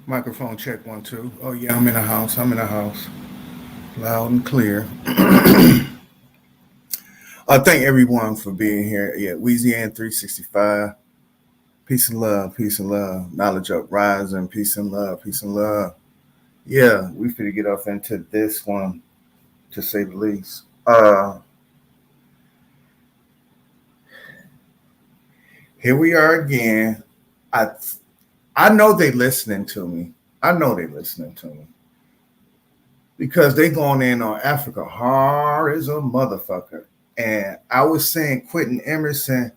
Microphone check 1 2. Oh yeah, I'm in the house. I'm in the house. Loud and clear. I thank everyone for being here. Yeah, Wheezy and 365. Peace and love, peace and love. Knowledge uprising, peace and love, peace and love. Yeah, we finna get off into this one to say the least. Here we are again. I I know they listening to me. I know they listening to me because they going in on Africa hard as a motherfucker. And I was saying Quentin Emerson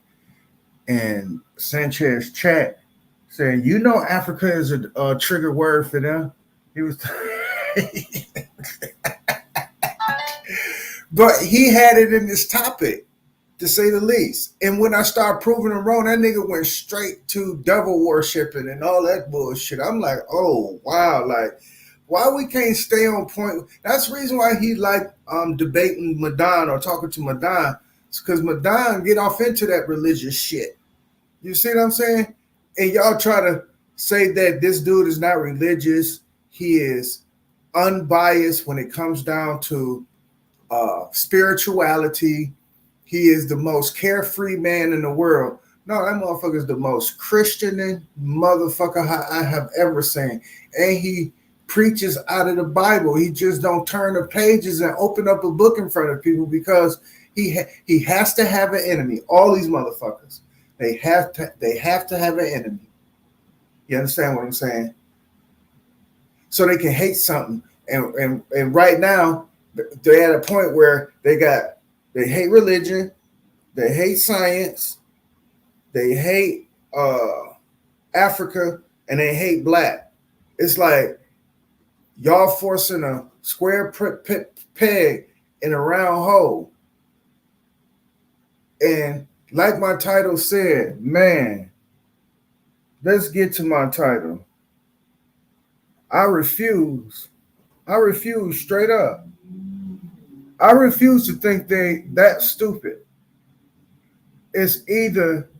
and Sanchez chat saying, you know, Africa is a trigger word for them. He was, but he had it in this topic to say the least. And when I started proving him wrong, that nigga went straight to devil worshiping and all that bullshit. I'm like, oh wow, like why we can't stay on point? That's the reason why he like debating Madonna or talking to Madonna because Madonna get off into that religious shit. You see what I'm saying? And y'all try to say that this dude is not religious. He is unbiased when it comes down to spirituality. He is the most carefree man in the world. No, that motherfucker is the most Christian motherfucker I have ever seen. And he preaches out of the Bible. He just don't turn the pages and open up a book in front of people because he has to have an enemy. All these motherfuckers, they have to have an enemy. You understand what I'm saying? So they can hate something. And right now, they're at a point where they hate religion, they hate science, they hate Africa, and they hate black. It's like y'all forcing a square peg in a round hole. And like my title said, man, let's get to my title. I refuse straight up. I refuse to think they that stupid. It's either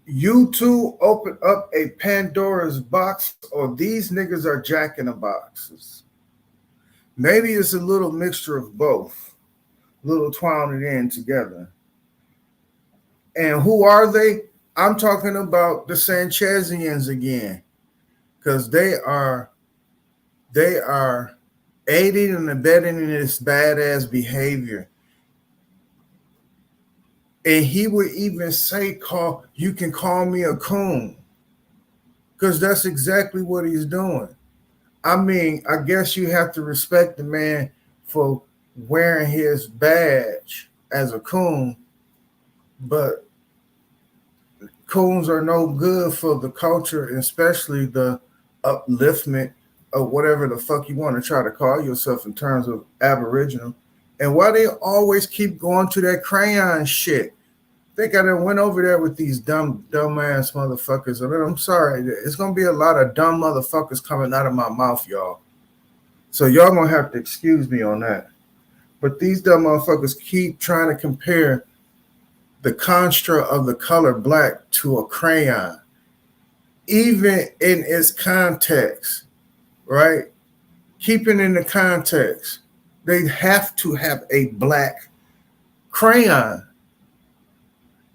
you two open up a Pandora's box or these niggas are jacking the boxes. Maybe it's a little mixture of both, little twined it in together. And who are they? I'm talking about the Sanchezians again, because they are aiding and abetting in this badass behavior. And he would even say, you can call me a coon. Because that's exactly what he's doing. I mean, I guess you have to respect the man for wearing his badge as a coon. But coons are no good for the culture, especially the upliftment of whatever the fuck you want to try to call yourself in terms of Aboriginal. And why they always keep going to that crayon shit. I think I done went over there with these dumb ass motherfuckers. I mean, I'm sorry. It's going to be a lot of dumb motherfuckers coming out of my mouth, y'all. So y'all going to have to excuse me on that. But these dumb motherfuckers keep trying to compare the construct of the color black to a crayon. Even in its context, right? Keeping in the context, they have to have a black crayon.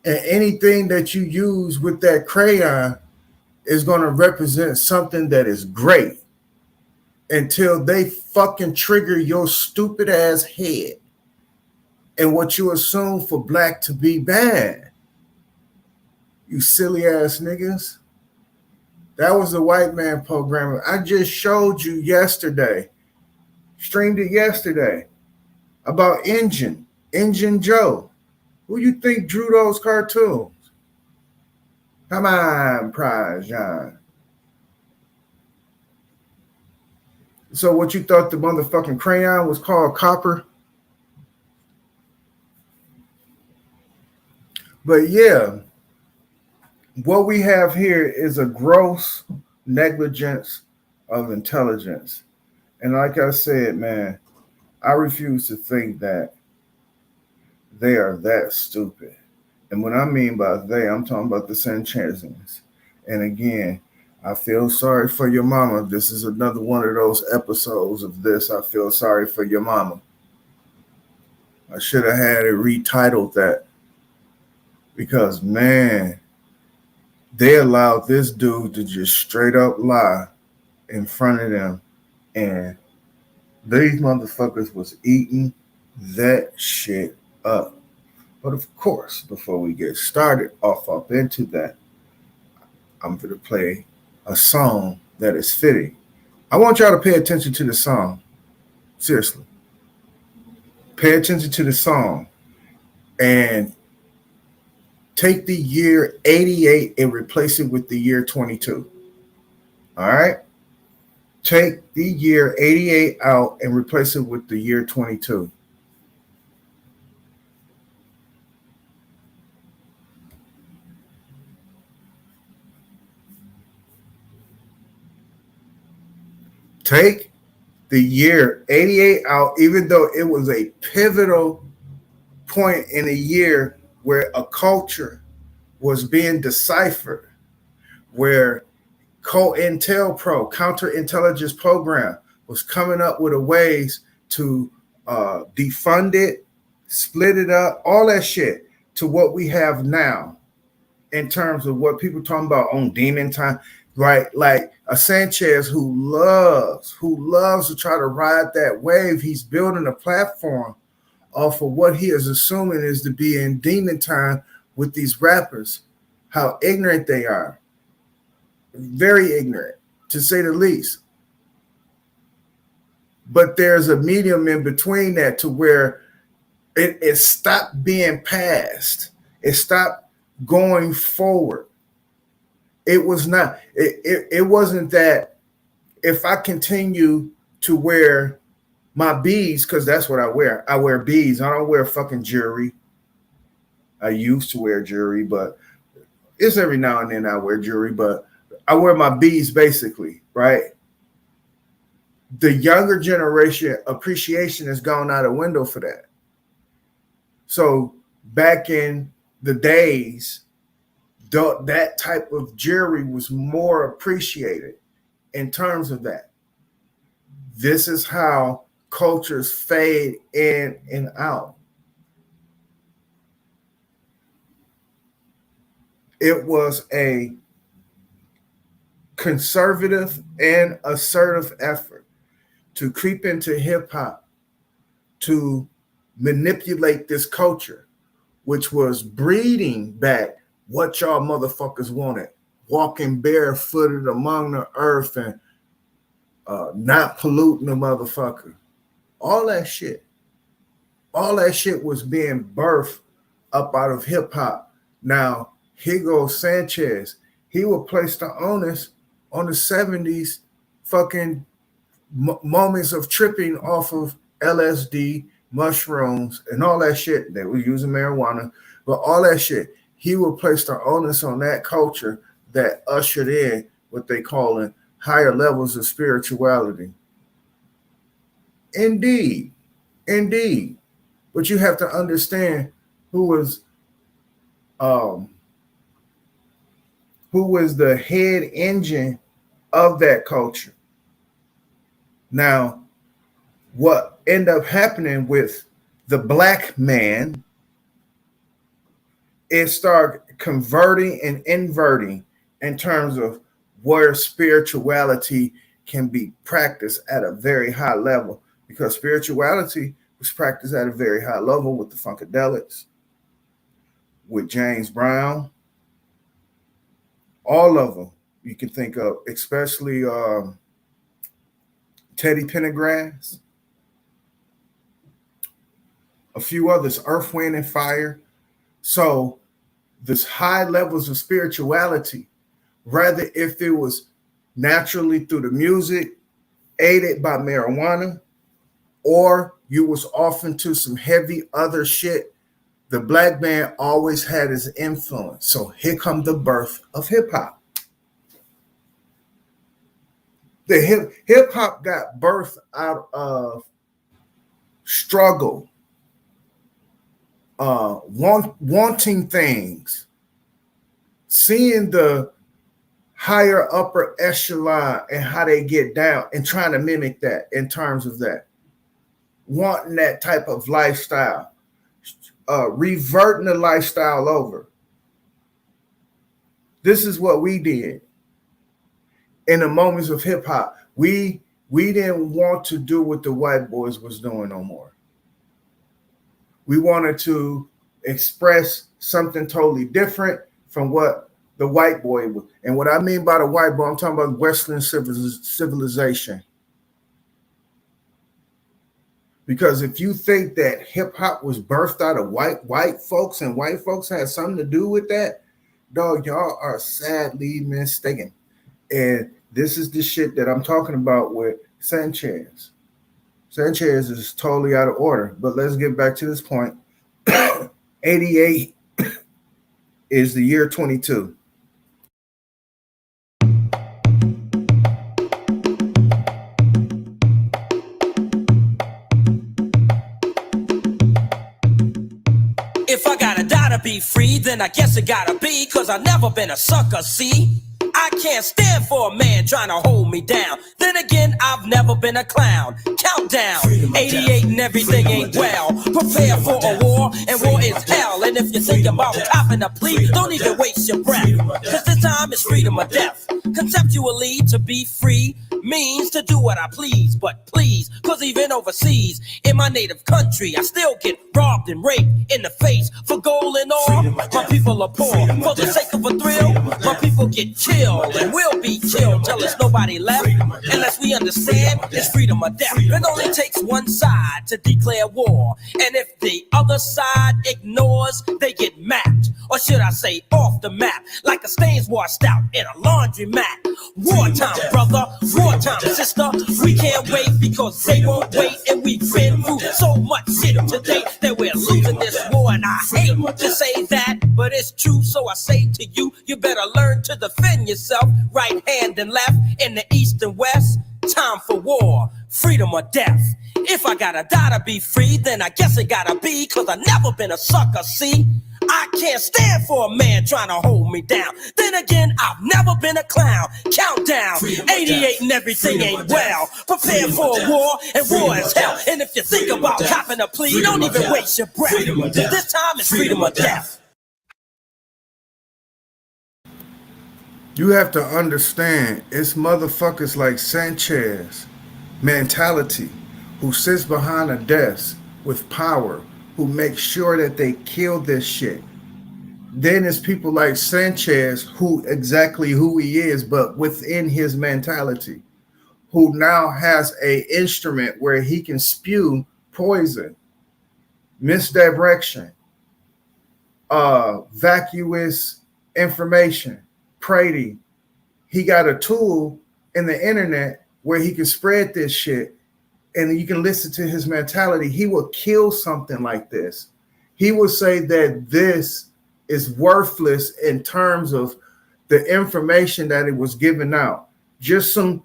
And anything that you use with that crayon is going to represent something that is great until they fucking trigger your stupid ass head and what you assume for black to be bad. You silly ass niggas. That was the white man programming. I just showed you yesterday, streamed it yesterday, about Injun Joe. Who you think drew those cartoons? Come on, Prize John. So what you thought the motherfucking crayon was called copper? But yeah, what we have here is a gross negligence of intelligence. And like I said, man, I refuse to think that they are that stupid. And what I mean by they, I'm talking about the Sanchezians. And again, I feel sorry for your mama. This is another one of those episodes of this. I feel sorry for your mama. I should have had it retitled that. Because, man, they allowed this dude to just straight up lie in front of them. And these motherfuckers was eating that shit up. But of course, before we get started off up into that, I'm going to play a song that is fitting. I want y'all to pay attention to the song. Seriously. Pay attention to the song. And take the year 88 and replace it with the year 22. All right? Take the year 88 out and replace it with the year 22. Take the year 88 out, even though it was a pivotal point in a year where a culture was being deciphered, where counterintelligence program, was coming up with a ways to defund it, split it up, all that shit, to what we have now in terms of what people talking about on demon time, right? Like a Sanchez who loves to try to ride that wave. He's building a platform off of what he is assuming is to be in demon time with these rappers, how ignorant they are. Very ignorant, to say the least. But there's a medium in between that to where it stopped being passed. It stopped going forward. It was not, it wasn't that if I continue to wear my beads, because that's what I wear beads. I don't wear fucking jewelry. I used to wear jewelry, but it's every now and then I wear jewelry, but I wear my beads basically, right? The younger generation appreciation has gone out the window for that. So back in the days, that type of jewelry was more appreciated in terms of that. This is how cultures fade in and out. It was a conservative and assertive effort to creep into hip hop, to manipulate this culture, which was breeding back what y'all motherfuckers wanted, walking barefooted among the earth and not polluting the motherfucker. All that shit was being birthed up out of hip hop. Now, here goes Sanchez. He will place the onus on the 70s fucking moments of tripping off of LSD, mushrooms, and all that shit. They were using marijuana, but all that shit. He will place the onus on that culture that ushered in what they call in higher levels of spirituality. Indeed. But you have to understand who was the head engine of that culture. Now, what ended up happening with the black man is start converting and inverting in terms of where spirituality can be practiced at a very high level, because spirituality was practiced at a very high level with the Funkadelics, with James Brown, all of them you can think of, especially Teddy Pendergrass, a few others, Earth, Wind, and Fire. So this high levels of spirituality, rather if it was naturally through the music, aided by marijuana, or you was off into some heavy other shit, the black man always had his influence. So here come the birth of hip hop. The hip hop got birthed out of struggle, wanting things, seeing the higher upper echelon and how they get down and trying to mimic that in terms of that, wanting that type of lifestyle, reverting the lifestyle over. This is what we did in the moments of hip hop. We didn't want to do what the white boys was doing no more. We wanted to express something totally different from what the white boy was. And what I mean by the white boy, I'm talking about Western civilization. Because if you think that hip hop was birthed out of white folks and white folks had something to do with that, dog, y'all are sadly mistaken. And this is the shit that I'm talking about with Sanchez. Sanchez is totally out of order. But let's get back to this point. 88 is the year 22. If I gotta die to be free, then I guess it gotta be, cause I've never been a sucker, see? I can't stand for a man trying to hold me down. Then again, I've never been a clown. Countdown, 88 and everything ain't well. Prepare for a war, and war is hell. And if you think about copping a plea, don't even waste your breath, cause this time it's freedom or death. Conceptually, to be free means to do what I please, but please, cause even overseas, in my native country, I still get robbed and raped in the face for gold and all. My people are poor for the sake of a thrill. My people get killed and will be killed till there's nobody left. Unless we understand it's freedom or death. It only takes one side to declare war, and if the other side ignores, they get mapped, or should I say off the map, like a stains washed out in a laundromat. Wartime, brother, wartime, sister. We can't wait because they won't wait, and we've been through so much shit today that we're losing this war. And I hate to say that, but it's true, so I say to you, you better learn to defend yourself, right hand and left, in the east and west. Time for war, freedom or death. If I gotta die to be free, then I guess it gotta be, cause I've never been a sucker, see? I can't stand for a man trying to hold me down. Then again, I've never been a clown. Countdown, 88 and everything ain't well. Prepare for a war, and war is hell. And if you think about copping a plea, don't even waste your breath. This time it's freedom or death. You have to understand, it's motherfuckers like Sanchez mentality who sits behind a desk with power, who make sure that they kill this shit. Then it's people like Sanchez, who exactly who he is, but within his mentality, who now has a instrument where he can spew poison, misdirection, vacuous information, Prady. He got a tool in the internet where he can spread this shit, and you can listen to his mentality. He will kill something like this. He will say that this is worthless in terms of the information that it was given out. Just some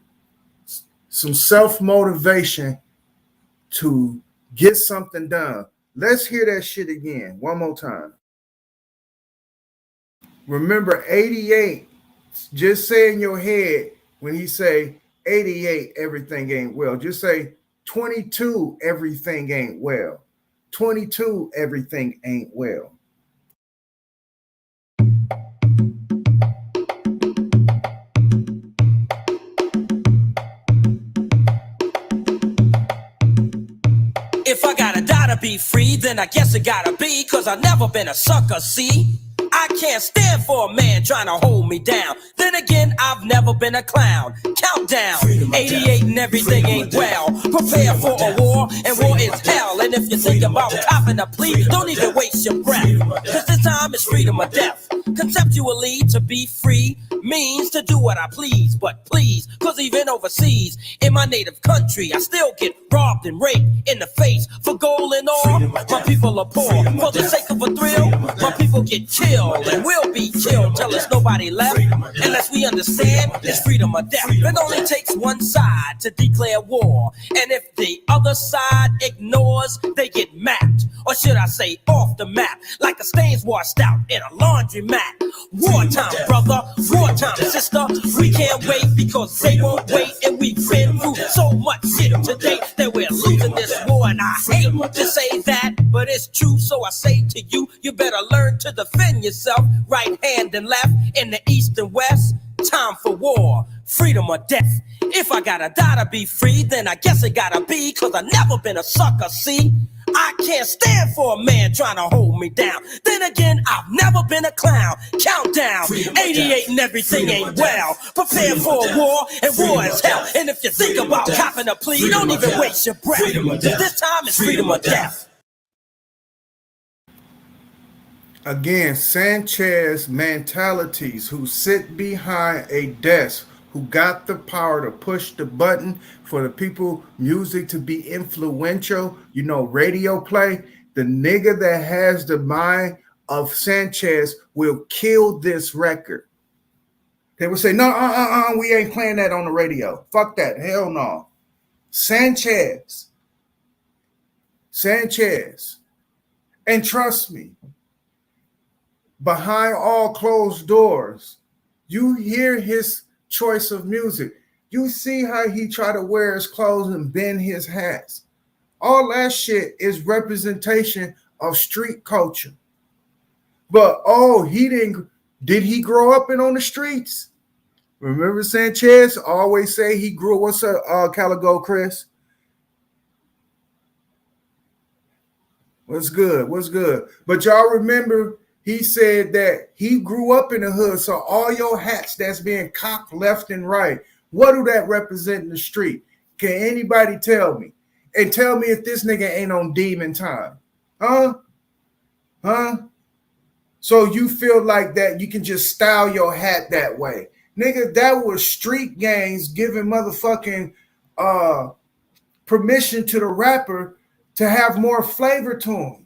self-motivation to get something done. Let's hear that shit again one more time. Remember, 88, just say in your head when he say 88, everything ain't well. Just say 22, everything ain't well. 22, everything ain't well. If I gotta die to be free, then I guess it gotta be, cause I've never been a sucker, see? I can't stand for a man trying to hold me down. Then again, I've never been a clown. Countdown, 88 and everything ain't well. Prepare for a war, and war is hell. And if you think about copping a plea, don't even waste your breath, cause this time it's freedom or death. Conceptually, to be free means to do what I please, but please, cause even overseas, in my native country, I still get robbed and raped in the face for gold and all. My people are poor for the sake of a thrill. My people get killed and will be killed till there's nobody left. Unless we understand it's freedom or death. It only takes one side to declare war, and if the other side ignores, they get mapped, or should I say off the map, like a stains washed out in a laundromat. Wartime, brother, wartime, sister. We can't wait because they won't wait, and we've been through so much shit today that we're losing this war. And I hate to say that, but it's true, so I say to you, you better learn to defend yourself, right hand and left, in the east and west. Time for war, freedom or death. If I gotta die to be free, then I guess it gotta be, cause I've never been a sucker, see? I can't stand for a man trying to hold me down. Then again, I've never been a clown. Countdown, 88 and everything ain't well. Prepare for a war, and war is hell. And if you think about copping a plea, don't even waste your breath. This time it's freedom or death. Again, Sanchez mentalities who sit behind a desk, who got the power to push the button for the people, music to be influential, radio play. The nigga that has the mind of Sanchez will kill this record. They will say, no, we ain't playing that on the radio. Fuck that. Hell no. Sanchez. And trust me, behind all closed doors. You hear his choice of music. You see how he try to wear his clothes and bend his hats. All that shit is representation of street culture. But oh, he didn't. Did he grow up in on the streets? Remember Sanchez always say he grew. What's up, Caligo Chris? What's good? What's good? But y'all remember he said that he grew up in the hood. So all your hats that's being cocked left and right, what do that represent in the street? Can anybody tell me? And tell me if this nigga ain't on demon time. Huh? Huh? So you feel like that you can just style your hat that way. Nigga, that was street gangs giving motherfucking permission to the rapper to have more flavor to him.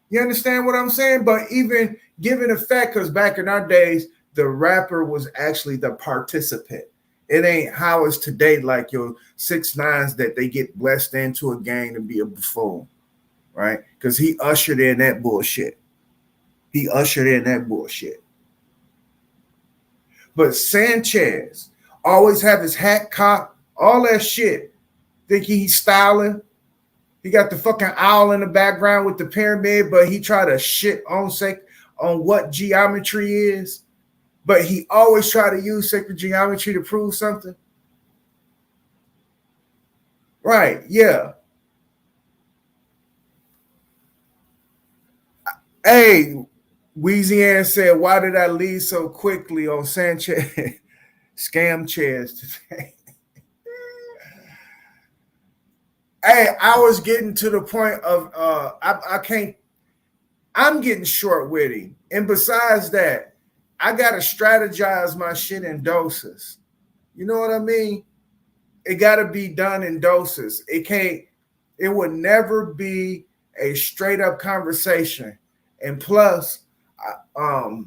You understand what I'm saying? But even given effect, because back in our days, the rapper was actually the participant. It ain't how it's today, like your 6ix9ines that they get blessed into a gang to be a buffoon, right? Because he ushered in that bullshit. He ushered in that bullshit. But Sanchez always have his hat cocked, all that shit. Think he's styling. He got the fucking owl in the background with the pyramid, but he try to shit on what geometry is. But he always try to use sacred geometry to prove something. Right, yeah. Hey, Weezy said, why did I leave so quickly on Sanchez? Scam chairs today. Hey, I was getting to the point of I'm getting short with him. And besides that, I gotta strategize my shit in doses. You know what I mean? It gotta be done in doses. It would never be a straight up conversation. And plus, I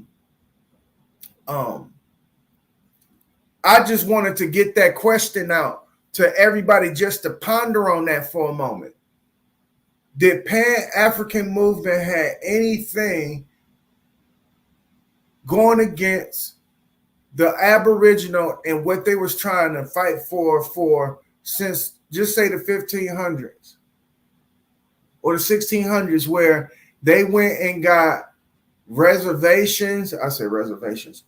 just wanted to get that question out to everybody just to ponder on that for a moment. Did Pan-African movement have anything going against the Aboriginal and what they was trying to fight for since, just say, the 1500s or the 1600s, where they went and got reservations? I say reservations.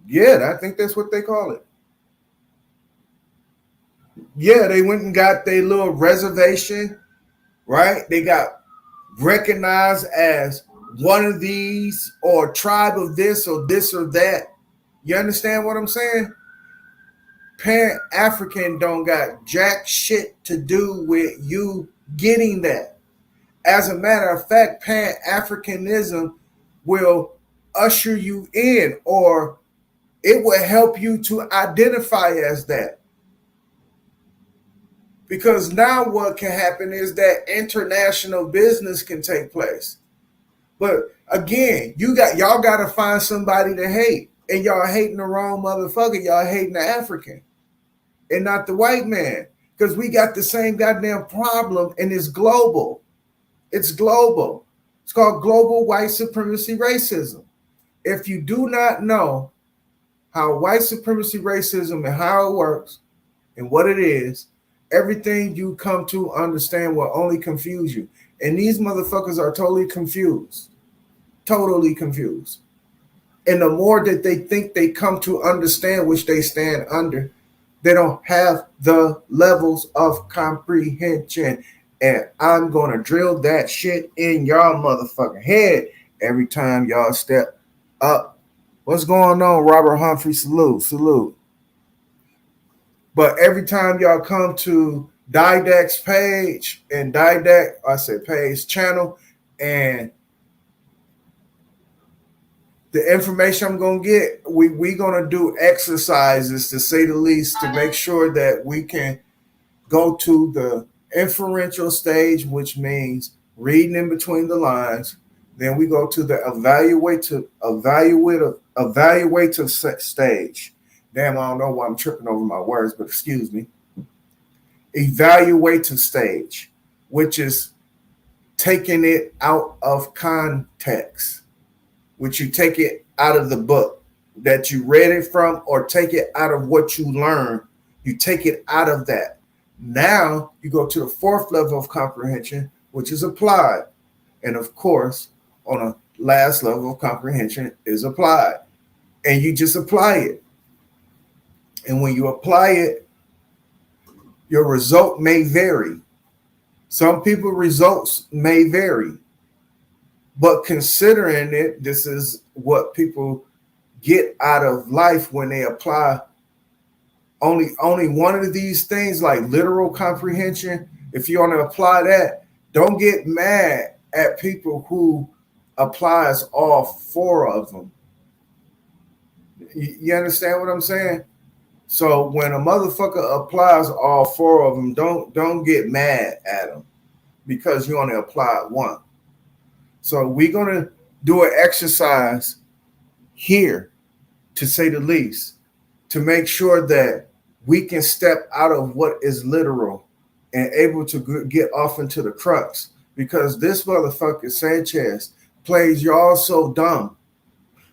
Yeah, I think that's what they call it. Yeah, they went and got their little reservation, right? They got recognized as one of these or tribe of this or that. You understand what I'm saying? Pan-African don't got jack shit to do with you getting that. As a matter of fact, Pan-Africanism will usher you in, or it will help you to identify as that. Because now what can happen is that international business can take place. But again, y'all got to find somebody to hate. And y'all hating the wrong motherfucker. Y'all hating the African and not the white man. Because we got the same goddamn problem, and it's global. It's global. It's called global white supremacy racism. If you do not know how white supremacy racism and how it works and what it is, everything you come to understand will only confuse you. And these motherfuckers are totally confused. Totally confused. And the more that they think they come to understand, which they stand under, they don't have the levels of comprehension. And I'm going to drill that shit in y'all motherfucking head every time y'all step up. What's going on, Robert Humphrey? Salute. But every time y'all come to Didact's page and page channel, and the information I'm going to get, we going to do exercises, to say the least, to make sure that we can go to the inferential stage, which means reading in between the lines. Then we go to the evaluative stage. Damn, I don't know why I'm tripping over my words, but excuse me. Evaluative stage, which is taking it out of context. which you take it out of the book that you read it from, or take it out of what you learned. You take it out of that. Now you go to the fourth level of comprehension, which is applied. And of course, on a last level of comprehension is applied. And you just apply it. And when you apply it, your result may vary. Some people results may vary. But considering it, this is what people get out of life when they apply only one of these things, like literal comprehension. If you want to apply that, don't get mad at people who applies all four of them. You understand what I'm saying? So when a motherfucker applies all four of them, don't get mad at them because you only applied one. So we're gonna do an exercise here, to say the least, to make sure that we can step out of what is literal and able to get off into the crux. Because this motherfucker Sanchez plays y'all so dumb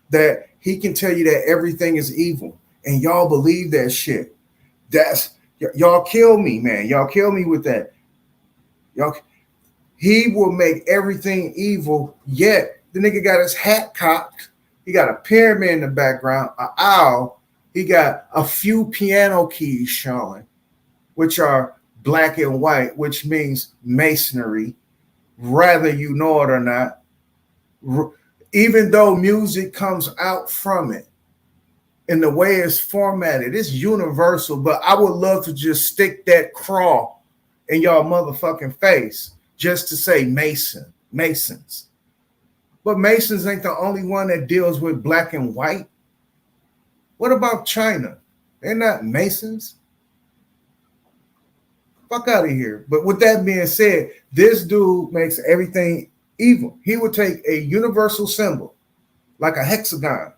that he can tell you that everything is evil and y'all believe that shit. Y'all kill me, man. Y'all kill me with that. He will make everything evil, yet the nigga got his hat cocked. He got a pyramid in the background, an owl. He got a few piano keys showing, which are black and white, which means masonry, whether you know it or not. Even though music comes out from it, and the way it's formatted, it's universal, but I would love to just stick that crawl in y'all motherfucking face just to say Masons. But Masons ain't the only one that deals with black and white. What about China? They're not Masons. Fuck out of here. But with that being said, this dude makes everything evil. He would take a universal symbol, like a hexagon,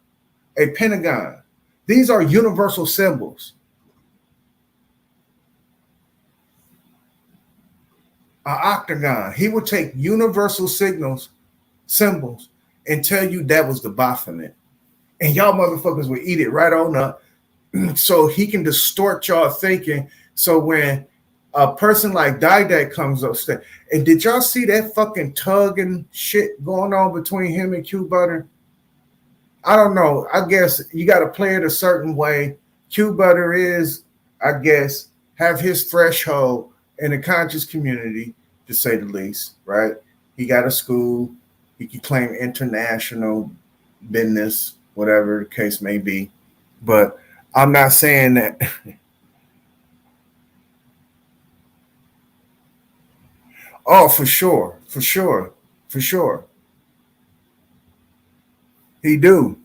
a pentagon. These are universal symbols. An octagon. He would take universal symbols, and tell you that was the Baphomet. And y'all motherfuckers would eat it right on up. So he can distort y'all thinking. So when a person like Didac comes upstairs, and did y'all see that fucking tugging shit going on between him and Q Butter? I don't know. I guess you got to play it a certain way. Q Butter is, I guess, have his threshold in the conscious community, to say the least, right? He got a school. He can claim international business, whatever the case may be. But I'm not saying that. Oh, for sure. He do.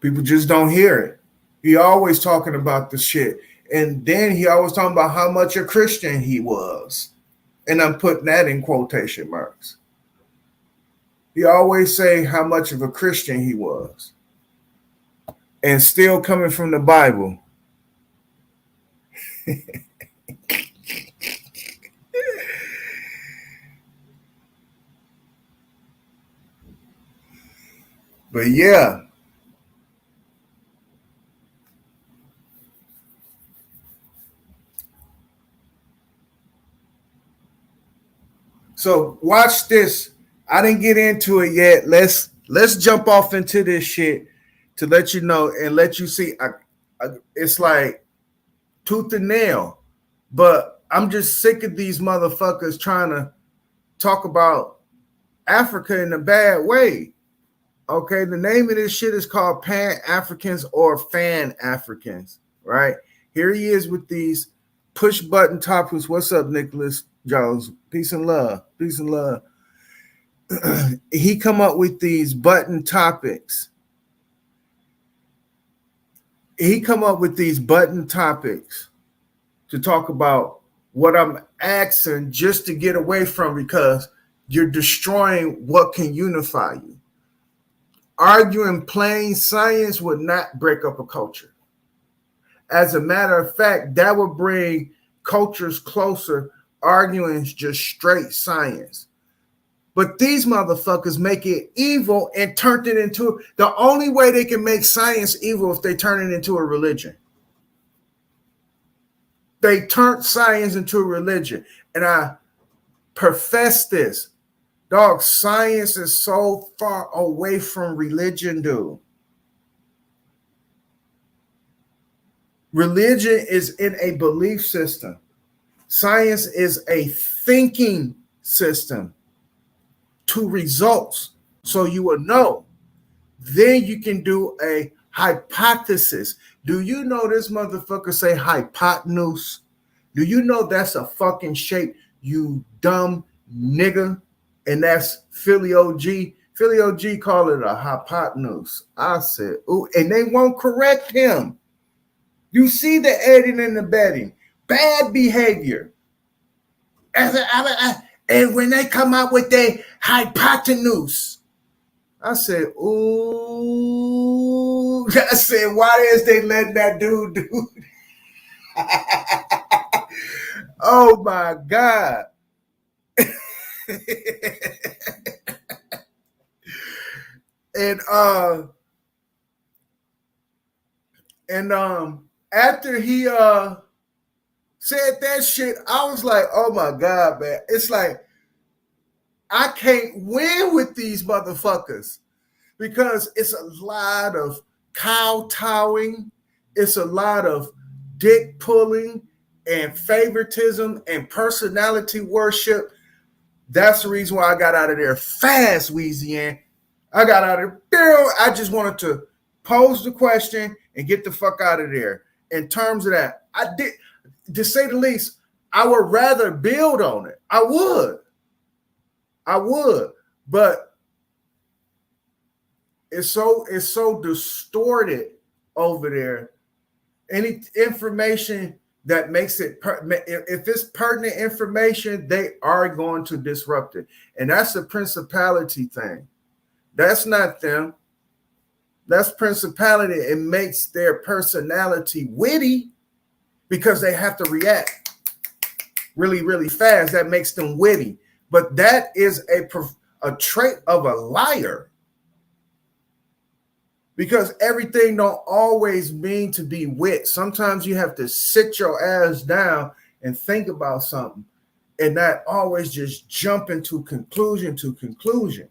People just don't hear it. He always talking about the shit. And then he always talking about how much a Christian he was. And I'm putting that in quotation marks. He always say how much of a Christian he was. And still coming from the Bible. But yeah. So watch this. I didn't get into it yet. Let's jump off into this shit to let you know and let you see. It's like tooth and nail, but I'm just sick of these motherfuckers trying to talk about Africa in a bad way. Okay, the name of this shit is called Pan-Africans or Fan-Africans, right? Here he is with these push button topics. What's up, Nicholas Jones? Peace and love. He come up with these button topics. To talk about what I'm asking just to get away from, because you're destroying what can unify you. Arguing plain science would not break up a culture. As a matter of fact, that would bring cultures closer, arguing just straight science. But these motherfuckers make it evil and turned it into the only way they can make science evil if they turn it into a religion. They turned science into a religion. And I profess this. Dog, science is so far away from religion, dude. Religion is in a belief system. Science is a thinking system to results. So you will know. Then you can do a hypothesis. Do you know this motherfucker say hypotenuse? Do you know that's a fucking shape, you dumb nigga? And that's Philly OG. Philly OG call it a hypotenuse. I said, ooh, and they won't correct him. You see the aiding and abetting. Bad behavior. And when they come out with their hypotenuse, I said, ooh. I said, why is they letting that dude do that? Oh my God. and after he said that shit, I was like, oh my God, man. It's like I can't win with these motherfuckers because it's a lot of kowtowing, it's a lot of dick pulling and favoritism and personality worship. That's the reason why I got out of there fast, Weezy. I got out of there. I just wanted to pose the question and get the fuck out of there. In terms of that, I did, to say the least, I would rather build on it. I would, but it's so distorted over there. Any information that makes it, if it's pertinent information, they are going to disrupt it. And that's a principality thing. That's not them. That's principality. It makes their personality witty because they have to react really, really fast. That makes them witty. But that is a trait of a liar. Because everything don't always mean to be wit. Sometimes you have to sit your ass down and think about something and not always just jump into conclusion to conclusion.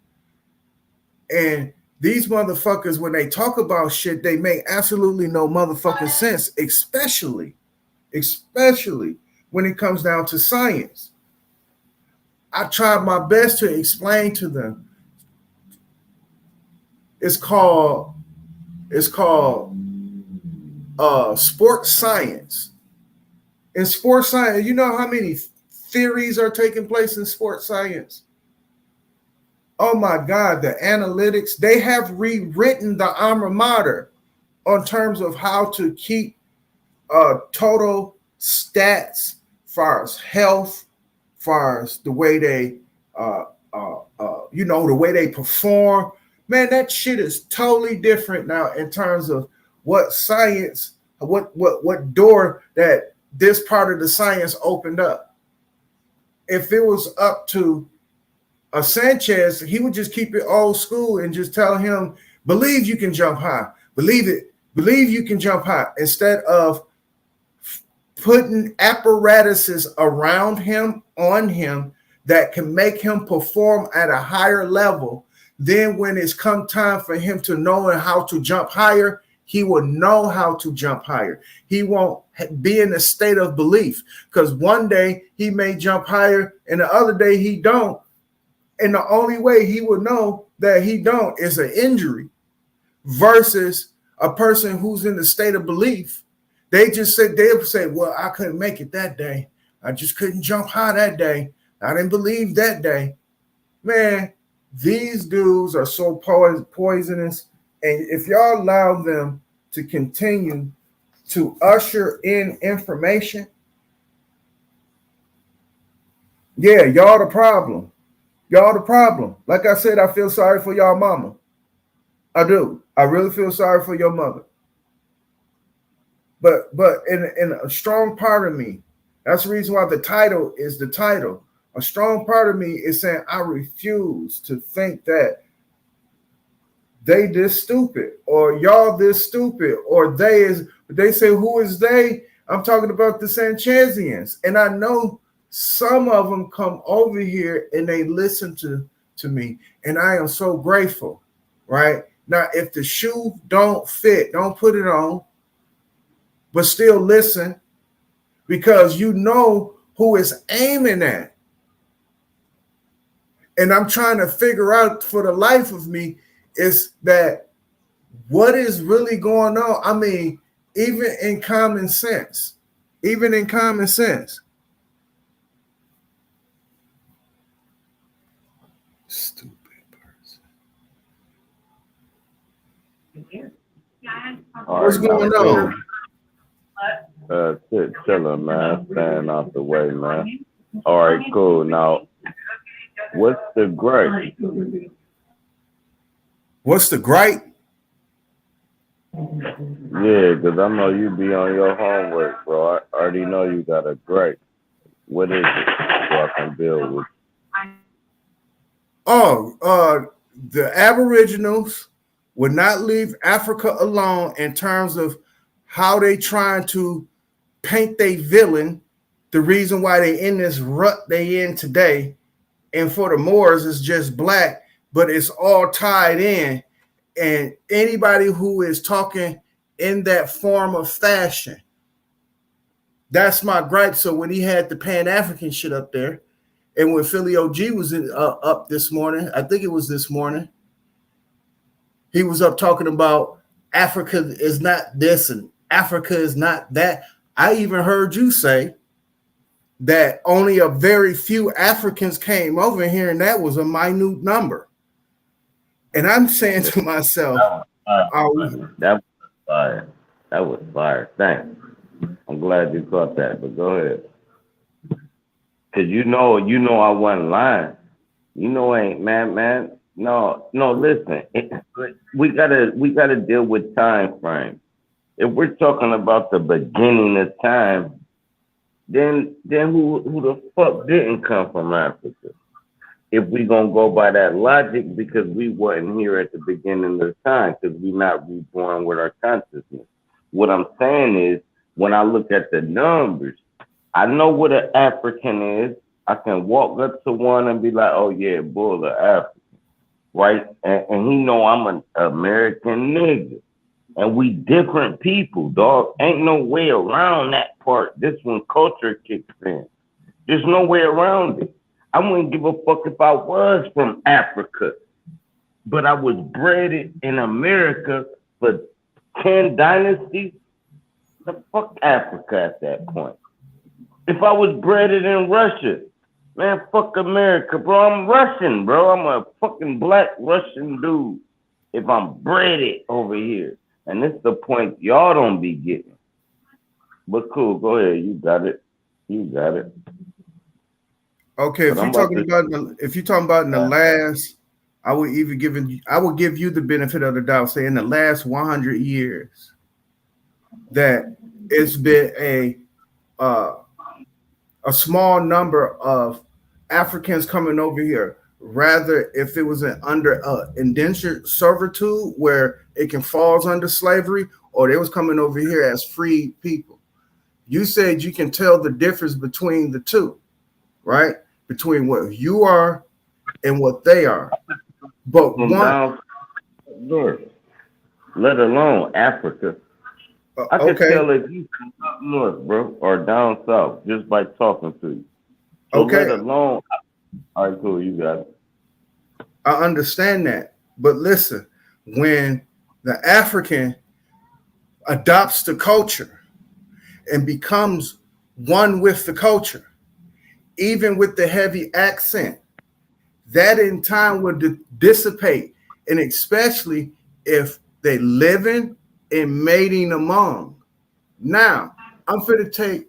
And these motherfuckers, when they talk about shit, they make absolutely no motherfucking sense, especially when it comes down to science. I tried my best to explain to them. It's called sports science. In sports science, you know how many theories are taking place in sports science? Oh my God, the analytics, they have rewritten the alma mater on terms of how to keep total stats, far as health, far as the way they, the way they perform. Man, that shit is totally different now in terms of what science, what door that this part of the science opened up. If it was up to a Sanchez, he would just keep it old school and just tell him, believe you can jump high. Believe it. Believe you can jump high. Instead of putting apparatuses around him, on him, that can make him perform at a higher level. Then when it's come time for him to know how to jump higher, he will know how to jump higher. He won't be in a state of belief because one day he may jump higher and the other day he don't. And the only way he would know that he don't is an injury versus a person who's in the state of belief. They'll say, well, I couldn't make it that day. I just couldn't jump high that day. I didn't believe that day. Man, these dudes are so poisonous. And if y'all allow them to continue to usher in information, yeah, y'all the problem. Y'all the problem. Like I said, I feel sorry for y'all mama. I do. I really feel sorry for your mother. But in a strong part of me, that's the reason why the title is the title. A strong part of me is saying I refuse to think that they this stupid or y'all this stupid or they say who is they? I'm talking about the Sanchezians. And I know some of them come over here and they listen to me. And I am so grateful, right? Now, if the shoe don't fit, don't put it on, but still listen because you know who is aiming at. And I'm trying to figure out for the life of me is that what is really going on? I mean, even in common sense. Stupid person. What's going on? Chilling, man. Staying out the way, man. All right, cool. Now, what's the gripe? What's the gripe? Yeah, because I know you be on your homework, bro. I already know you got a gripe. What is it? So I can build with The Aboriginals would not leave Africa alone in terms of how they trying to paint their villain, the reason why they in this rut they in today. And for the Moors, it's just black, but it's all tied in. And anybody who is talking in that form of fashion, that's my gripe. So when he had the Pan-African shit up there, and when Philly OG was up this morning, I think it was this morning, he was up talking about Africa is not this and Africa is not that. I even heard you say that only a very few Africans came over here, and that was a minute number. And I'm saying to myself, that was fire. That was fire. Thanks. I'm glad you caught that, but go ahead. Cause you know I wasn't lying. You know I ain't man. No, listen. We gotta deal with time frame. If we're talking about the beginning of time, then who the fuck didn't come from Africa? If we gonna go by that logic, because we wasn't here at the beginning of time, because we not reborn with our consciousness. What I'm saying is, when I look at the numbers, I know what an African is. I can walk up to one and be like, oh yeah, bull of African, right? And he know I'm an American nigga. And we different people, dog. Ain't no way around that part. This when culture kicks in. There's no way around it. I wouldn't give a fuck if I was from Africa, but I was bred in America for 10 dynasties. The fuck Africa at that point. If I was bred in Russia, man, fuck America, bro. I'm Russian, bro. I'm a fucking black Russian dude. If I'm bred over here. And this is the point y'all don't be getting. But cool, go ahead. You got it. Okay, if you're talking about in the last, I would give you the benefit of the doubt, say in the last 100 years, that it's been a small number of Africans coming over here. Rather, if it was under indentured servitude where it can falls under slavery, or they was coming over here as free people. You said you can tell the difference between the two, right? Between what you are and what they are. But from down north, let alone Africa. I can tell if you from up north, bro, or down south, just by talking to you. So let alone. All right, cool, you got it. I understand that. But listen, when the African adopts the culture and becomes one with the culture, even with the heavy accent, that in time would dissipate. And especially if they living and mating among. Now, I'm going to take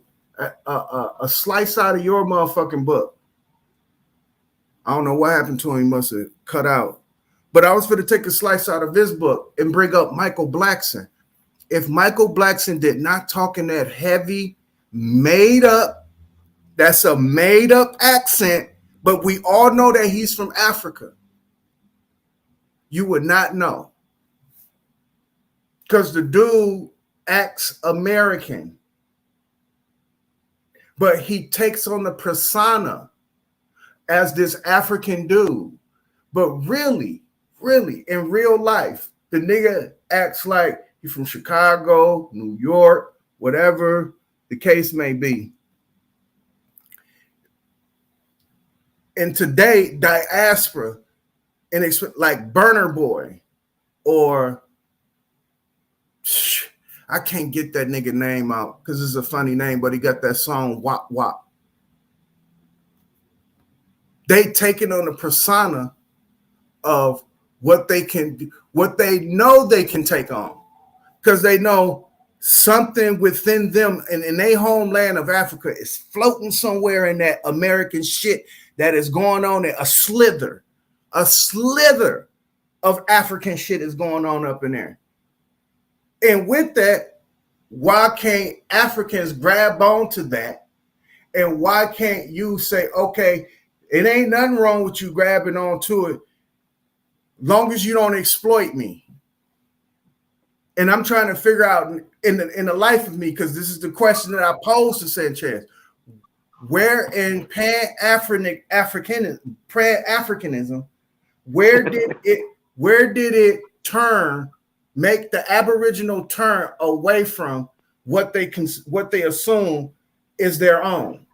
a slice out of your motherfucking book. I don't know what happened to him. He must have cut out. But I was going to take a slice out of his book and bring up Michael Blackson. If Michael Blackson did not talk in that heavy, made up, that's a made up accent, but we all know that he's from Africa. You would not know because the dude acts American, but he takes on the persona as this African dude. But really, in real life, the nigga acts like he's from Chicago, New York, whatever the case may be. And today, diaspora, and it's like Burner Boy, or I can't get that nigga name out because it's a funny name, but he got that song Wop Wop. They taking on the persona of what they can do, what they know they can take on, because they know something within them and in their homeland of Africa is floating somewhere in that American shit that is going on there. A slither of African shit is going on up in there. And with that, why can't Africans grab onto that? And why can't you say, okay, it ain't nothing wrong with you grabbing onto it, long as you don't exploit me. And I'm trying to figure out in the life of me, because this is the question that I posed to Sanchez. Where in Pan-Africanism, where did it turn, make the Aboriginal turn away from what they assume is their own?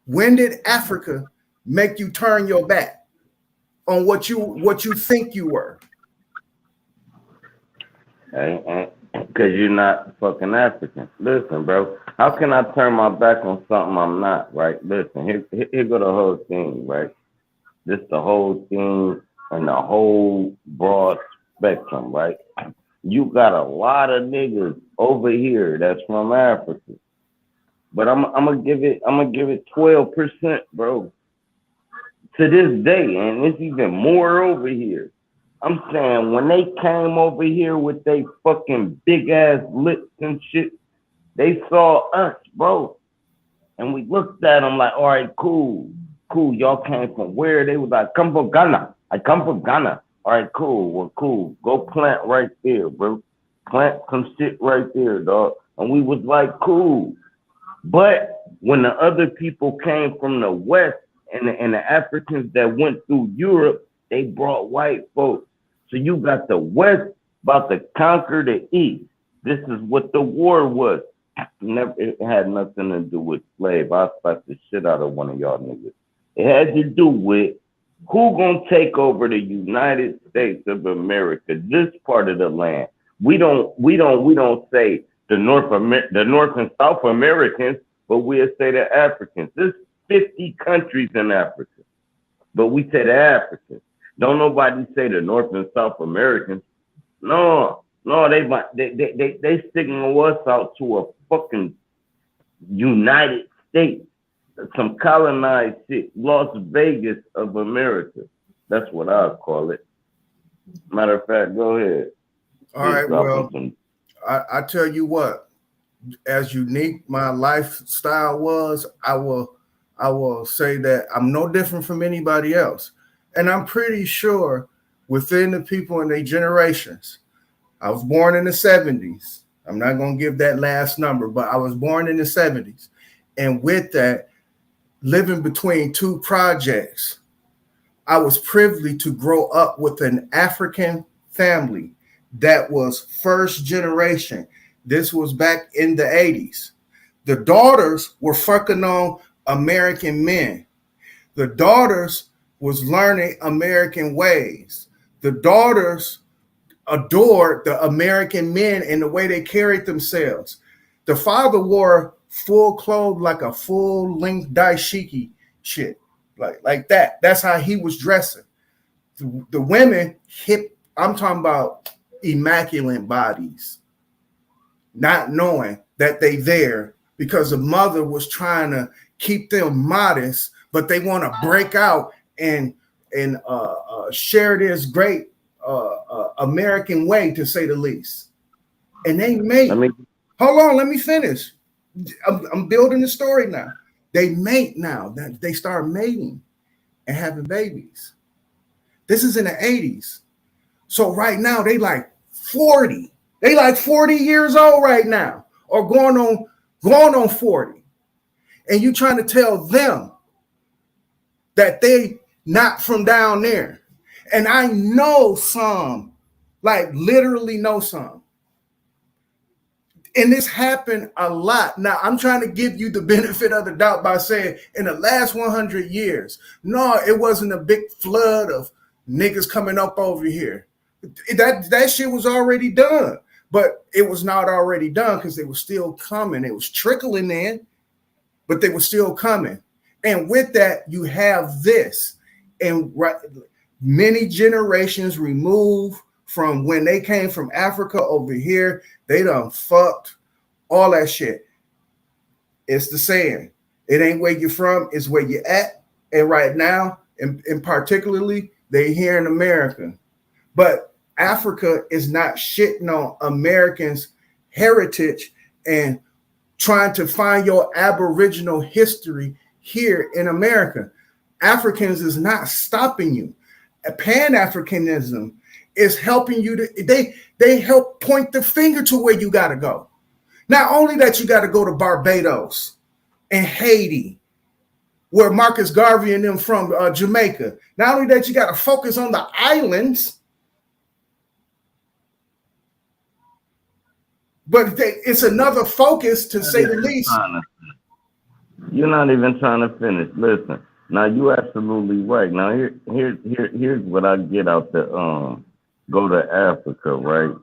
When did Africa make you turn your back on what you think you were? Because you're not fucking African. Listen, bro. How can I turn my back on something I'm not, right? Listen, here go the whole thing, right? This the whole thing and the whole broad spectrum, right? You got a lot of niggas over here that's from Africa. But I'm gonna give it 12%, bro. To this day, and it's even more over here. I'm saying when they came over here with they fucking big ass lips and shit, they saw us, bro. And we looked at them like, all right, cool. Y'all came from where? They was like, come from Ghana. I come from Ghana. All right, cool. Well, cool. Go plant right there, bro. Plant some shit right there, dog. And we was like, cool. But when the other people came from the West and the Africans that went through Europe, they brought white folks. So you got the West about to conquer the East. This is what the war was. It had nothing to do with slave. I'll slap the shit out of one of y'all niggas. It had to do with who gonna take over the United States of America, this part of the land. We don't say the North and South Americans, but we'll say the Africans. There's 50 countries in Africa, but we say the Africans. Don't nobody say the North and South Americans. No, they sticking us out to a fucking United States, some colonized shit, Las Vegas of America. That's what I call it. Matter of fact, go ahead. All right, well, I tell you what, as unique my lifestyle was, I will say that I'm no different from anybody else. And I'm pretty sure within the people in their generations, I was born in the 70s. I'm not going to give that last number, but I was born in the 70s. And with that, living between two projects, I was privileged to grow up with an African family that was first generation. This was back in the 80s. The daughters were fucking on American men. The daughters was learning American ways. The daughters adored the American men and the way they carried themselves. The father wore full clothes, like a full length dashiki shit, like that. That's how he was dressing. The women hip. I'm talking about immaculate bodies, not knowing that they there because the mother was trying to keep them modest, but they want to break out and share this great American way, to say the least. And they mate. Hold on, let me finish. I'm building the story now. They mate now. They start mating. and having babies. This is in the 80s. So right now they like 40. They like 40 years old right now, or going on 40. And you trying to tell them that they not from down there. And I know some, like literally know some. And this happened a lot. Now, I'm trying to give you the benefit of the doubt by saying in the last 100 years, no, it wasn't a big flood of niggas coming up over here. That shit was already done. But it was not already done because they were still coming. It was trickling in, but they were still coming. And with that, you have this. And many generations removed from when they came from Africa over here, they done fucked all that shit. It's the saying. It ain't where you're from, it's where you're at. And right now, and particularly, they here in America. But Africa is not shitting on Americans' heritage and trying to find your Aboriginal history here in America. Africans is not stopping you. Pan-Africanism is helping you to, they help point the finger to where you got to go. Not only that you got to go to Barbados and Haiti, where Marcus Garvey and them from Jamaica. Not only that you got to focus on the islands, but it's another focus to say the least. You're not even trying to finish. Listen, now you're absolutely right. Now here's what I get out the go to Africa, right?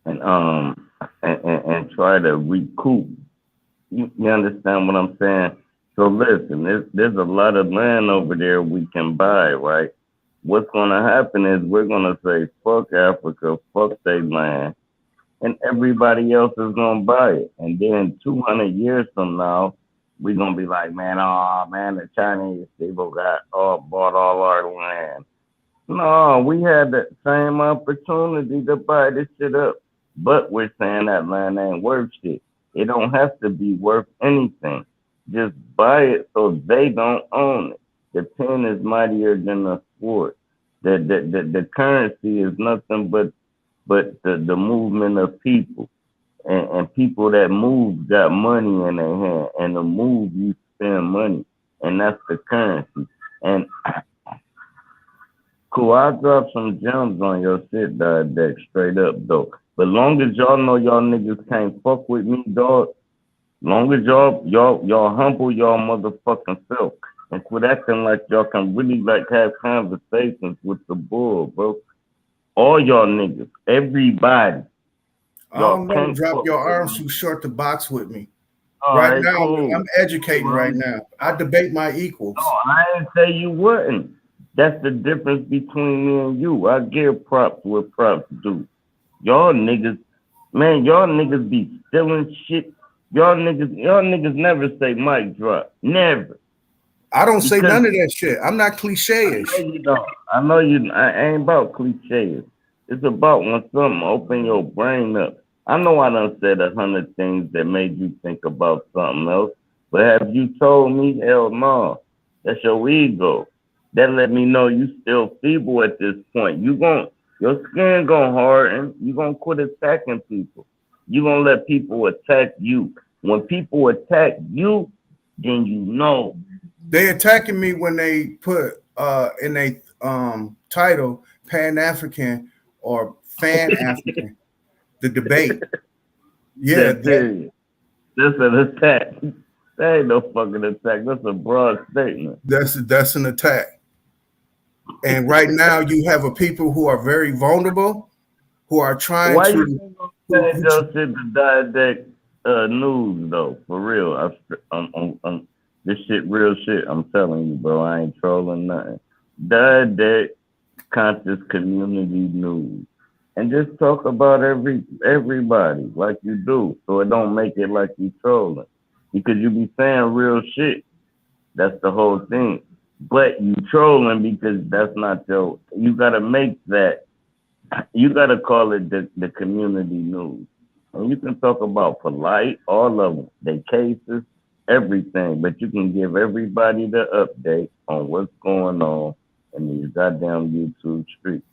And try to recoup. You understand what I'm saying? So listen, there's a lot of land over there we can buy, right? What's gonna happen is we're gonna say fuck Africa, fuck their land, and everybody else is gonna buy it. And then 200 years from now, we're gonna be like, man, oh man, the Chinese people bought all our land. No, we had the same opportunity to buy this shit up. But we're saying that land ain't worth shit. It don't have to be worth anything. Just buy it so they don't own it. The pen is mightier than the sword. The currency is nothing but the movement of people. And people that move got money in their hand. And to move, you spend money. And that's the currency. And cool, I'll drop some gems on your shit, Deck, straight up, though. But long as y'all know y'all niggas can't fuck with me, dog, long as y'all humble y'all motherfucking self and quit acting like y'all can really like have conversations with the bull, bro. All y'all niggas, everybody. I don't know, drop your arms too short to box with me. Oh, right now, cool. I'm educating right now. I debate my equals. No, I didn't say you wouldn't. That's the difference between me and you. I give props where props do. Y'all niggas, man, y'all niggas be stealing shit. Y'all niggas never say mic drop. Never. I don't say none of that shit. I'm not cliche-ish. I know you don't. I know you. I ain't about cliches. It's about when something open your brain up. I know I done said 100 things that made you think about something else, but have you told me? Hell no. That's your ego. That let me know you still feeble at this point. Your skin gonna harden. You gonna quit attacking people. You gonna let people attack you. When people attack you, then you know. They attacking me when they put in a title Pan-African or Fan-African, the debate. Yeah, that's an attack. That ain't no fucking attack. That's a broad statement. That's an attack. And right now you have a people who are very vulnerable, who are trying Why to. You say your shit to Diadeck news though? For real, I'm this shit real shit. I'm telling you, bro. I ain't trolling nothing. Diadeck conscious community news, and just talk about everybody like you do, so it don't make it like you trolling, because you be saying real shit. That's the whole thing. But you trolling because that's not your. You gotta make that. You gotta call it the community news, and you can talk about polite, all of them, their cases, everything, but you can give everybody the update on what's going on in these goddamn YouTube streets.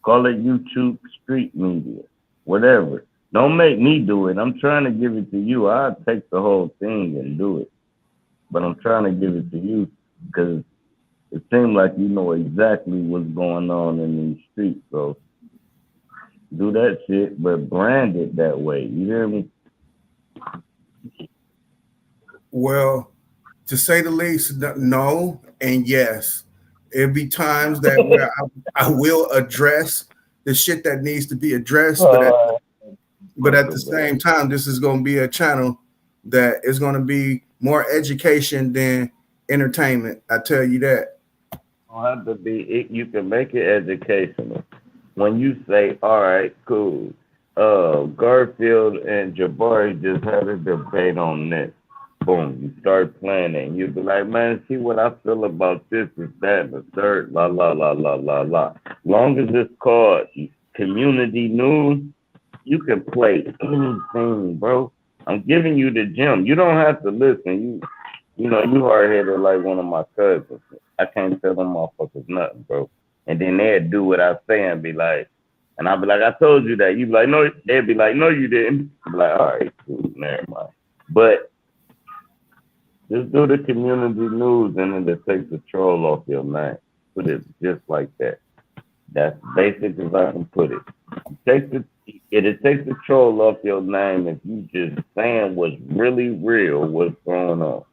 Call it YouTube street media, whatever. Don't make me do it. I'm trying to give it to you. I'll take the whole thing and do it. But I'm trying to give it to you because it seems like you know exactly what's going on in these streets. So do that shit, but brand it that way. You hear me? Well, to say the least, no and yes. There'll be times that where I will address the shit that needs to be addressed, but at the same time, this is going to be a channel that is going to be more education than entertainment. I tell you that. Don't have to be. You can make it educational. When you say, "All right, cool," Garfield and Jabari just had a debate on this. Boom, you start playing it, and you be like, "Man, see what I feel about this, is that, and the third, la la la la la la." Long as it's called community news, you can play anything, bro. I'm giving you the gem. You don't have to listen. You know, you hard headed like one of my cousins. I can't tell them motherfuckers nothing, bro. And then they'd do what I say and be like, and I'll be like, "I told you that." You be like, "No," they'd be like, "No, you didn't." I'd be like, "All right, cool, never mind." But just do the community news and it'll take the troll off your name. Put it just like that. That's basic as I can put it. It'll take the troll off your name if you just saying what's really real, what's going on.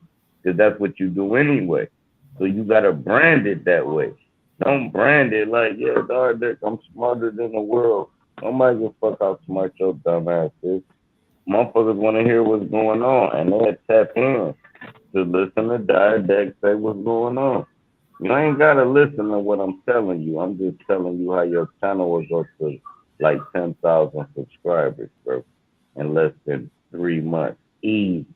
Because that's what you do anyway. So you gotta brand it that way. Don't brand it like, "Yeah, dog, I'm smarter than the world." Nobody give a fuck how smart your dumb ass is. Motherfuckers want to hear what's going on, and they'll tap in to listen to Diadex say what's going on. You ain't gotta listen to what I'm telling you. I'm just telling you how your channel will go to like 10,000 subscribers, bro, in less than 3 months. Easy.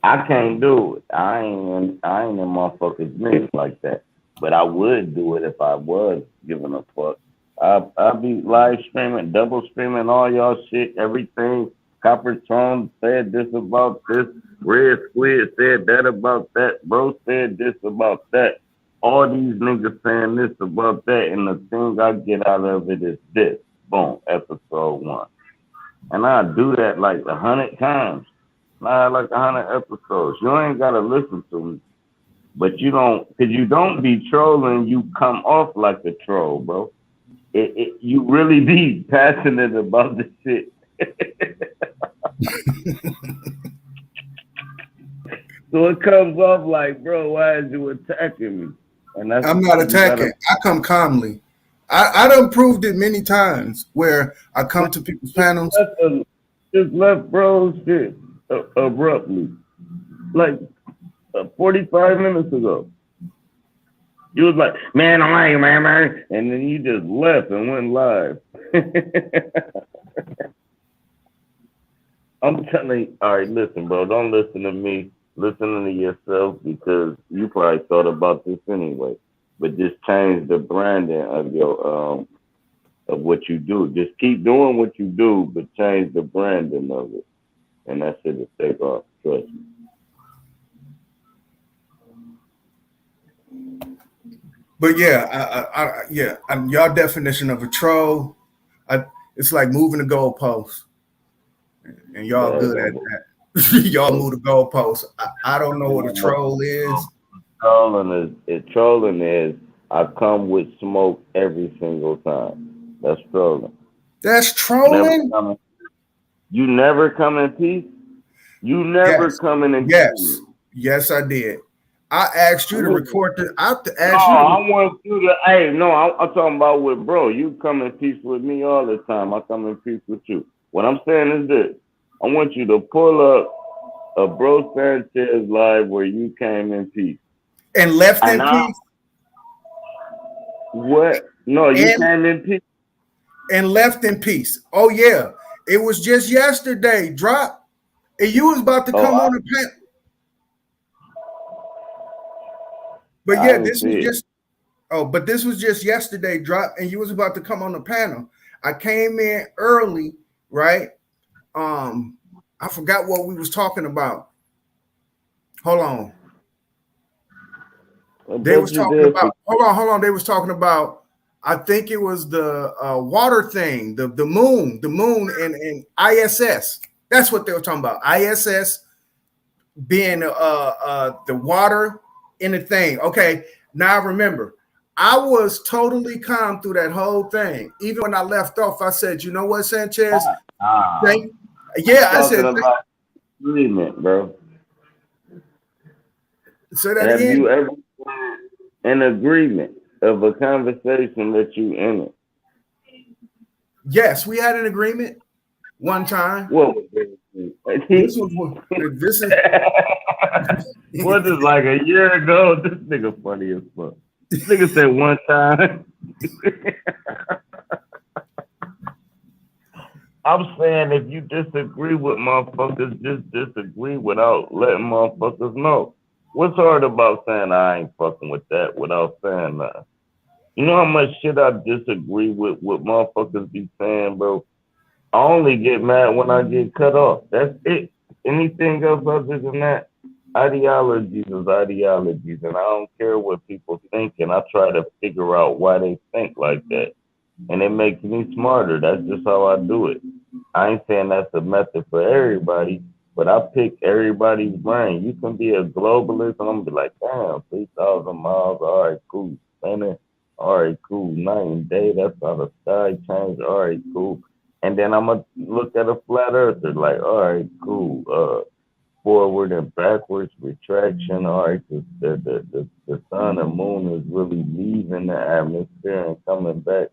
I can't do it. I ain't in motherfuckers mix like that. But I would do it if I was giving a fuck. I'll be live streaming, double streaming all y'all shit, everything. Copper Tone said this about this. Red Squid said that about that. Bro said this about that. All these niggas saying this about that. And the thing I get out of it is this. Boom, episode 1. And I do that like 100 times. I have like 100 episodes. You ain't got to listen to me. But you don't, because you don't be trolling, you come off like a troll, bro. You really be passionate about the shit. So it comes off like, "Bro, why is you attacking me?" And that's I'm not attacking. I come calmly. I done proved it many times where I come to people's panels. Just left bro shit abruptly. Like 45 minutes ago. You was like, "Man, I'm like, man," and then you just left and went live. I'm telling you, all right, listen, bro, don't listen to me. Listen to yourself because you probably thought about this anyway. But just change the branding of your of what you do. Just keep doing what you do, but change the branding of it, and that shit will take off. Trust me. But yeah, your definition of a troll, it's like moving the goalpost, and y'all good at that. Y'all move the goalposts. I don't know what a troll is. Trolling is I come with smoke every single time. That's trolling. That's trolling? You never come in peace? You never come in peace? Yes, I did. I asked you to record the. I want you to. Hey, no, I'm talking about with bro. You come in peace with me all the time. I come in peace with you. What I'm saying is this: I want you to pull up a Bro Sanchez live where you came in peace and left in peace. What? No, you came in peace and left in peace. Oh yeah, it was just yesterday. Drop, and you was about to come on the panel. But yeah, this was just yesterday, drop, and you was about to come on the panel. I came in early, right? I forgot what we was talking about. Hold on. I They bet was you talking did. about. Hold on. They was talking about. I think it was the water thing, the moon, and ISS. That's what they were talking about. ISS being the water in the thing. Okay, now I remember. I was totally calm through that whole thing. Even when I left off, I said, "You know what, Sanchez? Ah, Thank." I'm Yeah, I talking said. about agreement, bro. Say that Have you again. ever been in agreement of a conversation that you in it? Yes, we had an agreement one time. What was it? This was what. This is. What is like a year ago? This nigga funny as fuck. This nigga said one time. I'm saying if you disagree with motherfuckers, just disagree without letting motherfuckers know. What's hard about saying I ain't fucking with that without saying that? You know how much shit I disagree with what motherfuckers be saying, bro? I only get mad when I get cut off. That's it. Anything else other than that, ideologies is ideologies, and I don't care what people think, and I try to figure out why they think like that. And it makes me smarter. That's just how I do it. I ain't saying that's a method for everybody, but I pick everybody's brain. You can be a globalist, and I'm gonna be like, damn, 3,000 miles, all right, cool. Spinning, all right, cool. Night and day, that's how the sky changed, all right, cool. And then I'm gonna look at a flat earther, like, all right, cool. Forward and backwards retraction, all right, the sun and moon is really leaving the atmosphere and coming back.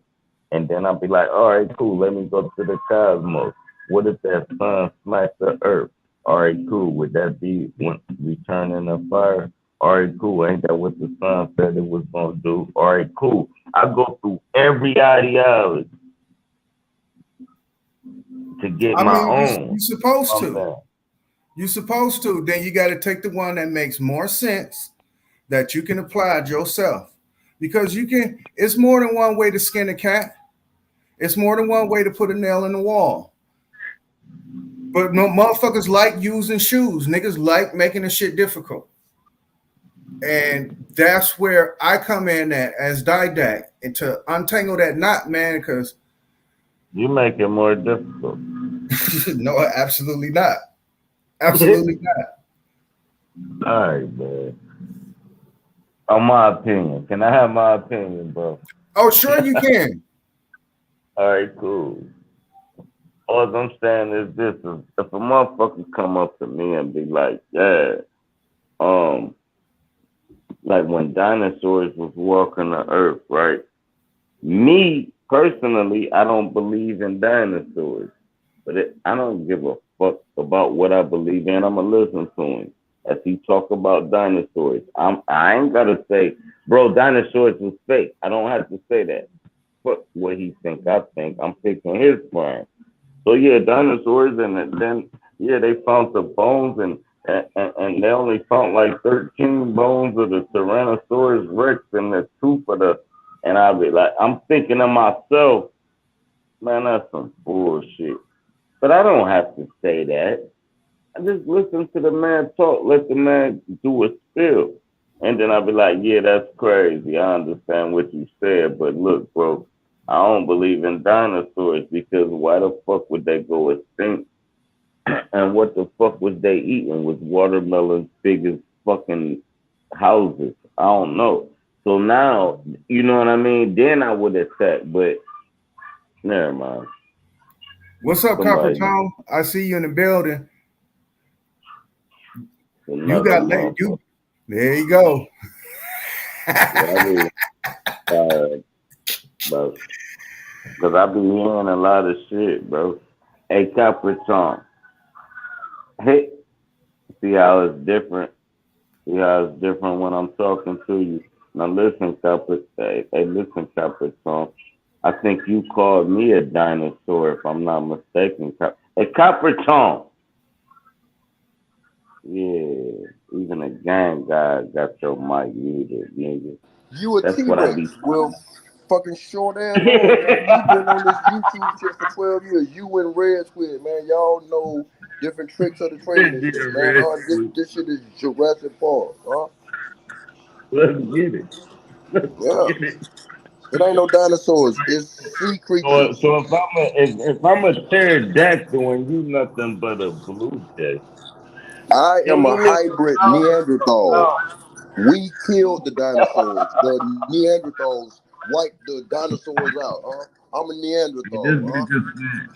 And then I'll be like, all right, cool, let me go to the cosmos. What if that sun smacked the earth? All right, cool. Would that be when returning the fire? All right, cool. Ain't that what the sun said it was gonna do? All right, cool. I go through every ideology to get I my mean, own. you're supposed I'm to. saying. You're supposed to. Then you got to take the one that makes more sense that you can apply it yourself. Because you can, it's more than one way to skin a cat. It's more than one way to put a nail in the wall. But no motherfuckers like using shoes. Niggas like making the shit difficult. And that's where I come in at as Didact and to untangle that knot, man, because You make it more difficult. no, absolutely not. Absolutely not. All right, man. On my opinion. Can I have my opinion, bro? Oh, sure you can. All right, cool. All I'm saying is this: is if a motherfucker come up to me and be like, "Yeah, um, like when dinosaurs was walking the earth, right?" Me personally, I don't believe in dinosaurs, but I don't give a fuck about what I believe in. I'ma listen to him as he talk about dinosaurs. I ain't gotta say, bro, dinosaurs was fake. I don't have to say that. Fuck what he think. I think I'm picking his plan. So yeah, dinosaurs, and then yeah, they found the bones, and they only found like 13 bones of the Tyrannosaurus Rex and the tooth of the. And I'll be like, I'm thinking to myself, man, that's some bullshit. But I don't have to say that. I just listen to the man talk, let the man do a spill. And then I'll be like, yeah, that's crazy. I understand what you said, but look, bro, I don't believe in dinosaurs because why the fuck would they go extinct? And what the fuck was they eating? Was watermelons big as fucking houses? I don't know. So now, you know what I mean? Then I would accept, but never mind. What's up, Copper Somebody, Tom? I see you in the building. You another got late. motherfucker. There you go. Yeah, I be tired, bro. Because I be hearing a lot of shit, bro. Hey, Capricorn. Hey, see how it's different? See how it's different when I'm talking to you? Now listen, listen, Capricorn. I think you called me a dinosaur, if I'm not mistaken. Hey, Capricorn. Yeah, even a gang guy got your mic muted, nigga. You a That's what I T-Rex. be. Well, fucking short ass on, man. You've been on this YouTube shit for 12 years. You and Red Squid, man. Y'all know different tricks of the trade and shit, man. This shit is Jurassic Park, huh? Let's get it. Let's Yeah. get it. It ain't no dinosaurs. It's sea creatures. So if I'm a pterodactyl and you nothing but a blue jay, I then am we a live hybrid no, Neanderthal. We killed the dinosaurs. The Neanderthals wiped the dinosaurs out, huh? I'm a this Neanderthal, huh? nigga said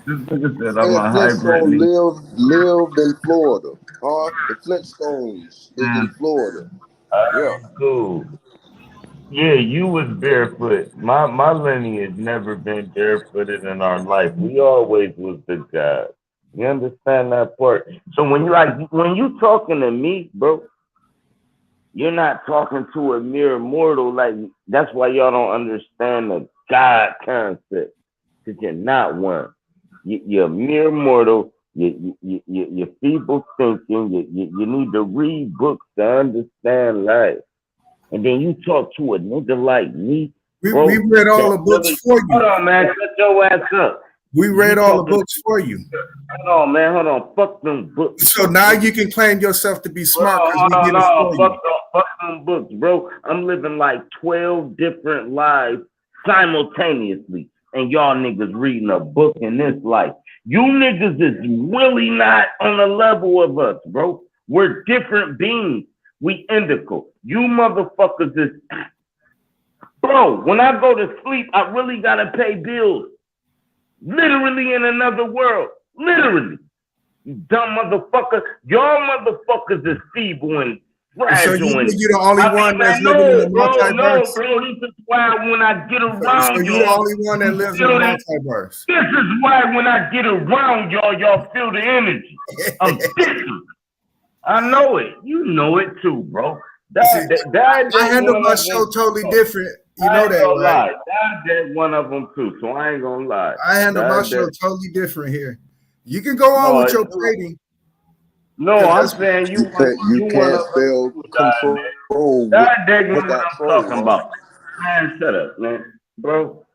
this nigga said I'm Fred a hybrid Flintstone nigga. lived in Florida, huh? The Flintstones is in Florida. Yeah. Alright, cool. Yeah, you was barefoot. My lineage never been barefooted in our life. We always was the God. You understand that part? So when you talking to me, bro, you're not talking to a mere mortal. Like that's why y'all don't understand the God concept. Because you're not one. You're a mere mortal. You're feeble thinking. You need to read books to understand life. And then you talk to a nigga like me, We bro. read all That the books really, for hold you. on, man. Shut your ass up. We You read all the talking? books for you. Hold on, man. Hold on. Fuck them books. So now you can claim yourself to be smart because we did it No. for you. Fuck them books, bro. I'm living like 12 different lives simultaneously. And y'all niggas reading a book in this life. You niggas is really not on the level of us, bro. We're different beings. We indical. You motherfuckers is, bro, when I go to sleep, I really gotta pay bills. Literally in another world. Literally. You dumb motherfucker. Y'all motherfuckers is feeble and So fragile. And you're the only one that's living in no, the bro. multiverse. This is why when I get So around you're the y'all, only one that you lives in feel the it. multiverse. This is why when I get around y'all, y'all feel the energy. I'm different. I know it. You know it too, bro. I handle my show totally different. You know that, right? That one of them too. So I ain't gonna lie. I handle my show totally different here. You can go on with your trading. No, I'm saying You can't spell control know what without I'm troll, talking huh? about. Man, shut up, man. Bro,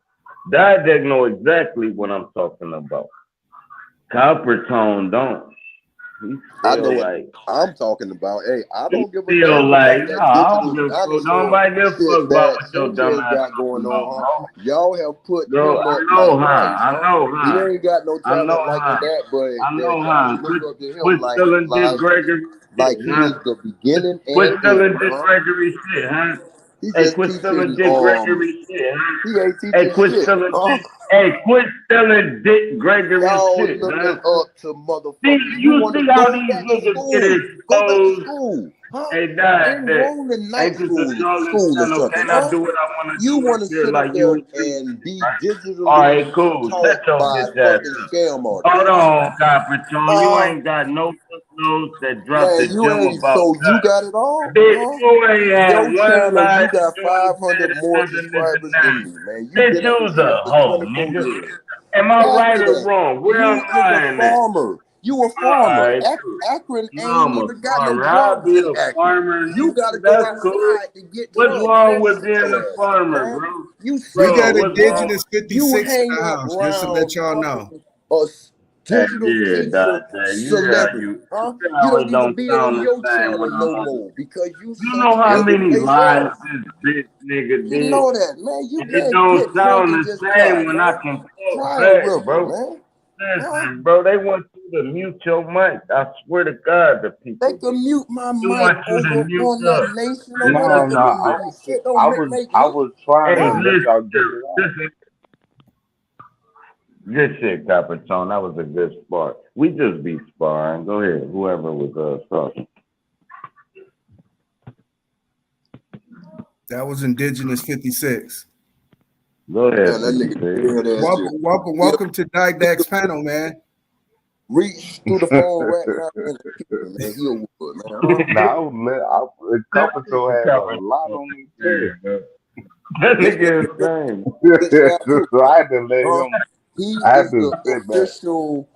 Diadec know exactly what I'm talking about. Copper Tone don't. He I know feel what like I'm talking about. Hey, I he don't give a feel damn like, about no, that I don't digital give a fuck. dinosaur Nobody give a shit fuck about that what your dumb Sanchez ass got talking going about, on, huh? bro. Y'all have put Bro, him I up know, like huh? Christ, I huh? know, He huh? ain't got no I talent know, like huh? that, but I know, y'all huh? look up to him Quit stealing Dick Gregory like shit, he huh? is the beginning Quit and end, stealing Dick huh? Gregory shit, huh? He Hey, just quit stealing teaching Dick Gregory shit, huh? he ain't Hey, teaching quit shit, stealing huh? Dick. Hey, quit stealing Dick Gregory Y'all shit, looking huh? up to See, motherfuckers. You you want to see how go these back to niggas get school? Go back to exposed? school, huh? Hey, that Enroll in night ain't this a trolling school or channel? something, Can I huh? do what I want to You do and want to shit sit up like there you do? and be All digitally right, cool. taught Shut your by bitch ass fucking up. scam artists, Hold huh? on, Coppertone. You Uh, ain't got no nose that dropped man, the you gem ain't, about so you that. got it all, Bitch, huh? you ain't had Your one channel, life you got doing 500 this, more this, and this and subscribers than that. me, man. You've Bitch, been at you's this a shit for hoe, 24 nigga. years. Am I right After or that, wrong? Where I'm you is a lying at? farmer. You a farmer. Alright, cool. Akron No, ain't I'm a even got no farmer. I'll drugs be in a Akron. farmer, You nigga. gotta go That's cool. outside to get What's drugs, wrong man. with Sit being your a ass down, farmer, man. bro? You We sit Bro, got there, what's man. wrong with Indigenous You 56 in hang the house, just to around let y'all know. fucking a digital yeah, teacher celebrity, you huh? You how don't it even don't be on sound the your same channel when I'm no on. more because you You know search how every many place lives else. this bitch nigga You did? know that, man. You And it can't don't get drunk sound and the just cry, same when I man. can talk Cry a back, river, bro. man. Huh? Listen, bro, they want you to mute your mic. I swear to God, the They people can do. mute my They mic want you to over mute on that up. nation or Listen, whatever No, them shit don't I make, was make I me. was trying to hey, Huh? let y'all get it out. listen. Good shit, Capertone. That was a good spar. We just be sparring. Go ahead, whoever was talking. That was Indigenous 56. Go Man, ahead, that 56. nigga dead ass shit. Welcome to Didac's panel, man. Reach through the phone right now and kill him, man. He a wood, man. Huh? Now Capital had a lot on his chest. That This nigga nigga insane. this rap too, So I had to let huh? him. He I had is to the sit back. official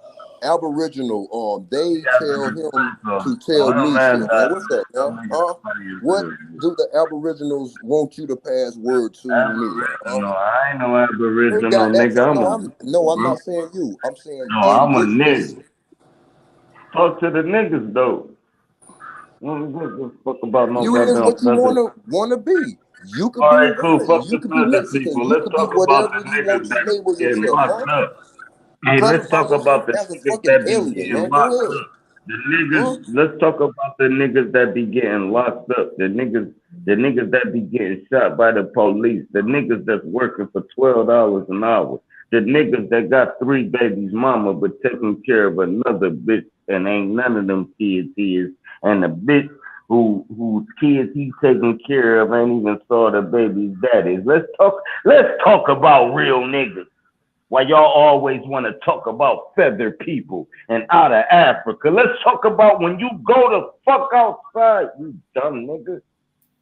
Aboriginal. They tell him to tell What a me man shit, man. that What's up, man? nigga Huh? funny as What hell. do the Aboriginals want you to pass word to me, man? Huh? Aboriginal. I ain't no Ain't Aboriginal got that. nigga. I'm No, a I'm bro. not saying you. I'm saying No, I'm a indigenous. nigga. Talk to the niggas though. What the fuck about no You is goddamn what you feather? wanna be. You could All be right, cool. white. Fuck You the could be feather Mexican. people. You Let's could be talk about whatever the you want niggas to that label be getting yourself, locked huh? up. Hey, let's talk Classify about yourself the as a niggas fucking that be alien, getting man. Go locked ahead. up. The niggas, Huh? let's talk about the niggas that be getting locked up. The niggas that be getting shot by the police. The niggas that's working for $12 an hour. The niggas that got 3 babies mama but taking care of another bitch and ain't none of them kids his. And the bitch whose kids he taking care of ain't even saw the baby's daddies. Let's talk about real niggas. Why y'all always want to talk about feathered people and out of Africa? Let's talk about when you go the fuck outside, you dumb nigga.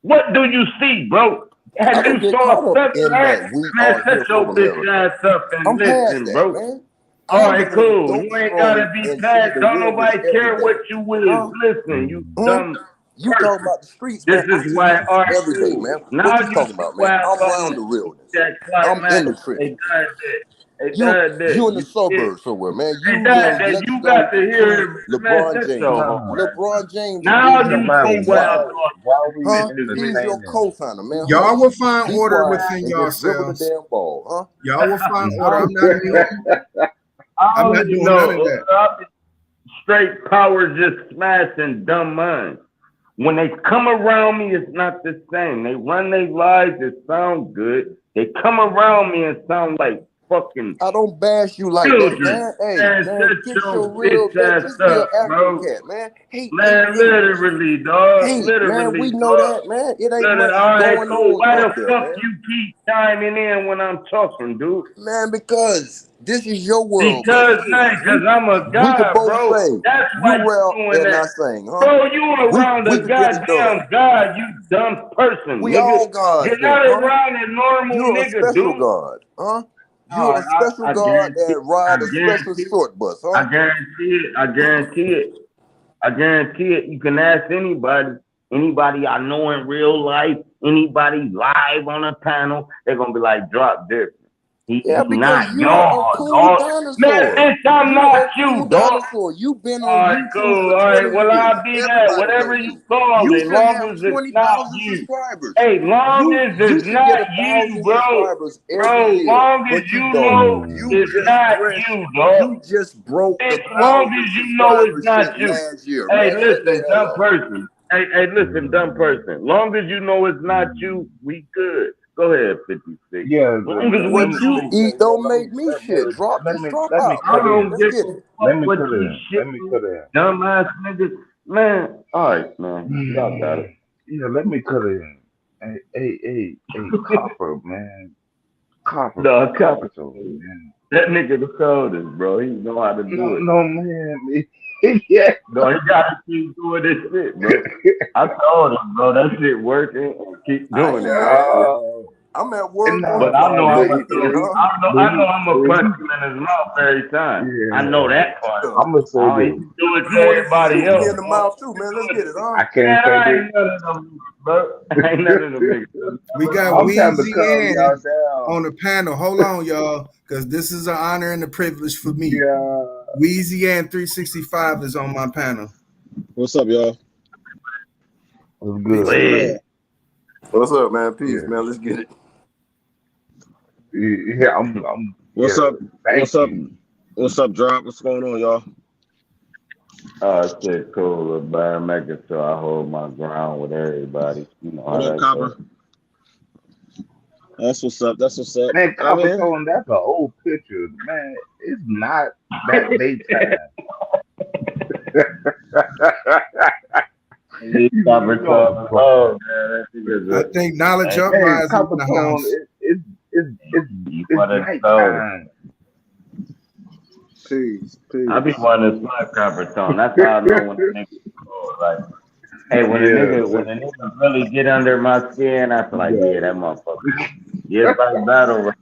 What do you see, bro? I Have don't you get saw caught a up feathered in ass? that. We Man, are here shut your from bitch America. ass up and I'm past listen, that, bro. man. All I'm right, living in a cool. dope, You ain't strong, gotta be and see past. the Don't realness nobody every care what day. you is. Huh? Listen, you Hmm? dumb You talking person. about the streets, This man? I is see why, you all right, every day, cool. man. Now What you you talking see about, man? why I I'm around fucking the realness. that I'm in climax. the trenches. They done that. They You done that. you in the You see it? suburbs somewhere, man. They You done in that. You Blackstone got to hear to it. Man, LeBron shut James. your whole ass. LeBron James Now is your you see Man, why I co-signer. thought why we Huh? this He's nigga. your entertaining? co-signer, man. Y'all Hush. will find Be order quiet within and just dribble the yourselves. damn ball, huh? Y'all will find I order. I'm don't not even know. muting. I I'm don't not even doing none of know. that. I be straight power just smashing dumb minds. When they come around me, it's not the same. They run their lives, it sound good. They come around me and sound like fucking I don't bash you like that, children. man. Hey, Man, man, shut get your your real, bitch man. ass Just be an up, African bro. cat, man. Man, literally, dog. Hate, man. Literally, We know dog. that, man. It ain't Literally. much All right, going cool. on Why up the there, fuck man. you keep chiming in when I'm talking, dude? Man, because this is your world, brother, Because, too. man, because I'm a We could god, both bro. sing. That's You why you rap doing and that. I sing, huh? Bro, you around We a could get it done. goddamn god, you dumb person, We nigga. all gods You're then, not huh? around a normal You're a nigga, special dude. god, huh? All You're a right, special I god guarantee that ride I a special guarantee short bus, I huh? guarantee it. I guarantee it. I guarantee it. You can ask anybody I know in real life, anybody live on a panel, they're gonna be like, drop different. Yeah, He because not you're a y'all, cool dog. Man, dinosaur. bitch, I'm You're not a you, cool dog. dinosaur. You've been All on right, YouTube cool. for All right, 20 well, years. I'll be that. Everybody know Whatever you you. call You it, should long have as it's not 20,000 you. subscribers. Hey, long as You it's should get not a you, thousand bro. subscribers every Bro, year, long as but you you don't. know You it's Mm. just not breast, you, dog. you just broke the It's long 1,000 as you know it's subscriber not shit you. last year, Hey, man. Shut the listen, hell dumb up. person. Hey, listen, dumb person. Long as you know it's not you, we good. Go ahead, 56. Yeah, Long as What we you know, eat don't make me shit. let Just me drop let me out, I cut man. don't in. Let's give get a it. fuck Let me what cut you in. shit, Let me cut in. dumbass niggas. Man, all right, man. Y'all got it. Yeah, let me cut in. Hey, Copper, man. Copper, No, Copper told me, man. that nigga the coldest, bro. He know how to No, do it. no, man. Yeah. No, he gotta keep doing this shit, bro. I told him, bro, that shit working. Keep I doing ain't that mad. shit. No, I'm at work on no, But the I no, know fucking I'm but gonna weekend, throw. huh? I know I'm gonna punch him in his mouth every time. I know yeah. that part. Yeah. I'm gonna say I this. ain't do it You to want to everybody shoot me else. in the Bro. mouth too, man. Let's get it, huh? I can't Man, say I this. ain't none of them, bro. I ain't none of them niggas. We got I'm trying to Wheezy calm y'all N down. on the panel. Hold on, y'all, because this is an honor and a privilege for me. Yeah. Wheezy N 365 is on my panel. What's up, y'all? What's Peace good, and Wait. love. man? What's up, man? Peace, Yeah. man. Let's get it. Yeah, What's yeah. up? Thank What's up? you. What's up, Drop? What's going on, y'all? Shit, cool, man. Making sure I hold my ground with everybody. You know how What up, that Copper? goes. That's what's up. That's what's up. Man, I Copper mean, told him that's an old picture. Man, it's not that daytime. These you Copper know what I'm Tone, talking oh about. man, that I nigga's think Knowledge a, Man, Uprise is in Copper the told house. you it's want to go. nighttime. peace, I be peace. wanting to slap Copper Tone. That's how I know when a nigga cold. Like, hey, when Yeah, a nigga really get under my skin, I feel like, yeah, that yeah. motherfucker. Yeah, it's like battle rap.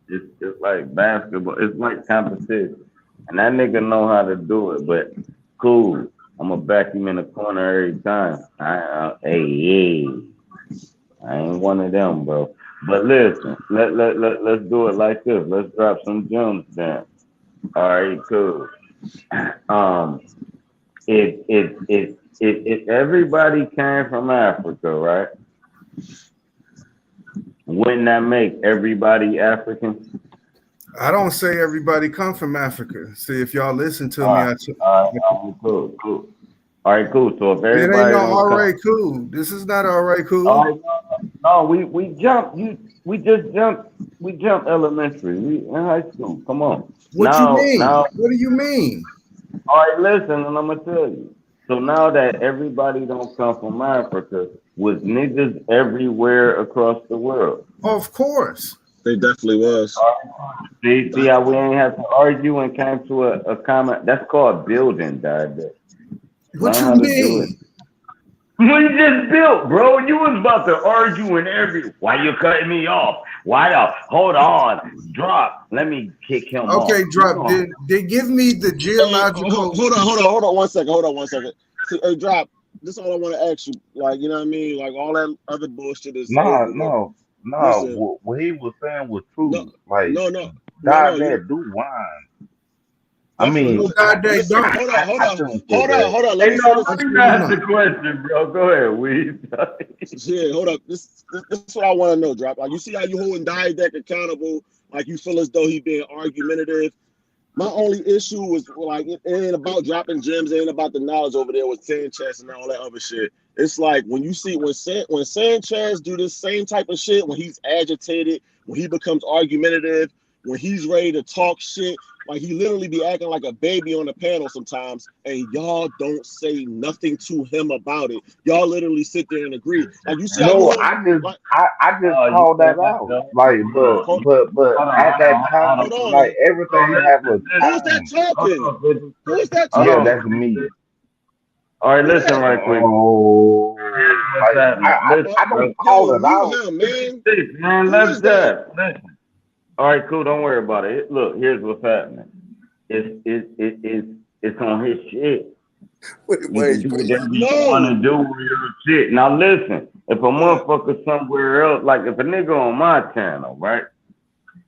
It's like basketball. It's like competition. And that nigga know how to do it, but cool. I'm gonna back him in the corner every time. Hey, I ain't one of them, bro. But listen, let's do it like this. Let's drop some gems down. All right, cool. Um, if everybody came from Africa, right? Wouldn't that make everybody African? I don't say everybody come from Africa. See, if y'all listen to All me, right, all right, cool, cool. All right, cool. So if it ain't everybody no don't all come, right, cool. This is not all right, all cool. right, no, we jumped. We just jumped. We jumped elementary. We in high school. Come on. What you Now, mean? What do you mean? all right, listen, and I'm gonna tell you. So now that everybody don't come from Africa, was niggas everywhere across the world? Of course. They definitely was. See how we ain't have to argue and came to a comment. That's called building, Dad. What Learn you how to do it. mean? We just built, bro. You was about to argue and every. Why you cutting me off? Why? Hold on. Drop. Let me kick him Okay, off. drop. They give me the Hey, geological. hold on 1 second. Hold on 1 second. See, hey, drop. This is all I want to ask you. Like, you know what I mean? Like all that other bullshit is Nah, over with. no, no. Listen, What he was saying was no, true. Like, no. God, You that do wine. I definitely mean, No, listen. God, they Listen, don't. I couldn't say that. hold on. Let Hey, me say no, this. let me Absolutely ask the not. question, bro. Go ahead, Weed. Yeah, hold up. This is what I want to know, drop. Like you see how you holding Diadec accountable, like you feel as though he being argumentative. My only issue was like it ain't about dropping gems, it ain't about the knowledge over there with Sanchez and all that other shit. It's like when you see when Sanchez do this same type of shit, when he's agitated, when he becomes argumentative, when he's ready to talk shit, like he literally be acting like a baby on the panel sometimes, and y'all don't say nothing to him about it. Y'all literally sit there and agree. Like you see how you No, hold like I just Oh, you called said that that, out. though. Like, hold, but at that hold time, like on. everything have a Who is that time. talking? Who is that Hold Yeah, on. talking? that's me. All right, Who listen that? right quick. Oh, What's like happening? Listen, I bro. don't call Yo, it mute out. him, man. 56, man. Who Let's is that? that. Listen. All right, cool. Don't worry about it. Look, here's what's happening. It's on his shit. You can Wait, do wait. whatever you want No. to do with your shit. Now listen, if a Go ahead. motherfucker somewhere else, like if a nigga on my channel, right?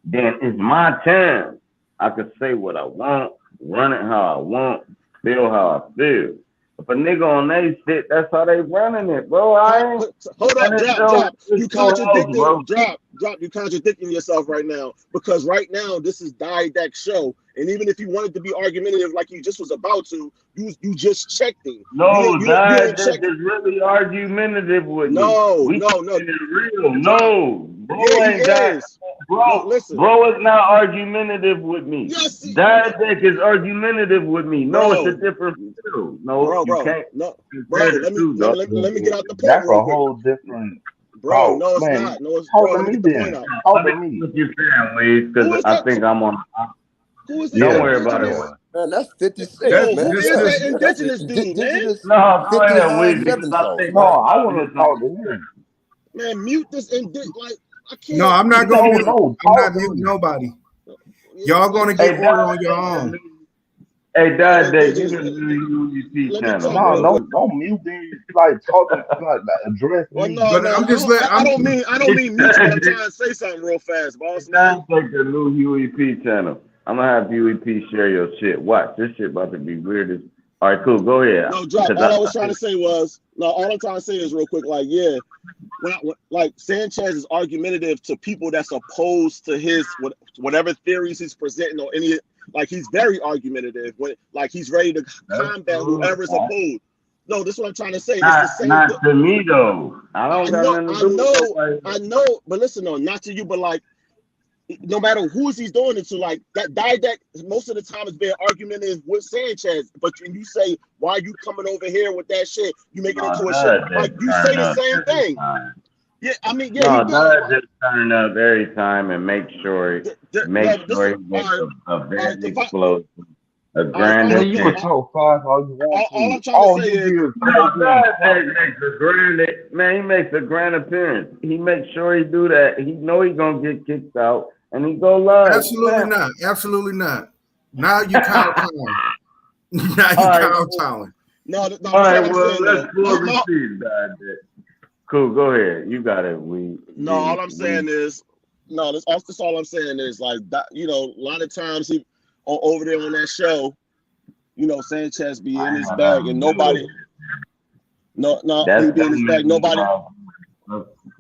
Then it's my channel. I can say what I want, run it how I want, feel how I feel. If a nigga on they shit, that's how they running it, bro. I ain't, Hold and up, it's drop. it's You your house, contradicting, bro. drop. You contradicting yourself right now because right now this is Diadec's show, and even if you wanted to be argumentative like you just was about to, you just checked him. No, You that didn't that's check. just really argumentative with me. No, We no, no, keeping it real. drop. No, Yeah, bro he ain't got is. No, bro. listen. Bro is not argumentative with me. Yes, Diadetic is argumentative with me. No, it's a bro, different feel. No, you bro. can't No, bro. compare the two, dog. Let me get out the point That's real a quick, whole different bro. thought, No, it's man. not. No, it's Talk bro. to Let me me get the point then. out. Talk Let to me me. what you saying, Wade, Who because is I that? think I'm on. Who is this Don't Yeah, worry about it. indigenous? yeah. Man, that's 56, That's Yo, man. who this is is that That's indigenous dude, man? indigenous No, go ahead, 59 Wade, because 7 I sauce, think No, I'm man. I about to want get to some. talk to him. Man, mute this like I no. can't. I'm not gonna No, mute. no, I'm not talk to muting me. nobody. Yeah, Y'all like gonna get Hey, order on your Diadec, own. hey, all right, Diadec, you indigenous. the new UEP Let me channel, talk No, real bro. quick. don't mute me. Like talk to address Well, me. no, But no, I'm just let. I I'm. don't mean mute you, but I'm trying to say something real fast, It boss man. sounds like the new UEP channel. I'm gonna have UEP share your shit. Watch, this shit about to be weird as. All right, cool. Go ahead. No, drop. Cause All I was I trying to say was no. All I'm trying to say is real quick, like yeah, when like Sanchez is argumentative to people that's opposed to his whatever theories he's presenting or any like he's very argumentative when like he's ready to that's combat cool. whoever's opposed. No, this is what I'm trying to say. It's the same. Not to me though. I don't got nothing to do with nobody. I know. But listen, no, not to you, but like no matter who's he's doing it to, like that Didac most of the time is being argumentative with Sanchez. But when you say, why are you coming over here with that shit? You make it No, into a shit. that Like just you say turn the up same every thing. time. Yeah, I mean, yeah, he No, does. that just turn up every time and make sure No, but this is he all gets right. a All right, very explosive, a all right, grand Man, you can attention. talk fast all you want all to. I'm trying to All say you is, do is No, talking. that makes a grand man. He makes a grand appearance. He makes sure he do that. He know he gonna get kicked out, and he go live. Absolutely Man, not. Absolutely not. Now you kowtowing. Now all you right, kowtowing. no, all this is right. all I'm Well, saying let's though. pull receipt, man. Cool. Go ahead. You got it. No, all I'm saying is, no, that's all I'm saying is like that, you know, a lot of times he over there on that show, Sanchez be I in ain't his got bag nothing and to do with nobody, it. no, That's he be in his them bag. niggas. Nobody.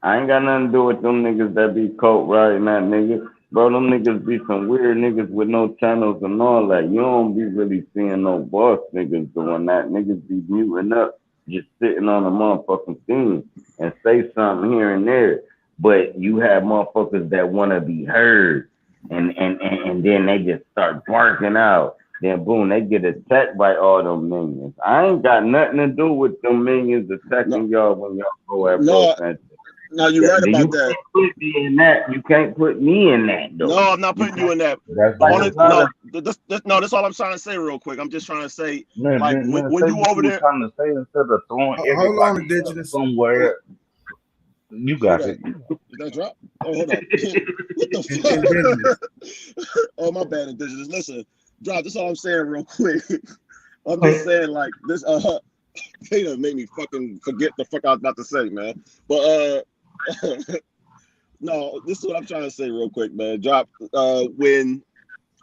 I ain't got nothing to do with them niggas that be coke riding that nigga. Bro, them niggas be some weird niggas with no channels and all that. You don't be really seeing no boss niggas doing that. Niggas be muting up, just sitting on a motherfucking thing and say something here and there. But you have motherfuckers that want to be heard, and then they just start barking out. Then boom, they get attacked by all them minions. I ain't got nothing to do with them minions No, attacking y'all when y'all go at Bro no, Sanchez. no, you're right You about can't that. put me in that. You can't put me in that No, though. I'm not You putting you can't. in that. That's The Like only it's bullshit. not no, a no, that's all I'm trying to say real quick. I'm just trying to say, like Man, when say you what over you were there, trying to say instead of throwing Hold on, everybody Indigenous. somewhere. You who got that? it. Did that drop? Oh, hold up. What Indigenous. the fuck? Oh, my bad, Indigenous. Listen, drop. That's all I'm saying real quick. I'm just saying like this. They done made me fucking forget the fuck I was about to say, man. But no, this is what I'm trying to say real quick, man. Drop. When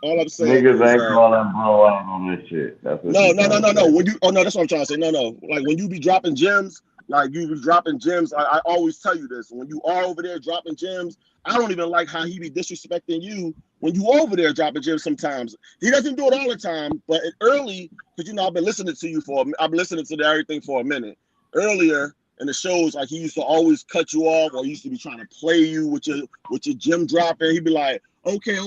all I'm saying niggas is, ain't calling bro out on this shit. That's what no, you no, no, trying no, to no. say. When you, oh no, that's what I'm trying to say. No, no. Like when you be dropping gems, like you be dropping gems. I always tell you this. When you are over there dropping gems, I don't even like how he be disrespecting you when you over there dropping gems. Sometimes he doesn't do it all the time, but early, because I've been listening to you I've been listening to everything for a minute. Earlier in the shows, like he used to always cut you off, or he used to be trying to play you with your gem dropping. He'd be like, okay,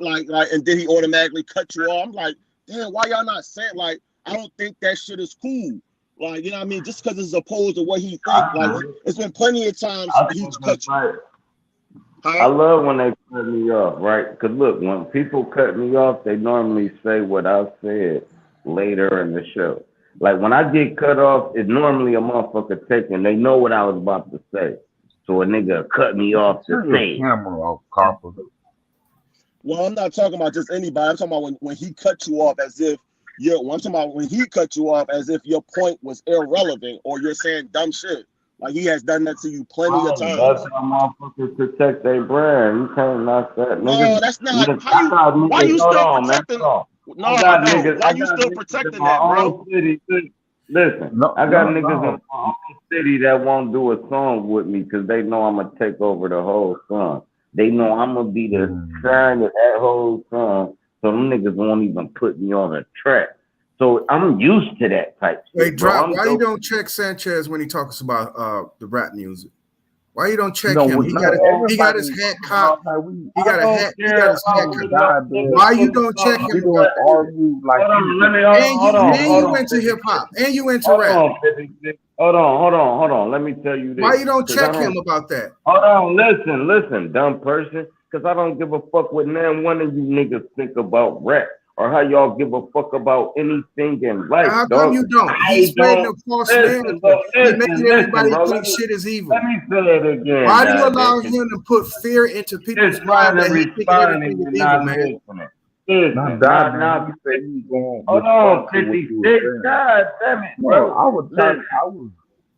like, and then he automatically cut you off. I'm like, damn, why y'all not saying like? I don't think that shit is cool. Like, you know what I mean? Just because it's opposed to what he think. I Like, do. it's been plenty of times I he's think cut it's you. like I Huh? love when they cut me off, right? Because look, when people cut me off, they normally say what I said later in the show. Like when I get cut off, it's normally a motherfucker taking. They know what I was about to say, so a nigga cut me off to Turn your say it. camera off, Copper. Well, I'm not talking about just anybody. I'm talking about when he cut you off as if I'm talking about when he cut you off as if your point was irrelevant or you're saying dumb shit. Like he has done that to you plenty of Right, that's times. how motherfuckers protect their brand. You can't knock that, No, niggas. that's not Look, how I you. got Why niggas. you Hold still on, man. protecting? Hold on. No, no. Why I you got still niggas in protecting my that, bro? own city. Listen, No, I got no, niggas in no. my own city that won't do a song with me because they know I'm gonna take over the whole song. They know I'm gonna be the Mm. sign of that whole song, so them niggas won't even put me on a track. So I'm used to that type Hey, shit, bro. drop. I'm Why you dope. don't check Sanchez when he talks about the rap music? Why you don't You check know, him? with, He no, got he got his everybody hat talking cocked. about how we He I got a don't hat. He got care his hat about fucking cocked. what y'all died there. Why you don't check motherfuckers him We talking don't about about. that? argue like Hold you on, let do. me And you We and hold you don't. on, into 56. hip hop and you into Hold rap. on, 56. Hold on. Let me tell you Why this, you don't because I check him don't. about that? Hold on, listen, dumb person, because I don't give a fuck what none one of you niggas think about rap or how y'all give a fuck about anything in life, How come dog. you don't? I He's spreading don't. a false Listen, narrative. bro. He making Listen, everybody bro. think shit is Let evil. me say it again, Why do you dog. allow him to put fear into people's Just mind trying to that he thinking respond and everything is you're evil, not man? listening. Not Listen, died there. not He said he was gonna hold respond on, to what you were 56. saying. God damn it, No, bro. I was Listen. talking. I was.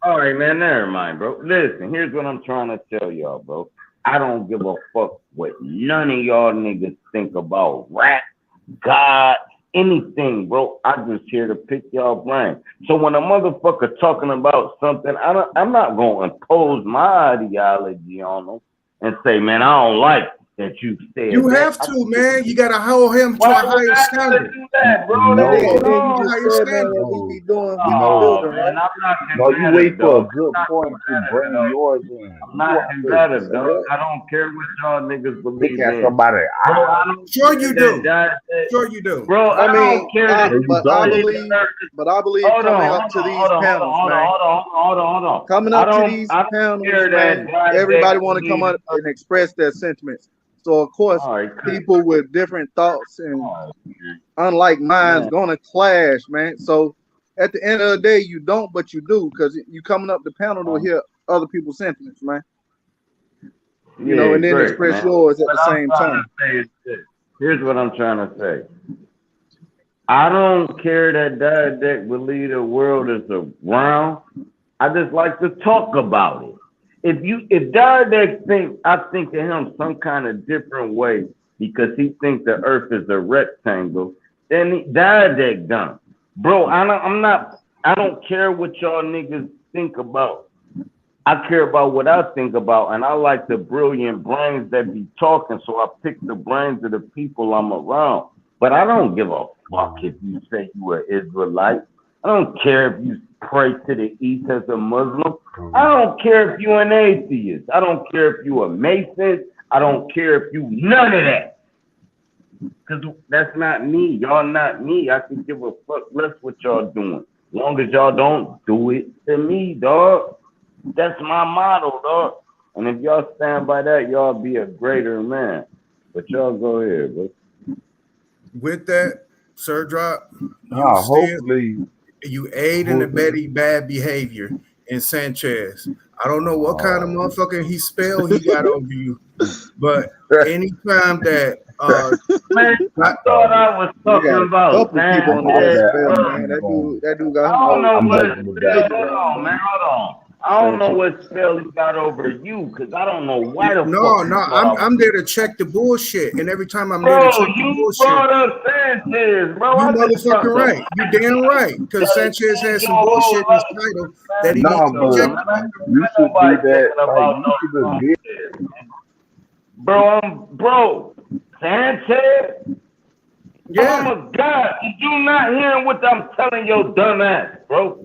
All right, man, never mind, bro. Listen, here's what I'm trying to tell y'all, bro. I don't give a fuck what none of y'all niggas think about rap, God, anything, bro. I just here to pick y'all brain. So when a motherfucker talking about something, I'm not gonna impose my ideology on them and say, man, I don't like that you You said that. have to, man. You gotta hold him to Why a would higher I gotta standard. do that, bro? No, And then, Hold and him then you to a just higher said, man, standard. what we no, be doing, we be no, Oh building, right? man, I'm not no. You combative, wait for a dog. good I'm not point to combative at bring all. yours in. I'm You not have to combative, Say dog. what? I don't care what y'all niggas pick believe at in. somebody's Bro, eye. I don't Sure care you that, do. that Sure you do. bro, I I mean, don't care that No, you you but I don't. say believe, hold coming on, up to these hold on, hold on, panels, hold man. on, hold on. Coming I up to don't these I don't panels, care that man, diabetic everybody want to come believe. up and express their sentiments. So of course, All right, cool. people with different thoughts and All right, unlike mine's man. gonna clash, man. So at the end of the day, you don't, but you do, because you coming up the panel to Man. hear other people's sentiments, man. Yeah, And then great, express man. yours at What the I'm same trying time. to say is this. Here's what I'm trying to say. I don't care that diadetic believe the world is around. I just like to talk about it. If diadetic think I think of him some kind of different way because he thinks the earth is a rectangle, then diadetic dumb. bro. I don't care what y'all niggas think about. I care about what I think about, and I like the brilliant brains that be talking. So I pick the brains of the people I'm around. But I don't give a fuck if you say you an Israelite. I don't care if you pray to the east as a Muslim. I don't care if you an atheist. I don't care if you a Mason. I don't care if you none of that. Because that's not me. Y'all not me. I can give a fuck less what y'all doing. As long as y'all don't do it to me, dog. That's my motto, dog. And if y'all stand by that, y'all be a greater man. But y'all go ahead, bro. With that, Sir Drop, Nah, hopefully, you aid and abetting bad behavior in Sanchez. I don't know what kind of motherfucker he got over you, but anytime that man, I thought I was talking about people on the spell, man. That dude got. I don't know what spell. Hold on, man. Hold on. I don't know what spell he got over you, because I don't know why the fuck. I'm there to check the bullshit, and every time I'm bro, there to check the bullshit, brought up Sanchez, bro. You motherfucking right. You damn right. Because Sanchez has some bullshit in his title that he needs to check. You should do that. Like, you should bro, Sanchez. Yeah. Oh my God, you not hearing what I'm telling your dumb ass, bro?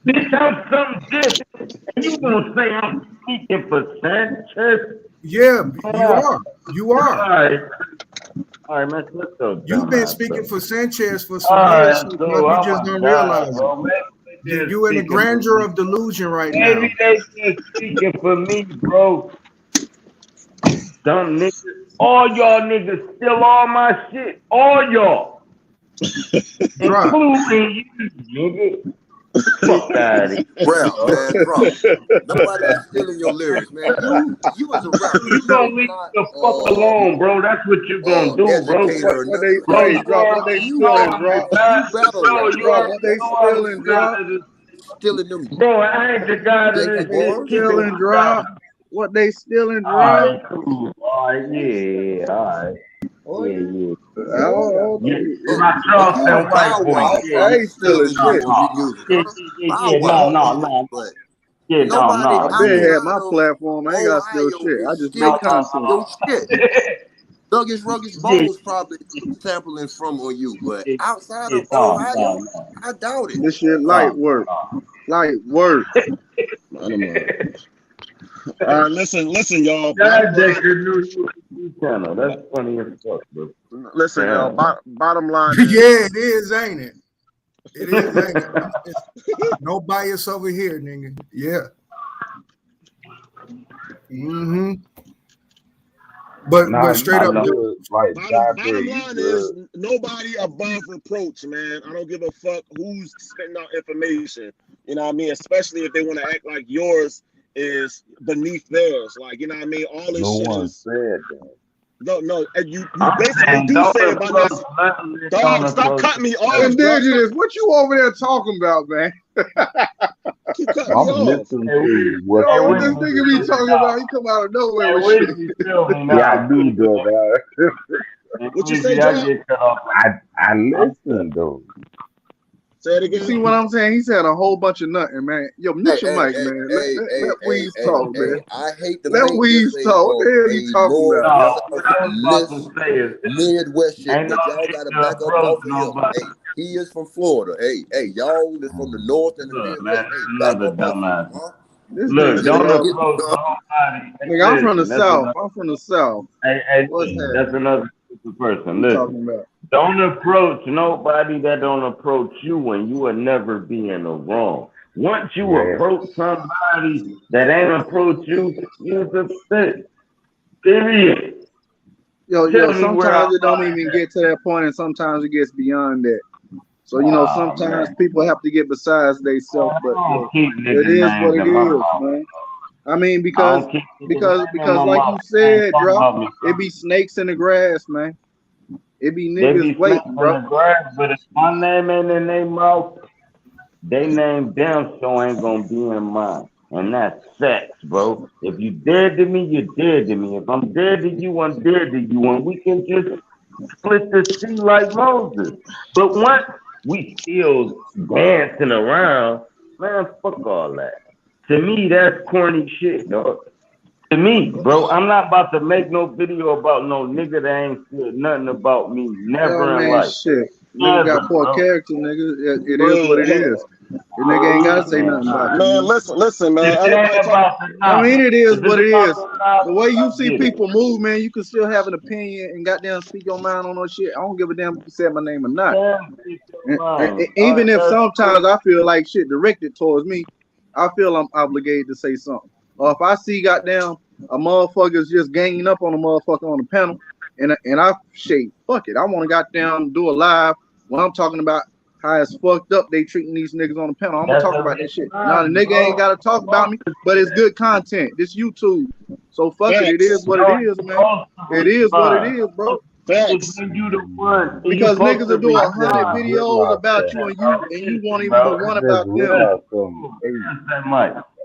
Bitch, I'm something different. And you gonna say I'm speaking for Sanchez? Yeah, you are. All right, man. Let's go. You've been speaking for Sanchez for some years. So you just don't realize it. You in the grandeur of delusion right now. Maybe they just speaking for me, bro. Dumb niggas. All y'all niggas steal all my shit. All y'all. Including you, nigga. Fuck out of here. Bro, man, bro. Nobody is stealing your lyrics, man. You as a rapper. You gonna leave the fuck alone, bro. That's what you gonna do, bro. What they stealing, drop. What they stealing, drop. Stealing them. Bro, I ain't the guy that is stealing, drop. What they stealing, drop. All right, cool. All right, yeah, all right. Yeah. My Charleston white boy. I ain't stealing shit. No. I been had my platform. I ain't got to steal shit. I just make content. Your shit. Douglas Ruggers Bones probably sampling from on you, but outside of Ohio, I doubt it. This shit light work. Light work. Listen, y'all. That's funny as fuck, bro. Listen, y'all. Bottom line. Yeah, it is, ain't it? It is, ain't it? No bias over here, nigga. Yeah. But straight up, bottom line is nobody above reproach, man. I don't give a fuck who's spitting out information. You know what I mean? Especially if they want to act like yours is beneath theirs. Like, you know what I mean? All this shit is. Said that. No, and you basically do say about this. Dog, stop cutting me off. Indigenous, what you over there talking about, man? Keep cutting me off. What this nigga be talking about? He come out of nowhere with shit. Yeah, I do, though. What you say, John? I listen, though. Say it again. See what I'm saying? He said a whole bunch of nothing, man. Yo, mute your mic, man. Let Weez talk, man. I hate to let Weez talk. What the hell he talking about? Midwest shit, but y'all gotta back up off of him. Hey, he is from Florida. Hey, y'all is from the north and the Midwest. Hey, back up off him, huh? Look, don't approach nobody. Nigga, I'm from the South. I'm from the South. Hey, that's another person. Listen, don't approach nobody that don't approach you, and you will never be in the wrong. Once you approach somebody that ain't approach you, you're upset. Period. Yo, sometimes it don't even get to that point, and sometimes it gets beyond that. So, you know, sometimes people have to get besides themselves, but it is what it is, man. I mean, because like you said, Drop, it be snakes in the grass, man. It be niggas waiting, bro. Grass, but if my name ain't in their mouth, they name damn sure ain't gonna be in mine. And that's sex, bro. If you dead to me, you're dead to me. If I'm dead to you, I'm dead to you. And we can just split the sea like Moses. But once we still dancing around. Man, fuck all that. To me, that's corny shit, dog. To me, bro, I'm not about to make no video about no nigga that ain't said nothing about me never in man, life. shit. Nigga Never, got poor bro. character, nigga. It is what it is. The nigga ain't gotta say nothing about you. Man, listen, man. It ain't about the I mean, it is what it is. knowledge. The way you see people move, man, you can still have an opinion and goddamn speak your mind on no shit. I don't give a damn if you said my name or not. And even if sometimes I feel like shit directed towards me, I feel I'm obligated to say something. Or if I see goddamn a motherfucker's just ganging up on a motherfucker on the panel, and I shake, fuck it. I want to goddamn do a live when I'm talking about how it's fucked up they treating these niggas on the panel. I'm gonna talk about that shit. Now the nigga ain't gotta talk about me, but it's good content. This YouTube. So fuck it. It is what it is, man. It is what it is, bro. Facts. Because niggas are doing 100 videos about you and you won't even do one about them.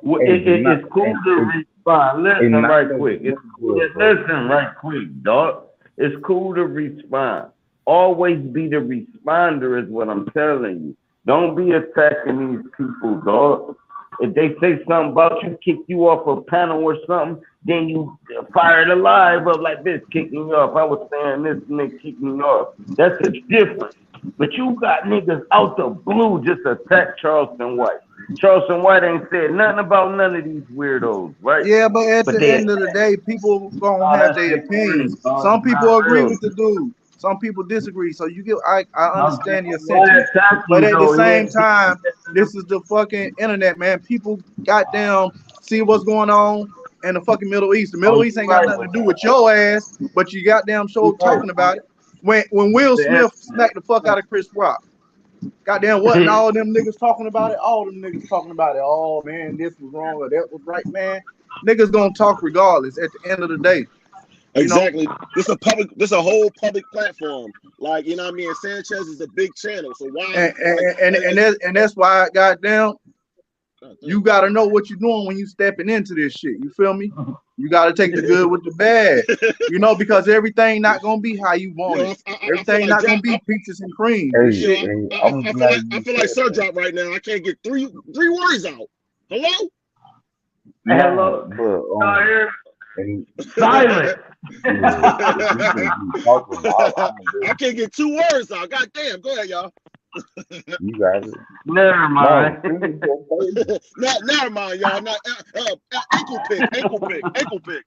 It's cool to respond. Listen right quick. Listen right quick, dog. It's cool to respond. Always be the responder is what I'm telling you. Don't be attacking these people, dog. If they say something about you, kick you off a panel or something, then you fire the live up like this, kicking you off. I was saying this and they kicked me off. That's the difference. But you got niggas out the blue just attack Charleston White. Charleston White ain't said nothing about none of these weirdos, right? Yeah, but at the end of the day, people gonna have their opinions. Some people agree with the dude. Some people disagree. So you get, I understand your sentiment. But at the same time, this is the fucking internet, man. People goddamn see what's going on in the fucking Middle East. The Middle East ain't got nothing to do with your ass, but you goddamn show talking about it. When Will Smith smacked the fuck out of Chris Rock. Goddamn what? And all them niggas talking about it. All them niggas talking about it. Oh man, this was wrong or that was right, man. Niggas gonna talk regardless. At the end of the day, exactly. This a whole public platform. Like, you know what I mean? Sanchez is a big channel, so why? And that's why, goddamn, you gotta know what you're doing when you stepping into this shit. You feel me? You gotta take the good with the bad, because everything not gonna be how you want it. Everything not gonna be peaches and cream. I feel like Sir Drop right now. I can't get three words out. Hello? Hello? Silent. I can't get 2 words out. God damn. Go ahead, y'all. You got it. Never mind. Never mind, y'all. Not ankle pick.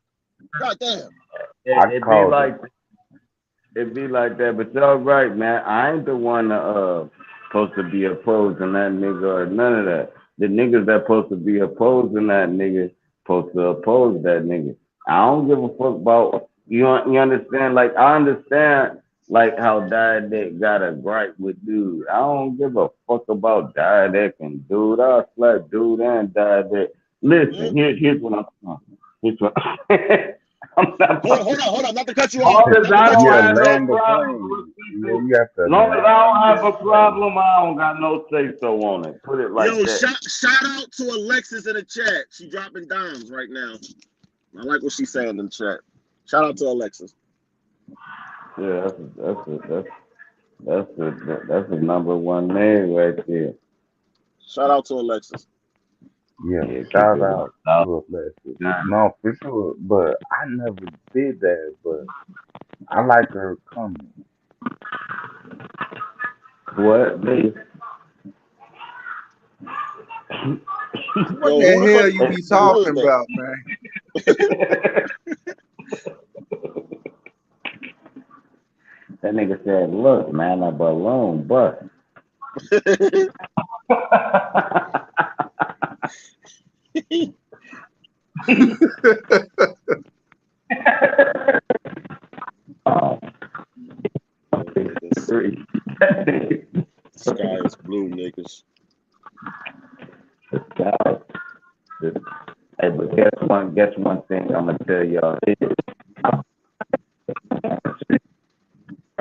God damn. It'd be like that, but y'all right, man. I ain't the one supposed to be opposing that nigga or none of that. The niggas that supposed to be opposing that nigga supposed to oppose that nigga. I don't give a fuck about you understand? Like I understand like how Diadec got a gripe with dude. I don't give a fuck about Diadec and dude. I'll slap dude and Diadec. Listen, here's what I'm talking. Here's what I'm not hold on, not to cut you off. off. As long as I don't have no problem, as long as I don't have a problem, I don't got no say so on it. Put it like that. Shout out to Alexis in the chat. She dropping dimes right now. I like what she's saying in the chat. Shout out to Alexis. Yeah, that's the number one name right there. Shout out to Alexis. Yeah, shout out to Alexis. No, for sure. But I never did that. But I like her comment. What? What the hell you be talking about, man? That nigga said, look, man, a balloon bust. Sky is blue, niggas. The sky. Hey, but guess one thing I'm gonna tell y'all.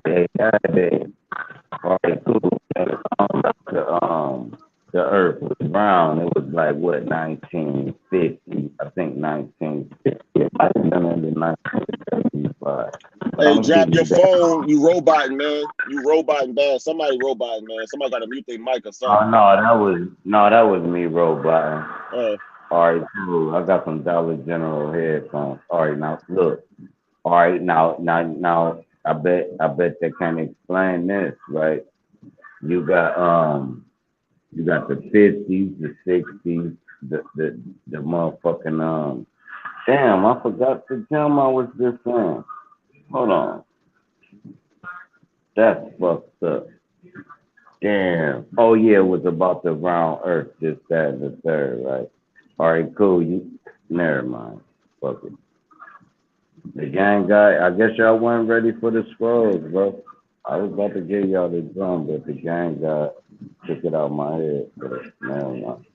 Hey, all right, cool. The earth was brown. It was like what 1950? I think 1950. It might have been in the 1975. Hey, drop your phone. You roboting, man. You roboting bad. Somebody roboting, man. Somebody got to mute their mic or something. That was me roboting. All right, cool. I got some Dollar General headphones. All right, now look. All right, now. I bet they can explain this, right? You got the 50s, the 60s, the motherfucking Damn, I forgot to tell him I was just saying. Hold on. That's fucked up. Damn. Oh yeah, it was about the round earth, this, that, and the third, right? All right, cool. Never mind. Fuck it. The gang guy, I guess y'all weren't ready for the scrolls, bro. I was about to give y'all the drum, but the gang guy took it out my head. But never mind.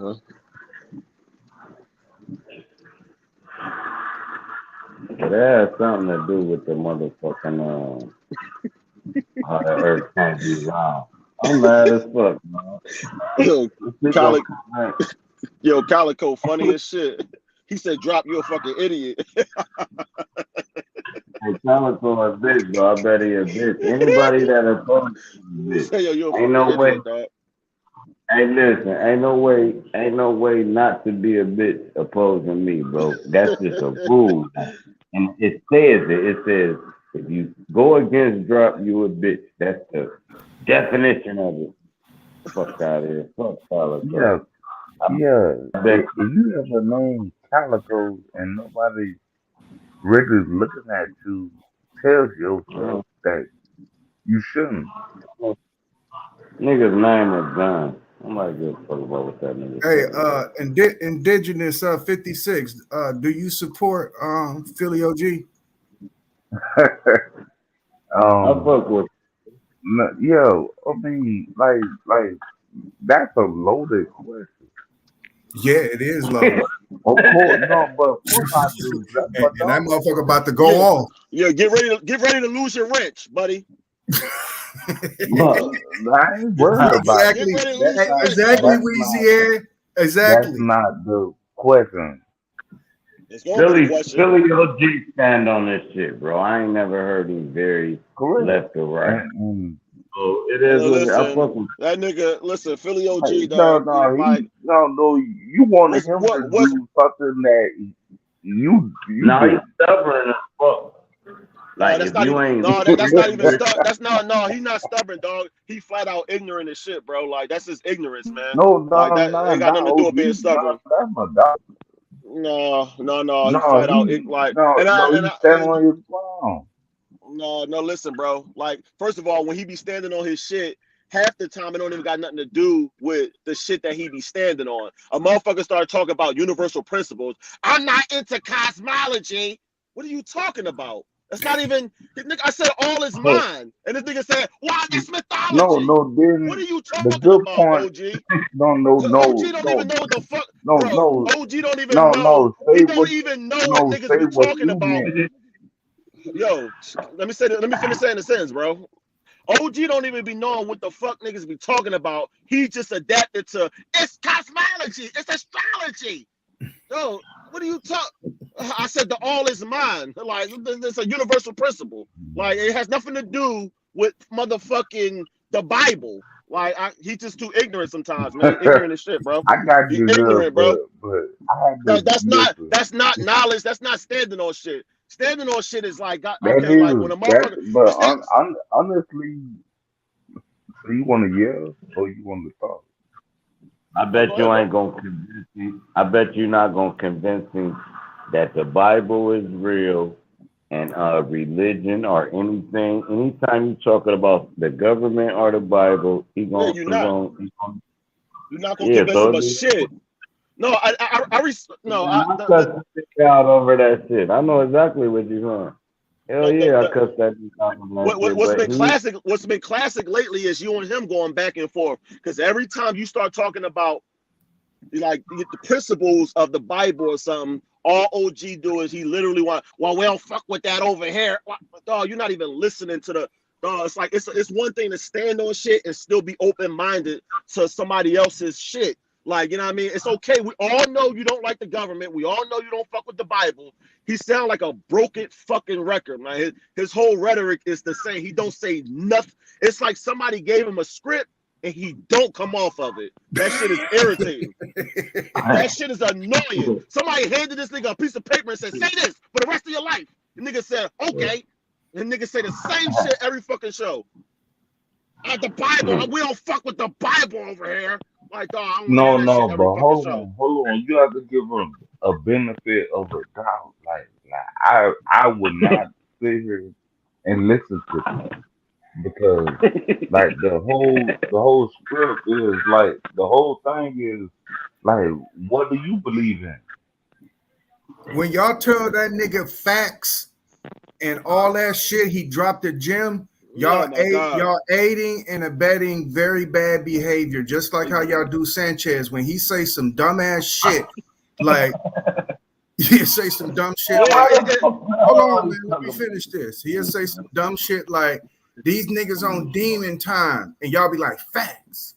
Okay. But that has something to do with the motherfucking how the earth can't be round. I'm mad as fuck, man. Calico, funny as shit. He said, "Drop, you a fucking idiot." Hey, Calico a bitch, bro. I bet he a bitch. Anybody that opposes bitch. Say, yo, ain't no way. Dog. Hey, listen, ain't no way not to be a bitch opposing me, bro. That's just a rule. And it says if you go against Drop, you a bitch. That's the definition of it. Fuck out of here. Fuck Calico. Yeah. If you ever named Calico and nobody really looking at you, tells yourself that you shouldn't. Nigga's name is John. I'm not give a fuck about what that nigga. Hey, Indigenous 56. Do you support Philly OG? I fuck with. Yo, I mean, like that's a loaded question. Yeah, it is loaded. Of course, no, but of course I do. And that motherfucker about to go off. Yeah, get ready to lose your wrench, buddy. Look, I ain't worried about it. Exactly, Weezy. Exactly. That's not the question. Philly OG stand on this shit, bro. I ain't never heard him very left or right. So it is. That nigga, listen, Philly OG. Hey, dog, no, you wanted him to do something that you. No, he's stubborn as fuck. Like that's not even. No, that's not even. That's not. No, he's not stubborn, dog. He flat out ignorant as shit, bro. Like that's his ignorance, man. No, like that ain't got nothing to do with being stubborn. That's my dog. No. He flat out like. He's standing on his ground. No, listen, bro. Like, first of all, when he be standing on his shit, half the time it don't even got nothing to do with the shit that he be standing on. A motherfucker started talking about universal principles. I'm not into cosmology. What are you talking about? That's not even. I said all is mine, and this nigga said, "Why this mythology?" No. Then what are you talking about, OG? No. OG don't even know what the fuck. No. OG don't even know. He don't even know what niggas be talking about. Yo, let me finish saying the sentence, bro. OG don't even be knowing what the fuck niggas be talking about. He just adapted to it's cosmology, it's astrology. Yo, what are you talking? I said the all is mine. Like it's a universal principle. Like it has nothing to do with motherfucking the Bible. Like he just too ignorant sometimes, man. Ignorant as shit, bro. I got you, ignorant, bro. But that's not knowledge. That's not standing on shit. Standing on shit is like, like when a motherfucker. But honestly, so you want to yell or you want to talk? I bet you ain't gonna convince me. I bet you're not gonna convince me that the Bible is real and religion or anything. Anytime you talking about the government or the Bible, you're not gonna convince him of shit. No, I out over that shit. I know exactly what you're saying. Hell yeah, I cussed that. What's been classic lately is you and him going back and forth. Because every time you start talking about like the principles of the Bible or something, all OG do is he literally we don't fuck with that over here. Dog, you're not even listening to the dog. It's like it's one thing to stand on shit and still be open-minded to somebody else's shit. Like, you know what I mean? It's okay. We all know you don't like the government. We all know you don't fuck with the Bible. He sound like a broken fucking record, man. His whole rhetoric is the same. He don't say nothing. It's like somebody gave him a script and he don't come off of it. That shit is irritating. That shit is annoying. Somebody handed this nigga a piece of paper and said, say this for the rest of your life. The nigga said, okay. And the nigga say the same shit every fucking show. The Bible, we don't fuck with the Bible over here. Like, dog, I don't No, hear that shit but every fucking hold show. on. You have to give him a benefit of a doubt. I would not sit here and listen to him because like the whole script is like the whole thing is like, what do you believe in? When y'all tell that nigga facts and all that shit he dropped the gym, y'all aiding and abetting very bad behavior, just like how y'all do Sanchez when he say some dumbass shit. Like, he'll say some dumb shit. Hold on, man, let me finish this. He'll say some dumb shit like, these niggas on demon time, and y'all be like, facts.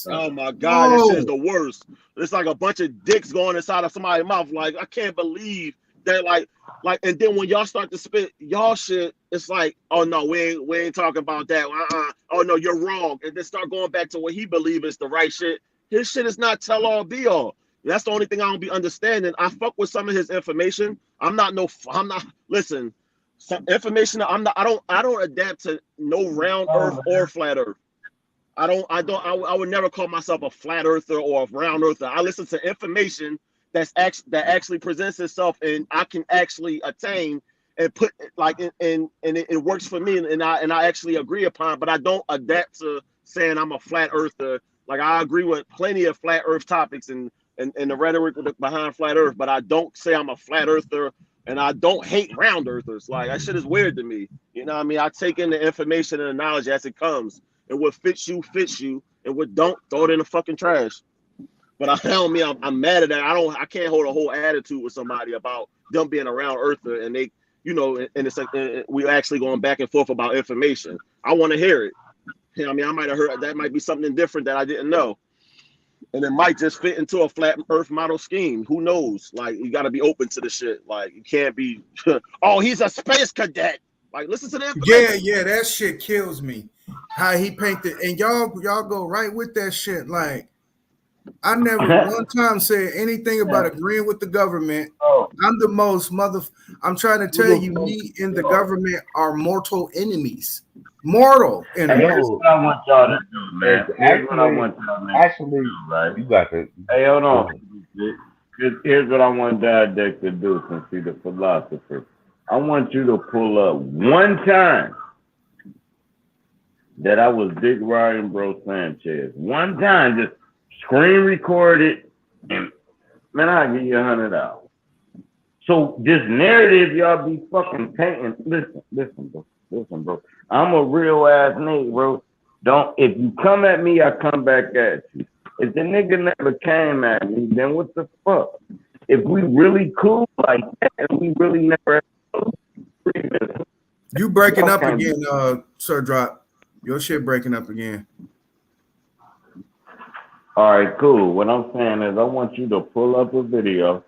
Oh my God, that shit is the worst. It's like a bunch of dicks going inside of somebody's mouth. Like, I can't believe that. Like, and then when y'all start to spit y'all shit, it's like, oh no, we ain't talking about that. Oh no, you're wrong. And then start going back to what he believes is the right shit. His shit is not tell all be all. That's the only thing I don't be understanding. I fuck with some of his information. Listen. Some information I don't adapt to no round earth or flat earth. I would never call myself a flat earther or a round earther. I listen to information that actually presents itself and I can actually attain and put like and it works for me and I actually agree upon, but I don't adapt to saying I'm a flat earther. Like, I agree with plenty of flat earth topics and the rhetoric behind flat earth, but I don't say I'm a flat earther. And I don't hate round earthers. Like, that shit is weird to me. You know what I mean? I take in the information and the knowledge as it comes. And what fits you. And what don't, throw it in the fucking trash. But I'm mad at that. I can't hold a whole attitude with somebody about them being a round earther and they, you know, and it's like we actually going back and forth about information. I want to hear it. You know what I mean? I might have heard that might be something different that I didn't know. And it might just fit into a flat earth model scheme. Who knows? Like, you got to be open to the shit. Like, you can't be, oh, he's a space cadet. Like, listen to the information. Yeah, that shit kills me. How he painted, and y'all go right with that shit. Like, I never one time said anything about agreeing with the government. I'm the most I'm trying to tell you, me and the government are mortal enemies. Mortal enemies. Here's what I want y'all to do, man. Here's what I want y'all to do. Actually, right? You got it. Hey, hold on. Here's what I want Diadec to do, since he's the philosopher. I want you to pull up one time that I was Dick Ryan, Bro Sanchez. One time, just screen record it, and man, I'll give you $100. So this narrative y'all be fucking painting. Listen, bro. I'm a real ass nigga, bro. If you come at me, I come back at you. If the nigga never came at me, then what the fuck? If we really cool like that, and we really never. You breaking up again, Sir Drop. Your shit breaking up again. All right, cool. What I'm saying is I want you to pull up a video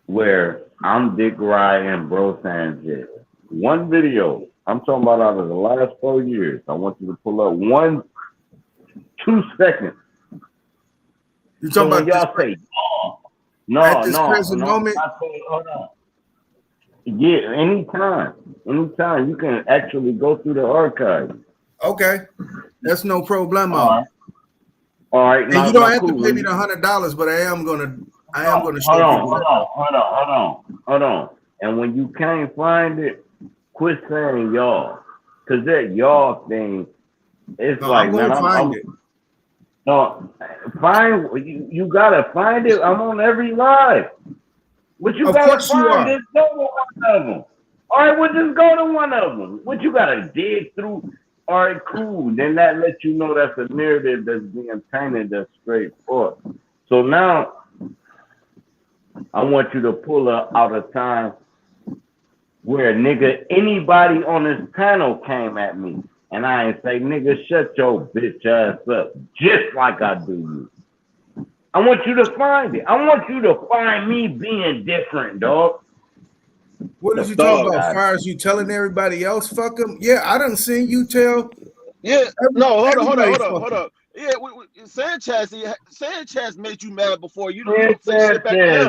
where I'm Dick Ryan, Bro Sanchez. One video. I'm talking about out of the last 4 years. I want you to pull up 2 seconds. You talking about y'all say, no, at this present moment? I say, hold on. Yeah, anytime. You can actually go through the archive. Okay. That's no problemo. All right. And you don't have to pay me the $100, but I am gonna show Hold on. And when you can't find it, quit saying y'all. Cause that y'all thing, it's like, man, I'm it. No, you gotta find it. I'm on every live. But you gotta find it. Go to one of them. All right, well, just go to one of them. What you gotta dig through? All right, cool. Then that lets you know that's a narrative that's being painted that's straightforward. So now I want you to pull out a time where anybody on this panel came at me and I ain't say, nigga, shut your bitch ass up, just like I do you. I want you to find it. I want you to find me being different, dog. What did you talk about? As far as you telling everybody else, fuck them? Yeah, I done seen you tell. Yeah, no, hold up. Yeah, Sanchez made you mad before. You don't say shit back to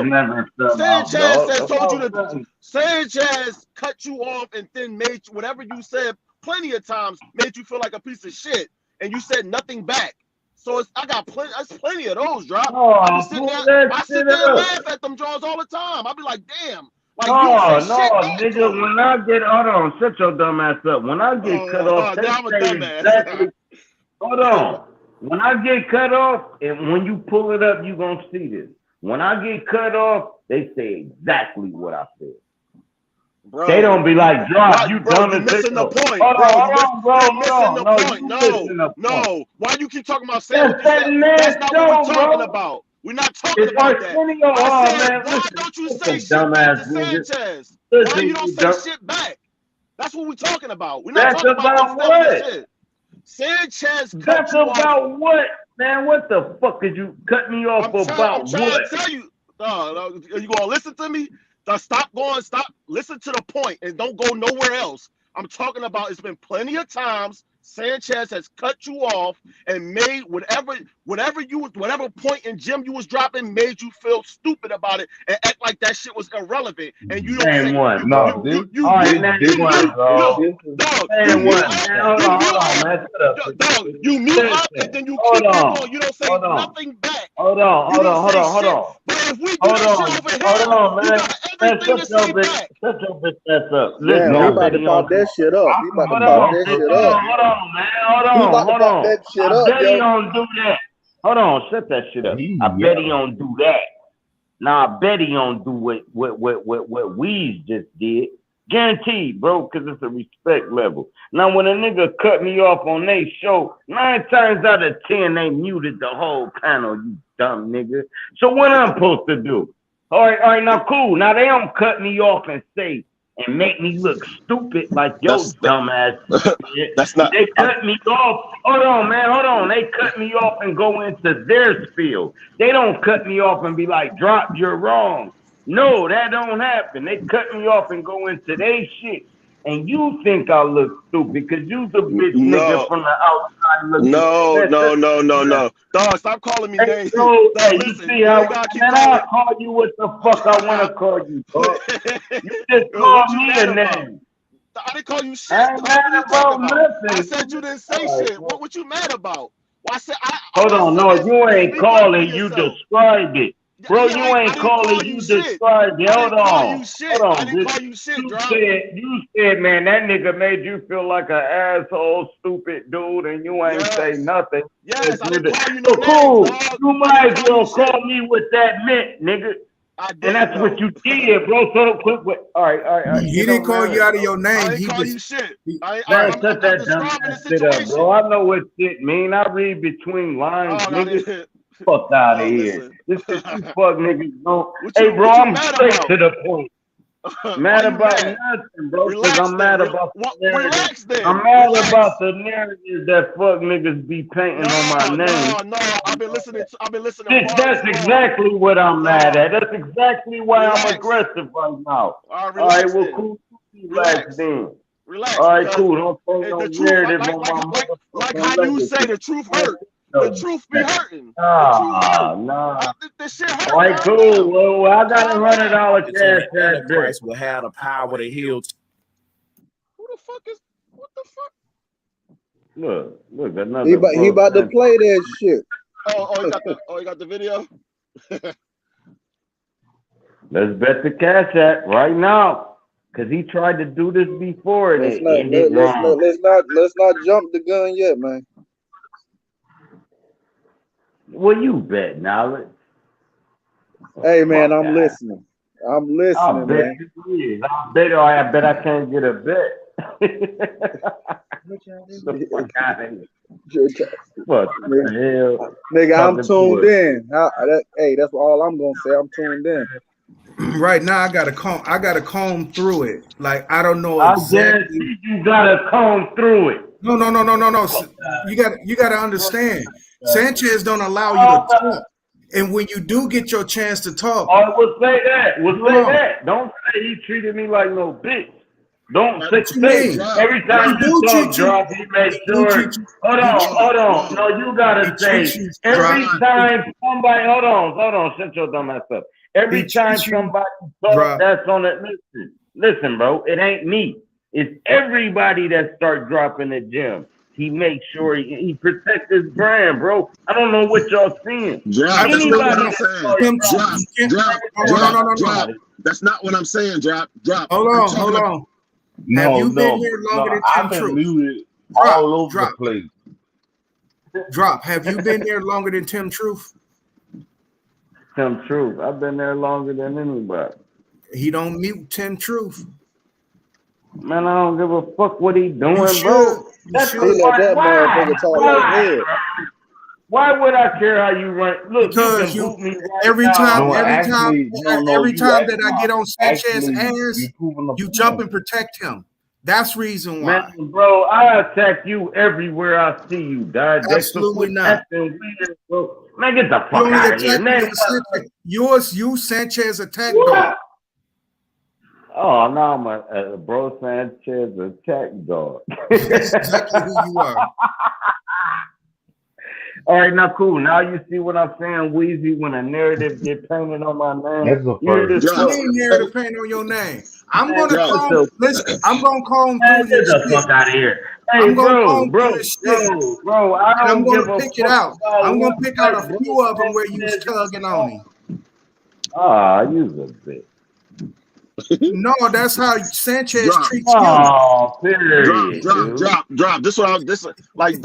him. Sanchez cut you off and then made whatever you said plenty of times made you feel like a piece of shit, and you said nothing back. So I got plenty of those, Drop. I sit there and laugh at them draws all the time. I be like, damn. Like, nigga, when I get, hold on, shut your dumb ass up. When I get cut off, exactly, hold on. When I get cut off, and when you pull it up, you gonna see this. When I get cut off, they say exactly what I said. Bro, they don't be like, Drop, you dumb as missing the point. No. Why you keep talking about saying what you said? That's not what we're talking about. We're not talking about that. Why don't you say shit back to Sanchez? Why you don't say shit back? That's what we're talking about. We're not talking about what? Shit. Sanchez cut you off. About what, man? What the fuck did you cut me off about? I'm trying to tell you. Are you gonna listen to me? Stop. Listen to the point and don't go nowhere else. I'm talking about it's been plenty of times Sanchez has cut you off and made whatever point in gym you was dropping made you feel stupid about it and act like that shit was irrelevant. And you don't say one. You mute up and then you keep going. You don't say nothing back. Hold on. But if we do that shit over here, everything to say back. Shut your bitch ass up. Yeah, we about to pop that shit up. Hold on, man. Hold on. I bet he don't do that. Hold on, shut that shit up. I bet he don't do that. Now I bet he don't do what Weez just did. Guaranteed, bro, because it's a respect level. Now when a nigga cut me off on their show, 9 times out of 10 they muted the whole panel, you dumb nigga. So what I'm supposed to do? All right, now cool. Now they don't cut me off and say and make me look stupid like your dumb ass. That's not. They cut me off. Hold on. They cut me off and go into their field. They don't cut me off and be like, Drop, you're wrong. No, that don't happen. They cut me off and go into their shit. And you think I look stupid because you's a bitch nigga from the outside. No. Dog, stop calling me names. You see how I call you what the fuck I want to call you, dog. You just call me a name. I didn't call you shit. I said you didn't say shit. What you mad about? Well, I said hold on, no, you ain't calling, you described it. Bro, you ain't calling, you described it. Hold on. I didn't call you shit, you said, man, that nigga made you feel like an asshole, stupid dude, and you ain't say nothing. Yes, I didn't call you no cool. You might as well call me what that meant, nigga. And that's what you did, bro. So quick. All right. He didn't call you out of your name. I didn't call you shit. I'm shut that dumb shit up, bro. I know what shit mean. I read between lines, nigga. Fuck out of here. This is you fuck niggas know. Hey, bro, I'm straight to the point. Mad about nothing, bro. Because I'm mad about the narrative. I'm mad about the narrative that fuck niggas be painting on my name. No. I've been listening. That's exactly what I'm mad at. That's exactly why I'm aggressive right now. All right, well, cool. Relax then. Relax. All right, cool. Don't say no narrative on my motherfucker. Like how you say the truth hurt. The truth be hurting. Nah. This shit hurt. All right, cool. Well, I got $100 cash that Christ will have the power to heal. Who the fuck is? What the fuck? Look, another. He about to play that shit. You got the video. Let's bet the cash app right now, cause he tried to do this before and let's not jump the gun yet, man. Well, you bet, knowledge. Hey, man, I'm listening. I bet man. You is. I bet I can't get a bet. The fuck out of here. What the hell? Nigga, I'm tuned in. That's all I'm gonna say. I'm tuned in. Right now, I gotta comb through it. Like I don't know exactly. You gotta comb through it. No. You gotta understand. Sanchez don't allow you to talk. And when you do get your chance to talk, I would say that. Don't say he treated me like no bitch. Don't say every time you talk, Drop, he makes sure. Hold on. No, you gotta say every time somebody. Hold on. Shut your dumb ass up. Every time somebody talks, that's on it. Listen, bro. It ain't me. It's everybody that start dropping the gym. He makes sure he protects his brand, bro. I don't know what y'all seeing. Drop, that's not what I'm saying. Drop. That's not what I'm saying, Drop. Hold on. Have you been here longer than Tim I've been Truth? muted all over the place. Drop. Have you been there longer than Tim Truth? Tim Truth. I've been there longer than anybody. He don't mute Tim Truth. Man, I don't give a fuck what he doing, You bro. That's he let that motherfucker talk like hell. Why would I care how you run? Look, because you can boot me right every now. time actually, that I get on Sanchez's ass, you jump and protect him. That's reason why. Man, bro, I attack you everywhere I see you, dog. Absolutely not. Weird, bro. Man, get the fuck out of here, man. You Sanchez attack dog. Oh, no, I'm a bro Sanchez attack dog. That's exactly who you are. All right, now cool. Now you see what I'm saying, Weezy, when a narrative get painted on my name. Narrative painted on your name. I'm gonna call him. Listen, I'm gonna call him through his shit. Get the fuck out of here. Hey, I'm gonna call him bro, through his shit. bro, I'm gonna pick it out. I'm gonna pick out a few of them where you was tugging on him. Ah, you a bitch. No, that's how Sanchez treats you. Oh, period. Drop. This what like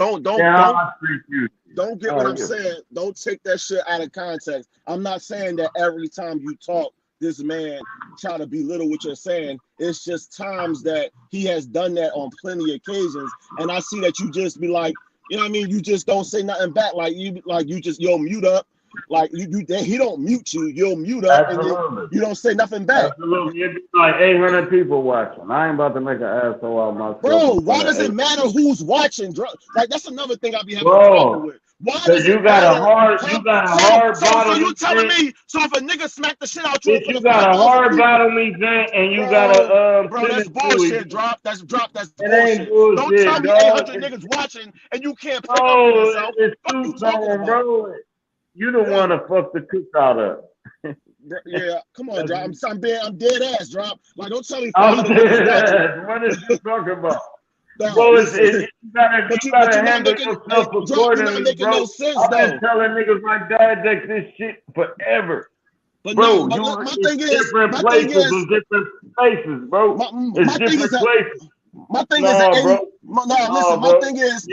don't get what I'm saying. Don't take that shit out of context. I'm not saying that every time you talk, this man try to belittle what you're saying. It's just times that he has done that on plenty of occasions, and I see that you just be like, you know what I mean? You just don't say nothing back. You'll mute up. Like he don't mute you. You'll mute up and you don't say nothing back. Absolutely, it's like 800 people watching. I ain't about to make an asshole out of myself. Bro, why does it matter who's watching? Like that's another thing I be having trouble with. Why does you got a hard bottle. So you telling me? So if a nigga smack the shit out you, you got a hard bottle me, and you got a bro, that's bullshit. Drop. That's bullshit. Bullshit. Don't tell me 800 niggas watching and you can't pick up on yourself. It's too strong, bro. You don't want to fuck the cook out of. Yeah, come on, Drop. I'm dead ass, Drop. Like, don't tell me. I'm dead ass. What is you talking about? Bro, you gotta handle yourself accordingly, bro. I've been telling niggas like Diadex this shit forever. But bro, no, you in different places and different spaces, bro. It's different places. My thing is, my thing is,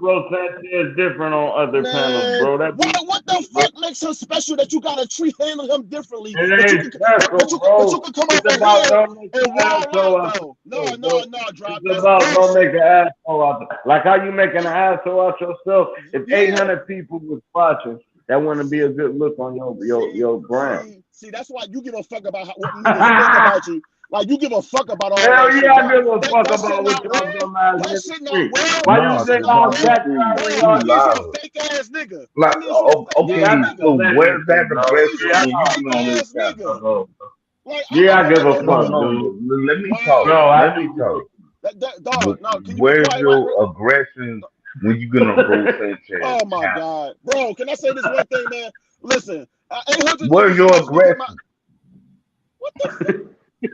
bro Sanchez different on other panels, bro. What the fuck makes him special that you gotta handle him differently? But you can come up here and wall out, though. No, Drop. It's about don't make an asshole out there. Like how you making an asshole out yourself. If 800 people was watching, that wouldn't be a good look on your brand. See, that's why you give a fuck about what niggas think about you. Like you give a fuck about all that. Hell yeah, I give a fuck about what y'all dumb ass niggas. Why you think I'm that fake ass nigga? Like, okay, so where's that aggression? Yeah, I give a fuck, dude. Let me talk. Where's your aggression when you gonna roll Sanchez? Oh my God, bro! Can I say this one thing, man? Listen, where's your aggression? What the fuck? Go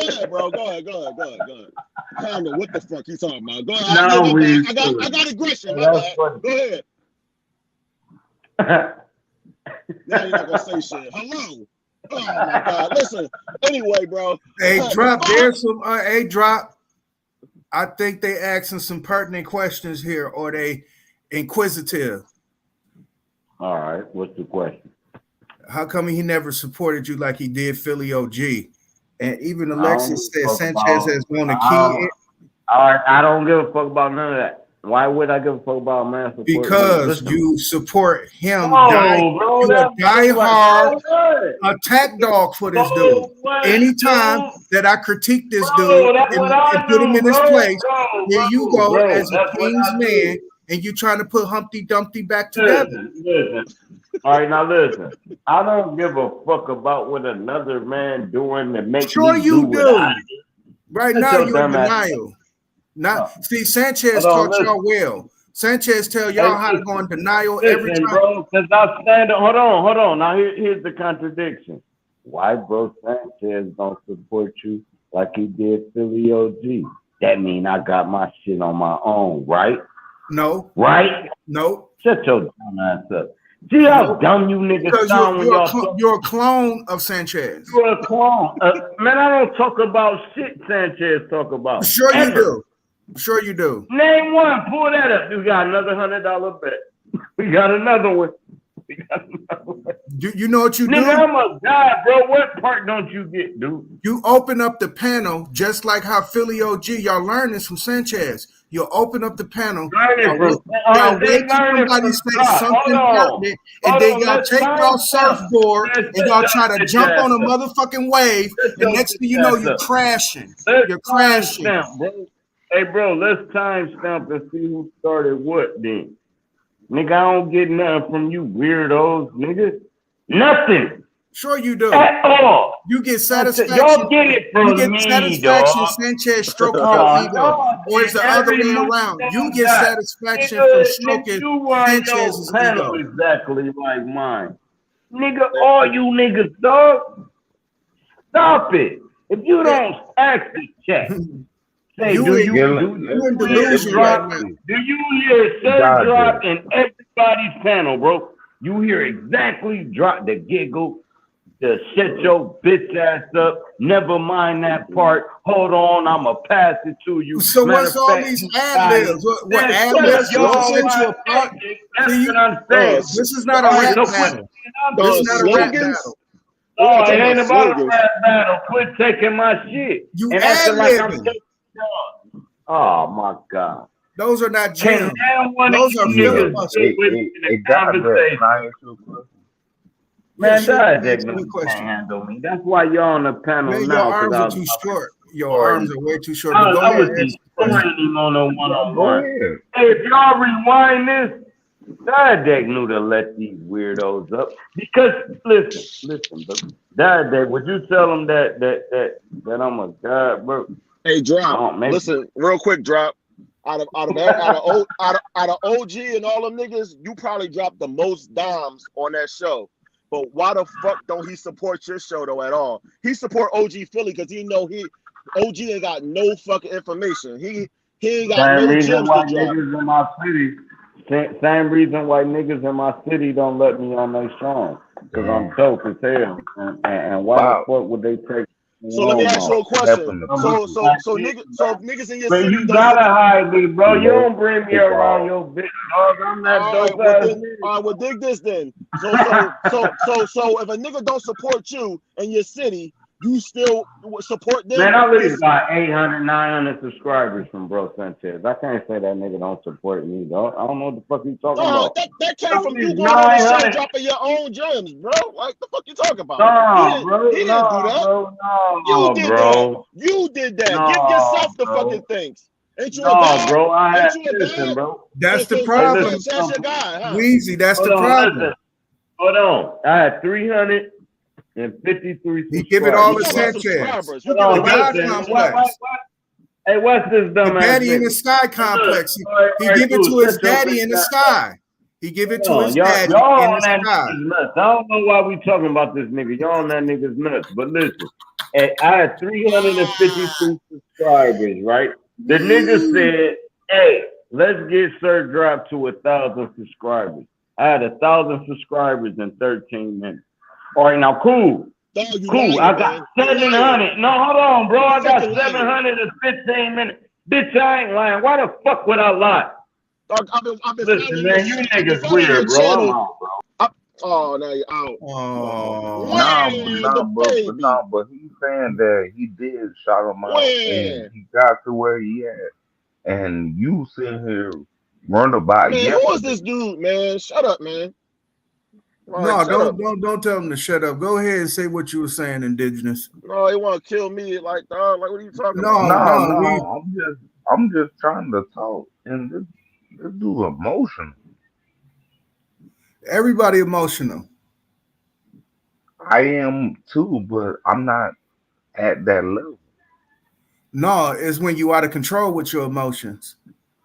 ahead, bro. Go ahead. I don't know what the fuck he's talking about. Go ahead. I got aggression. My bad. Go ahead. Now you're not gonna say shit. Hello. Oh my God. Listen. Anyway, bro. Hey, Drop. There's some. Hey, Drop. I think they asking some pertinent questions here, or they inquisitive. All right. What's the question? How come he never supported you like he did Philly OG? And even Alexis said Sanchez has won a key. All right, I don't give a fuck about none of that. Why would I give a fuck about man support? Because you support him. You're a die-hard attack dog for this dude. Anytime that I critique this dude and put him in his place, here you go as a King's man, and you trying to put Humpty Dumpty back together. All right, now listen. I don't give a fuck about what another man doing to make Sure me do you what do. I do. Right That's now your you're in dumb ass. denial. No. See, Sanchez Hold on, taught listen. y'all well. Sanchez tell y'all how to go in denial every Listen, time. bro, because I stand up. Hold on. Now here's the contradiction. Why bro Sanchez don't support you like he did Philly OG? That mean I got my shit on my own, right? No. Right? No. Shut your dumb ass up. See how dumb you niggas Because sound when y'all talk. you're a clone of Sanchez. You're a clone. Man, I don't talk about shit Sanchez talk about. Sure ever. you do. Sure you do. Name one. Pull that up. We got another $100 bet. We got another one. You know what you Nigga, do? I'm a guy, bro. What part don't you get, dude? You open up the panel just like how Philly OG, y'all learn this from Sanchez. You'll open up the panel. Y'all wait till somebody say something pertinent, and then y'all take y'all surfboard and y'all try to jump on a motherfucking wave, and next thing you know, you're crashing. You're crashing. Bro. Hey, bro, let's timestamp and see who started what then. Nigga, I don't get nothing from you weirdos, nigga. Nothing. Sure you do. At all. You get satisfaction. Y'all get it from me, You get satisfaction. dog. Sanchez stroking your ego, or it's the other way around. You get satisfaction from stroking Sanchez's ego. Exactly like mine, nigga. All you niggas, dog. Stop it. If you don't ask the check. Say, do you hear Sir drop in everybody's panel, bro? You hear exactly drop the giggle, the shut your bitch ass up. Never mind that part. Hold on, I'ma pass it to you. So what's all these ad-libs? What ad-libs set you apart? See, this is not a rap battle. This is not a rap battle. Oh, it ain't about a rap battle. Quit taking my shit. You and acting like I'm ad-libbing. taking yours. Oh my God. Those are not gems. Those are filibusters. Man, that can't handle me. That's why y'all on the panel man, now. Your arms are too short. Your arms are way too short. But go I ahead. was destroying him on a one-on-one. Hey, if y'all rewind this, Diadec knew to let these weirdos up. Because listen, Diadec, would you tell them that I'm a god, bro? Hey, Drop. Listen, real quick, Drop. Out of OG and all them niggas, you probably dropped the most dimes on that show. But why the fuck don't he support your show though at all? He support OG Philly because he know OG ain't got no fucking information. He ain't got no gems to drop. Niggas in my city, same reason why niggas in my city don't let me on their show because I'm dope as hell. And why the fuck would they take? So let me ask you a question. So niggas in your city. You gotta hide me, bro. You don't bring me around your bitch, dog. I'm that dope ass. All right, well, dig this then. So if a nigga don't support you in your city, you still support them? Man, I literally got 800, 900 subscribers from Bro Sanchez. I can't say that nigga don't support me, dog. I don't know what the fuck you talking about. That came from you going on the show dropping your own gems, bro. Like, the fuck you talking about? He didn't do that. You did that. You did that. Give yourself the fucking things. Ain't you a guy? Bro, I had listen, bro. That's the problem. Weezy, that's the problem. Hold on. I had 353 He give it all to Sanchez. The God complex. Hey, what's this dumb ass Daddy in the sky complex. He give it to his daddy in the sky. He give it to his daddy in the sky. I don't know why we talking about this nigga. Y'all on that nigga's nuts. But listen, I had 352 subscribers, right? The nigga said, hey, let's get Sir Drop to 1,000 subscribers. I had 1,000 subscribers in 13 minutes. All right, now cool. Cool. I got 700. No, hold on, bro. I got 700 in 15 minutes. Bitch, I ain't lying. Why the fuck would I lie? I've been listen, man, you niggas weird, bro. I'm out, bro. Oh, now you're out. But he's saying that he did shout him out and he got to where he at. And you sitting here run about. Man, who is this dude, man? Shut up, man. No, don't tell him to shut up. Go ahead and say what you were saying, Indigenous. No, he want to kill me, like, dog. Like, what are you talking about? No. I'm just trying to talk, and this dude emotional. Everybody emotional. I am too, but I'm not at that level. No, it's when you out of control with your emotions.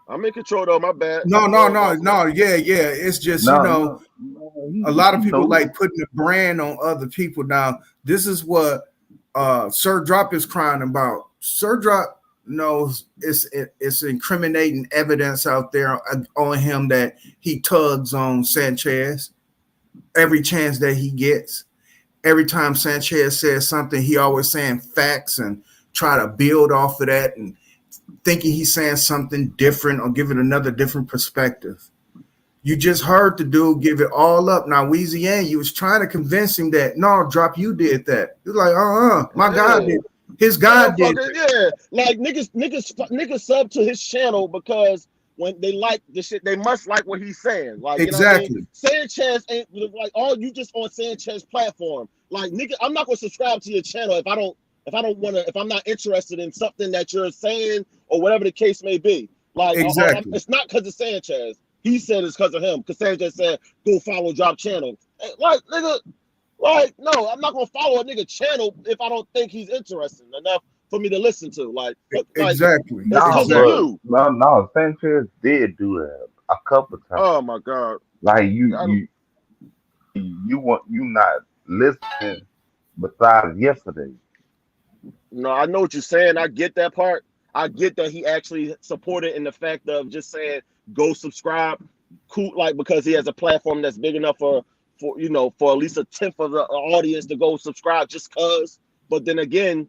I'm in control though. My bad. No, Go no, ahead, no, boss man. no. Yeah, yeah. It's just No, a lot of he people knows. like putting a brand on other people. Now, this is what Sir Drop is crying about. Sir Drop knows it's incriminating evidence out there on him that he tugs on Sanchez every chance that he gets. Every time Sanchez says something, he always saying facts and try to build off of that and thinking he's saying something different or giving another different perspective. You just heard the dude give it all up. Now, Weezy, you was trying to convince him that, no, Drop, you did that. You're like, my God did. His God did. Yeah, like niggas sub to his channel because when they like the shit, they must like what he's saying. Like, you know what I mean? Sanchez ain't like all you just on Sanchez platform. Like, nigga, I'm not gonna subscribe to your channel if I'm not interested in something that you're saying or whatever the case may be. Like, it's not because of Sanchez. He said it's because of him. Because Sanchez said, go follow Drop channel. Like, nigga, like, no, I'm not gonna follow a nigga channel if I don't think he's interesting enough for me to listen to. Like exactly. It's because of you. No, Sanchez did do that a couple times. Oh my God. Like you not listening besides yesterday. No, I know what you're saying. I get that part. I get that he actually supported in the fact of just saying go subscribe, cool, like because he has a platform that's big enough for at least a tenth of the audience to go subscribe just cause. But then again,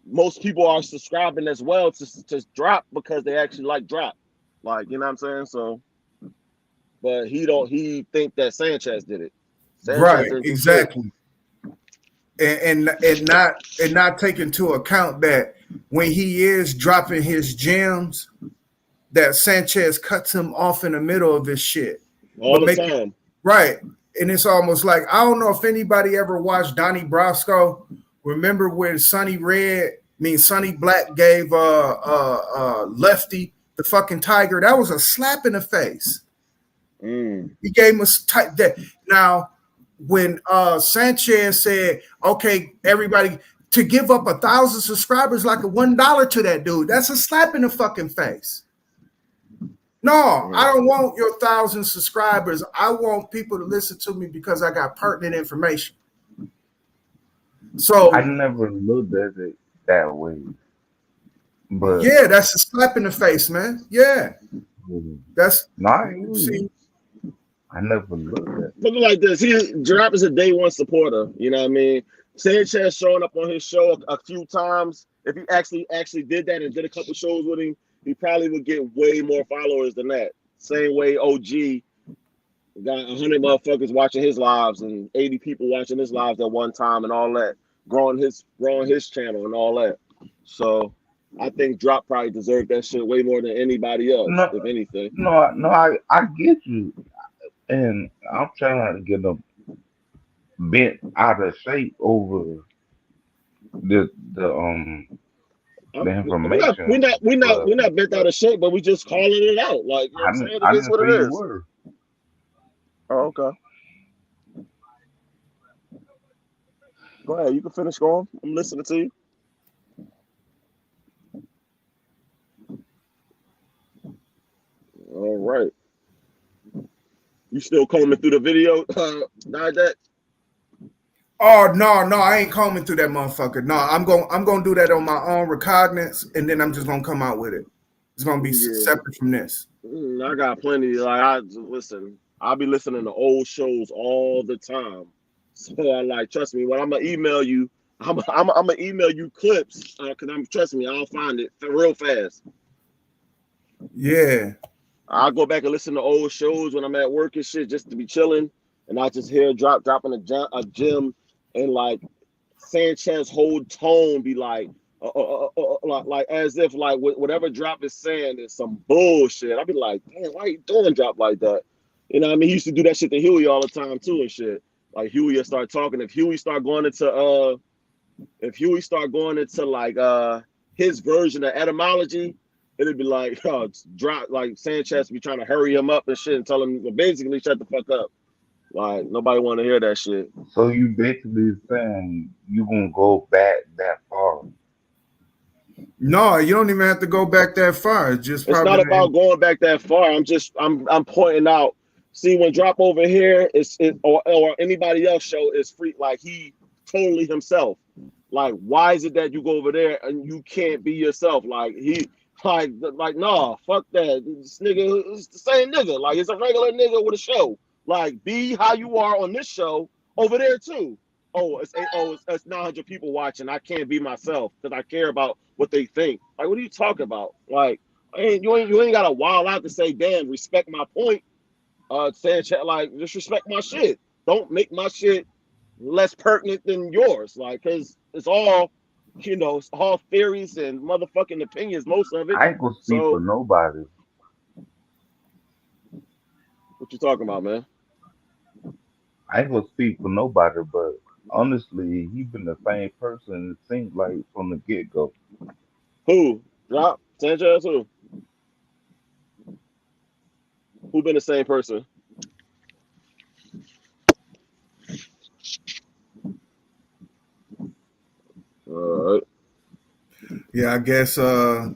most people are subscribing as well to Drop because they actually like Drop. Like, you know what I'm saying? So, but he think that Sanchez did it. Right, exactly. And not take into account that when he is dropping his gems, that Sanchez cuts him off in the middle of his shit. All the time. Right. And it's almost like, I don't know if anybody ever watched Donnie Brasco. Remember when Sonny Black gave Lefty the fucking tiger? That was a slap in the face. He gave him a type that. Now, when Sanchez said, okay, everybody, to give up 1,000 subscribers like a $1 to that dude, that's a slap in the fucking face. No, I don't want your 1,000 subscribers. I want people to listen to me because I got pertinent information. So I never looked at it that way. But yeah, that's a slap in the face, man. Yeah. That's see. I never looked at it. Look like this. Drop is a day one supporter. You know what I mean? Sanchez showing up on his show a few times. If he actually did that and did a couple shows with him, he probably would get way more followers than that. Same way OG got 100 motherfuckers watching his lives and 80 people watching his lives at one time and all that, growing his channel and all that. So I think Drop probably deserved that shit way more than anybody else, if anything. No, I get you. And I'm trying to get them bent out of shape over the information. We're not bent out of shape, but we just calling it out. Like, you know what I'm saying? It is what it is. Oh, okay. Go ahead. You can finish going. I'm listening to you. All right. You still combing through the video, Didact? Oh no, I ain't combing through that motherfucker. No, I'm gonna do that on my own recognizance, and then I'm just gonna come out with it. It's gonna be separate from this. I got plenty. Like I'll be listening to old shows all the time. So I trust me. When I'm gonna email you, I'm gonna email you clips because trust me, I'll find it real fast. Yeah. I'll go back and listen to old shows when I'm at work and shit just to be chilling, and I just hear dropping a gem, and like Sanchez whole tone be like as if like whatever Drop is saying is some bullshit. I'll be like, damn, why you doing Drop like that? You know what I mean? He used to do that shit to Huey all the time too and shit. Like Huey will start talking. If Huey start going into like his version of etymology, it'd be like Drop, like Sanchez be trying to hurry him up and shit and tell him basically shut the fuck up. Like nobody want to hear that shit. So you basically saying you gonna go back that far? No, you don't even have to go back that far. It's just It's probably not about going back that far. I'm pointing out. See, when Drop over here or anybody else show is free, like he totally himself. Like, why is it that you go over there and you can't be yourself? Like nah, fuck that. This nigga is the same nigga. Like it's a regular nigga with a show. Like, be how you are on this show over there too. It's 900 people watching. I can't be myself because I care about what they think. Like, what are you talking about? Like, you ain't got to wild out to say, damn, respect my point. Saying like, just respect my shit. Don't make my shit less pertinent than yours. Like, cause it's all, it's all theories and motherfucking opinions, most of it. I ain't gonna speak for So, nobody. what you talking about, man? I ain't gonna speak for nobody, but honestly, he been the same person. It seems like from the get go. Who? Drop? Sanchez? Who? Who been the same person? All right. Yeah, I guess all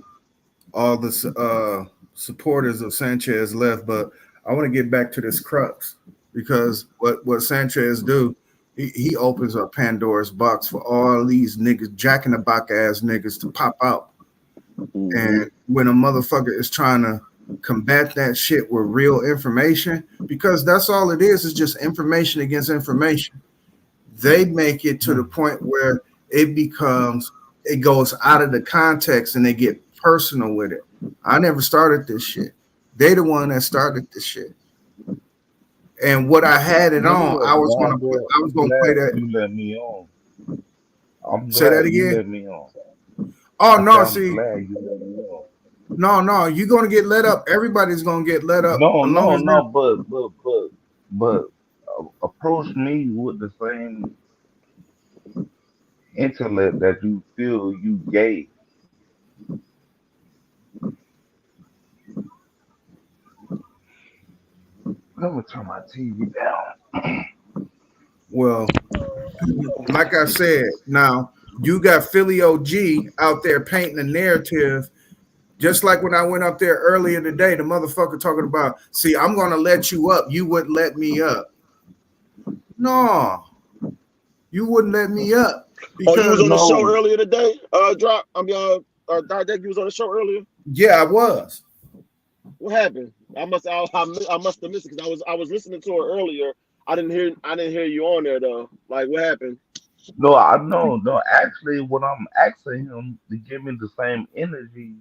the supporters of Sanchez left, but I want to get back to this crux because what Sanchez do, he opens up Pandora's box for all these niggas, Jack in the Box ass niggas to pop out. Mm-hmm. And when a motherfucker is trying to combat that shit with real information, because that's all it is just information against information, they make it to the point where it goes out of the context and they get personal with it. I never started this shit. They the one that started this shit. And what I had it on, I was gonna play that. You let me on. I'm Say that glad you again. let me on. Oh no, I'm see, glad you let me on. no, you're gonna get let up. Everybody's gonna get let up. But approach me with the same intellect that you feel you gave. Let me turn my TV down. Well, like I said, now you got Philly OG out there painting a narrative. Just like when I went up there earlier today, the motherfucker talking about, see, I'm going to let you up. You wouldn't let me up. No, you wouldn't let me up. Because, you was on the show earlier today? Drop. Didek, you was on the show earlier? Yeah, I was. What happened? I must have missed it because I was listening to her earlier. I didn't hear you on there though. Like, what happened? No. Actually, what I'm asking him to give me the same energy.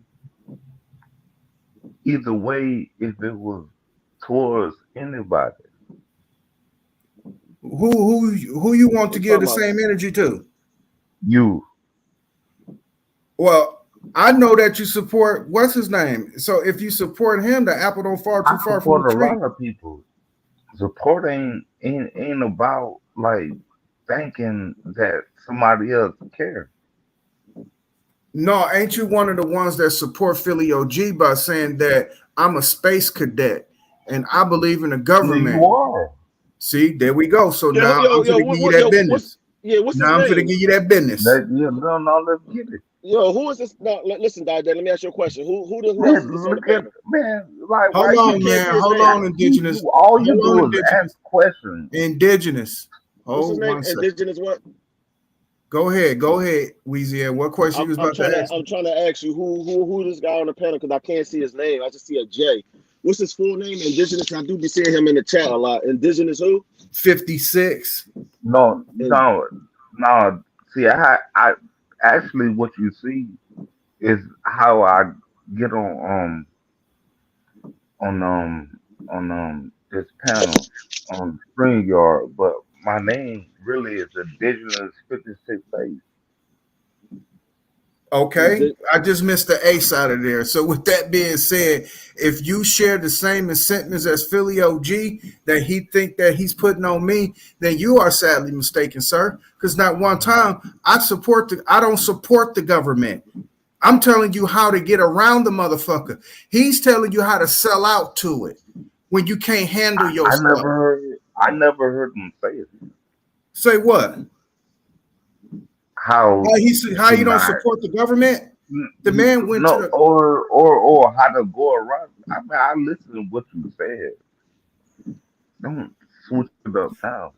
Either way, if it was towards anybody. Who you want to give the same energy to? You. Well, I know that you support what's his name. So if you support him, the apple don't fall too far from the tree. A lot of people. Support ain't about like thinking that somebody else cares. No, ain't you one of the ones that support Philly OG by saying that I'm a space cadet and I believe in the government? You are. See, there we go. So now I'm going to give you that business. What's now I'm going to give you that business. No, let's get it. Yo, who is this? No, listen, Dad. Let me ask you a question. Who else is this on the panel? Like, hold on, man. Hold on, Indigenous. All you do is ask questions. Indigenous. What's his name? Indigenous what? Go ahead, Weezy. What question you was about to ask? I'm trying to ask you who this guy on the panel because I can't see his name. I just see a J. What's his full name? Indigenous. I do be seeing him in the chat a lot. Indigenous who? 56. No. See, I actually what you see is how I get on this panel on StreamYard, but my name really is Indigenous 56A. Okay, I just missed the A side of there. So with that being said, if you share the same sentiments as Philly OG that he think that he's putting on me, then you are sadly mistaken, sir. Because not one time I don't support the government. I'm telling you how to get around the motherfucker. He's telling you how to sell out to it when you can't handle yourself. I never heard him say it. Say what? How How to you don't not support the government? The man went to no the or how to go around. I mean, I listened to what you said. Don't switch it up now.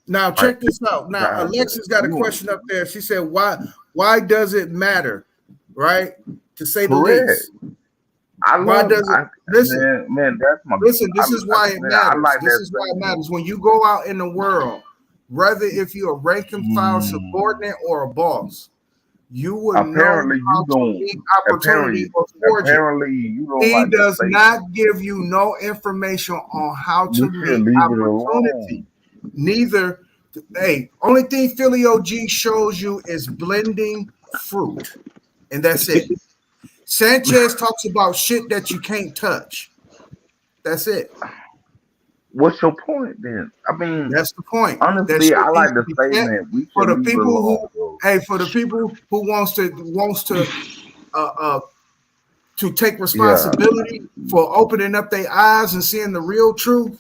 Now Like check this out. Now God, Alexis got a you question up there. She said, "Why does it matter?" Right? To say the correct. least. Why does it? Listen, Man, that's my. listen. This is why it Man, I matters. like This that is why it statement. matters. When you go out in the world, whether if you're a rank and file Mm, subordinate or a boss, you will know apparently you how to don't. meet opportunity or forge it. Apparently you don't He like the does statement. not give you no information on how We to should meet leave it opportunity. alone. Neither, hey, only thing Philly OG shows you is blending fruit, and that's it. Sanchez talks about shit that you can't touch. That's it. What's your point then? I mean, That's the point. That honestly, shit I needs like to the be kept statement. We for should the leave it people who, alone, bro. hey, for the people who wants uh, uh, to take Yeah, responsibility for opening up their eyes and seeing the real truth.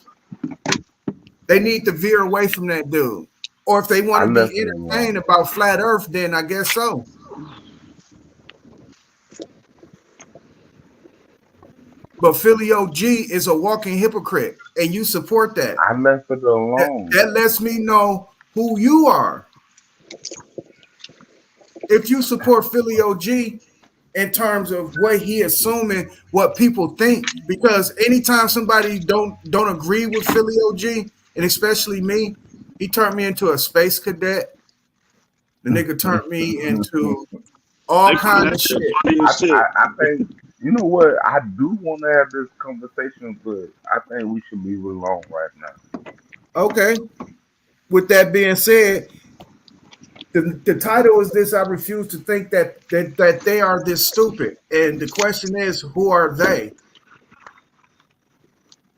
They need to veer away from that dude. Or if they want I to be left it entertained alone. about flat Earth, then I guess so. But Philly OG is a walking hypocrite, and you support that. I left it alone. That lets me know who you are. If you support Philly OG in terms of what he assuming what people think, because anytime somebody don't agree with Philly OG, and especially me, he turned me into a space cadet. The nigga turned me into all kind That of shit shit. funny as shit. I think you know what I do want to have this conversation, but I think we should leave it alone right now. Okay. With that being said, the title is this: I refuse to think that they are this stupid. And the question is, who are they?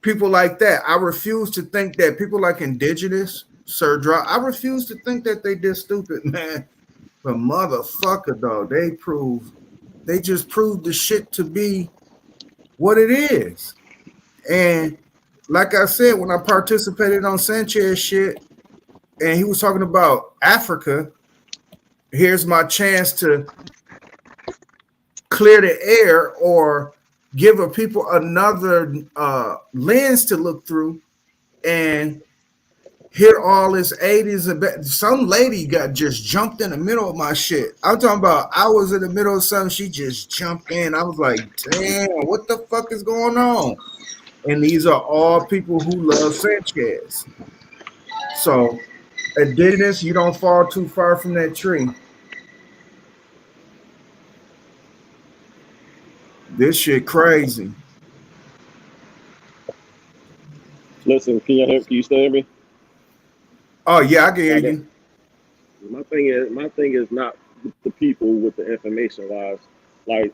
People like that. I refuse to think that people like Indigenous, Sir Draw. I refuse to think that they this stupid, man. But motherfucker, though, they just proved the shit to be what it is. And like I said, when I participated on Sanchez shit, and he was talking about Africa, here's my chance to clear the air or give a people another lens to look through and hear all this 80s and some lady got just jumped in the middle of my shit. I'm talking about I was in the middle of something, she just jumped in. I was like, damn, what the fuck is going on? And these are all people who love Sanchez. So Indigenous, you don't fall too far from that tree. This shit crazy. Listen, can you still hear me? Oh yeah, I can hear Like, you. my thing is not the people with the information wise. Like,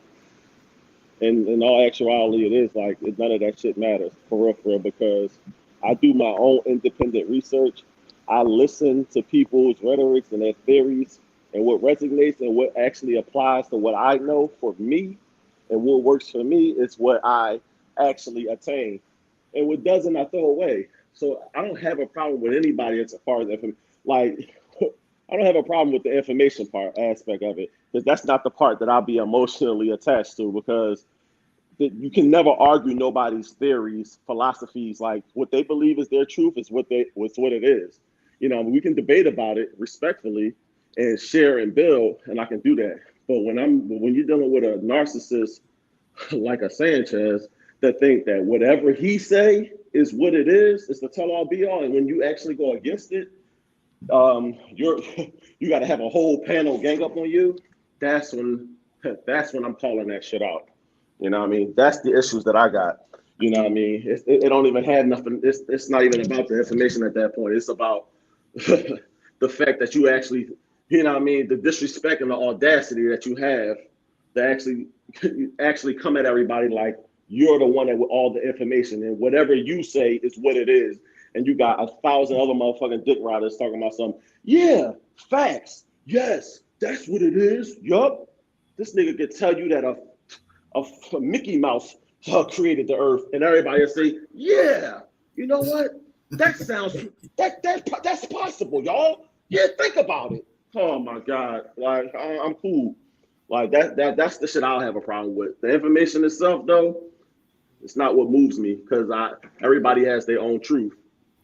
in all actuality, it is like none of that shit matters for real, because I do my own independent research. I listen to people's rhetorics and their theories and what resonates and what actually applies to what I know for me, and what works for me is what I actually attain, and what doesn't I throw away. So I don't have a problem with anybody as far as like I don't have a problem with the information part aspect of it, because that's not the part that I'll be emotionally attached to, because you can never argue nobody's theories, philosophies. Like, what they believe is their truth is what it is. We can debate about it respectfully and share and build, and I can do that. But when you're dealing with a narcissist like a Sanchez that think that whatever he say is what it is, it's the tell all be all, and when you actually go against it, you got to have a whole panel gang up on you. That's when I'm calling that shit out. You know what I mean? That's the issues that I got. You know what I mean? It don't even have nothing. It's not even about the information at that point. It's about the fact that you actually, you know what I mean, the disrespect and the audacity that you have to actually come at everybody like you're the one that with all the information, and whatever you say is what it is. And you got 1,000 other motherfucking dick riders talking about something. Yeah, facts. Yes, that's what it is. Yup. This nigga could tell you that a Mickey Mouse created the earth, and everybody will say, yeah, you know what? That sounds that's possible, y'all. Yeah, think about it. Oh my God, like I'm cool. Like that's the shit I'll have a problem with. The information itself, though, it's not what moves me because everybody has their own truth.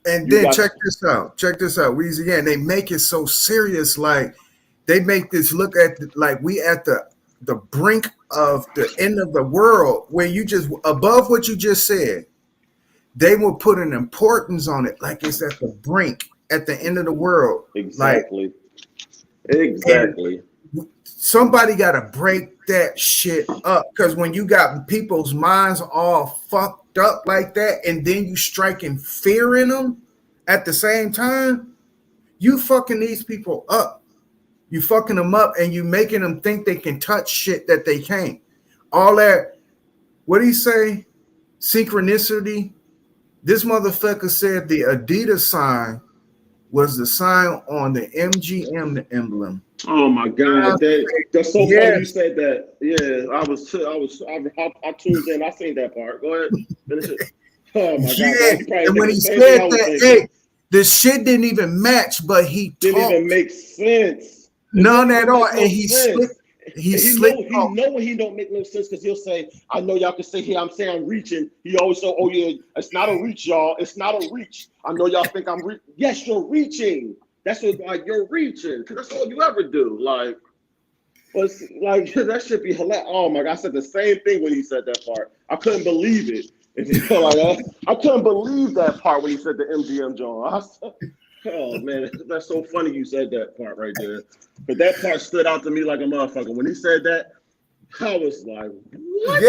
And You then got check this out. Check this out. Weezy, again, they make it so serious. Like they make this look at like we at the brink of the end of the world where you just above what you just said. They will put an importance on it, like it's at the brink, at the end of the world. exactly, Like, exactly. somebody got to break that shit up because when you got people's minds all fucked up like that, and then you striking fear in them at the same time, you fucking these people up. You fucking them up, and you making them think they can touch shit that they can't. All that. What do you say? Synchronicity. This motherfucker said the Adidas sign was the sign on the MGM emblem. Oh my God, that's so funny you Yes. said that. Yeah, I tuned in. I seen that part. Go ahead, finish it. Oh my God, Yeah. you probably And think when the he same thing I said was that, thinking. hey, the shit didn't even match, but he Didn't even talked make sense. none at all. Make no And he sense. slick. He He slick know talk. when he don't make no sense because he'll say, I know y'all can say here, I'm saying I'm reaching. He always say, oh yeah, it's not a reach, y'all. It's not a reach. I know y'all think I'm yes, you're reaching. That's what like you're reaching, because that's all you ever do. Like, but like that should be hilarious. Oh my God, I said the same thing when he said that part. I couldn't believe it. I couldn't believe that part when he said the MGM John. Oh man, that's so funny you said that part right there. But that part stood out to me like a motherfucker. When he said that, I was like, what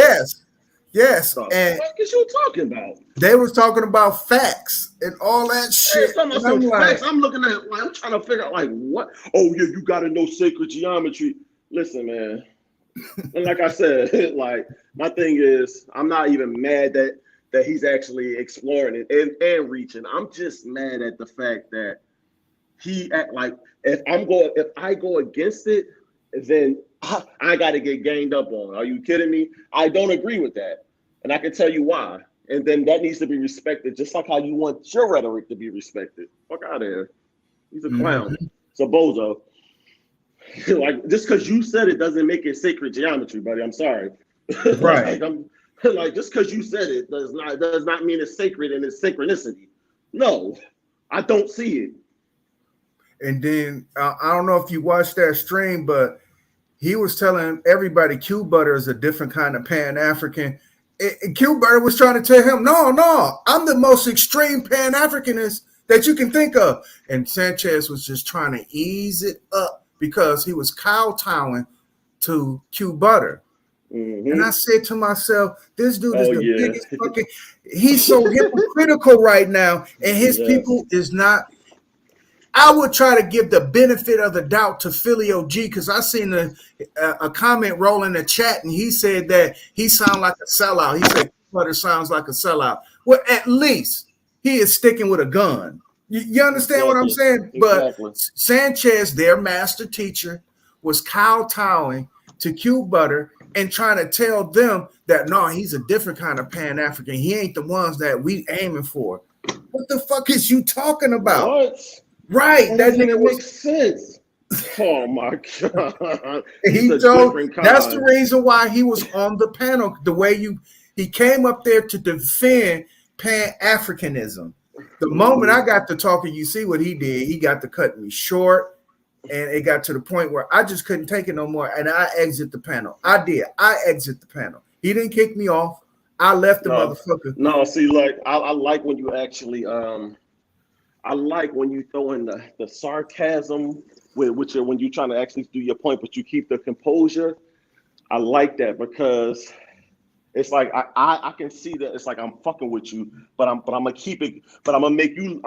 Yes. the And fuck is you talking about? they was talking about facts and all that shit. Talking about some facts. I'm looking at like I'm trying to figure out like what? Oh yeah, you gotta know sacred geometry. Listen, man. And like I said, like my thing is I'm not even mad that he's actually exploring it and reaching. I'm just mad at the fact that he act like if I go against it, then I got to get ganged up on. Are you kidding me? I don't agree with that, and I can tell you why. And then that needs to be respected, just like how you want your rhetoric to be respected. Fuck out of here. He's a clown. It's a bozo. Like just because you said it doesn't make it sacred geometry, buddy. I'm sorry. Right. Like just because you said it does not mean it's sacred and it's synchronicity. No, I don't see it. And then I don't know if you watched that stream, but he was telling everybody Q Butter is a different kind of Pan-African. And Q Butter was trying to tell him, no, I'm the most extreme Pan-Africanist that you can think of. And Sanchez was just trying to ease it up because he was kowtowing to Q Butter. Mm-hmm. And I said to myself, this dude is the biggest fucking, he's so hypocritical right now. And his people is not. I would try to give the benefit of the doubt to Philly OG because I seen a comment roll in the chat and he said that he sounds like a sellout. He said Butter sounds like a sellout. Well, at least he is sticking with a gun. You understand what I'm saying? But Sanchez, their master teacher, was kowtowing to Q Butter and trying to tell them that no, he's a different kind of Pan-African. He ain't the ones that we aiming for. What the fuck is you talking about? What? Right, that nigga makes sense. Oh my God! He told that's the reason why he was on the panel. The way he came up there to defend Pan-Africanism. The moment I got to talking, you see what he did. He got to cut me short, and it got to the point where I just couldn't take it no more, and I exit the panel. I did. I exit the panel. He didn't kick me off. I left the motherfucker. No, see, like I like when you actually I like when you throw in the sarcasm when you're trying to actually do your point, but you keep the composure. I like that because it's like I can see that it's like I'm fucking with you, but I'm gonna keep it, but I'm gonna make you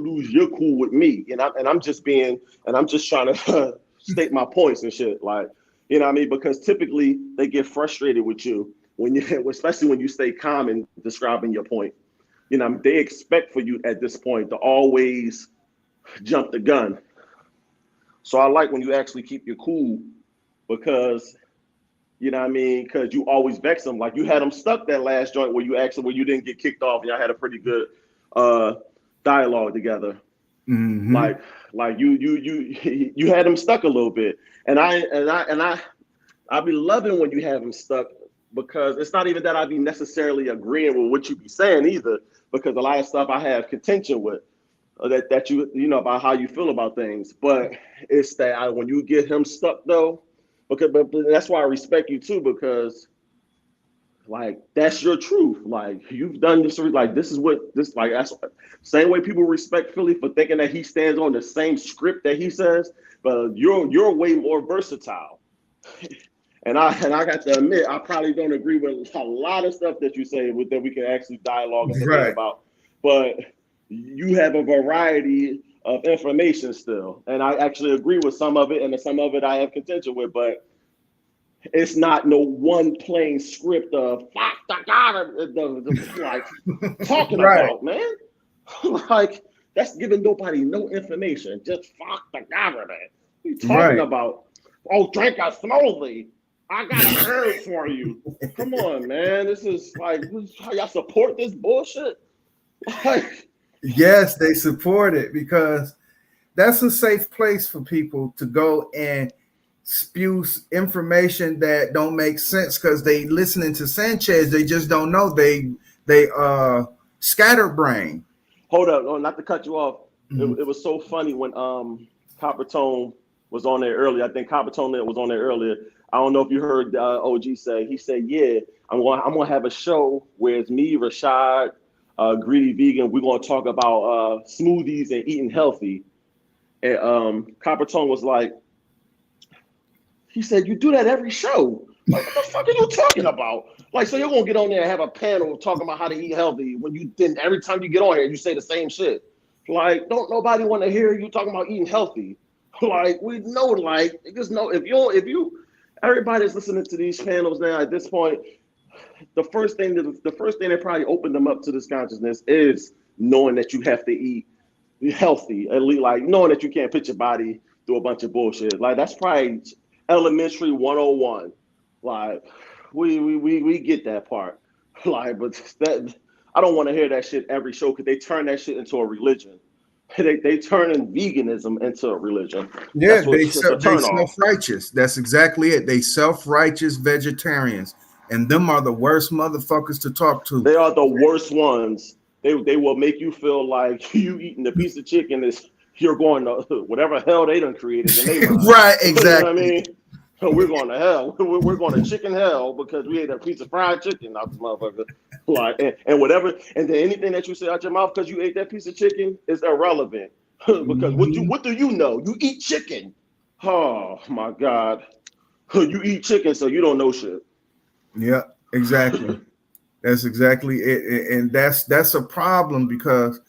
lose your cool with me, and I'm just trying to state my points and shit, like, you know what I mean? Because typically they get frustrated with you especially when you stay calm and describing your point. You know, they expect for you at this point to always jump the gun. So I like when you actually keep your cool because, you know what I mean? Because you always vex them. Like you had them stuck that last joint where you didn't get kicked off and y'all had a pretty good dialogue together. Mm-hmm. Like you had him stuck a little bit, and I be loving when you have him stuck, because it's not even that I be necessarily agreeing with what you be saying either, because a lot of stuff I have contention with, that you know about how you feel about things, but it's that when you get him stuck though, because but that's why I respect you too, because like that's your truth. Like you've done this, like this is what this like. That's same way people respect Philly for thinking that he stands on the same script that he says, but you're way more versatile. And I got to admit, I probably don't agree with a lot of stuff that you say that we can actually dialogue and debate about. But you have a variety of information still, and I actually agree with some of it, and some of it I have contention with. But it's not no one plain script of fuck the God, like talking about, man. Like that's giving nobody no information. Just fuck the government. What are you talking about? Oh, drink us slowly. I got a herb for you. Come on, man. This is like how y'all support this bullshit. Like, yes, they support it because that's a safe place for people to go and spew information that don't make sense because they listening to Sanchez. They just don't know. They scatterbrain. Hold up, not to cut you off. It was so funny when Coppertone was on there earlier. I think Coppertone was on there earlier. I don't know if you heard OG say. He said, "Yeah, I'm gonna have a show where it's me, Rashad, Greedy Vegan. We're gonna talk about smoothies and eating healthy." And Coppertone was like, he said, "You do that every show. Like, what the fuck are you talking about? Like, so you're gonna get on there and have a panel talking about how to eat healthy when you didn't? Every time you get on here, you say the same shit. Like, don't nobody want to hear you talking about eating healthy? Like, we know, like, just know if you." Everybody's listening to these panels now. At this point, the first thing that probably opened them up to this consciousness is knowing that you have to eat healthy, at least like knowing that you can't put your body through a bunch of bullshit. Like that's probably elementary 101. Like we get that part. Like, but that I don't want to hear that shit every show because they turn that shit into a religion. They turning veganism into a religion. Yeah, they self-righteous. That's exactly it. They self-righteous vegetarians, and them are the worst motherfuckers to talk to. They are the worst ones. They will make you feel like you eating a piece of chicken is you're going to whatever hell they done created. Right, exactly. You know what I mean? We're going to hell. We're going to chicken hell because we ate a piece of fried chicken out this motherfucker. Like and whatever, and then anything that you say out your mouth because you ate that piece of chicken is irrelevant. Because what do you know? You eat chicken. Oh my God. You eat chicken, so you don't know shit. Yeah, exactly. That's exactly it. And that's a problem because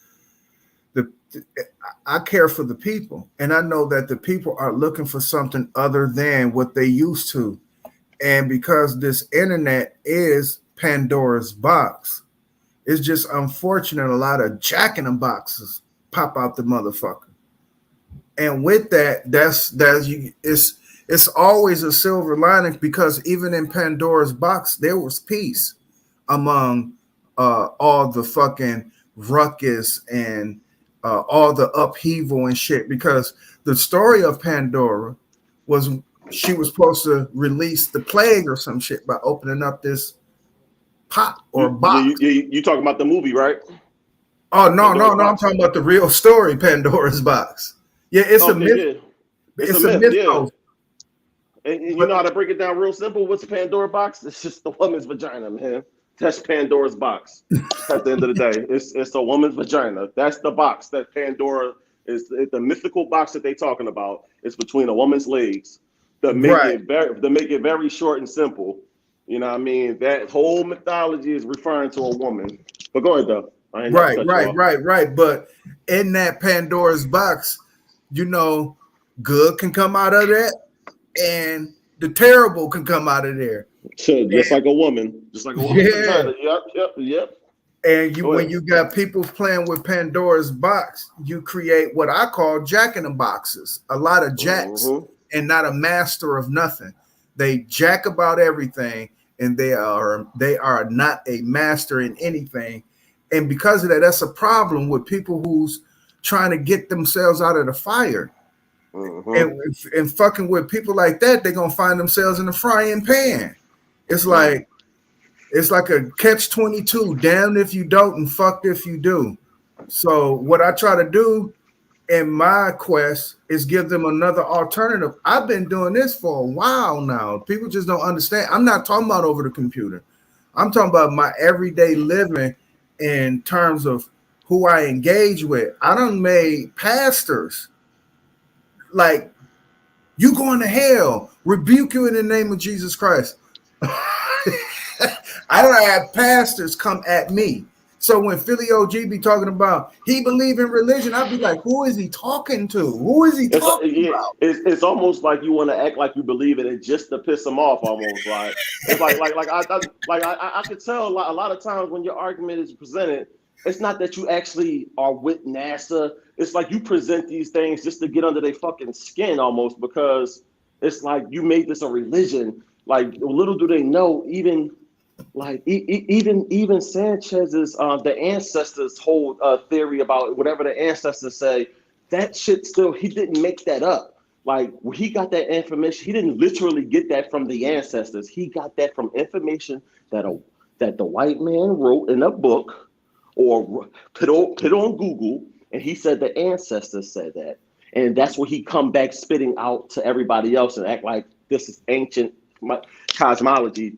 I care for the people, and I know that the people are looking for something other than what they used to. And because this internet is Pandora's box, it's just unfortunate a lot of Jack in the boxes pop out the motherfucker. And with that, it's always a silver lining because even in Pandora's box, there was peace among all the fucking ruckus and all the upheaval and shit, because the story of Pandora was she was supposed to release the plague or some shit by opening up this pot or box. You talking about the movie, right? Oh, no, I'm talking about the real story, Pandora's box. Yeah, it's a myth. Yeah. It's a myth, yeah. And you know how to break it down real simple? What's a Pandora box? It's just the woman's vagina, man. That's Pandora's box. At the end of the day, it's a woman's vagina. That's the box that Pandora is. The mythical box that they're talking about. It's between a woman's legs. To make it very short and simple. You know what I mean? That whole mythology is referring to a woman. But go ahead, though. Right. But in that Pandora's box, you know, good can come out of that, and the terrible can come out of there. Just like a woman. Yeah. Yep. And when you got people playing with Pandora's box, you create what I call Jack in the boxes. A lot of jacks and not a master of nothing. They jack about everything, and they are not a master in anything. And because of that, that's a problem with people who's trying to get themselves out of the fire. And fucking with people like that, they're gonna find themselves in the frying pan. It's like a catch-22, damned if you don't and fucked if you do. So what I try to do in my quest is give them another alternative. I've been doing this for a while now. People just don't understand. I'm not talking about over the computer. I'm talking about my everyday living in terms of who I engage with. I done made pastors like, you going to hell, rebuke you in the name of Jesus Christ. I don't have pastors come at me. So when Philly OG be talking about he believe in religion, I'd be like, who is he talking to? Who is he talking about? It's almost like you want to act like you believe in it just to piss them off. Almost like it's like I could tell a lot of times when your argument is presented, it's not that you actually are with NASA. It's like you present these things just to get under their fucking skin almost, because it's like you made this a religion. Like little do they know, even Sanchez's the ancestors whole theory about whatever the ancestors say, that shit still, he didn't make that up. Like when he got that information, he didn't literally get that from the ancestors. He got that from information that the white man wrote in a book or put on Google, and he said the ancestors said that, and that's what he come back spitting out to everybody else and act like this is ancient cosmology.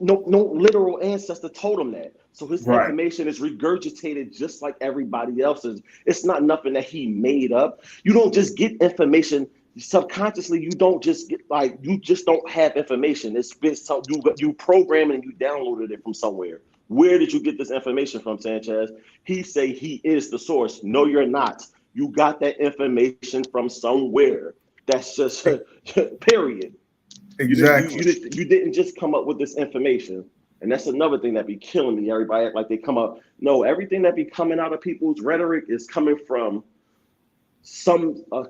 No literal ancestor told him that. So his information is regurgitated just like everybody else's. It's not nothing that he made up. You don't just get information subconsciously. You don't just get you just don't have information. It's been so you program it and you downloaded it from somewhere. Where did you get this information from, Sanchez? He say he is the source. No, you're not. You got that information from somewhere. That's just period. Exactly. You didn't just come up with this information. And that's another thing that be killing me. Everybody act like they come up. No, everything that be coming out of people's rhetoric is coming from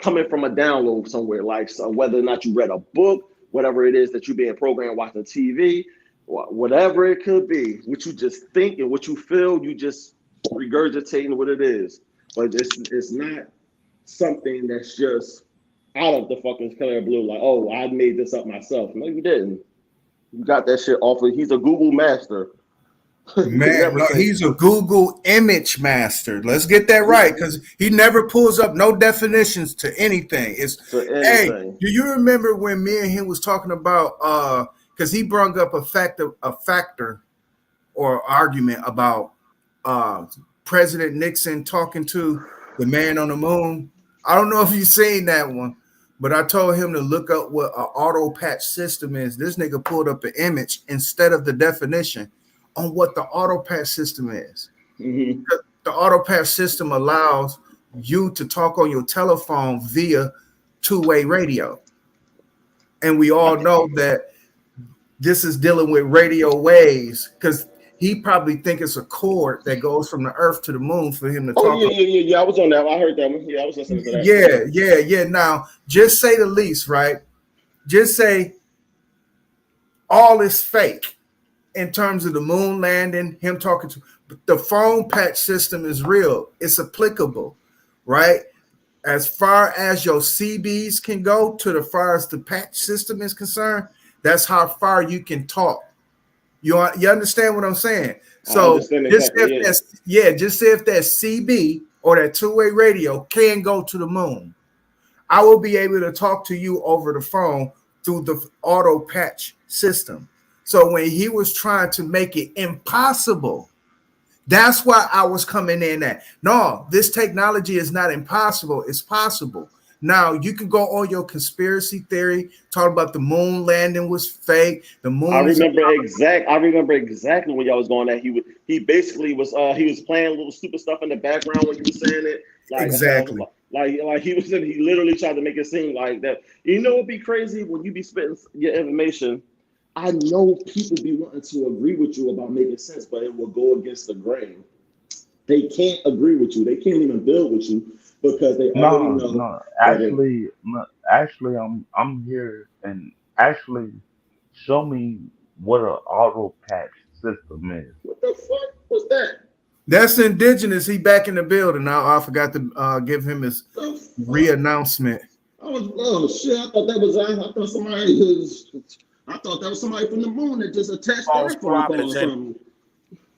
coming from a download somewhere, whether or not you read a book, whatever it is that you're being programmed watching TV, whatever it could be, what you just think and what you feel, you just regurgitating what it is. But it's not something that's just out of the fucking clear blue, like, oh, I made this up myself. No, you didn't. You got that shit off of, he's a Google master. Man, no, he's a Google image master. Let's get that right, because he never pulls up no definitions to anything. Hey, do you remember when me and him was talking about because he brought up a factor or argument about President Nixon talking to the man on the moon? I don't know if you've seen that one, but I told him to look up what an auto patch system is. This nigga pulled up an image instead of the definition on what the auto patch system is. Mm-hmm. The auto patch system allows you to talk on your telephone via two-way radio. And we all know that this is dealing with radio waves, because he probably think it's a cord that goes from the earth to the moon for him to talk. Oh, yeah. I was on that. I heard that one. Yeah, I was listening to that. Yeah. Now, just say the least, right? Just say all is fake in terms of the moon landing, him talking to the phone patch system is real. It's applicable, right? As far as your CBs can go to the far as the patch system is concerned, that's how far you can talk. You understand what I'm saying? So just say if that CB or that two-way radio can go to the moon, I will be able to talk to you over the phone through the auto patch system. So when he was trying to make it impossible, that's why I was coming in at. No, this technology is not impossible. It's possible. Now, you can go on your conspiracy theory, talk about the moon landing was fake. The moon. I remember exactly when y'all was going at. He basically was playing little stupid stuff in the background when you were saying it. Like, exactly. He literally tried to make it seem like that. You know, it'd be crazy when you be spitting your information. I know people be wanting to agree with you about making sense, but it will go against the grain. They can't agree with you. They can't even build with you because they already know. No. Actually, I'm here, and actually show me what an auto patch system is. What the fuck? What's that? That's indigenous. He back in the building. Now I forgot to give him his re-announcement. Oh shit! I thought that was I thought that was somebody from the moon that just attached their phone call or something.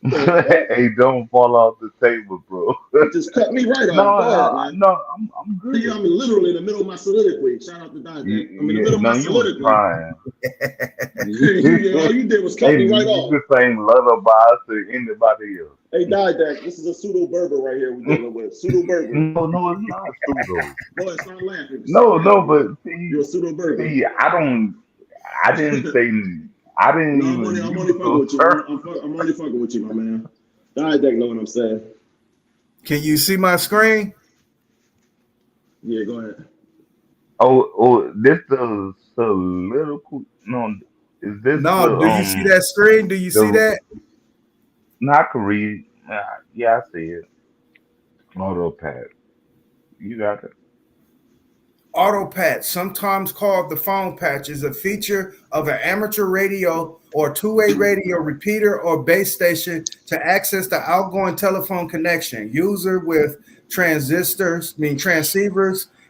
Hey, don't fall off the table, bro. It just cut me right off. Go ahead, man. No, I'm good. See, I'm literally in the middle of my soliloquy. Shout out to Diet. I'm in the middle of my soliloquy. All you did was cut me right off. You just saying lullabies to anybody else. Hey, Didac, this is a pseudo Berber right here we're dealing with. Pseudo Berber. No, it's not pseudo. Boy, start laughing. No, but see, you're a pseudo Berber. See, I didn't say. I didn't even. I'm only fucking with you. I'm only fucking with you, my man. Didac know what I'm saying. Can you see my screen? Yeah, go ahead. Oh, this the soliloquy. No, is this? No, do you see that screen? Do you see that? No, I can read. Yeah, I see it. Autopad. You got it. Autopatch, sometimes called the phone patch, is a feature of an amateur radio or two-way radio repeater or base station to access the outgoing telephone connection. User with transceivers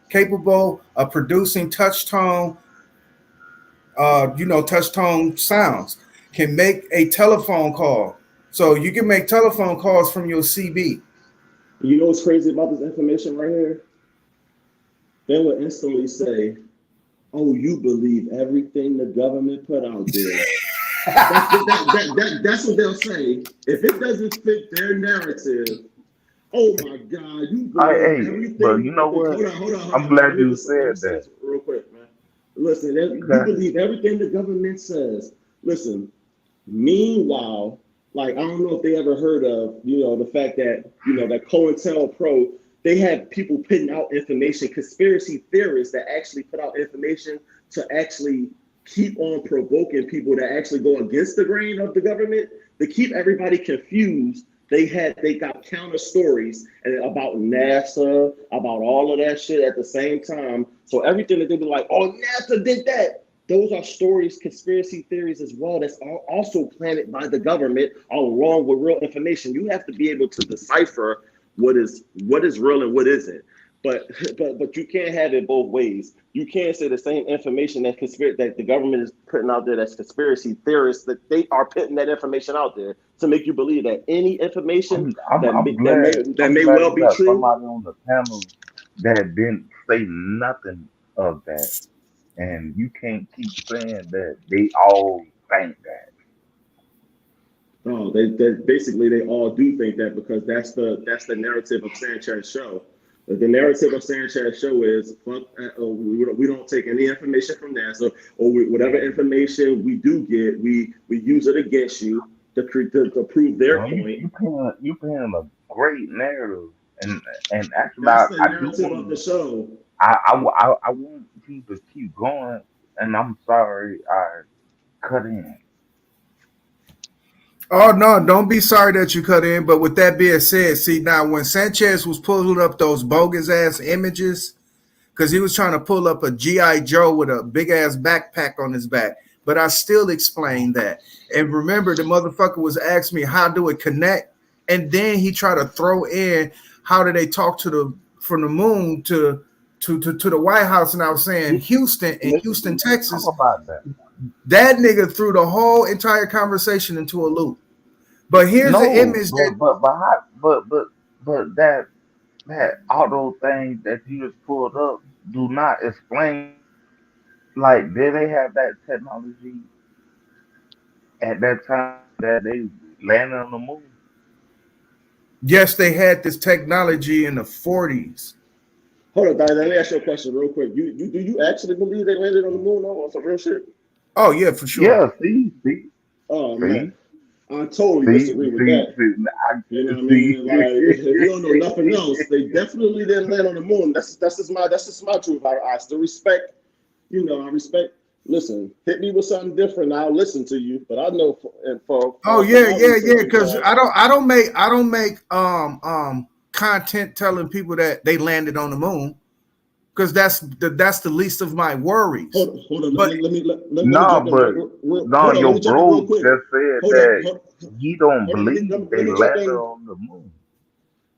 capable of producing touch tone sounds can make a telephone call. So you can make telephone calls from your CB. You know what's crazy about this information right here? They would instantly say, "Oh, you believe everything the government put out there." That's what they'll say. If it doesn't fit their narrative, oh my God, you believe everything. But you know what? Hold on. I'm glad you said that. Real quick, man. Listen, you believe everything the government says. Listen, meanwhile, like, I don't know if they ever heard of, the fact that, that COINTELPRO, they have people putting out information, conspiracy theorists that actually put out information to actually keep on provoking people to actually go against the grain of the government, to keep everybody confused. They got counter stories about NASA, about all of that shit at the same time. So everything that they be like, oh, NASA did that. Those are stories, conspiracy theories as well. That's also planted by the government along with real information. You have to be able to decipher what is real and what isn't. But you can't have it both ways. You can't say the same information that the government is putting out there that's conspiracy theorists, that they are putting that information out there to make you believe that any information that may well be true. Somebody on the panel that didn't say nothing of that, and you can't keep saying that they all think that. Oh, they basically they all do think that, because that's the narrative of Sanchez show. The narrative of Sanchez show is we don't take any information from NASA, or whatever information we do get, we use it against you to prove their point. You paint a great narrative, and actually, that's the narrative of the show. I want you to keep going, and I'm sorry I cut in. Oh, no, don't be sorry that you cut in. But with that being said, see, now when Sanchez was pulling up those bogus ass images, because he was trying to pull up a G.I. Joe with a big ass backpack on his back. But I still explained that. And remember, the motherfucker was asking me, how do it connect? And then he tried to throw in, how do they talk from the moon to the White House? And I was saying Houston, Texas. How about that? That nigga threw the whole entire conversation into a loop. But here's the image but that auto thing that you just pulled up do not explain. Like, did they have that technology at that time that they landed on the moon? Yes, they had this technology in the 40s. Hold on, Diane, let me ask you a question real quick. Do you actually believe they landed on the moon on some real shit? Oh, yeah, for sure. Yeah, see. Oh, man. I totally disagree with that. You know what I mean? Like, if you don't know nothing else, they definitely didn't land on the moon. That's just my truth. I still respect, I respect. Listen, hit me with something different, I'll listen to you. But I know for because I don't make content telling people that they landed on the moon, because that's the least of my worries. Hold on. Your bro just said that. he don't Hold on, let me believe let they me jump landed in. on the moon.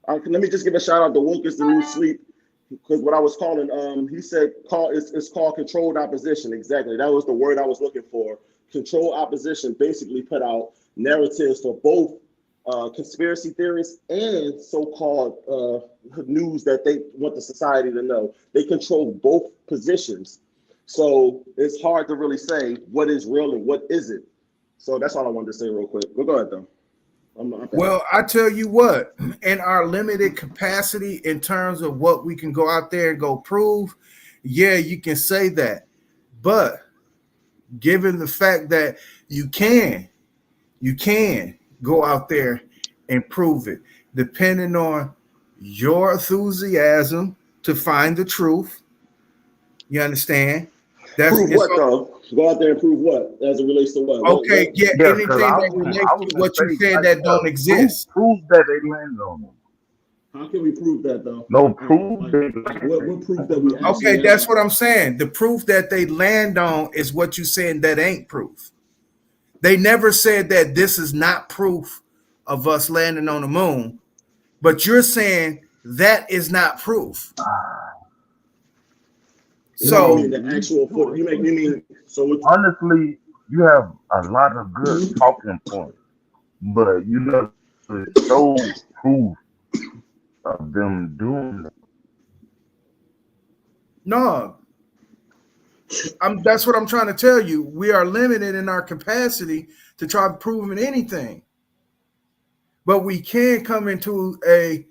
Let me just give a shout out to Woke is the New Sleep, because what I was calling, he said, it's called controlled opposition. Exactly, that was the word I was looking for. Controlled opposition basically put out narratives for both conspiracy theories and so-called news that they want the society to know. They control both positions, so it's hard to really say what is real and what isn't. So that's all I wanted to say real quick. Go ahead though. Well, I tell you what, in our limited capacity in terms of what we can go out there and go prove, yeah, you can say that. But given the fact that you can go out there and prove it, depending on your enthusiasm to find the truth. You understand? Prove what though? Go out there and prove what as it relates to what? Okay, yeah, Yeah, because anything that relates I to was gonna what you say, said like, that don't exist. prove that they landed on them. How can we prove that though? No, prove Like, they what proof that we Okay, actually that's have? what I'm saying. The proof that they land on is what you saying that ain't proof. They never said that this is not proof of us landing on the moon, but you're saying that is not proof. So you So mean the actual foot? You mean so? honestly, you have a lot of good talking points, but you never show proof of them doing it. no, that's what I'm trying to tell you. We are limited in our capacity to try proving anything, but we can come into a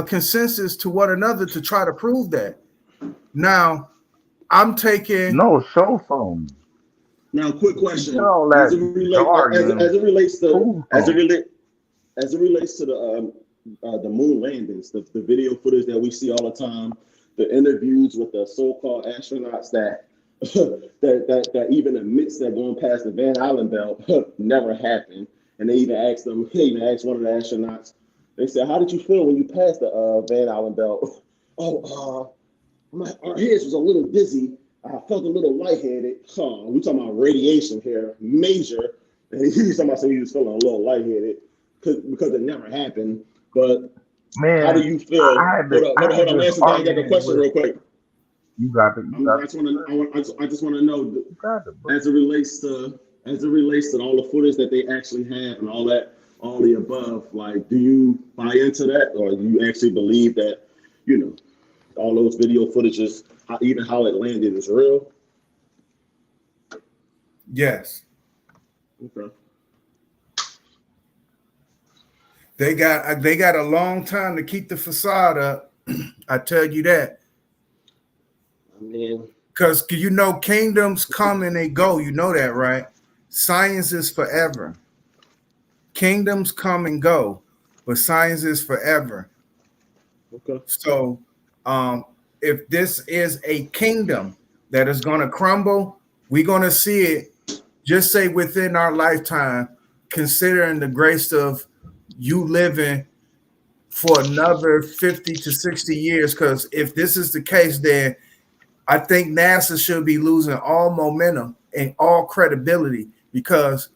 consensus to one another to try to prove that. Now, I'm taking. No, show some. Now, quick Get question: all as that it relate jargon. as it relates to Prove some. the moon landings, the video footage that we see all the time, the interviews with the so-called astronauts that that even admits that going past the Van Allen belt never happened, and they even asked them. They even asked one of the astronauts. They said, "How did you feel when you passed the Van Allen belt?" Oh, our heads was a little dizzy. I felt a little lightheaded. We talking about radiation here, major. And he was talking about he was feeling a little lightheaded because it never happened. But how do Man, you feel? Hold on. this Lance, I got the argument question with real quick. you. Got it. I just want to know You got it, bro. as it relates to all the footage that they actually have and all that, all the above. Like, do you buy into that, or do you actually believe that, all those video footages, even how it landed, is real? Yes. Okay. They got a long time to keep the facade up. I tell you that. Because kingdoms come and they go. You know that, right? Science is forever. Kingdoms come and go, but science is forever. Okay. So if this is a kingdom that is going to crumble, we're going to see it, just say within our lifetime, considering the grace of you living for another 50 to 60 years. Because if this is the case, then I think NASA should be losing all momentum and all credibility, because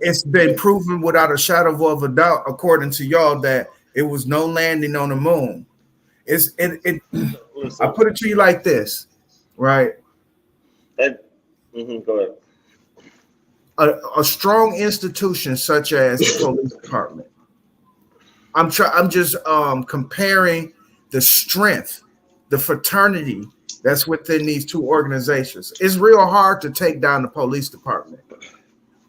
it's been proven without a shadow of a doubt, according to y'all, that it was no landing on the moon. I put it to you like this, right? Go ahead. A strong institution such as the police department. I'm just comparing the strength, the fraternity that's within these two organizations. It's real hard to take down the police department,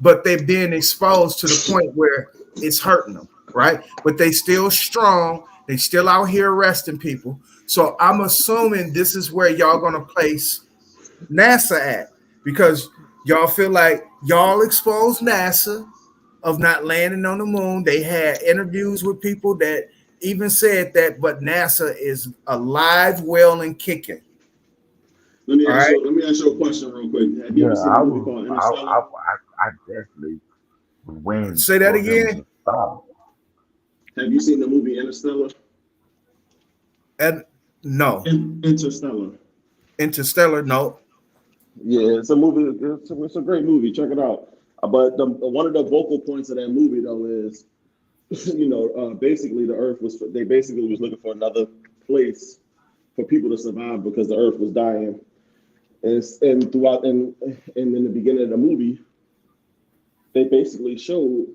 but they're being exposed to the point where it's hurting them, right? But they still strong. They still out here arresting people. So I'm assuming this is where y'all gonna place NASA at, because y'all feel like y'all exposed NASA of not landing on the moon. They had interviews with people that even said that, but NASA is alive, well, and kicking. Let me ask you a question real quick. Have you Yeah, ever seen a movie called Interstellar? I definitely was waiting Say that for him again. to stop. Have you seen the movie Interstellar? And no. Interstellar. Interstellar, no. Yeah, it's a movie. It's a great movie. Check it out. But one of the vocal points of that movie though is, basically they basically was looking for another place for people to survive because the Earth was dying, and throughout and in the beginning of the movie, they basically showed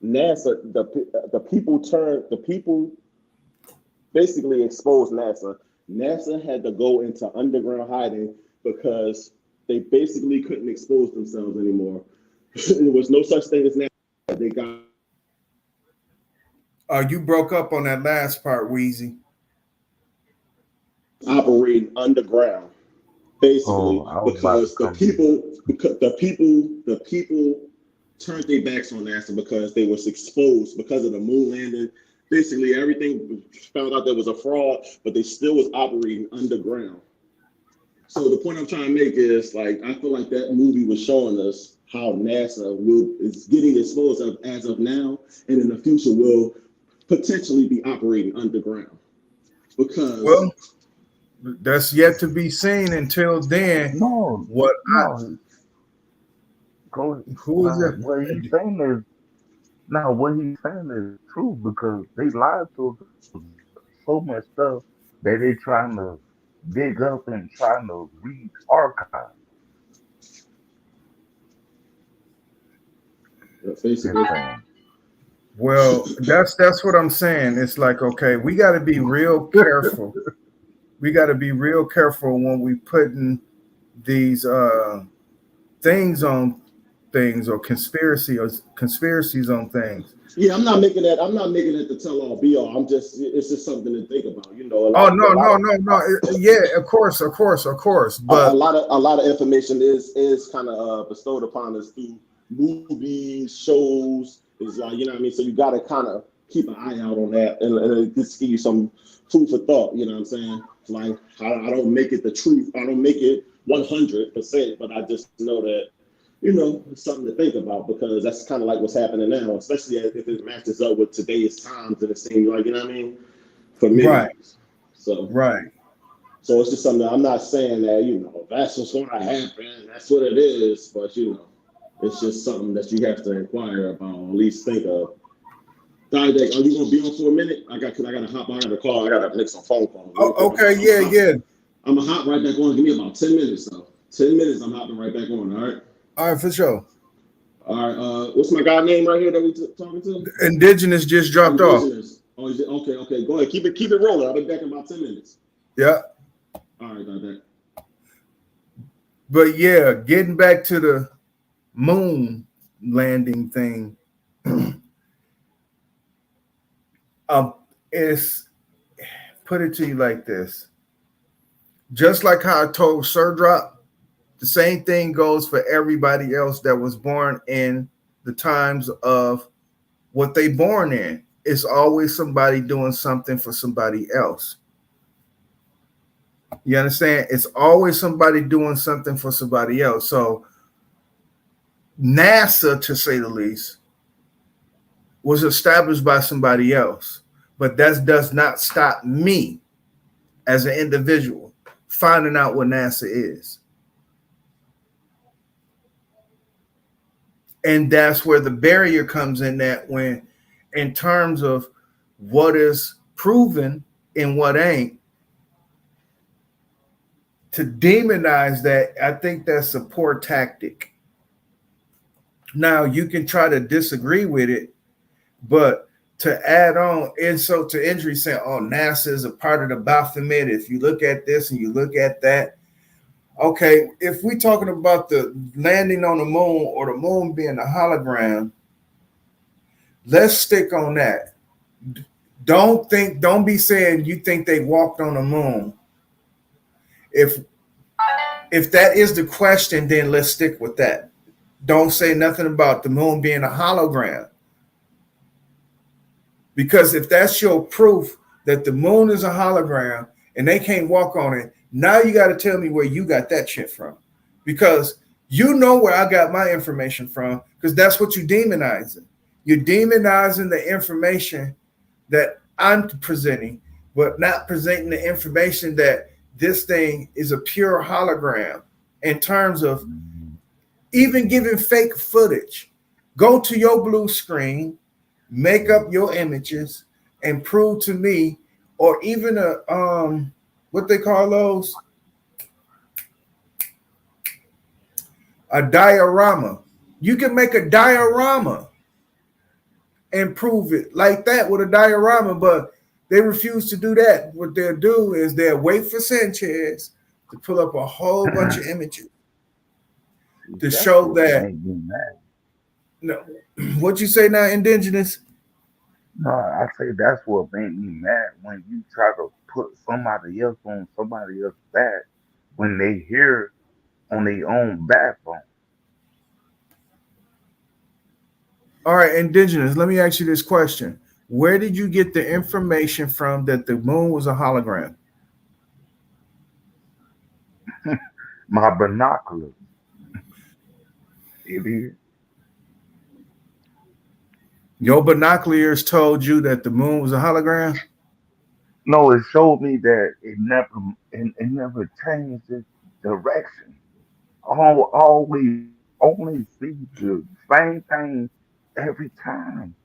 NASA the people basically exposed NASA. NASA had to go into underground hiding because they basically couldn't expose themselves anymore. There was no such thing as NASA. They got. You broke up on that last part, Wheezy. Operating underground, basically, because the people turned their backs on NASA because they was exposed because of the moon landing. Basically, everything found out there was a fraud, but they still was operating underground. So the point I'm trying to make is, like, I feel like that movie was showing us how NASA is getting exposed as of now, and in the future will potentially be operating underground. Because that's yet to be seen. Until then, who is that? What he's saying is true because they lied to us so much stuff that they trying to dig up and trying to read archive. Well, that's what I'm saying. It's like, okay, we got to be real careful. We got to be real careful when we putting these things on things or conspiracies on things. Yeah, I'm not making that. I'm not making it the tell all be all. It's just something to think about. No. Yeah, of course. But a lot of information is kind of bestowed upon us through movies, shows. Is like, what I mean. So you got to kind of keep an eye out on that, and just give you some food for thought. You know what I'm saying? Like, I don't make it the truth. I don't make it 100%, but I just know that, it's something to think about because that's kind of like what's happening now, especially if it matches up with today's times and it seems like, what I mean? For me. Right. So it's just something that I'm not saying that, that's what's going to happen. That's what it is. But, it's just something that you have to inquire about, or at least think of. Dialect, are you gonna be on for a minute? I gotta hop. I gotta call. I gotta make some phone calls. Okay, yeah. I'm gonna hop right back on. Give me about 10 minutes, though. 10 minutes. I'm hopping right back on. All right. All right, for sure. All right. What's my guy name right here that we talking to? Indigenous just dropped off. Oh, is it? Okay. Go ahead. Keep it rolling. I'll be back in about 10 minutes. Yeah. All right, got that. But yeah, getting back to the moon landing thing. Is put it to you like this. Just like how I told Sir Drop, the same thing goes for everybody else that was born in the times of what they born in. It's always somebody doing something for somebody else. You understand? It's always somebody doing something for somebody else. So NASA, to say the least, was established by somebody else. But that does not stop me as an individual finding out what NASA is. And that's where the barrier comes in, that when, in terms of what is proven and what ain't, to demonize that, I think that's a poor tactic. Now, you can try to disagree with it, but to add on insult to injury, saying, oh, NASA is a part of the Baphomet. If you look at this and you look at that. Okay, if we're talking about the landing on the moon or the moon being a hologram, let's stick on that. Don't be saying you think they walked on the moon. If that is the question, then let's stick with that. Don't say nothing about the moon being a hologram. Because if that's your proof that the moon is a hologram and they can't walk on it, now you got to tell me where you got that shit from. Because you know where I got my information from, because that's what you're demonizing. You're demonizing the information that I'm presenting, but not presenting the information that this thing is a pure hologram in terms of even giving fake footage. Go to your blue screen, make up your images, and prove to me, or even what they call those, a diorama. You can make a diorama and prove it like that with a diorama, but they refuse to do that. What they'll do is they'll wait for Sanchez to pull up a whole bunch of images to show that. No, what you say now, indigenous? No, I say that's what made me mad when you try to put somebody else on somebody else's back when they hear on their own backbone. All right, indigenous, let me ask you this question. Where did you get the information from that the moon was a hologram? My binoculars. Idiot. Your binoculars told you that the moon was a hologram? No, it showed me that it never changed its direction. Always only see the same thing every time.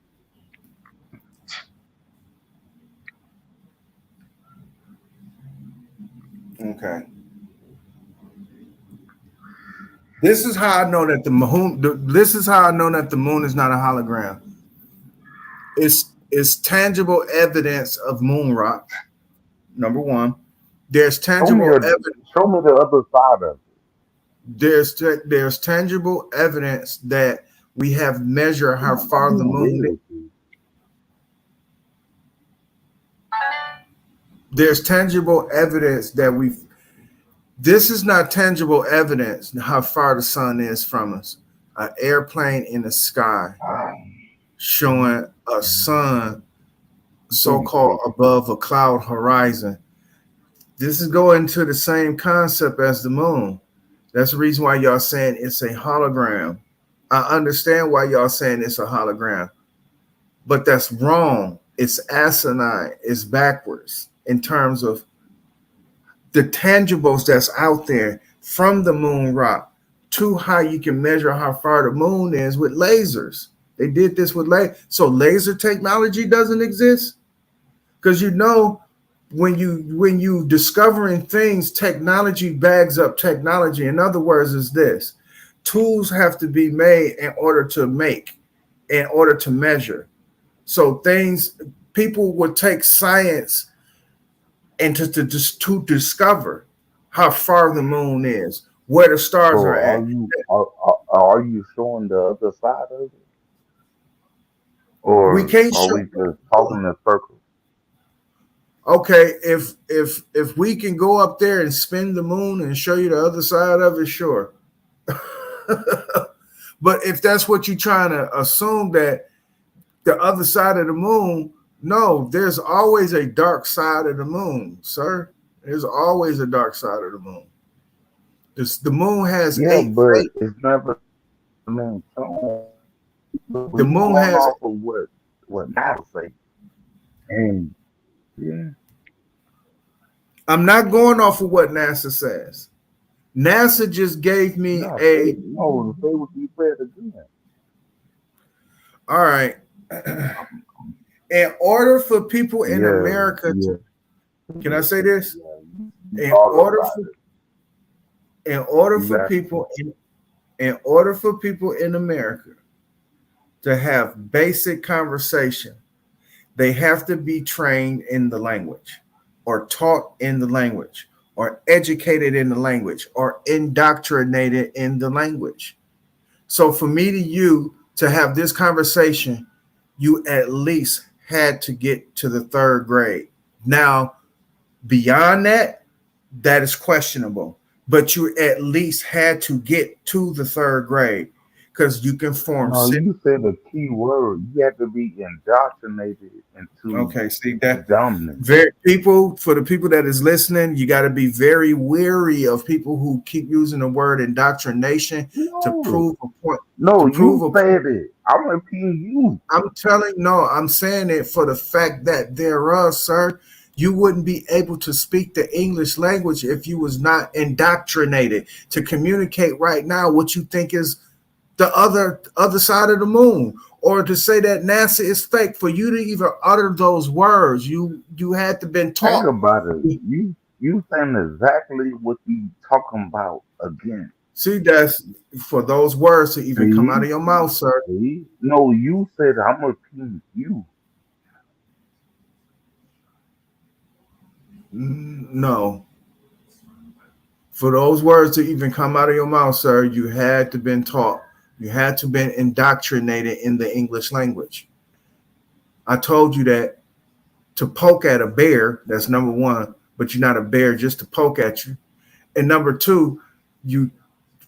Okay. This is how I know that the moon. This is how I know that the moon is not a hologram. It's tangible evidence of moon rock. Number one, there's tangible evidence. Show me the other side of it. There's tangible evidence that we have measured how far the moon is. There's tangible evidence that we've. This is not tangible evidence how far the sun is from us. An airplane in the sky showing a sun so-called above a cloud horizon. This is going to the same concept as the moon. That's the reason why y'all saying it's a hologram. I understand why y'all saying it's a hologram, but that's wrong. It's asinine. It's backwards in terms of the tangibles that's out there from the moon rock to how you can measure how far the moon is with lasers. They did this with so laser technology doesn't exist, because when you discovering things, technology bags up technology. In other words, is this: tools have to be made in order to measure. So people would take science and to discover how far the moon is, where the stars are at. Are you showing the other side of it? Or we can't are we just talking in circles? Okay, if we can go up there and spin the moon and show you the other side of it, sure. But if that's what you're trying to assume, that the other side of the moon, no, there's always a dark side of the moon, sir. There's always a dark side of the moon. The moon has but it's never been shown. The moon has off of what NASA say. And yeah. I'm not going off of what NASA says. NASA just gave me say what you said again. All right. In order for people in America can I say this? In order for people in America to have basic conversation, they have to be trained in the language, or taught in the language, or educated in the language, or indoctrinated in the language. So for me to have this conversation, you at least had to get to the 3rd grade. Now, beyond that, that is questionable, but you at least had to get to the 3rd grade, because you can form. No, you said a key word. You have to be indoctrinated into. Okay, see that dominance. For the people that is listening, you got to be very wary of people who keep using the word indoctrination to prove a point. No, you said it. I'm repeating you. I'm saying it for the fact that there are, sir. You wouldn't be able to speak the English language if you was not indoctrinated to communicate right now what you think is the other side of the moon, or to say that NASA is fake. For you to even utter those words, you had to been Think taught. about it. You saying exactly what you talking about again. See, that's for those words to even come out of your mouth, sir. See? No, you said I'm repeating you. No. For those words to even come out of your mouth, sir, you had to been taught. You had to been indoctrinated in the English language. I told you that to poke at a bear, that's number one, but you're not a bear just to poke at you. And number two, you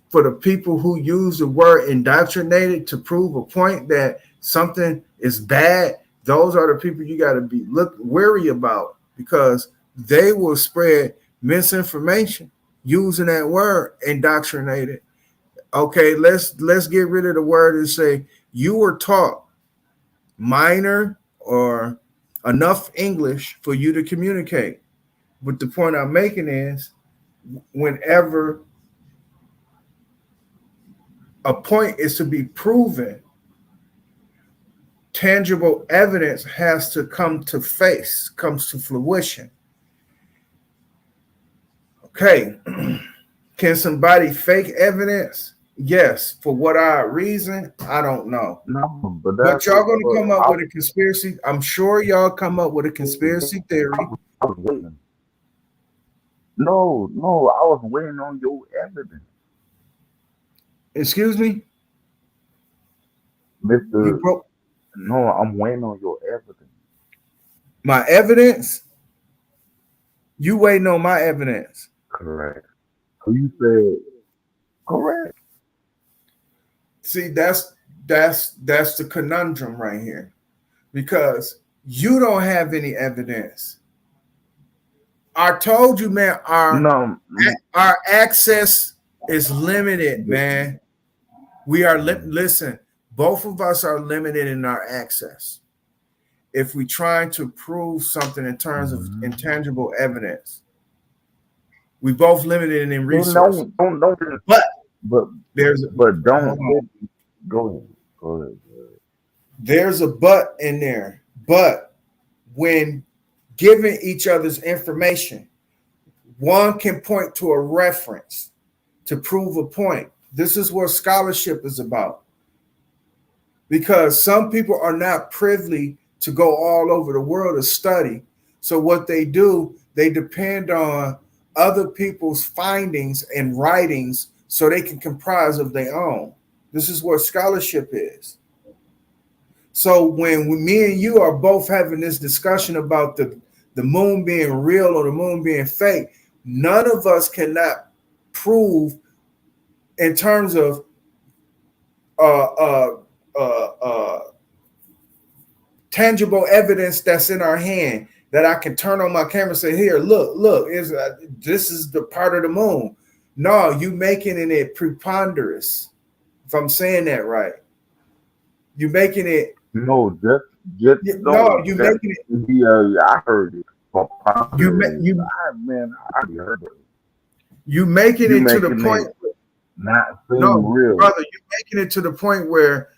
for the people who use the word indoctrinated to prove a point that something is bad, those are the people you got to be wary about, because they will spread misinformation using that word indoctrinated. Okay, let's get rid of the word and say you were taught minor or enough English for you to communicate. But the point I'm making is whenever a point is to be proven, tangible evidence has to comes to fruition. Okay. Can somebody fake evidence? Yes. For what reason? I don't know. No, but But that's y'all gonna what come up with a conspiracy. I'm sure y'all come up with a conspiracy theory. I was waiting. No, I was waiting on your evidence, Excuse me? You Mister. broke No, I'm waiting on your evidence. my evidence? You waiting on my evidence. Correct. So you said correct. See, that's the conundrum right here. Because you don't have any evidence. I told you, man, No, our access is limited, man. We are listen, both of us are limited in our access. If we trying to prove something in terms of intangible evidence, we both limited in see, resources. don't. But But there's don't go ahead. Go ahead. there's a but in there. But when giving each other's information, one can point to a reference to prove a point. This is what scholarship is about. Because some people are not privy to go all over the world to study. So what they do, they depend on other people's findings and writings so they can comprise of their own. This is what scholarship is. So when me and you are both having this discussion about the moon being real or the moon being fake, none of us cannot prove in terms of uh, uh, uh, tangible evidence that's in our hand that I can turn on my camera and say, here, look, this is the part of the moon. No, you making it preponderous. If I'm saying that right, you making it. No, just No, no, you just making it. yeah, I heard it. You I heard it. you making You it to the making point. it not seem No, real. brother, you making it to the point where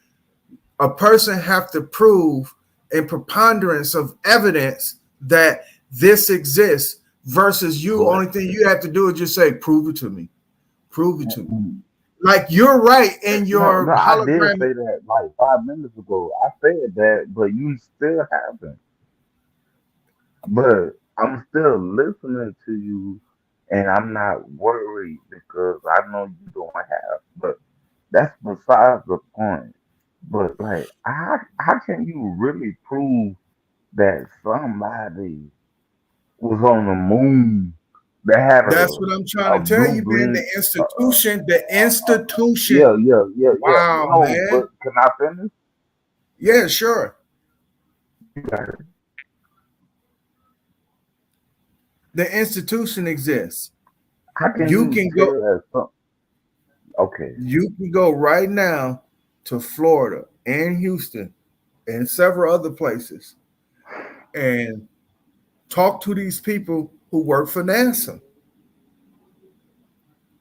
a person have to prove a preponderance of evidence that this exists versus you. Correct. Only thing you have to do is just say, prove it to me. Prove it to me. Mm-mm. Like you're right in your No, I did hologram. say that like 5 minutes ago. I said that, but you still haven't. But I'm still listening to you, and I'm not worried because I know you don't have. But that's besides the point. But like, how can you really prove that somebody was on the moon that had That's what I'm a trying to tell blue you, man. green? The institution. Yeah. Wow, No, man. but can I finish? Yeah, sure. You got it. The institution exists. How can You you can tell go. that some? Okay, You can go right now to Florida and Houston and several other places, and Talk to these people who work for NASA.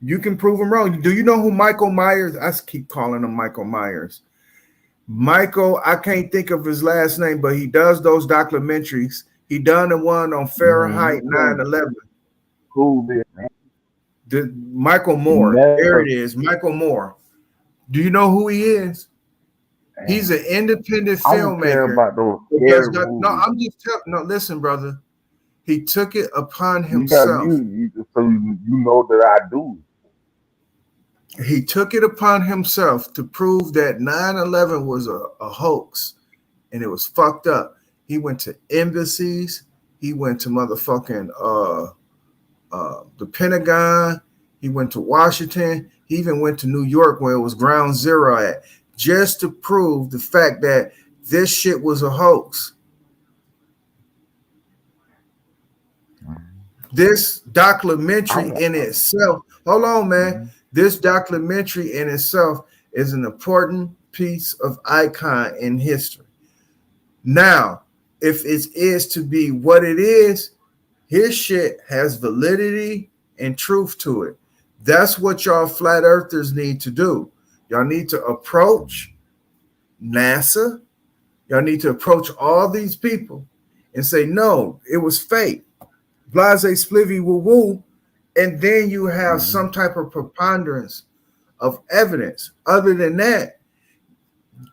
You can prove them wrong. Do you know who Michael Myers? I keep calling him Michael Myers. Michael, I can't think of his last name, but he does those documentaries. He done the one on Fahrenheit 9/11. Who did? Michael Moore. There it is, Michael Moore. Do you know who he is? He's an independent filmmaker. I don't care about those no, I'm just telling. No, listen, brother. He took it upon himself. So you know that I do. He took it upon himself to prove that 9/11 was a hoax and it was fucked up. He went to embassies. He went to motherfucking the Pentagon. He went to Washington. He even went to New York where it was ground zero at, just to prove the fact that this shit was a hoax. This documentary in itself, hold on, man. This documentary in itself is an important piece of icon in history. Now, if it is to be what it is, his shit has validity and truth to it. That's what y'all flat earthers need to do. Y'all need to approach NASA. Y'all need to approach all these people and say, no, it was fake. Blase splivvy woo woo. And then you have some type of preponderance of evidence. Other than that,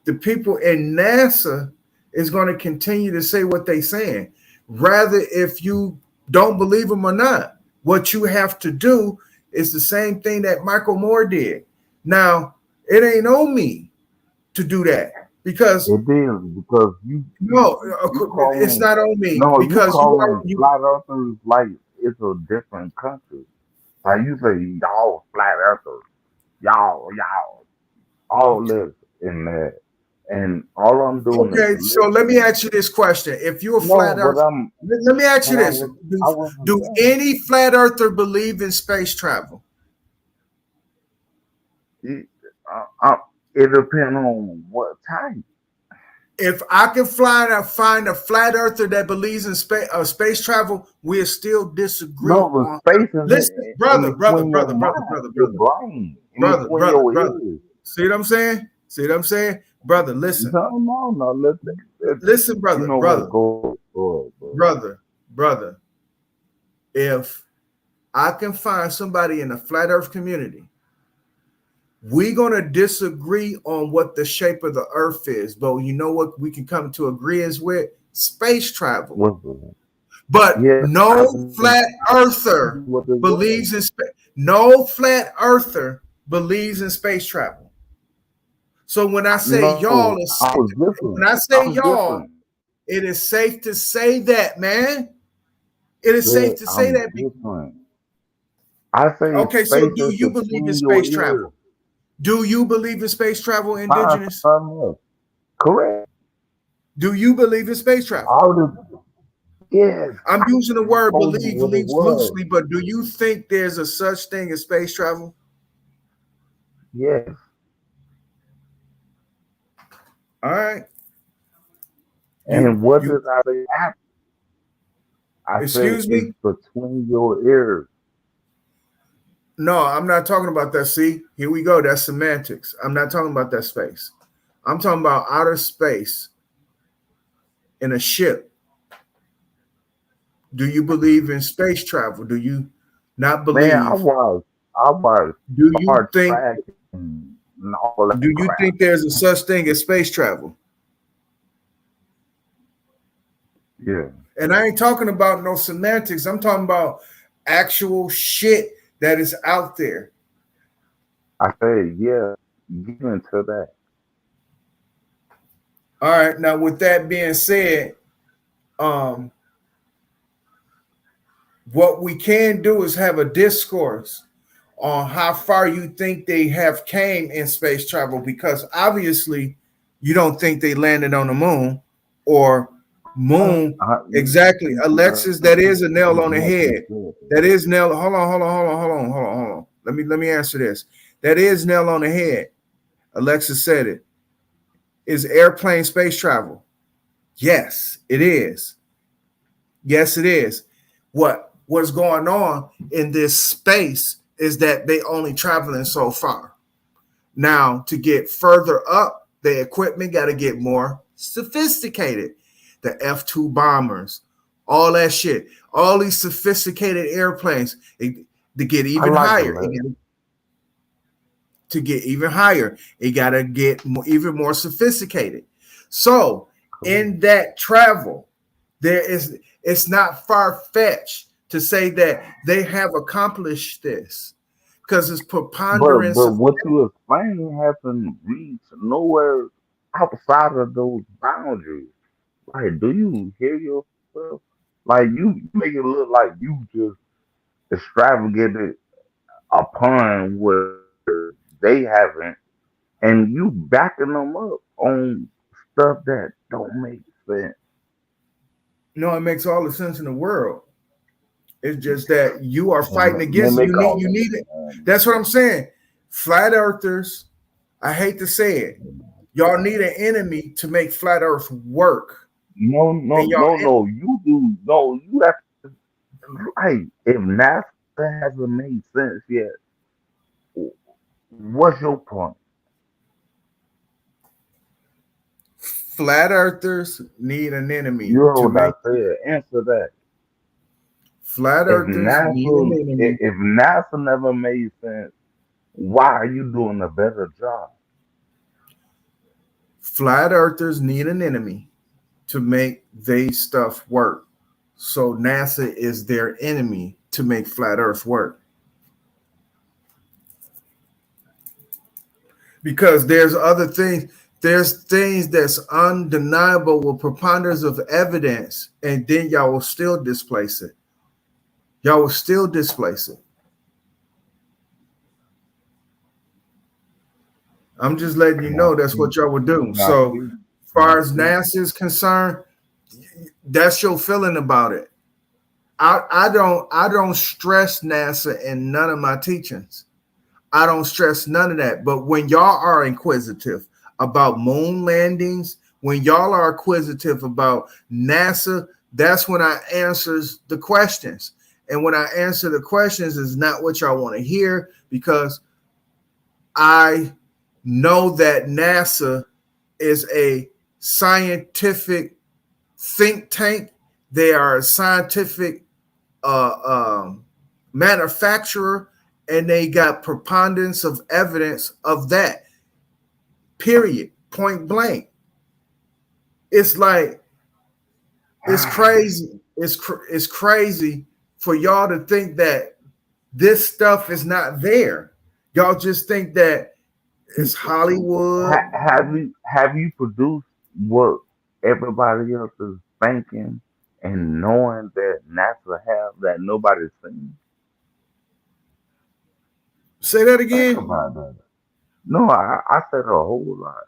the people in NASA is going to continue to say what they're saying. Rather, if you don't believe them or not, what you have to do is the same thing that Michael Moore did. Now, it ain't on me to do that because it is because it's not on me because you flat earthers like it's a different country. How you say y'all flat earthers, y'all all this in that, and all I'm doing. Okay, so let me ask you this question: if you're a flat earther, let me ask you this: do any flat earther believe in space travel? It depends on what type. If I can find a flat earther that believes in space travel, we'll still disagree. No, space is listen, brother. See what I'm saying? Brother, listen. No. Listen, brother. Brother. If I can find somebody in the flat earth community, we're going to disagree on what the shape of the earth is, but you know what we can come to agreement with? Space travel. But no flat earther believes in space. No flat earther believes in space travel. So when I say y'all, it is safe to say that, man. It is safe to say that. I say okay, so do you believe in space travel? Do you believe in space travel, indigenous? Correct. Do you believe in space travel? Yes. I'm using the word believe loosely, but do you think there's a such thing as space travel? Yes. All right. And what did I say after? Excuse me? It's between your ears. No, I'm not talking about that. See, here we go. That's semantics. I'm not talking about that space. I'm talking about outer space in a ship. Do you believe in space travel? Do you not believe? Man, I was. Do you think? Do you think there's a such thing as space travel? Yeah. And I ain't talking about no semantics. I'm talking about actual shit that is out there. I say, yeah, get into that. All right. Now, with that being said, what we can do is have a discourse on how far you think they have came in space travel, because obviously you don't think they landed on the moon or moon. Exactly. Alexis, that is a nail on the head. That is nail. Hold on. Let me answer this. That is nail on the head. Alexis said it. Is airplane space travel? Yes, it is. Yes, it is. What's going on in this space is that they only traveling so far. Now, to get further up, the equipment got to get more sophisticated. The F-2 bombers, all that shit, all these sophisticated airplanes, to get I even like the higher. letter. To get even higher, it got to get even more sophisticated. So, in that travel, it's not far-fetched to say that they have accomplished this because it's preponderance But of. what you explaining hasn't reached nowhere outside of those boundaries. Like, do you hear yourself? Like, you make it look like you just extravagated upon where they haven't, and you backing them up on stuff that don't make sense. No, it makes all the sense in the world. It's just that you are And fighting they against it. make all You the need it. That's what I'm saying. Flat earthers, I hate to say it, y'all need an enemy to make flat earth work. no, no, And y'all no, no. You do no. You have like if NASA hasn't made sense yet, what's your point? flat earthers need an enemy You heard to what I make said. Answer that. flat If earthers need an NASA, enemy. if NASA never made sense, why are you doing a better job? Flat earthers need an enemy to make they stuff work. So NASA is their enemy to make flat earth work. Because there's things that's undeniable with preponderance of evidence, and then y'all will still displace it. Y'all will still displace it. I'm just letting you Now, know that's what y'all would do. now, So, see, as far now, as see. NASA is concerned, that's your feeling about it. I don't stress NASA in none of my teachings. I don't stress none of that. But when y'all are inquisitive about moon landings, when y'all are inquisitive about NASA, that's when I answers the questions. And when I answer the questions is not what y'all want to hear because I know that NASA is a scientific think tank. They are a scientific manufacturer, and they got preponderance of evidence of that. Period. Point blank. It's like it's crazy. It's crazy for y'all to think that this stuff is not there. Y'all just think that it's Hollywood. Have you produced what everybody else is thinking and knowing that NASA have that nobody's seen? Say that Think again. about that. No, I said a whole lot,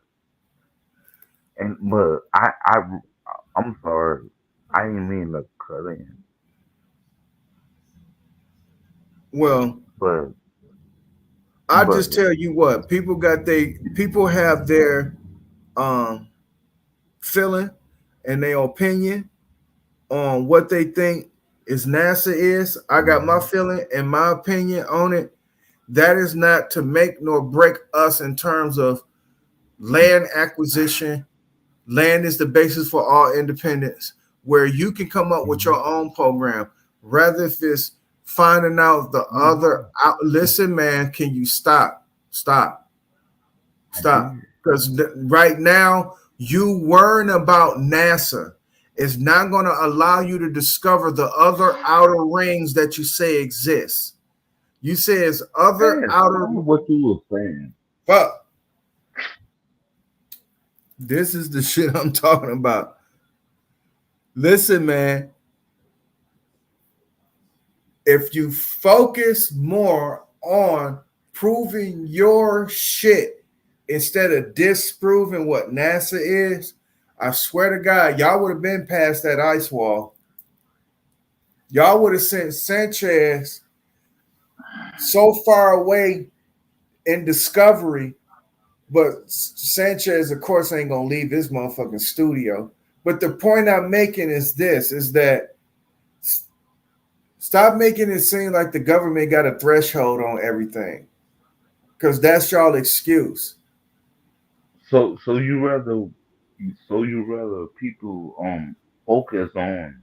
and but I'm sorry, I didn't mean to cut in, Well, but I but just tell you what people have their um feeling and their opinion on what they think is NASA is. I got my feeling and my opinion on it. That is not to make nor break us in terms of land acquisition. Land is the basis for all independence, where you can come up with your own program, rather if it's finding out the other out. Listen, man, can you stop? Stop. I Stop. did. Because right now, you worrying about NASA is not going to allow you to discover the other outer rings that you say exist. You say it's other Man, outer. stop what you were saying. Fuck. This is the shit I'm talking about. Listen, man. If you focus more on proving your shit instead of disproving what NASA is, I swear to God, y'all would have been past that ice wall. Y'all would have sent Sanchez so far away in discovery, but Sanchez, of course, ain't gonna leave his motherfucking studio. But the point I'm making is this: is that Stop making it seem like the government got a threshold on everything, because that's y'all excuse. So you rather people focus on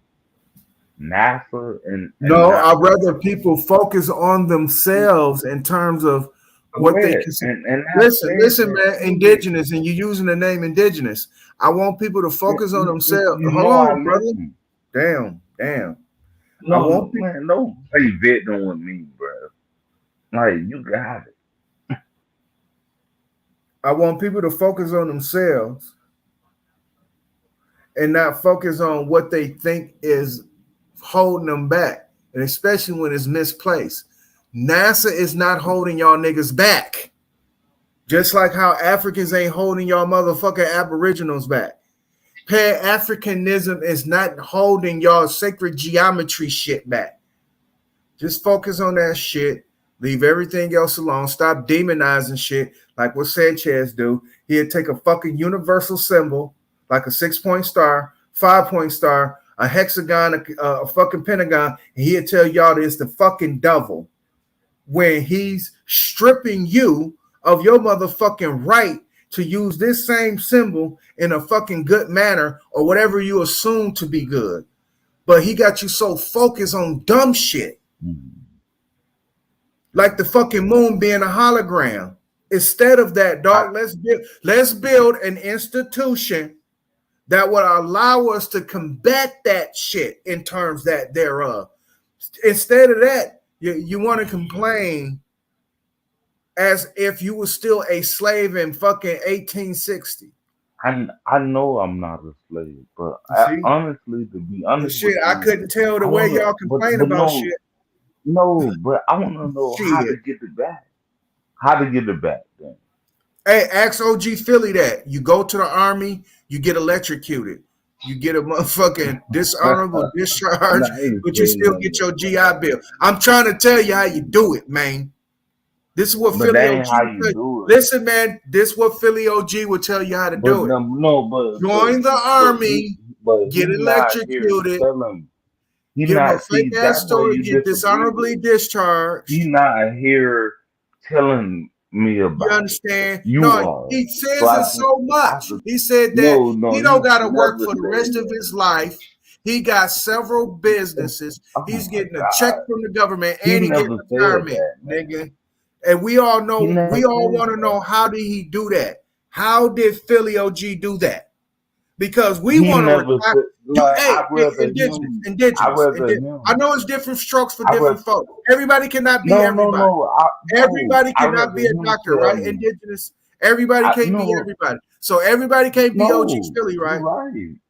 NASA and No, not I'd the rather people focus on themselves in terms of what they correct consider. and not saying Listen, that man, too. indigenous, and you're using the name indigenous. I want people to focus on themselves. You Hold know I on, brother. listen. Damn. I No, want people. man, don't play victim with me, bro. Like you got it. I want people to focus on themselves and not focus on what they think is holding them back, and especially when it's misplaced. NASA is not holding y'all niggas back. Just like how Africans ain't holding y'all motherfucking aboriginals back. Pan-Africanism is not holding y'all sacred geometry shit back. Just focus on that shit. Leave everything else alone. Stop demonizing shit like what Sanchez do. He'd take a fucking universal symbol like a 6-point star, 5-point star, a hexagon, a fucking pentagon, and he'd tell y'all that it's the fucking devil when he's stripping you of your motherfucking right to use this same symbol in a fucking good manner or whatever you assume to be good. But he got you so focused on dumb shit. Like the fucking moon being a hologram. Instead of that, dog, let's build an institution that would allow us to combat that shit in terms that thereof. Instead of that, you want to complain as if you were still a slave in fucking 1860. I know I'm not a slave, but See? honestly, to be honest with Shit, I you, couldn't tell the I way wanna, y'all complain but about shit. no, but I want to know how to Shit. get it back. How to get it back, then? Hey, ask OG Philly that. You go to the army, you get electrocuted. You get a motherfucking dishonorable discharge, Nah, I ain't but you saying still nothing get your about GI Bill. I'm trying to tell you how you do it, man. This is what but that Philly OG ain't how would you tell you. do it. Listen, man, this is what Philly OG would tell you how to But do it. no, Join the army, get he's not here electrocuted, telling. He get him a not fake see ass that's where story, you get disagree dishonorably with. discharged. He not here telling me You about it. understand? You No, are. he So says it so I much. just He said that no, he don't he got to work never for the said rest of that. his life. He got several businesses. Oh He's my getting a check God. from the government He and he getting never said retirement, that, man. nigga. And we all He know, we never all said want to that. know, how did he do that? How did Philly OG do that? Because we He want to never retire. said You, like hey, him I indigenous. rather I him. know it's different strokes for I rather different folks. Everybody cannot be no everybody. no Everybody I cannot rather be a him doctor, tell right? me. Indigenous. Everybody I can't be no everybody. So everybody can't be OG no Philly, you're right?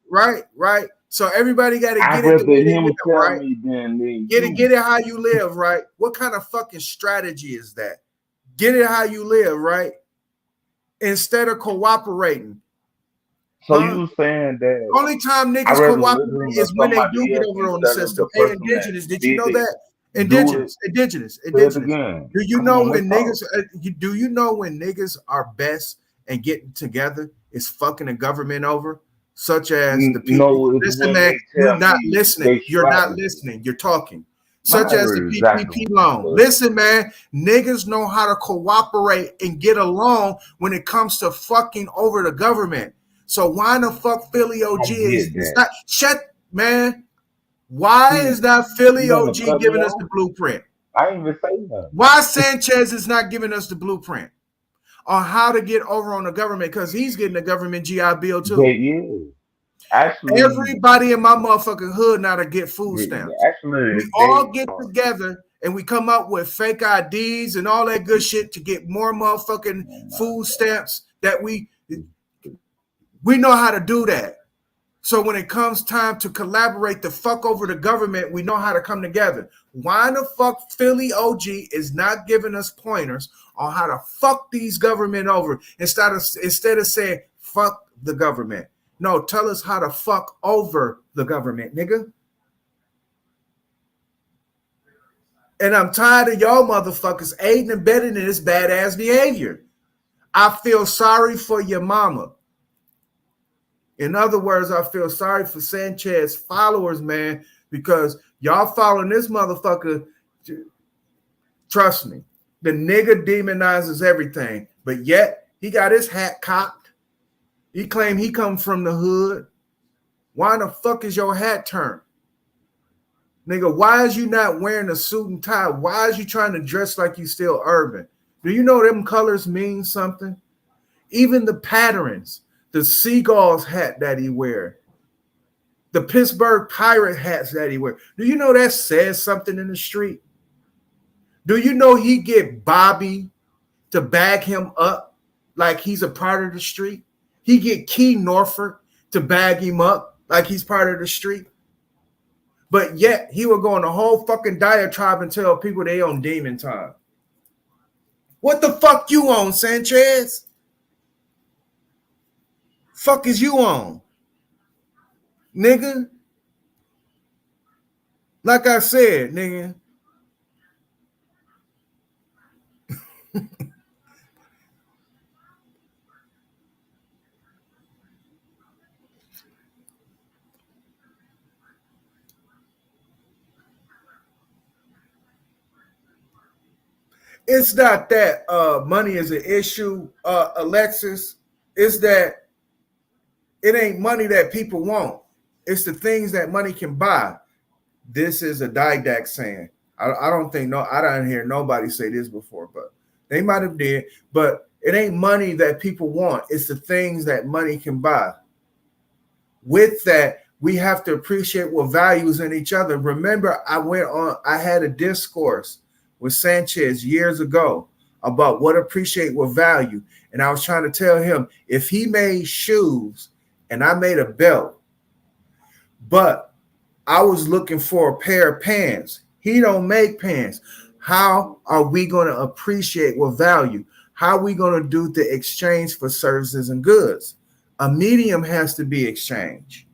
right. Right. So everybody got to I get it the rather way they him live, tell right? me than Get it, you. how you live, right? What kind of fucking strategy is that? Get it how you live, right? Instead of cooperating, So huh? you saying that Only time I niggas rather listen cooperate to is when they do somebody get else over on the instead of the system. Hey, person that indigenous, did you did know it. that? Do it. Say it Indigenous. again. Do you Come know on, when let's talk. niggas? Do you know when niggas are best and getting together is fucking the government over? Such as the people. No, it's Listen, when man, they you're tell not me listening. they You're not strategy. listening. You're talking. I Such as the heard exactly PPP what you loan. said. Listen, man, niggas know how to cooperate and get along when it comes to fucking over the government. So why the fuck Philly I OG get is that. not shut, man? Why See, is not Philly you gonna OG cut me giving us the off? blueprint? I ain't even say nothing. Why Sanchez is not giving us the blueprint on how to get over on the government? Because he's getting the government GI Bill They too. is. Actually, Everybody in my motherfucking hood now to get food stamps. We they all get are. together and we come up with fake IDs and all that good shit to get more motherfucking Oh my food stamps that we know how to do that. So when it comes time to collaborate the fuck over the government, we know how to come together. Why the fuck Philly OG is not giving us pointers on how to fuck these government over instead of saying fuck the government? No, tell us how to fuck over the government, nigga. And I'm tired of y'all motherfuckers aiding and abetting in this badass behavior. I feel sorry for your mama. In other words, I feel sorry for Sanchez followers, man, because y'all following this motherfucker. Trust me, the nigga demonizes everything, but yet he got his hat cocked. He claimed he come from the hood. Why the fuck is your hat turned? Nigga, why is you not wearing a suit and tie? Why is you trying to dress like you still urban? Do you know them colors mean something? Even the patterns, the Seagulls hat that he wear, the Pittsburgh Pirate hats that he wear. Do you know that says something in the street? Do you know he get Bobby to bag him up like he's a part of the street? He get Key Norfolk to bag him up like he's part of the street. But yet he would go on a whole fucking diatribe and tell people they on demon time. What the fuck you on, Sanchez? Fuck is you on? Nigga. Like I said, nigga. It's not that money is an issue, Alexis. It's that it ain't money that people want. It's the things that money can buy. This is a didact saying. I don't think I don't hear nobody say this before, but they might have did. But it ain't money that people want. It's the things that money can buy. With that, we have to appreciate what values in each other. Remember, I had a discourse with Sanchez years ago about what appreciate what value. And I was trying to tell him if he made shoes and I made a belt, but I was looking for a pair of pants. He don't make pants. How are we going to appreciate what value? How are we going to do the exchange for services and goods? A medium has to be exchanged.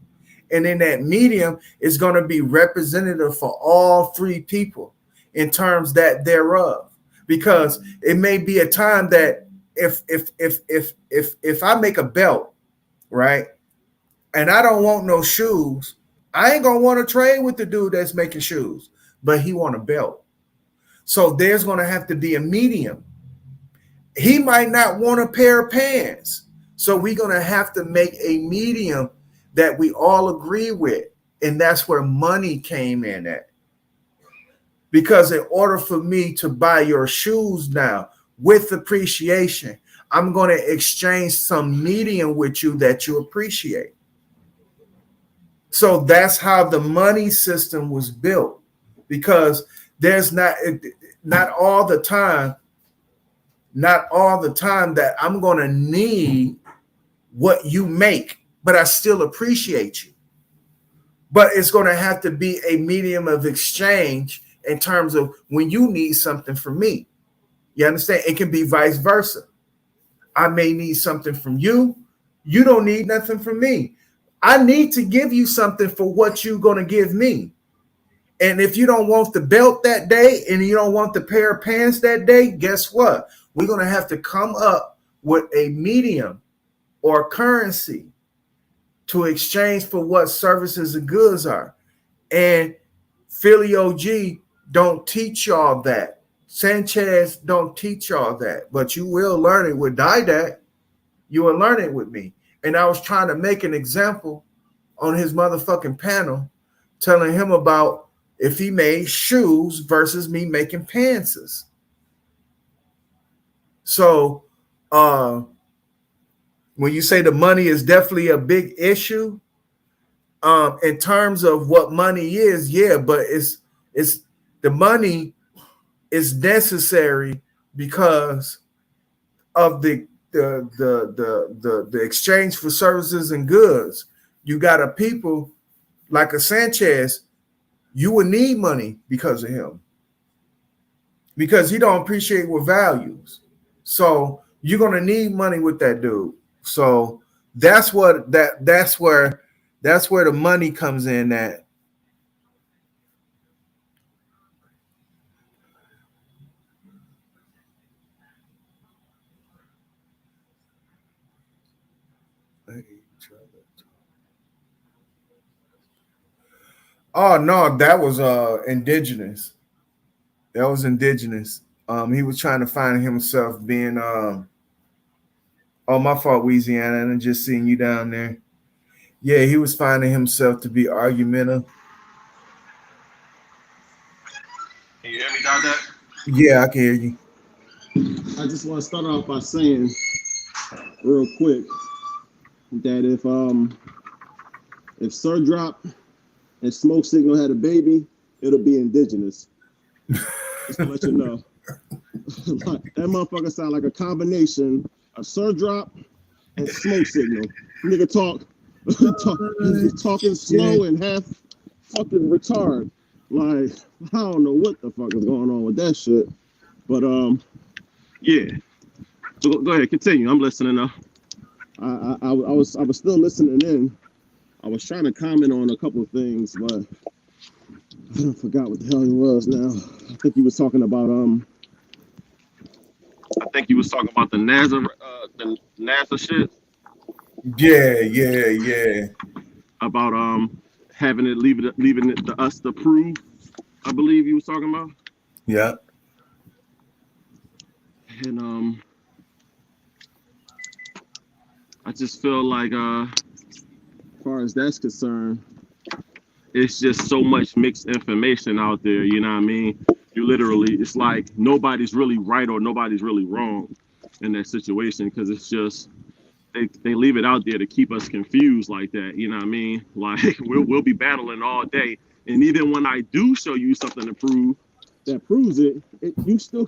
And in that medium is going to be representative for all three people in terms that thereof. Because it may be a time that if I make a belt, right, and I don't want no shoes, I ain't gonna want to trade with the dude that's making shoes, but he want a belt. So there's gonna have to be a medium. He might not want a pair of pants. So we're gonna have to make a medium that we all agree with. And that's where money came in at. Because in order for me to buy your shoes now with appreciation, I'm going to exchange some medium with you that you appreciate. So that's how the money system was built, because there's not all the time that I'm going to need what you make, but I still appreciate you. But it's going to have to be a medium of exchange in terms of when you need something from me. You understand? It can be vice versa. I may need something from you. You don't need nothing from me. I need to give you something for what you're going to give me. And if you don't want the belt that day and you don't want the pair of pants that day, guess what? We're going to have to come up with a medium or currency to exchange for what services and goods are. And Philly OG don't teach y'all that. Sanchez don't teach y'all that, but you will learn it with Didact. You will learn it with me. And I was trying to make an example on his motherfucking panel, telling him about if he made shoes versus me making pantses. So when you say the money is definitely a big issue, in terms of what money is, yeah, but it's the money is necessary because of the exchange for services and goods. You got a people like a Sanchez, you would need money because of him, because he don't appreciate what values. So you're gonna need money with that dude. So that's where the money comes in at. Oh no, that was indigenous. That was indigenous. He was trying to find himself being oh, my fault, Louisiana, and just seeing you down there. Yeah, he was finding himself to be argumentative. Can you hear me, Dad? Yeah, I can hear you. I just want to start off by saying real quick that if Sir Drop and Smoke Signal had a baby, it'll be indigenous. Just to let you know. That motherfucker sound like a combination of Sir Drop and Smoke Signal. Nigga he's talking slow and half fucking retard. Like, I don't know what the fuck is going on with that shit. But yeah. So go ahead, continue. I'm listening now. I was still listening in. I was trying to comment on a couple of things, but I forgot what the hell he was now. I think he was talking about the NASA shit. Yeah. About leaving it to us to prove. I believe he was talking about. Yeah. And I just feel like as far as that's concerned, it's just so much mixed information out there, you know what I mean? It's like nobody's really right or nobody's really wrong in that situation, because it's just they leave it out there to keep us confused like that, you know what I mean? Like we'll be battling all day, and even when I do show you something to prove that proves it, you're still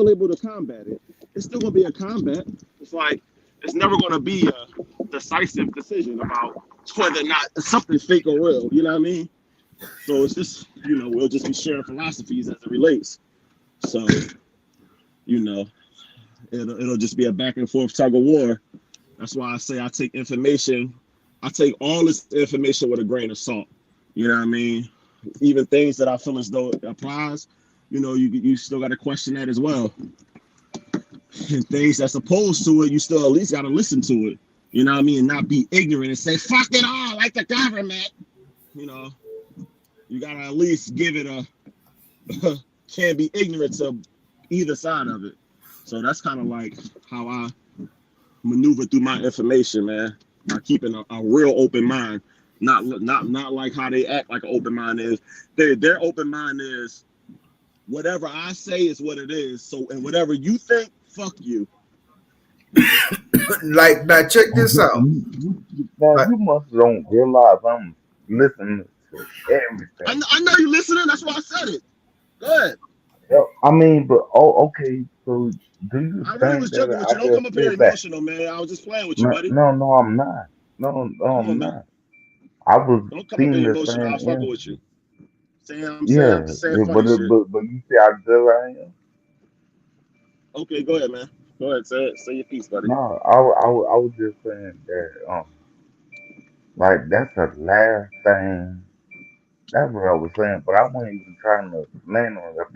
able to combat it. It's still gonna be a combat. It's like it's never gonna be a decisive decision about whether or not something's fake or real, you know what I mean? So it's just, we'll just be sharing philosophies as it relates. So, it'll just be a back and forth tug of war. That's why I say I take all this information with a grain of salt. You know what I mean? Even things that I feel as though it applies, you still got to question that as well. And things that's opposed to it, you still at least got to listen to it. You know what I mean? And not be ignorant and say, fuck it all, like the government. You got to at least give it can't be ignorant to either side of it. So that's kind of like how I maneuver through my information, man, by keeping a real open mind. Not like how they act like an open mind is. Their open mind is whatever I say is what it is. So, and whatever you think, fuck you. Like, now check this out. You must don't realize I'm listening to everything. I know you listening. That's why I said it. Go ahead. I mean, but okay. So do you I think really was joking that with I you. Don't just come up here said that? emotional, man. I was just playing with you, buddy. No, I'm not. No, Come I'm on, man. not. I was Don't come up seeing here the emotional. same I'll fuck with energy. you. I'm Yeah, saying but funny shit. you see how good I am. Okay, go ahead, man. Go ahead, say your piece, buddy. No, I was just saying that like that's the last thing. That's what I was saying, but I wasn't even trying to land on that.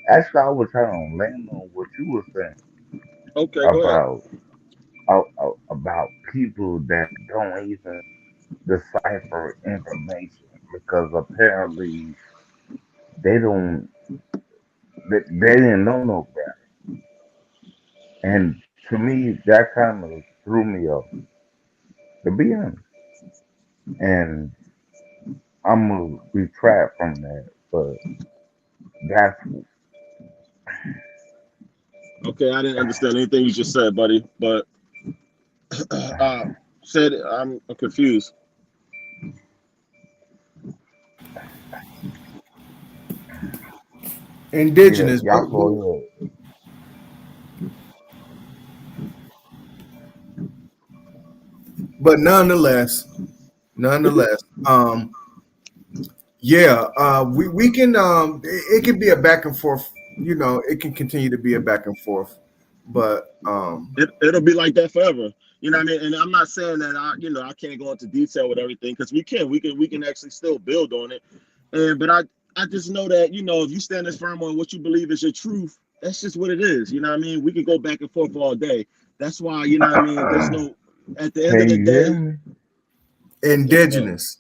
Actually, I was trying to land on what you were saying Okay, go ahead. about people that don't even decipher information because apparently they don't they didn't know no better. And to me, that kind of threw me off, to be honest. And I'm gonna retract from that, but that's Okay, I didn't understand anything you just said, buddy. But said I'm confused. Indigenous, y'all go ahead. but nonetheless, yeah, we can it can be a back and forth. It can continue to be a back and forth, but It'll be like that forever. You know what I mean? And I'm not saying that I can't go into detail with everything, because we can actually still build on it. But I just know that, if you stand as firm on what you believe is your truth, that's just what it is. You know what I mean? We could go back and forth all day. That's why, you know what I mean? There's no, at the end of Can the you hear day, me? indigenous.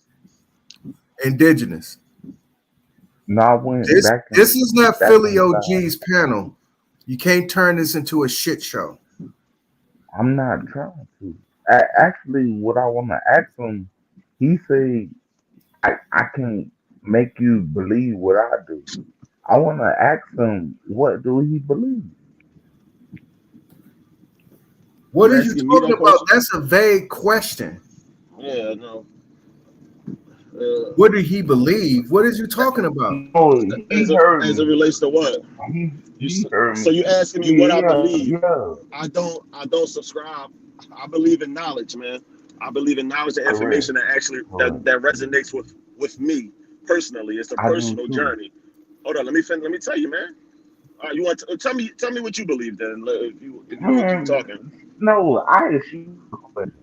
No, I went This back this is not Philly inside. OG's panel. You can't turn this into a shit show. I'm not trying to. Actually, what I want to ask him, he said, I can make you believe what I do. I want to ask him, what do he believe? What You are you asking me talking that about? question? That's a vague question. Yeah, no. What did he believe? What is you talking about? No, he heard As it me. relates to what? He You he heard so me. you asking me what I Yeah, believe? yeah, I don't subscribe. I believe in knowledge, man. I believe in knowledge and correct, information that actually correct. that resonates with me personally. It's a I do personal too. journey. Hold on, let me tell you, man. You want to tell me what you believe then? If you want to keep Man, talking. no, I asked you a question.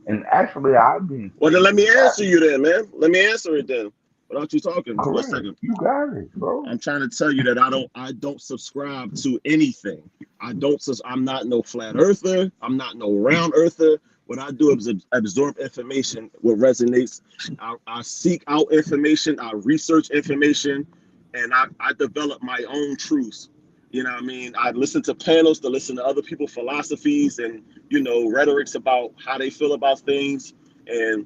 And actually, I've been Well, then let sitting me answer back. you then, man. Let me answer it then. Without you talking for a Correct. second. You got it, bro. I'm trying to tell you that I don't subscribe to anything. I'm not no flat earther. I'm not no round earther. What I do is absorb information, what resonates. I seek out information, I research information, and I develop my own truths. You know what I mean? I listen to panels to listen to other people's philosophies and, rhetorics about how they feel about things and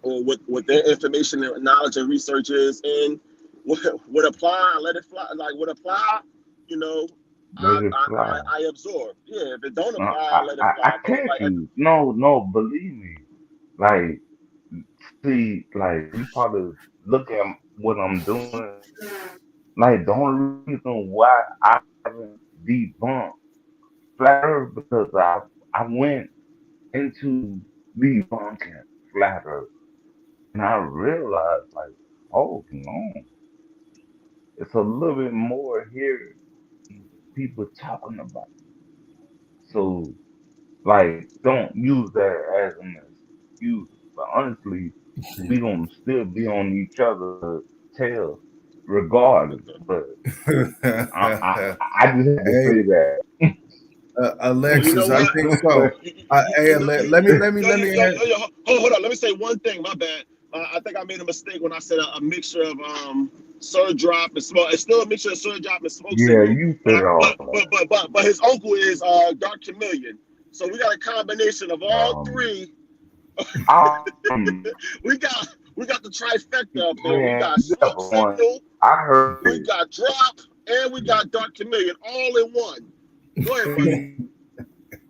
or what their information and knowledge and research is, and would apply, let it fly. Like would apply, you know, Let it fly. I absorb. Yeah, if it don't No, apply, I I, let it I, I fly. But catch like, you. No, no, believe me. Like, see, like, you probably look at what I'm doing. Like, the only reason why I haven't debunked Flat Earth because I went into debunking Flat Earth. And I realized, like, oh, no, it's a little bit more here people talking about. So, like, don't use that as an excuse. But honestly, we gonna still be on each other's tail regardless. But I just had to Hey, say that. well, you know Alexis, I what? think so. Hey, let me add. Hold on. Let me say one thing. My bad. I think I made a mistake when I said a mixture of Sir Drop and Smoke. It's still a mixture of Sir Drop and Smoke Yeah, Signal, you but said all that. his uncle is Dark Chameleon. So we got a combination of all three. Um, We got the trifecta up there. We man, got you got Smoke one. Signal, I heard we got Drop, and we got Dark Chameleon all in one. Go ahead, buddy.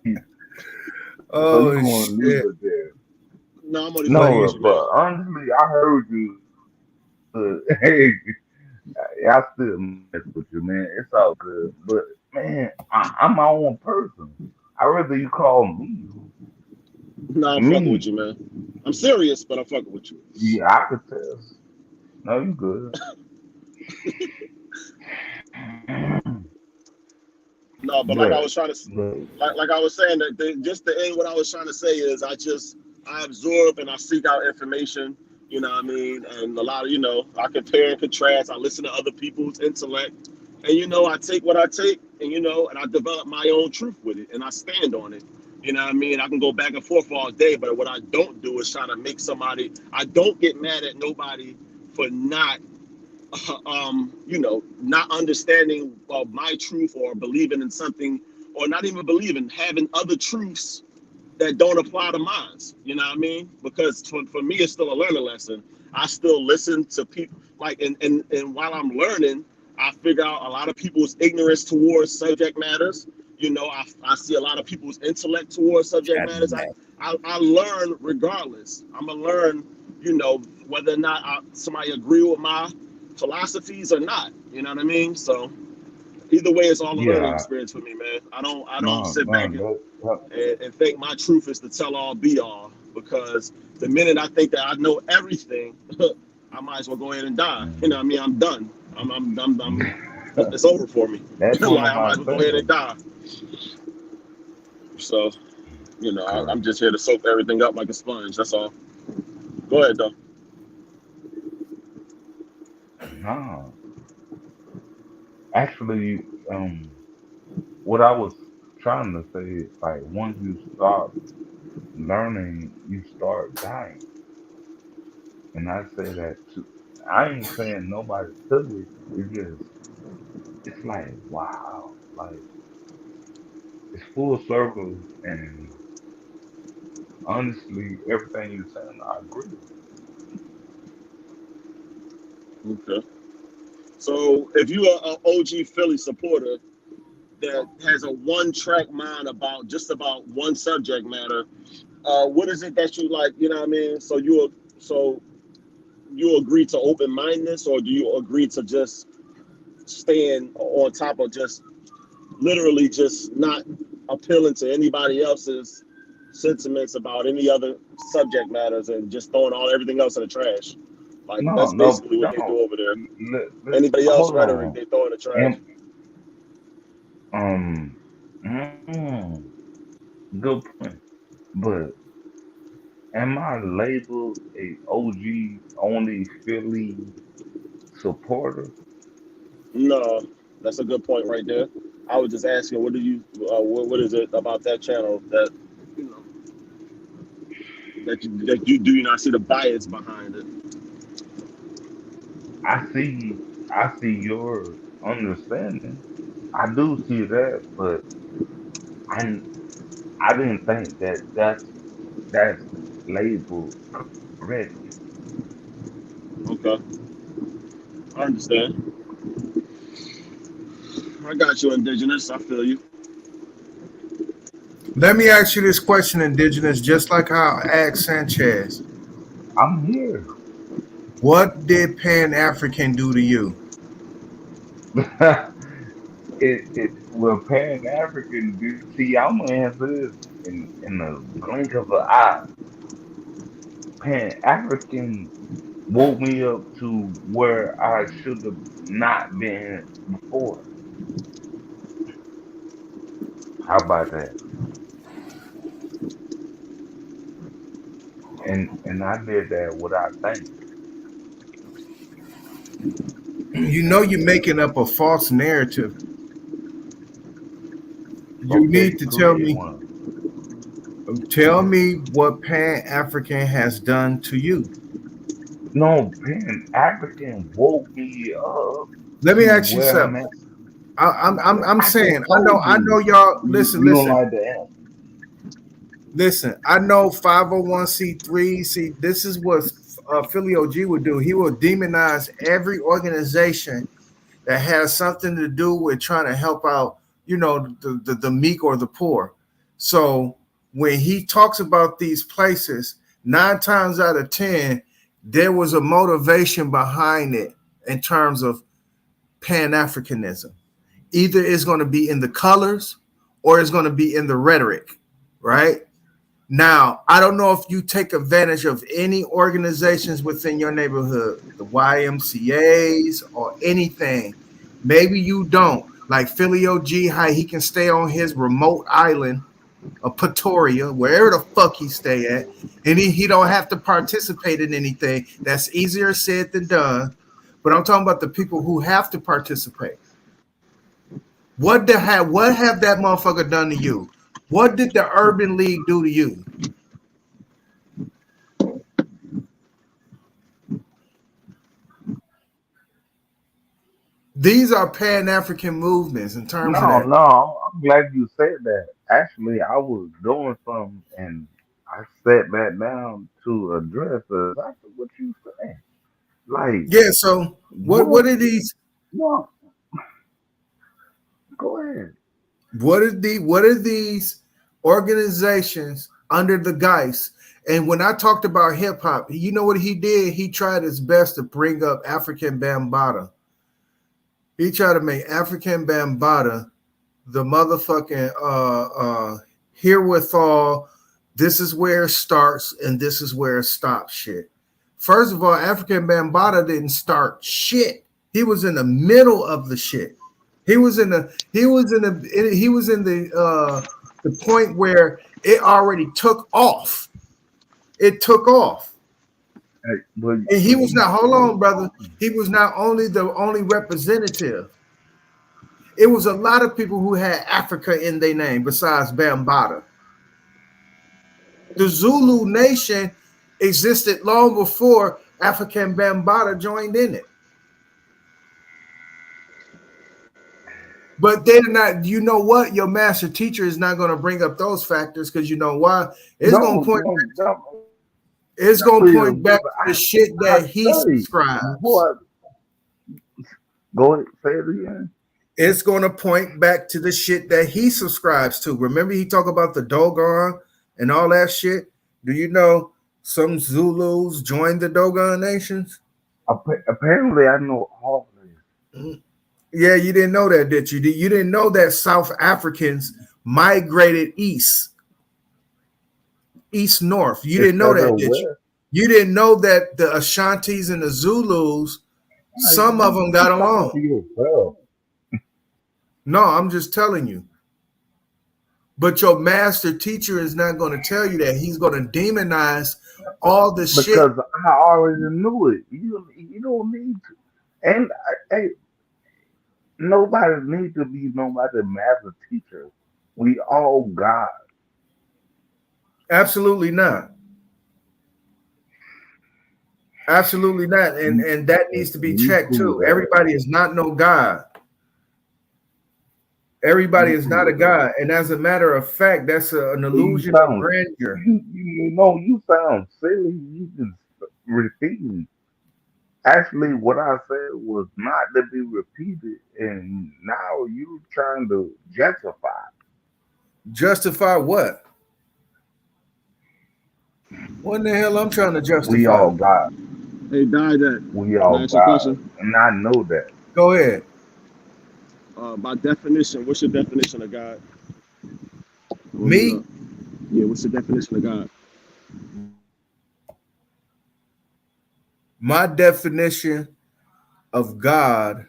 it. So you Oh gonna leave shit! it there? No, I'm only fucking with No, you, man. but honestly, I heard you. Hey, I still mess with you, man. It's all good. But man, I'm my own person. I rather you call me No, I'm fucking with me. you, man. I'm serious, but I'm fucking with you. Yeah, I could tell. No, you good. No, but like I But was trying to, but like I was saying that just the end. What I was trying to say is I absorb and I seek out information. You know what I mean? And a lot of I compare and contrast. I listen to other people's intellect, and I take what I take, and and I develop my own truth with it, and I stand on it. You know what I mean? I can go back and forth all day, but what I don't do is try to make somebody. I don't get mad at nobody for not not understanding my truth or believing in something, or not even believing, having other truths that don't apply to mine. You know what I mean? Because for me, it's still a learning lesson. I still listen to people, like, and while I'm learning, I figure out a lot of people's ignorance towards subject matters. I see a lot of people's intellect towards subject matters. I learn regardless. I'm gonna learn, whether or not somebody agree with my philosophies or not. You know what I mean? So either way, it's all a learning yeah, experience for me, man. I don't no, sit no, back and that, and think my truth is the tell all be all, because the minute I think that I know everything, I might as well go ahead and die. You know what I mean? I'm done. It's over for me. that's one Like of I might my as well go ahead and things. die. So, I'm Correct. just here to soak everything up like a sponge. That's all. Go ahead, though. No, actually, what I was trying to say is like once you start learning, you start dying, and I say that too. I ain't saying nobody took it. It's just, it's like, wow, like it's full circle, and honestly, everything you're saying, I agree Okay. So if you are an OG Philly supporter that has a one-track mind about just about one subject matter, what is it that you like? You know what I mean? So you agree to open mindedness, or do you agree to just staying on top of just literally just not appealing to anybody else's sentiments about any other subject matters and just throwing all everything else in the trash? Like with. that's No, basically what they no, do over there. let, Anybody else hold rhetoric on. they throw in the trash. And um, mm, good point. But am I labeled a OG only Philly supporter? No, that's a good point right there. I was just asking, what do you, what is it about that channel that you know that you do you not see the bias behind it? I see, I see your understanding. I do see that, but I, I didn't think that that's labeled correctly. Okay, I understand. I got you, indigenous. I feel you. Let me ask you this question, Indigenous, just like how I asked Sanchez. I'm here. What did Pan African do to you? It well, Pan African. See, I'm gonna answer this in a blink of an eye. Pan African woke me up to where I should have not been before. How about that? And I did that without thinking. You know you're making up a false narrative. You Okay, need to create one. tell me what Pan African has done to you. No, Pan African woke me up Let me to ask you where I'm something. at. I'm I just saying told I know you. y'all. You Listen, you don't listen, like the answer. listen. I know 501c3. See, this is what Philly OG would do. He will demonize every organization that has something to do with trying to help out, the meek or the poor. So when he talks about these places, 9 times out of 10, there was a motivation behind it in terms of Pan Africanism. Either it's going to be in the colors or it's going to be in the rhetoric, right? Now, I don't know if you take advantage of any organizations within your neighborhood, the YMCAs or anything. Maybe you don't. Like Philly OG, how he can stay on his remote island of Pretoria, wherever the fuck he stay at, and he don't have to participate in anything. That's easier said than done. But I'm talking about the people who have to participate. What have that motherfucker done to you? What did the Urban League do to you? These are Pan-African movements in terms of No, that. no, I'm glad you said that. Actually, I was doing something and I sat back down to address exactly what you saying. Like, Yeah, so what what? are these No, go ahead. what are these organizations under the guise? And when I talked about hip hop, you know what he did? He tried his best to bring up African Bambaataa. He tried to make African Bambaataa the motherfucking herewithal. This is where it starts and this is where it stops. Shit. First of all, African Bambaataa didn't start shit. He was in the middle of the shit. He was in the point where it already took off. It took off. Hey, but And he but was you not, hold still on, brother. talking. He was not only the only representative. It was a lot of people who had Africa in their name besides Bambaataa. The Zulu nation existed long before African Bambaataa joined in it. But they're not, you know what? Your master teacher is not going to bring up those factors because you know why? It's going to point. It's going to point back to the shit that he subscribes. Go ahead, say it again. It's going to point back to the shit that he subscribes to. Remember, he talked about the Dogon and all that shit. Do you know some Zulus joined the Dogon nations? Apparently, I know all of this. Yeah, you didn't know that, did you? You didn't know that South Africans migrated east north. You didn't know that, did you? You didn't know that the Ashantis and the Zulus, some of them got along. No, I'm just telling you. But your master teacher is not going to tell you that. He's going to demonize all the shit. Because I already knew it. You don't need to. And nobody needs to be nobody's master teacher. We all God. Absolutely not. Absolutely not. And that needs to be checked too. Everybody is not no God. Everybody is not a God. And as a matter of fact, that's an illusion of grandeur. You sound silly. You just repeating. Actually, what I said was not to be repeated. And now you're trying to justify. Justify what? What in the hell I'm trying to justify? We all God. Hey, that. We all God. And I know that. Go ahead. By definition, what's your definition of God? Me? Yeah, what's the definition of God? My definition of God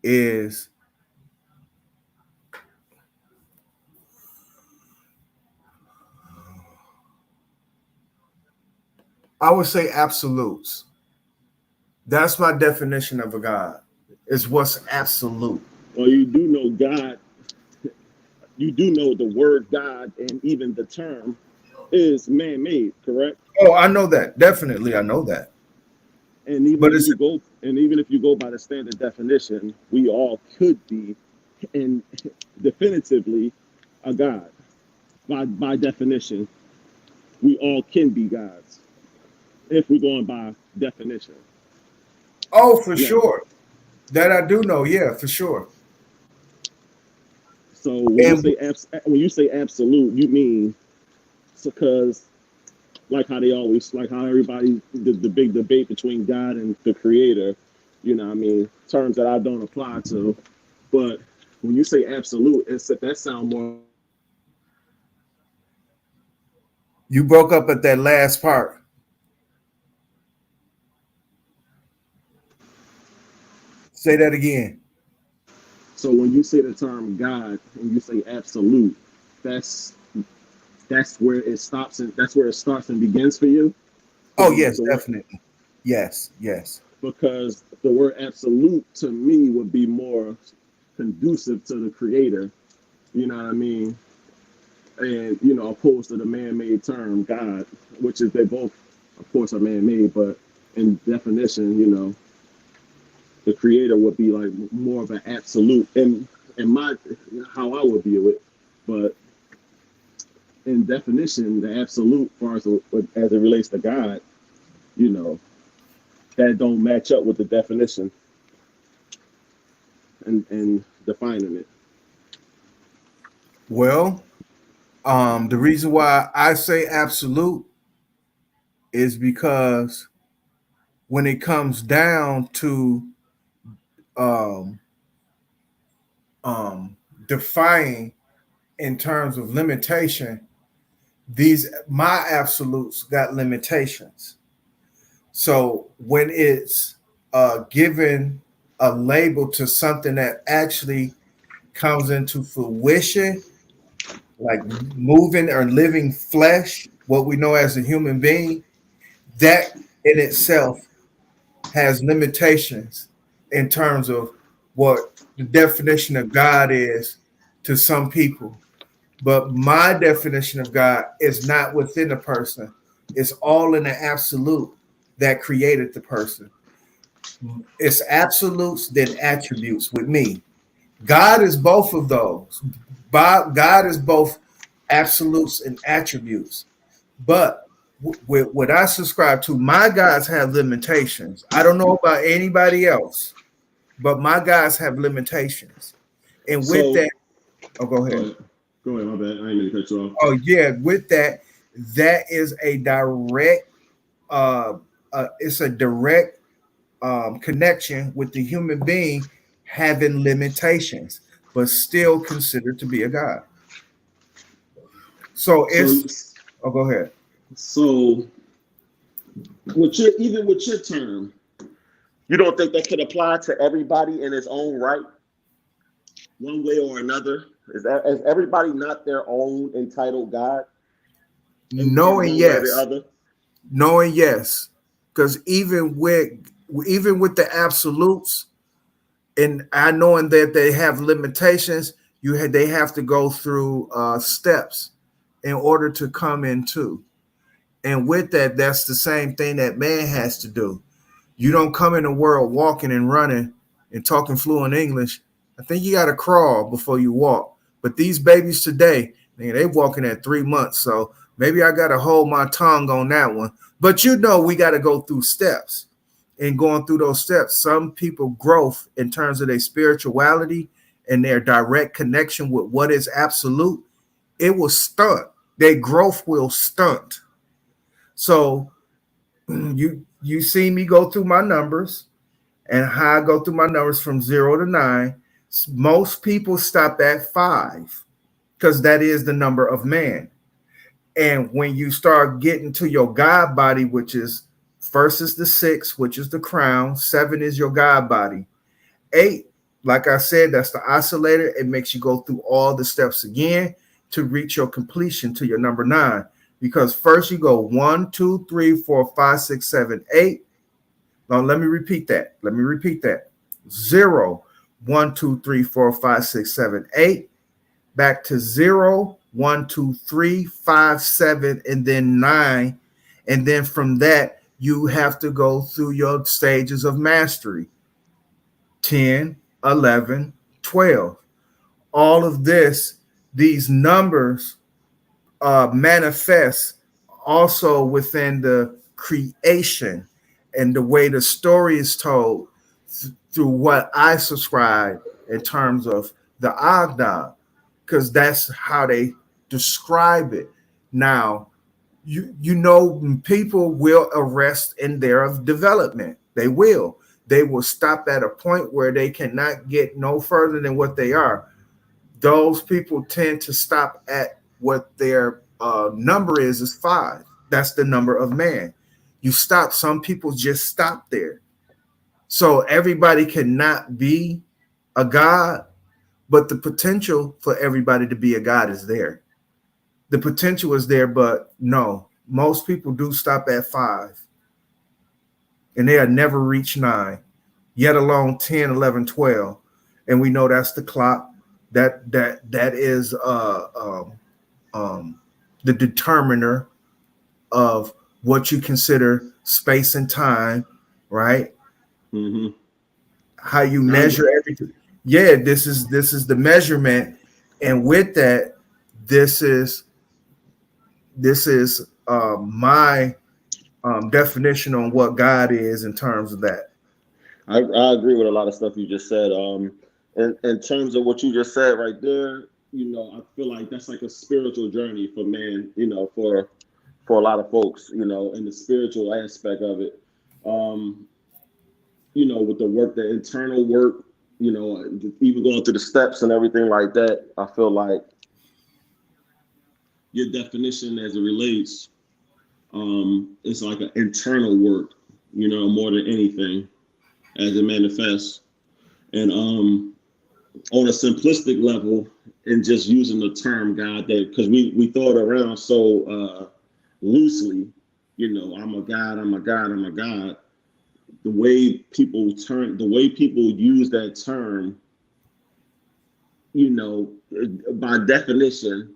is I would say absolutes. That's my definition of a God. Is what's absolute. Well, you do know God. You do know the word God and even the term is man-made, correct? Oh, I know that. Definitely, I know that. And even if you go by the standard definition, we all could be, and definitively, a God. By definition, we all can be gods if we're going by definition. Oh, for sure. That I do know. Yeah, for sure. So when you say absolute, you mean because like how everybody the big debate between God and the Creator, you know what I mean, terms that I don't apply to. But when you say absolute, that sounds more. You broke up at that last part. Say that again. So when you say the term God and you say absolute, that's where it stops and that's where it starts and begins for you. Oh yes, definitely. Yes. Because the word absolute to me would be more conducive to the Creator, you know what I mean? And opposed to the man-made term God, which is they both, of course, are man-made, but in definition, the Creator would be like more of an absolute in my how I would view it. But in definition, the absolute, as it relates to God, that don't match up with the definition and defining it. Well, the reason why I say absolute is because when it comes down to defying in terms of limitation, my absolutes got limitations. So when it's given a label to something that actually comes into fruition, like moving or living flesh, what we know as a human being, that in itself has limitations in terms of what the definition of God is to some people. But my definition of God is not within a person. It's all in the absolute. that created the person. It's absolutes, then attributes with me. God is both of those. God is both absolutes and attributes. But with what I subscribe to, my gods have limitations. I don't know about anybody else, but my gods have limitations. And with So, that, oh, go ahead. Go ahead, my bad. I ain't mean to cut you off. Oh, yeah. With that, that is a direct, it's a direct connection with the human being having limitations, but still considered to be a god. So it's, oh, go ahead. So, even with your term, you don't think that could apply to everybody in its own right, one way or another? Is everybody not their own entitled God? Knowing yes, knowing yes, because even with the absolutes, and I knowing that they have limitations, they have to go through steps in order to come into. And with that, that's the same thing that man has to do. You don't come in the world walking and running and talking fluent English. I think you got to crawl before you walk. But these babies today, man, they walking at 3 months. So maybe I got to hold my tongue on that one. But we got to go through steps. And going through those steps, some people growth in terms of their spirituality and their direct connection with what is absolute, it will stunt. Their growth will stunt. So you see me go through my numbers and how I go through my numbers from 0 to 9. Most people stop at 5 because that is the number of man. And when you start getting to your God body, which is first is the 6, which is the crown, 7 is your God body, 8, like I said, that's the oscillator. It makes you go through all the steps again to reach your completion to your number 9. Because first you go 1, 2, 3, 4, 5, 6, 7, 8. Now let me repeat that. 0, 1, 2, 3, 4, 5, 6, 7, 8. Back to 0, 1, 2, 3, 5, 7, and then 9. And then from that, you have to go through your stages of mastery. 10, 11, 12. All of this, these numbers manifest also within the creation and the way the story is told through what I subscribe in terms of the Agdad, because that's how they describe it. Now, people will arrest in their development. They will stop at a point where they cannot get no further than what they are. Those people tend to stop at what their number is 5. That's the number of man. You stop. Some people just stop there. So everybody cannot be a god, but the potential for everybody to be a god is there. The potential is there, but no, most people do stop at 5. And they have never reached 9, yet alone 10, 11, 12. And we know that's the clock. That is the determiner of what you consider space and time, right? Mm-hmm. How you measure everything. Yeah, this is the measurement, and with that, this is my definition on what God is in terms of that. I agree with a lot of stuff you just said. In terms of what you just said right there, I feel like that's like a spiritual journey for man, for a lot of folks, in the spiritual aspect of it. With the work, the internal work, even going through the steps and everything like that, I feel like your definition as it relates, it's like an internal work, more than anything as it manifests. And on a simplistic level, and just using the term God, that because we throw it around so loosely, I'm a God, I'm a God, I'm a God. The way people use that term, by definition,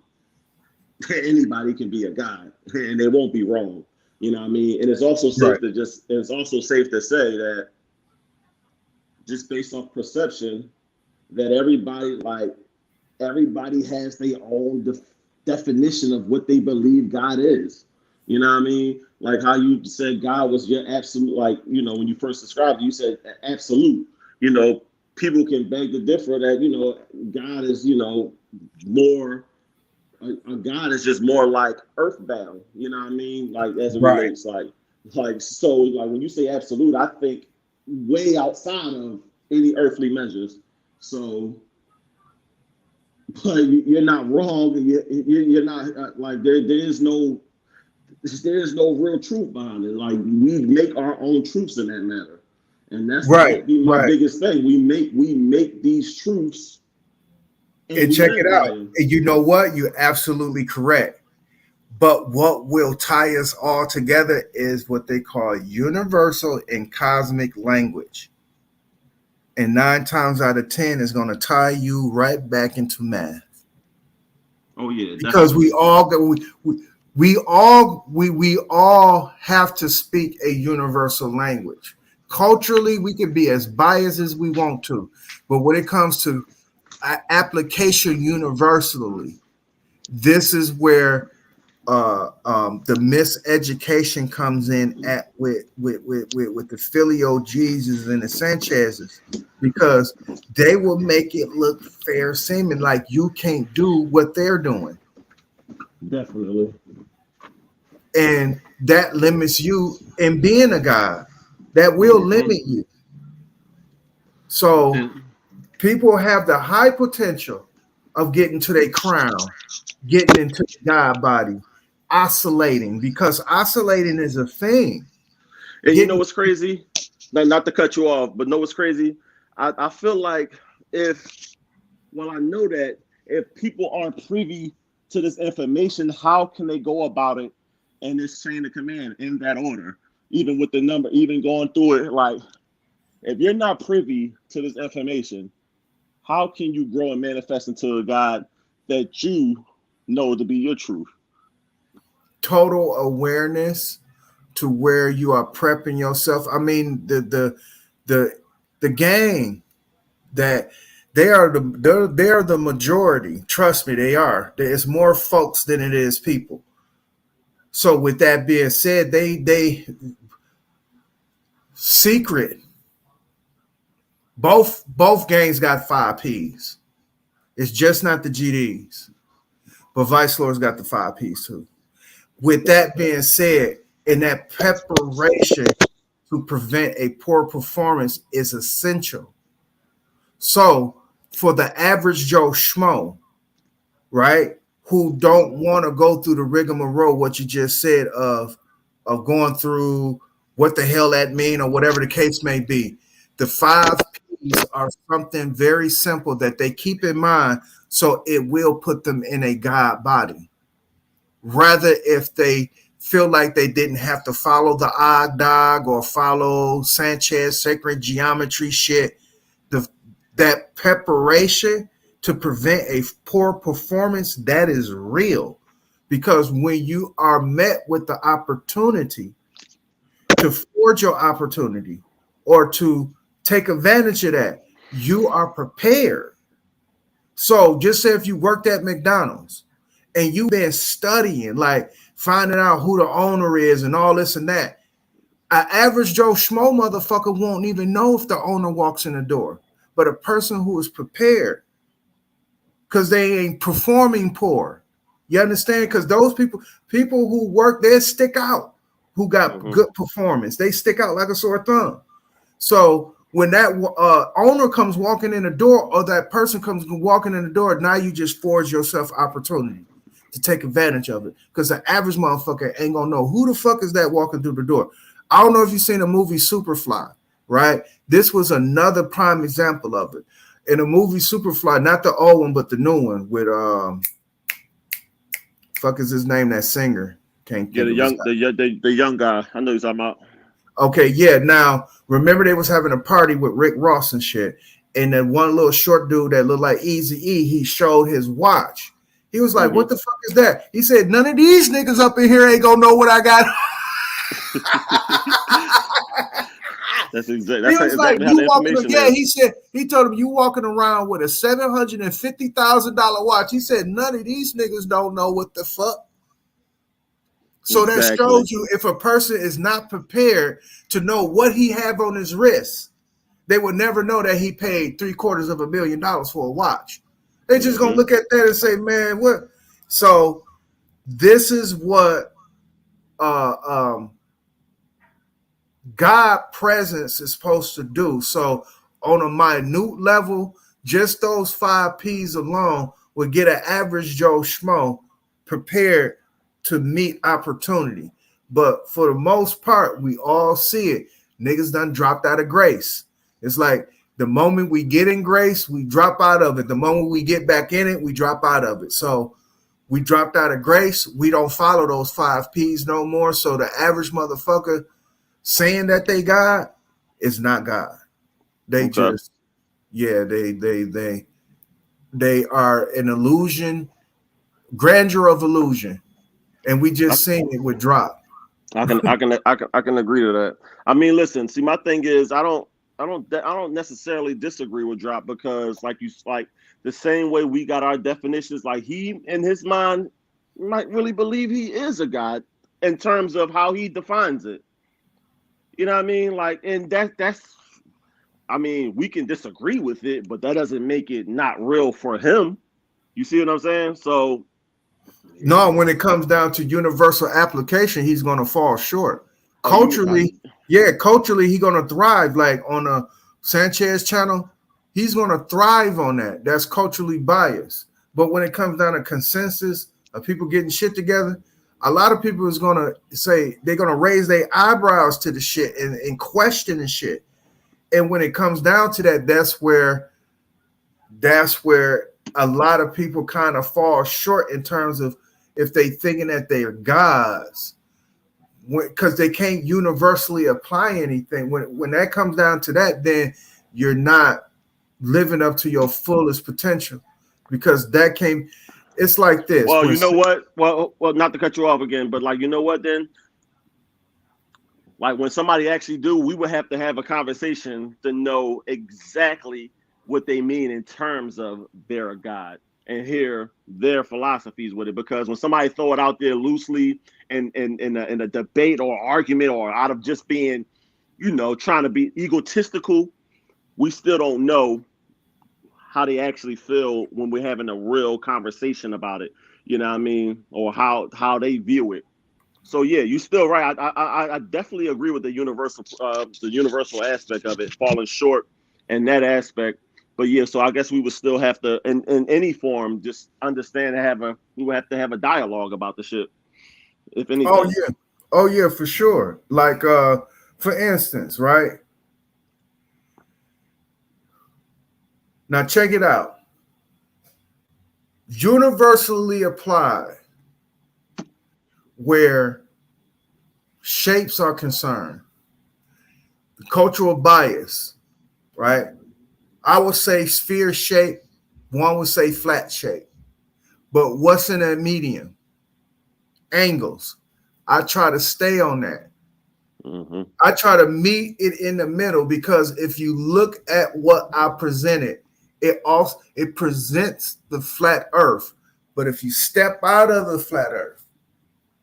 anybody can be a God, and they won't be wrong. You know what I mean? And it's also safe to say that just based off perception, that everybody has their own definition of what they believe God is. You know what I mean? Like how you said God was your absolute, like, you know, when you first described it, you said absolute. You know, people can beg to differ that, you know, God is, you know, more, God is just more like earthbound. You know what I mean? Like as it relates, so when you say absolute, I think way outside of any earthly measures. So, but you're not wrong. You're not like there is no real truth behind it. Like we make our own truths in that matter, and that be my biggest thing. We make these truths, and check it out. And you know what? You're absolutely correct. But what will tie us all together is what they call universal and cosmic language. And 9 times out of 10 is going to tie you right back into math. Oh yeah, because we all have to speak a universal language. Culturally, we can be as biased as we want to, but when it comes to application universally, this is where the miseducation comes in with the Filio Jesus and the Sanchez's, because they will make it look fair seeming like you can't do what they're doing. Definitely. And that limits you in being a God. That will limit you. So people have the high potential of getting to their crown, getting into the God body, oscillating, because oscillating is a thing. And you know what's crazy? Not to cut you off, but know what's crazy? I feel like I know that if people aren't privy to this information, how can they go about it in this chain of command in that order? Even with the number, even going through it, like if you're not privy to this information, how can you grow and manifest into a God that you know to be your truth? Total awareness to where you are prepping yourself. I mean, the gang that they are the majority. Trust me, they are. There's more folks than it is people. So with that being said, they secret. Both gangs got 5 Ps. It's just not the GDs, but Vice Lord's got the 5 Ps too. With that being said, in that preparation to prevent a poor performance is essential. So for the average Joe Schmo, right, who don't want to go through the rigmarole, what you just said of going through what the hell that mean or whatever the case may be, the 5 Ps are something very simple that they keep in mind, so it will put them in a God body. Rather, if they feel like they didn't have to follow the Dog or follow Sanchez sacred geometry shit, that preparation to prevent a poor performance, that is real. Because when you are met with the opportunity to forge your opportunity or to take advantage of that, you are prepared. So just say if you worked at McDonald's and you've been studying, like finding out who the owner is and all this and that, an average Joe Schmo motherfucker won't even know if the owner walks in the door. But a person who is prepared, because they ain't performing poor. You understand? Because those people who work there stick out, who got good performance. They stick out like a sore thumb. So when that owner comes walking in the door, or that person comes walking in the door, now you just forge yourself opportunity to take advantage of it. Because the average motherfucker ain't gonna know who the fuck is that walking through the door. I don't know if you've seen the movie Superfly, right? This was another prime example of it. In the movie Superfly, not the old one, but the new one with fuck is his name? That singer. Can't think the young guy. I know he's talking about. Okay, yeah. Now remember they was having a party with Rick Ross and shit, and then one little short dude that looked like Eazy-E, he showed his watch. He was like, "What the fuck is that?" He said, "None of these niggas up in here ain't gonna know what I got." That's exactly. He That's was like, exactly how you the walking. information Yeah, is. he said. He told him you walking around with a $750,000 watch. He said none of these niggas don't know what the fuck. So that Exactly. shows you if a person is not prepared to know what he have on his wrist, they will never know that he paid $750,000 for a watch. They just gonna look at that and say, man, what? So this is what God presence is supposed to do. So on a minute level, just those 5 P's alone would get an average Joe Schmo prepared to meet opportunity. But for the most part, we all see it. Niggas done dropped out of grace. It's like the moment we get in grace, we drop out of it. The moment we get back in it, we drop out of it. So we dropped out of grace. We don't follow those 5 P's no more. So the average motherfucker saying that they God is not God. They just, yeah, they are an illusion, grandeur of illusion, and we just seen it with drop. I can agree to that. I mean, listen. See, my thing is, I don't necessarily disagree with drop because, like the same way we got our definitions, like he in his mind might really believe he is a God in terms of how he defines it. You know what I mean? Like, and that's. I mean, we can disagree with it, but that doesn't make it not real for him. You see what I'm saying? So. No, when it comes down to universal application, he's going to fall short. Culturally, culturally, he's going to thrive. Like on a Sanchez channel, he's going to thrive on that. That's culturally biased. But when it comes down to consensus of people getting shit together, a lot of people is going to say they're going to raise their eyebrows to the shit and question the shit. And when it comes down to that, that's where a lot of people kind of fall short in terms of if they thinking that they are gods, because they can't universally apply anything. When that comes down to that, then you're not living up to your fullest potential, because that came. It's like this. Well, you know what? Well, not to cut you off again, but like, you know what? Then, like when somebody actually do, we would have to have a conversation to know exactly what they mean in terms of they're a god and hear their philosophies with it. Because when somebody throw it out there loosely and in a debate or argument or out of just being, trying to be egotistical, we still don't know how they actually feel when we're having a real conversation about it. You know what I mean? Or how they view it. So yeah, you're still right. I definitely agree with the universal aspect of it falling short in that aspect. But yeah, so I guess we would still have to, in any form, just understand we would have to have a dialogue about the shit, if anything. Oh yeah, for sure. Like for instance, right? Now check it out. Universally applied where shapes are concerned, cultural bias, right? I would say sphere shape, one would say flat shape. But what's in that medium? Angles. I try to stay on that. Mm-hmm. I try to meet it in the middle, because if you look at what I presented, it presents the flat earth. But if you step out of the flat earth,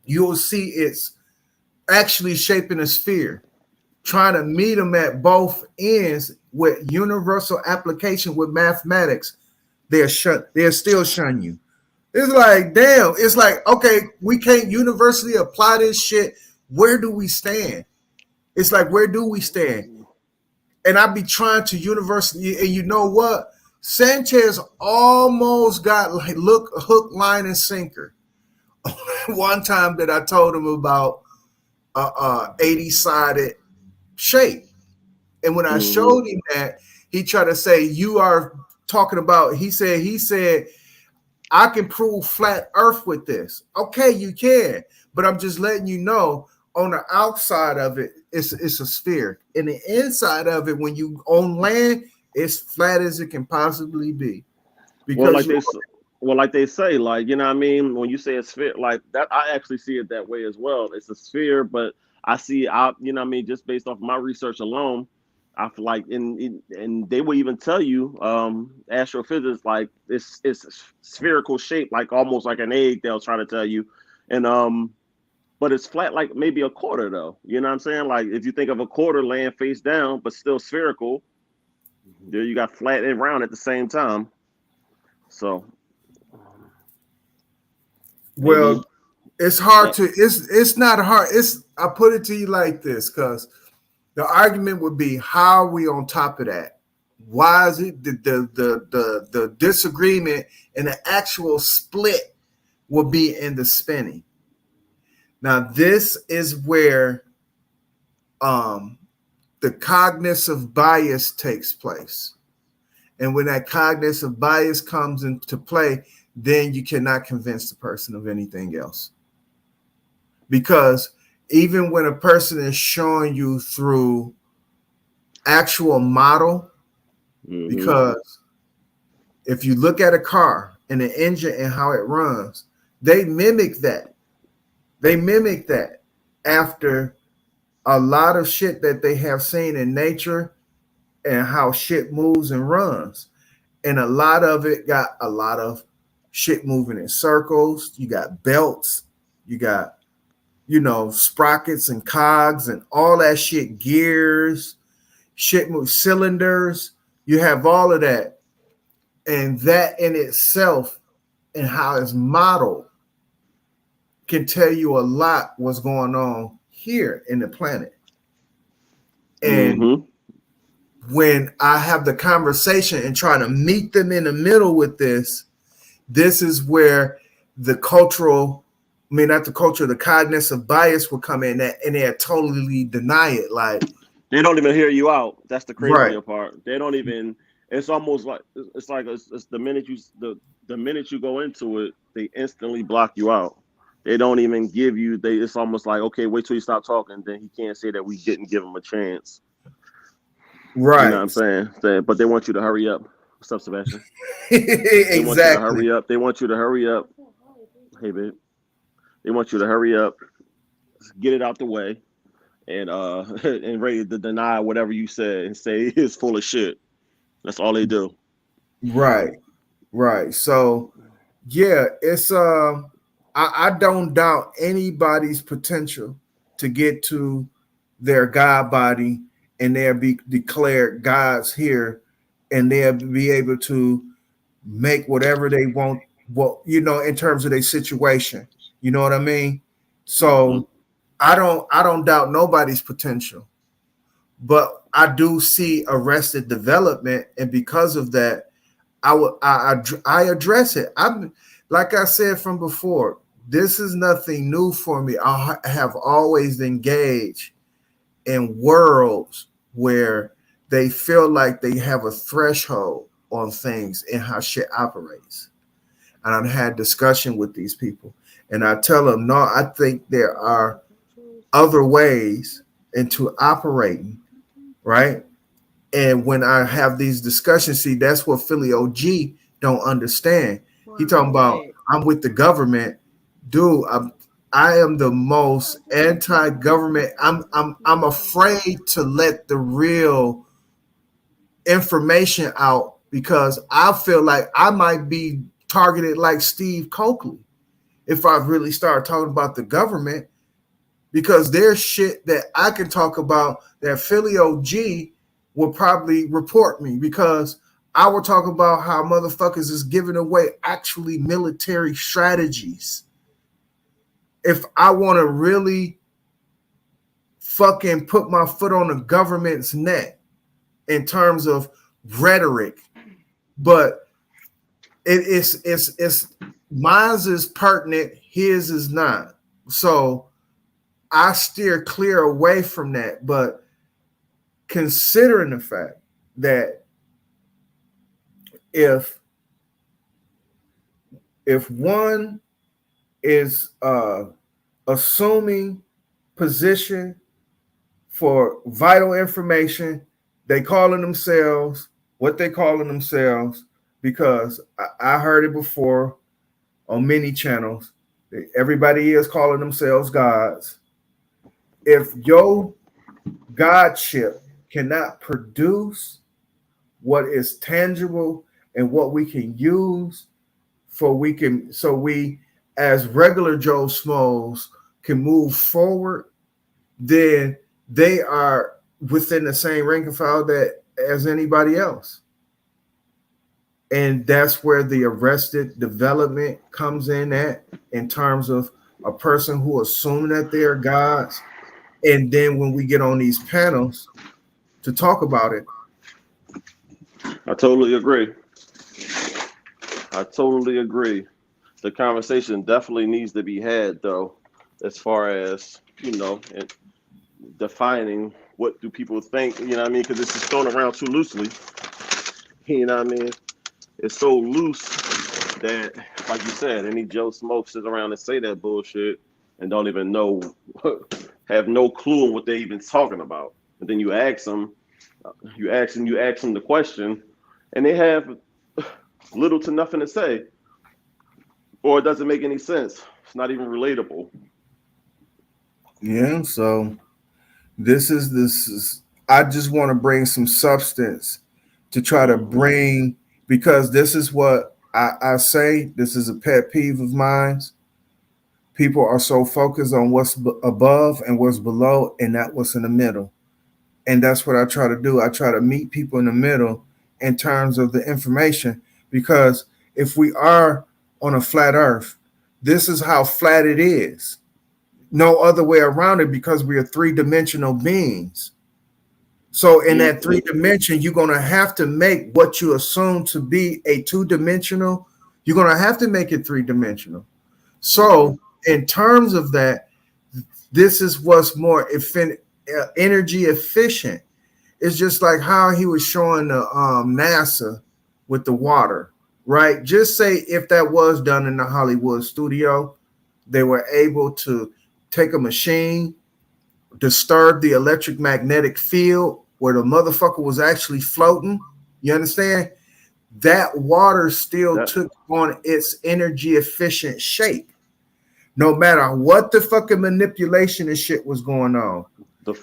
you'll see it's actually shaping a sphere. Trying to meet them at both ends with universal application with mathematics, they'll still shun you. It's like, damn, it's like, okay, we can't universally apply this shit. Where do we stand? It's like, where do we stand? And I be trying to universally, and you know what? Sanchez almost got like hook, line, and sinker. One time that I told him about 80-sided shape. And when I showed him that, he tried to say, you are talking about, he said, I can prove flat earth with this. Okay, you can. But I'm just letting you know, on the outside of it, it's a sphere. And the inside of it, when you on land, it's flat as it can possibly be. Because like they say, like, you know what I mean? When you say a sphere, like that, I actually see it that way as well. It's a sphere, but I see, you know what I mean, just based off my research alone, I feel like, and they will even tell you, astrophysics, like it's spherical shape, like almost like an egg. They'll try to tell you, and but it's flat, like maybe a quarter though. You know what I'm saying? Like if you think of a quarter laying face down, but still spherical, there you got flat and round at the same time. So, well, maybe, it's hard to it's not hard. I put it to you like this, because the argument would be, how are we on top of that? Why is it the disagreement and the actual split will be in the spinning? Now, this is where the cognitive bias takes place. And when that cognitive bias comes into play, then you cannot convince the person of anything else. Because even when a person is showing you through actual model, because if you look at a car and the engine and how it runs, they mimic that. They mimic that after a lot of shit that they have seen in nature and how shit moves and runs. And a lot of it got a lot of shit moving in circles. You got belts, you got, sprockets and cogs and all that shit, gears, shit move, cylinders. You have all of that. And that in itself and how it's modeled can tell you a lot what's going on here in the planet. And when I have the conversation and try to meet them in the middle with this is where the the cognitive bias will come in, and they totally deny it. Like, they don't even hear you out. That's the crazier part. They don't even. It's almost like it's the minute the minute you go into it, they instantly block you out. They don't even give you. It's almost like, okay, wait till you stop talking. Then he can't say that we didn't give him a chance. Right. You know what I'm saying? But they want you to hurry up. What's up, Sebastian? Exactly. They want you to hurry up. They want you to hurry up. Hey, babe. They want you to hurry up, get it out the way, and and ready to deny whatever you said and say it's full of shit. That's all they do. Right. So yeah, it's I don't doubt anybody's potential to get to their God body, and they'll be declared gods here, and they'll be able to make whatever they want, in terms of their situation. You know what I mean? So I don't doubt nobody's potential, but I do see arrested development, and because of that, I address it. I'm, like I said from before, this is nothing new for me. I have always engaged in worlds where they feel like they have a threshold on things and how shit operates. And I've had discussion with these people, and I tell them, no, I think there are other ways into operating, right? And when I have these discussions, see, that's what Philly OG don't understand. He talking about, I'm with the government, dude. I am the most anti-government. I'm afraid to let the real information out, because I feel like I might be targeted like Steve Coakley if I really start talking about the government, because there's shit that I can talk about that Philly OG will probably report me, because I will talk about how motherfuckers is giving away actually military strategies. If I want to really fucking put my foot on the government's neck in terms of rhetoric, but it's mine's is pertinent, his is not. So I steer clear away from that. But considering the fact that if one is assuming position for vital information, they calling themselves what they calling themselves, because I heard it before on many channels. Everybody is calling themselves gods. if your Godship cannot produce what is tangible and what we can use so we as regular Joe Smalls can move forward, then they are within the same rank and file that as anybody else. And that's where the arrested development comes in terms of a person who assume that they're gods. And then when we get on these panels to talk about it. I totally agree. I totally agree. The conversation definitely needs to be had, though, as far as, and defining what do people think, you know what I mean? Because it's just thrown around too loosely. You know what I mean? It's so loose that, like you said, any Joe Smoke sit around and say that bullshit and don't even know, have no clue on what they're even talking about. And then you ask them the question, and they have little to nothing to say, or it doesn't make any sense. It's not even relatable. Yeah, so this is I just want to bring some substance to try to bring, because this is what I say, this is a pet peeve of mine. People are so focused on what's above and what's below and not what's in the middle. And that's what I try to do. I try to meet people in the middle in terms of the information, because if we are on a flat earth, this is how flat it is. No other way around it, because we are three-dimensional beings. So in that three dimension, you're going to have to make what you assume to be a two-dimensional, you're going to have to make it three-dimensional. So in terms of that, this is what's more energy efficient. It's just like how he was showing the NASA with the water, right? Just say if that was done in the Hollywood studio, they were able to take a machine, disturb the electric magnetic field where the motherfucker was actually floating. You understand? That water still took on its energy efficient shape. No matter what the fucking manipulation and shit was going on. The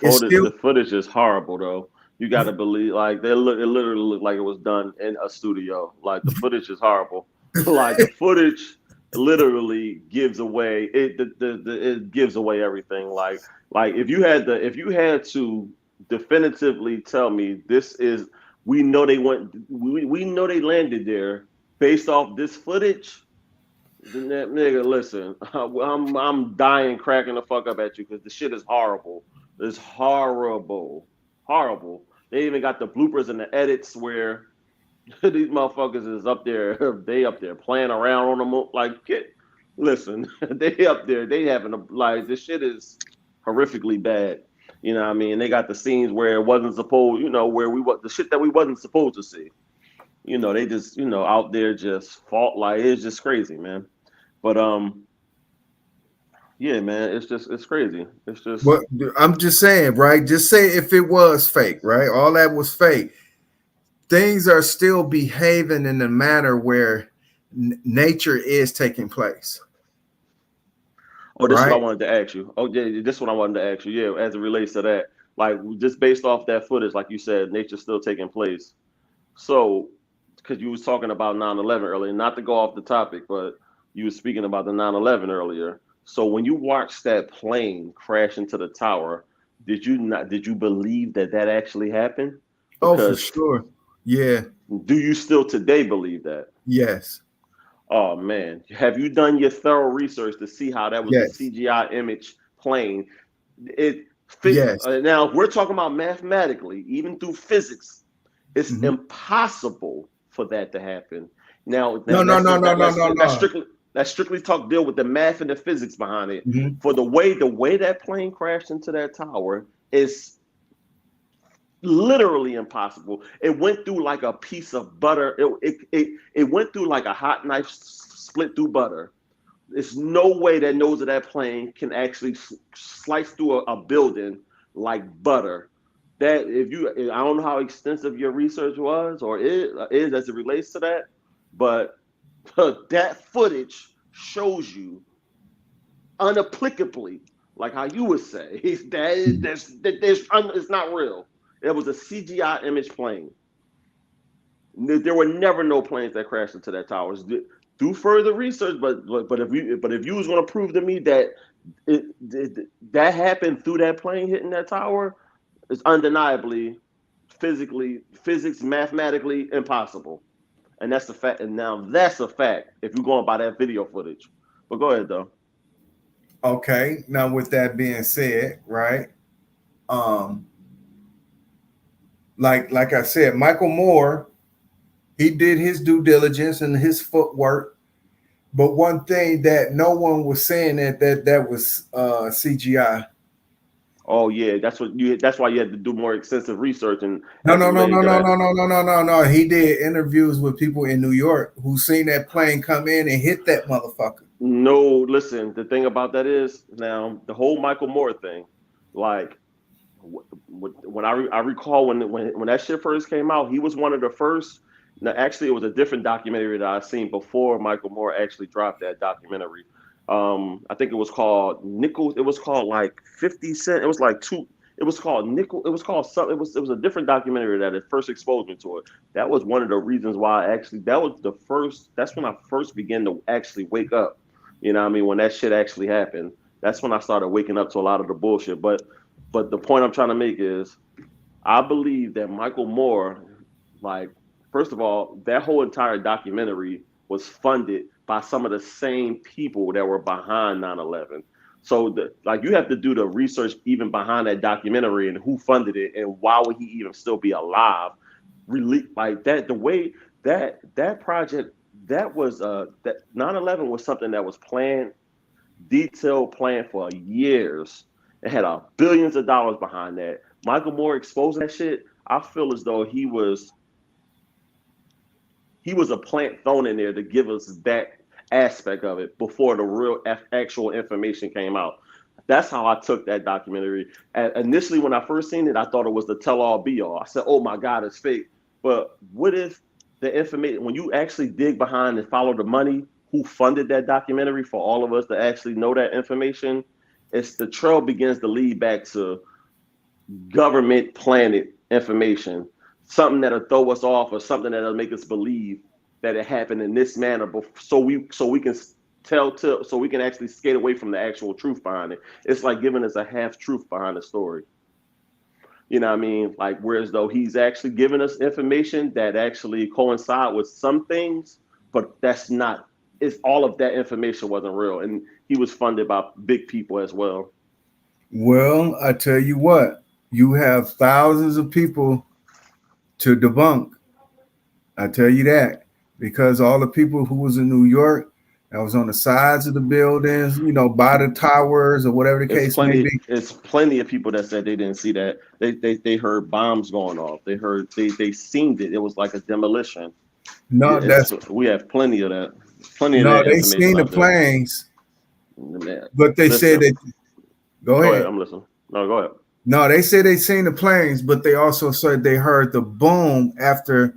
footage is horrible, though. You got to believe, like, it literally looked like it was done in a studio. Like, the footage is horrible. Like, the footage literally gives away it gives away everything. Like if you had to definitively tell me this is, we know they landed there based off this footage, then that nigga, listen, I'm dying, cracking the fuck up at you, because the shit is horrible. It's horrible. They even got the bloopers and the edits where these motherfuckers is up there. They up there playing around on the moon. Like, listen, they up there. They having this shit is horrifically bad. You know what I mean? They got the scenes where it wasn't supposed, where the shit that we wasn't supposed to see. They just, out there just it's just crazy, man. But yeah, man, it's crazy. It's just. But I'm just saying, right? Just say if it was fake, right? All that was fake. Things are still behaving in a manner where nature is taking place. Oh, this is what I wanted to ask you. Oh, yeah, this is what I wanted to ask you. Yeah, as it relates to that, like, just based off that footage, like you said, nature's still taking place. So, because you was talking about 9/11 earlier, not to go off the topic, but you were speaking about the 9/11 earlier. So when you watched that plane crash into the tower, did you believe that actually happened? Because, oh, for sure. Yeah. Do you still today believe that? Yes. Oh, man. Have you done your thorough research to see how that was a CGI image plane? It fits. Yes. Now, we're talking about mathematically, even through physics, it's impossible for that to happen. Now, no. That's strictly deal with the math and the physics behind it. For the way that plane crashed into that tower is literally impossible. It went through like a piece of butter. It went through like a hot knife split through butter. There's no way that nose of that plane can actually slice through a building like butter. That I don't know how extensive your research was or is as it relates to that, but that footage shows you unapplicably, like how you would say. It's not real. It was a CGI image plane. There were never no planes that crashed into that tower. Do further research, but if you was going to prove to me that that happened through that plane hitting that tower, it's undeniably physics mathematically impossible, and that's the fact. And now that's a fact if you're going by that video footage. But go ahead though. Okay, now with that being said, right? Like I said, Michael Moore, he did his due diligence and his footwork. But one thing that no one was saying that was CGI. Oh yeah, that's why you had to do more extensive research and No. He did interviews with people in New York who seen that plane come in and hit that motherfucker. No, listen, the thing about that is now the whole Michael Moore thing, like when I recall when that shit first came out, he was one of the first. Now, actually, it was a different documentary that I seen before Michael Moore actually dropped that documentary. I think it was called Nickel. It was called like 50 Cent. It was like two. It was called Nickel. It was called something. It was a different documentary that it first exposed me to it. That was one of the reasons why that was the first. That's when I first began to actually wake up. You know what I mean? When that shit actually happened, that's when I started waking up to a lot of the bullshit. But the point I'm trying to make is, I believe that Michael Moore, like, first of all, that whole entire documentary was funded by some of the same people that were behind 9/11. So, you have to do the research even behind that documentary and who funded it and why would he even still be alive. Really, like that, the way that project, that was that 9/11 was something that was planned, detailed plan for years. It had billions of dollars behind that. Michael Moore exposing that shit, I feel as though he was a plant thrown in there to give us that aspect of it before the real actual information came out. That's how I took that documentary. And initially, when I first seen it, I thought it was the tell-all be-all. I said, oh my God, it's fake. But what if the information, when you actually dig behind and follow the money, who funded that documentary for all of us to actually know that information, it's the trail begins to lead back to government planted information, something that'll throw us off or something that'll make us believe that it happened in this manner, so we can so we can actually skate away from the actual truth behind it. It's like giving us a half truth behind the story. You know what I mean? Like, whereas though he's actually giving us information that actually coincide with some things, but that's not. It's all of that information wasn't real, and he was funded by big people as well. Well, I tell you what, you have thousands of people to debunk. I tell you that, because all the people who was in New York, that was on the sides of the buildings, by the towers or whatever the case may be. It's plenty of people that said they didn't see that. They heard bombs going off. They heard they seen it. It was like a demolition. No, we have plenty of that. No, they seen the planes, but they said that. Go ahead. I'm listening. No, go ahead. No, they said they seen the planes, but they also said they heard the boom after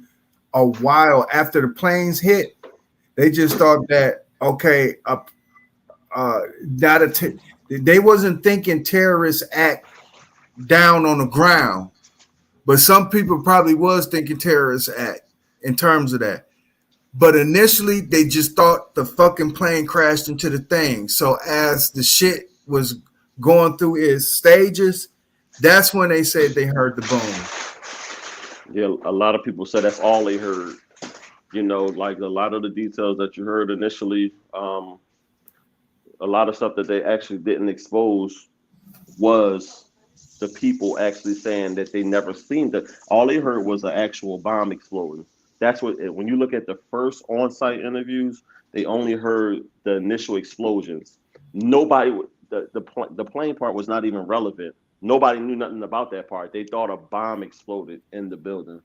a while after the planes hit. They just thought that, okay, they wasn't thinking terrorist act down on the ground, but some people probably was thinking terrorist act in terms of that. But initially, they just thought the fucking plane crashed into the thing. So as the shit was going through its stages, that's when they said they heard the boom. Yeah, a lot of people said that's all they heard. Like a lot of the details that you heard initially, a lot of stuff that they actually didn't expose was the people actually saying that they never seen that. All they heard was an actual bomb exploding. That's what, when you look at the first on-site interviews, they only heard the initial explosions. Nobody, the plane part was not even relevant. Nobody knew nothing about that part. They thought a bomb exploded in the building.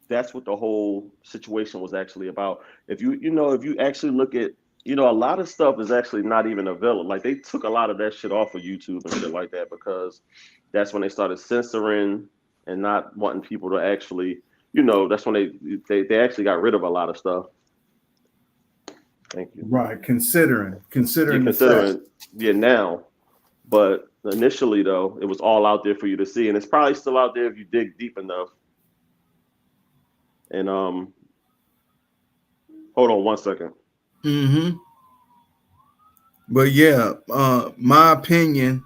That's what the whole situation was actually about. If you actually look at, a lot of stuff is actually not even available. Like, they took a lot of that shit off of YouTube and shit like that, because that's when they started censoring and not wanting people to actually, that's when they actually got rid of a lot of stuff. Thank you. Right, considering yeah, now. But initially, though, it was all out there for you to see, and it's probably still out there if you dig deep enough. And hold on one second. Mm-hmm. But yeah, my opinion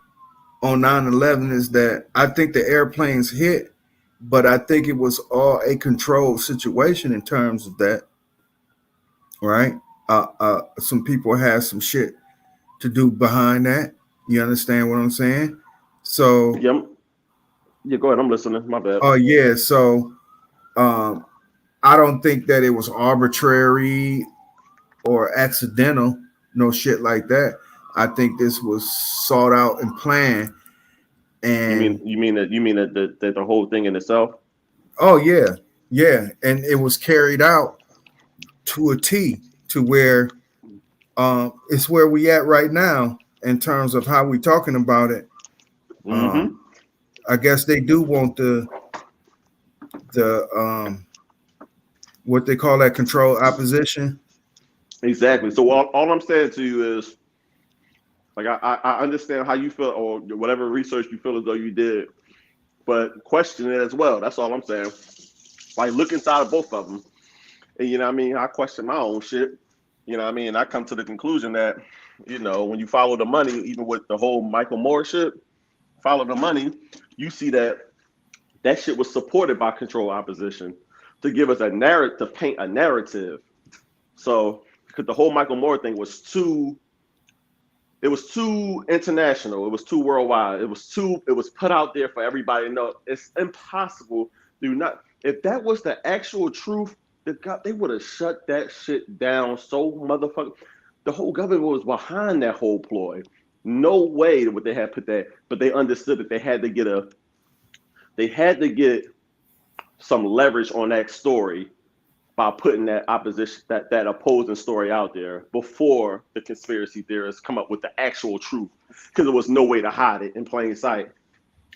on 9/11 is that I think the airplanes hit, but I think it was all a controlled situation in terms of that, right? Some people had some shit to do behind that. You understand what I'm saying? So, Yeah, go ahead. I'm listening. My bad. oh yeah. So, I don't think that it was arbitrary or accidental, no shit like that. I think this was sought out and planned. And you mean that the whole thing in itself? oh yeah, yeah, and it was carried out to a T, to where it's where we at right now in terms of how we talking about it. Mm-hmm. I guess they do want the what they call that, control opposition. Exactly. So all I'm saying to you is, like, I understand how you feel, or whatever research you feel as though you did, but question it as well. That's all I'm saying. Like, look inside of both of them. And you know what I mean? I question my own shit. You know what I mean? I come to the conclusion that, you know, when you follow the money, even with the whole Michael Moore shit, follow the money, you see that shit was supported by control opposition to give us a narrative, to paint a narrative. So, because the whole Michael Moore thing was too international. It was too worldwide. It was put out there for everybody to know. It's impossible. If that was the actual truth, they would have shut that shit down so motherfucker. The whole government was behind that whole ploy. No way would they have put that, but they understood that they had to get some leverage on that story by putting that opposition, that opposing story out there before the conspiracy theorists come up with the actual truth, because there was no way to hide it in plain sight.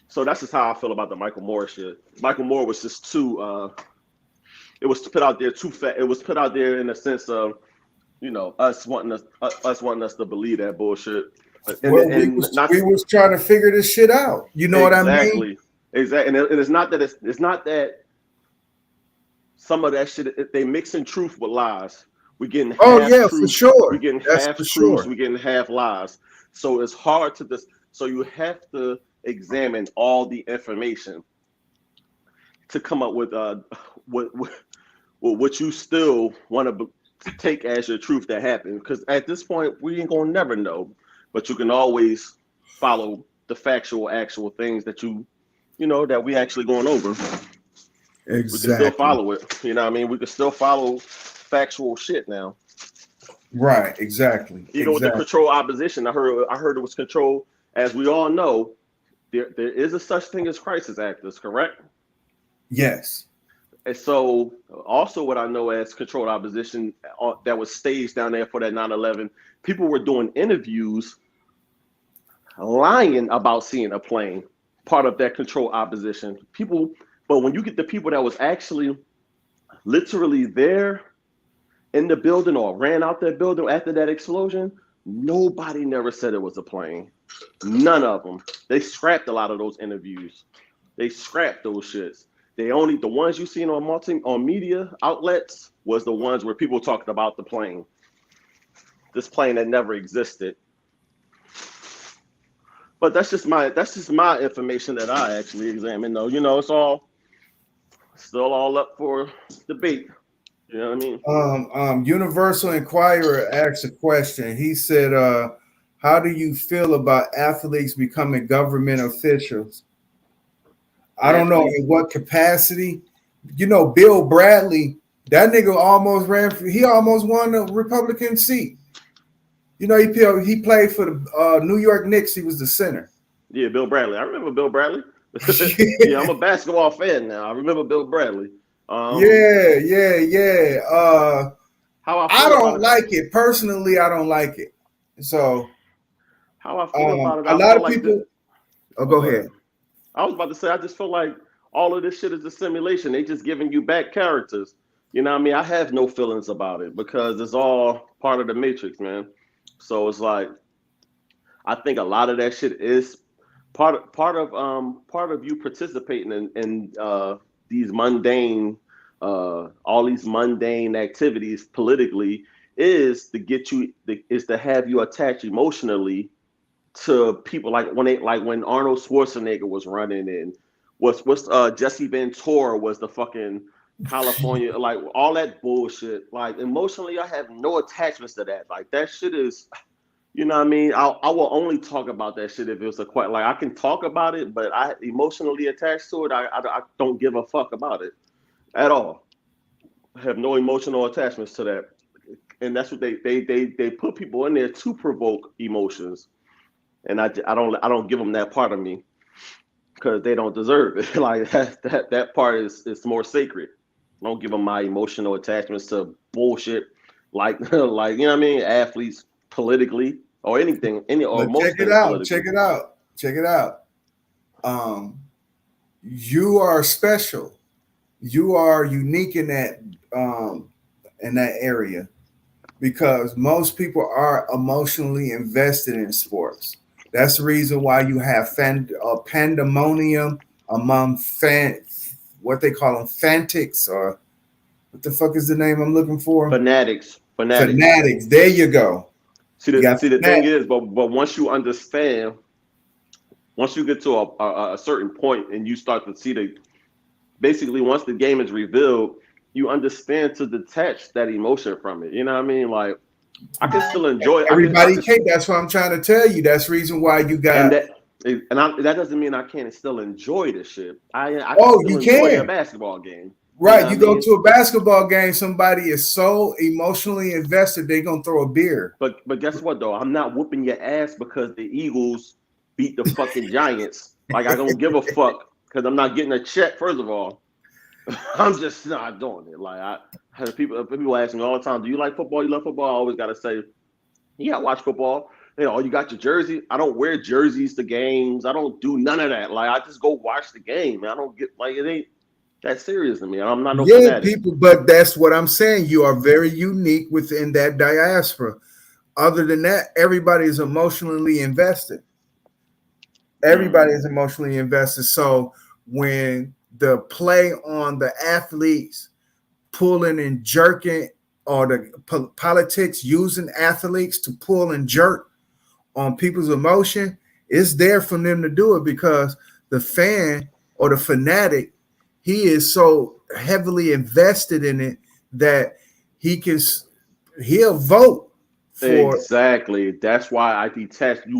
So that's just how I feel about the Michael Moore shit. Michael Moore was just too. It was put out there too fast. It was put out there in the sense of, you know, us wanting us to believe that bullshit. Well, we was trying to figure this shit out. You know what I mean? Exactly. And it's not that some of that shit, they mixing truth with lies. We're getting half truth. For sure. We're getting That's half for truths. sure. We're getting half lies. So it's hard to this. So you have to examine all the information to come up with what you still want to take as your truth that happened. Because at this point, we ain't gonna never know. But you can always follow the actual things that you know that we actually going over. Exactly. We can still follow it. You know what I mean? We can still follow factual shit now. Right, exactly. Even with the control opposition, I heard it was control. As we all know, there is a such thing as crisis actors, correct? Yes. And so also what I know as controlled opposition that was staged down there for that 9/11, people were doing interviews lying about seeing a plane, part of that controlled opposition. But when you get the people that was actually literally there in the building or ran out that building after that explosion, nobody never said it was a plane. None of them. They scrapped a lot of those interviews. They scrapped those shits. The ones you seen on media outlets was the ones where people talked about the plane. This plane that never existed. But that's just my information that I actually examined, though. You know, it's still all up for debate. You know what I mean? Universal Inquirer asked a question. He said, how do you feel about athletes becoming government officials? I don't know in what capacity. You know, Bill Bradley, that nigga almost he almost won the Republican seat. You know, he played for the New York Knicks. He was the center. Yeah, Bill Bradley. I remember Bill Bradley. Yeah, I'm a basketball fan now. I remember Bill Bradley. Yeah. How I don't like it personally. I don't like it. So how I feel about it. A lot of people. Go ahead. I was about to say, I just feel like all of this shit is a simulation. They just giving you back characters. You know what I mean? I have no feelings about it because it's all part of the Matrix, man. So it's like, I think a lot of that shit is part of you participating in these mundane all these mundane activities politically is to get you is to have you attached emotionally to people like when Arnold Schwarzenegger was running and what's Jesse Ventura was the fucking California, like all that bullshit. Like emotionally, I have no attachments to that. Like that shit is, you know what I mean? I will only talk about that shit if it was like I can talk about it, but I emotionally attached to it. I don't give a fuck about it at all. I have no emotional attachments to that, and that's what they put people in there to provoke emotions, and I don't give them that part of me because they don't deserve it. Like that part is more sacred. I don't give them my emotional attachments to bullshit like like you know what I mean, athletes politically or anything or But most check it things out. politically. Check it out. You are special. You are unique in that area because most people are emotionally invested in sports. That's the reason why you have pandemonium among what they call them, fanatics, or what the fuck is the name I'm looking for? Fanatics. There you go. See the thing is, but once you understand, once you get to a certain point and you start to see basically once the game is revealed, you understand to detach that emotion from it. You know what I mean? Like I can still enjoy it. Everybody can't. That's what I'm trying to tell you. That's the reason why you got. That doesn't mean I can't still enjoy the shit. I can still you enjoy can. a basketball game. Right. You go to a basketball game, somebody is so emotionally invested, they're going to throw a beer. But guess what, though? I'm not whooping your ass because the Eagles beat the fucking Giants. Like, I don't give a fuck because I'm not getting a check, first of all. I'm just not doing it. Like, I have people ask me all the time, do you like football? You love football? I always got to say, yeah, I watch football. You know, you got your jersey. I don't wear jerseys to games. I don't do none of that. Like, I just go watch the game. I don't get, like, it ain't that serious to me. I'm not no fanatic. People, but that's what I'm saying. You are very unique within that diaspora. Other than that, everybody is emotionally invested. Everybody is emotionally invested. So when the play on the athletes pulling and jerking, or the politics using athletes to pull and jerk on people's emotion, it's there for them to do it because the fan or the fanatic, he is so heavily invested in it that he'll vote for. Exactly. That's why I detest. You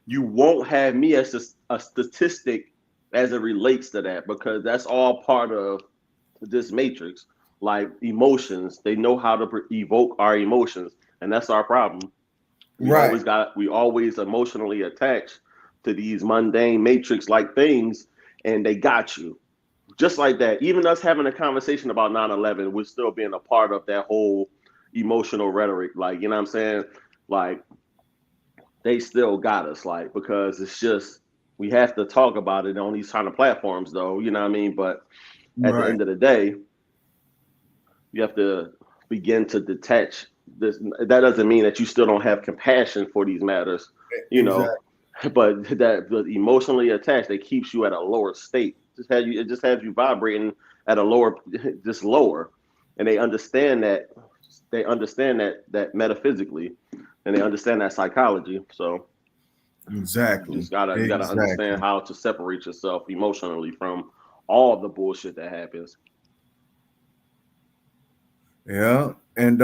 won't have me as a statistic as it relates to that because that's all part of this matrix. Like emotions, they know how to evoke our emotions, and that's our problem. We always emotionally attached to these mundane matrix like things, and they got you. Just like that, even us having a conversation about 9/11, we're still being a part of that whole emotional rhetoric. Like, you know what I'm saying? Like, they still got us, like, because it's just, we have to talk about it on these kind of platforms, though, you know what I mean? But at the end of the day, you have to begin to detach this. That doesn't mean that you still don't have compassion for these matters, you know, but that emotionally attached, it keeps you at a lower state. It just has you vibrating at a lower, just lower, and they understand that metaphysically, and they understand that psychology. So exactly, you gotta understand how to separate yourself emotionally from all the bullshit that happens. Yeah, and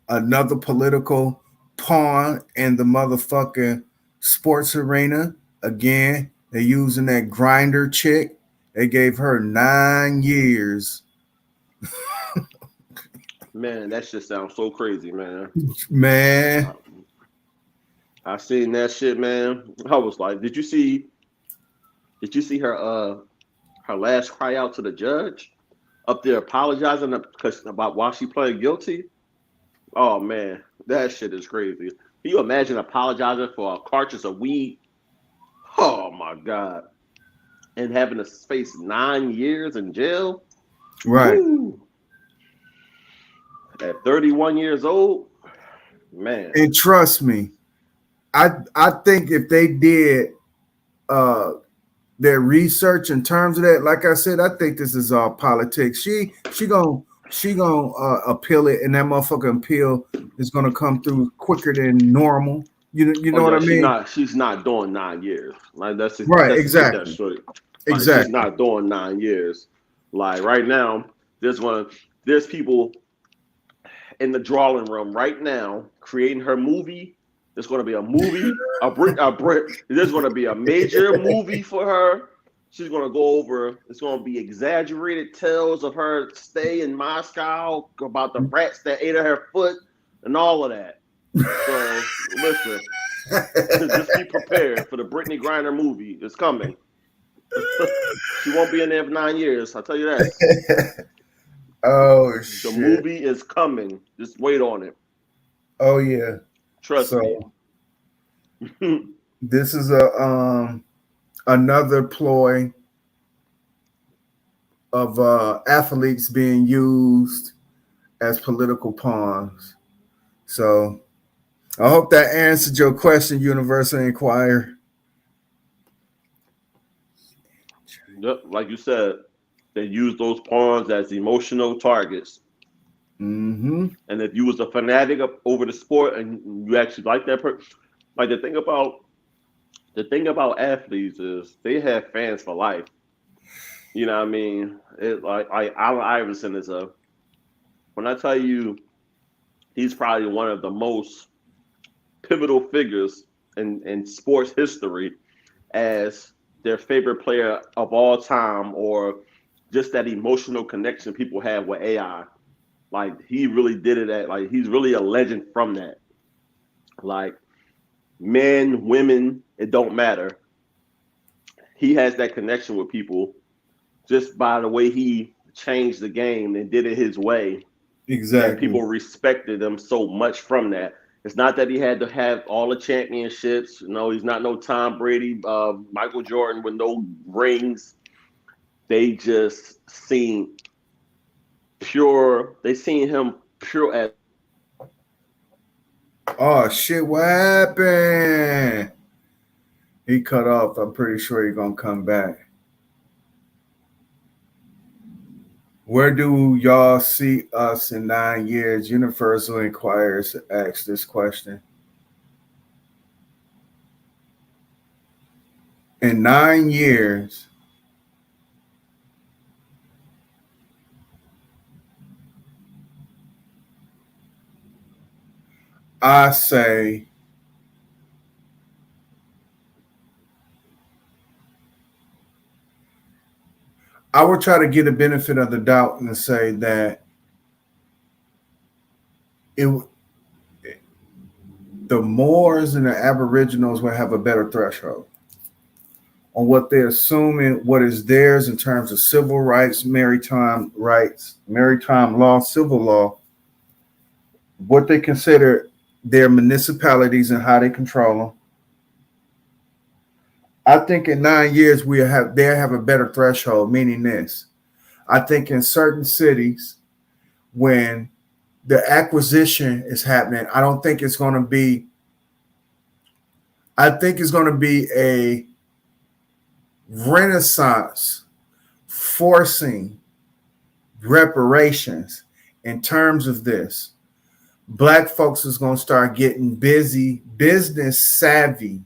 another political pawn in the motherfucking sports arena. Again, they're using that grinder chick. They gave her 9 years. Man, that shit sounds so crazy, man. Man, I seen that shit, man. I was like, did you see her last cry out to the judge up there apologizing about why she pled guilty? Oh man, that shit is crazy. Can you imagine apologizing for a cartridge of weed? Oh my god. And having to face 9 years in jail? Right. Woo. At 31 years old, man. And trust me, I think if they did their research in terms of that, like I said, I think this is all politics. She gonna appeal it, and that motherfucking appeal is gonna come through quicker than normal. You Oh know what yeah, I mean? she's not doing 9 years. Like Right, let's just get that exactly. straight. Like she's Exactly. not doing 9 years. Like right now, there's people in the drawing room right now creating her movie. There's going to be a movie, there's going to be a major movie for her. She's going to go over. It's going to be exaggerated tales of her stay in Moscow, about the rats that ate at her foot, and all of that. So listen, just be prepared for the Brittany Griner movie. It's coming. She won't be in there for 9 years. I'll tell you that. Oh The shit. movie is coming. Just wait on it. Oh yeah. Trust me. This is another ploy of athletes being used as political pawns. So I hope that answered your question, Universal Inquirer. Yep, like you said, they use those pawns as emotional targets. Mm-hmm. And if you was a fanatic over the sport and you actually like that person, like the thing about athletes is they have fans for life. You know what I mean? It like Allen Iverson is when I tell you he's probably one of the most pivotal figures in sports history as their favorite player of all time, or just that emotional connection people have with AI. Like he really did it like he's really a legend from that. Like men, women, it don't matter. He has that connection with people just by the way he changed the game and did it his way. Exactly. And people respected him so much from that. It's not that he had to have all the championships. No, he's not no Tom Brady, Michael Jordan with no rings. They just seen pure. They seen him pure as. Oh shit! What happened? He cut off. I'm pretty sure he's gonna come back. Where do y'all see us in 9 years? Universal Inquirers asked this question. In 9 years, I say I would try to get a benefit of the doubt and say that the Moors and the Aboriginals will have a better threshold on what they're assuming, what is theirs in terms of civil rights, maritime law, civil law, what they consider their municipalities and how they control them. I think in 9 years they'll have a better threshold, meaning this. I think in certain cities, when the acquisition is happening, I think it's going to be a renaissance forcing reparations in terms of this. Black folks is going to start getting busy, business savvy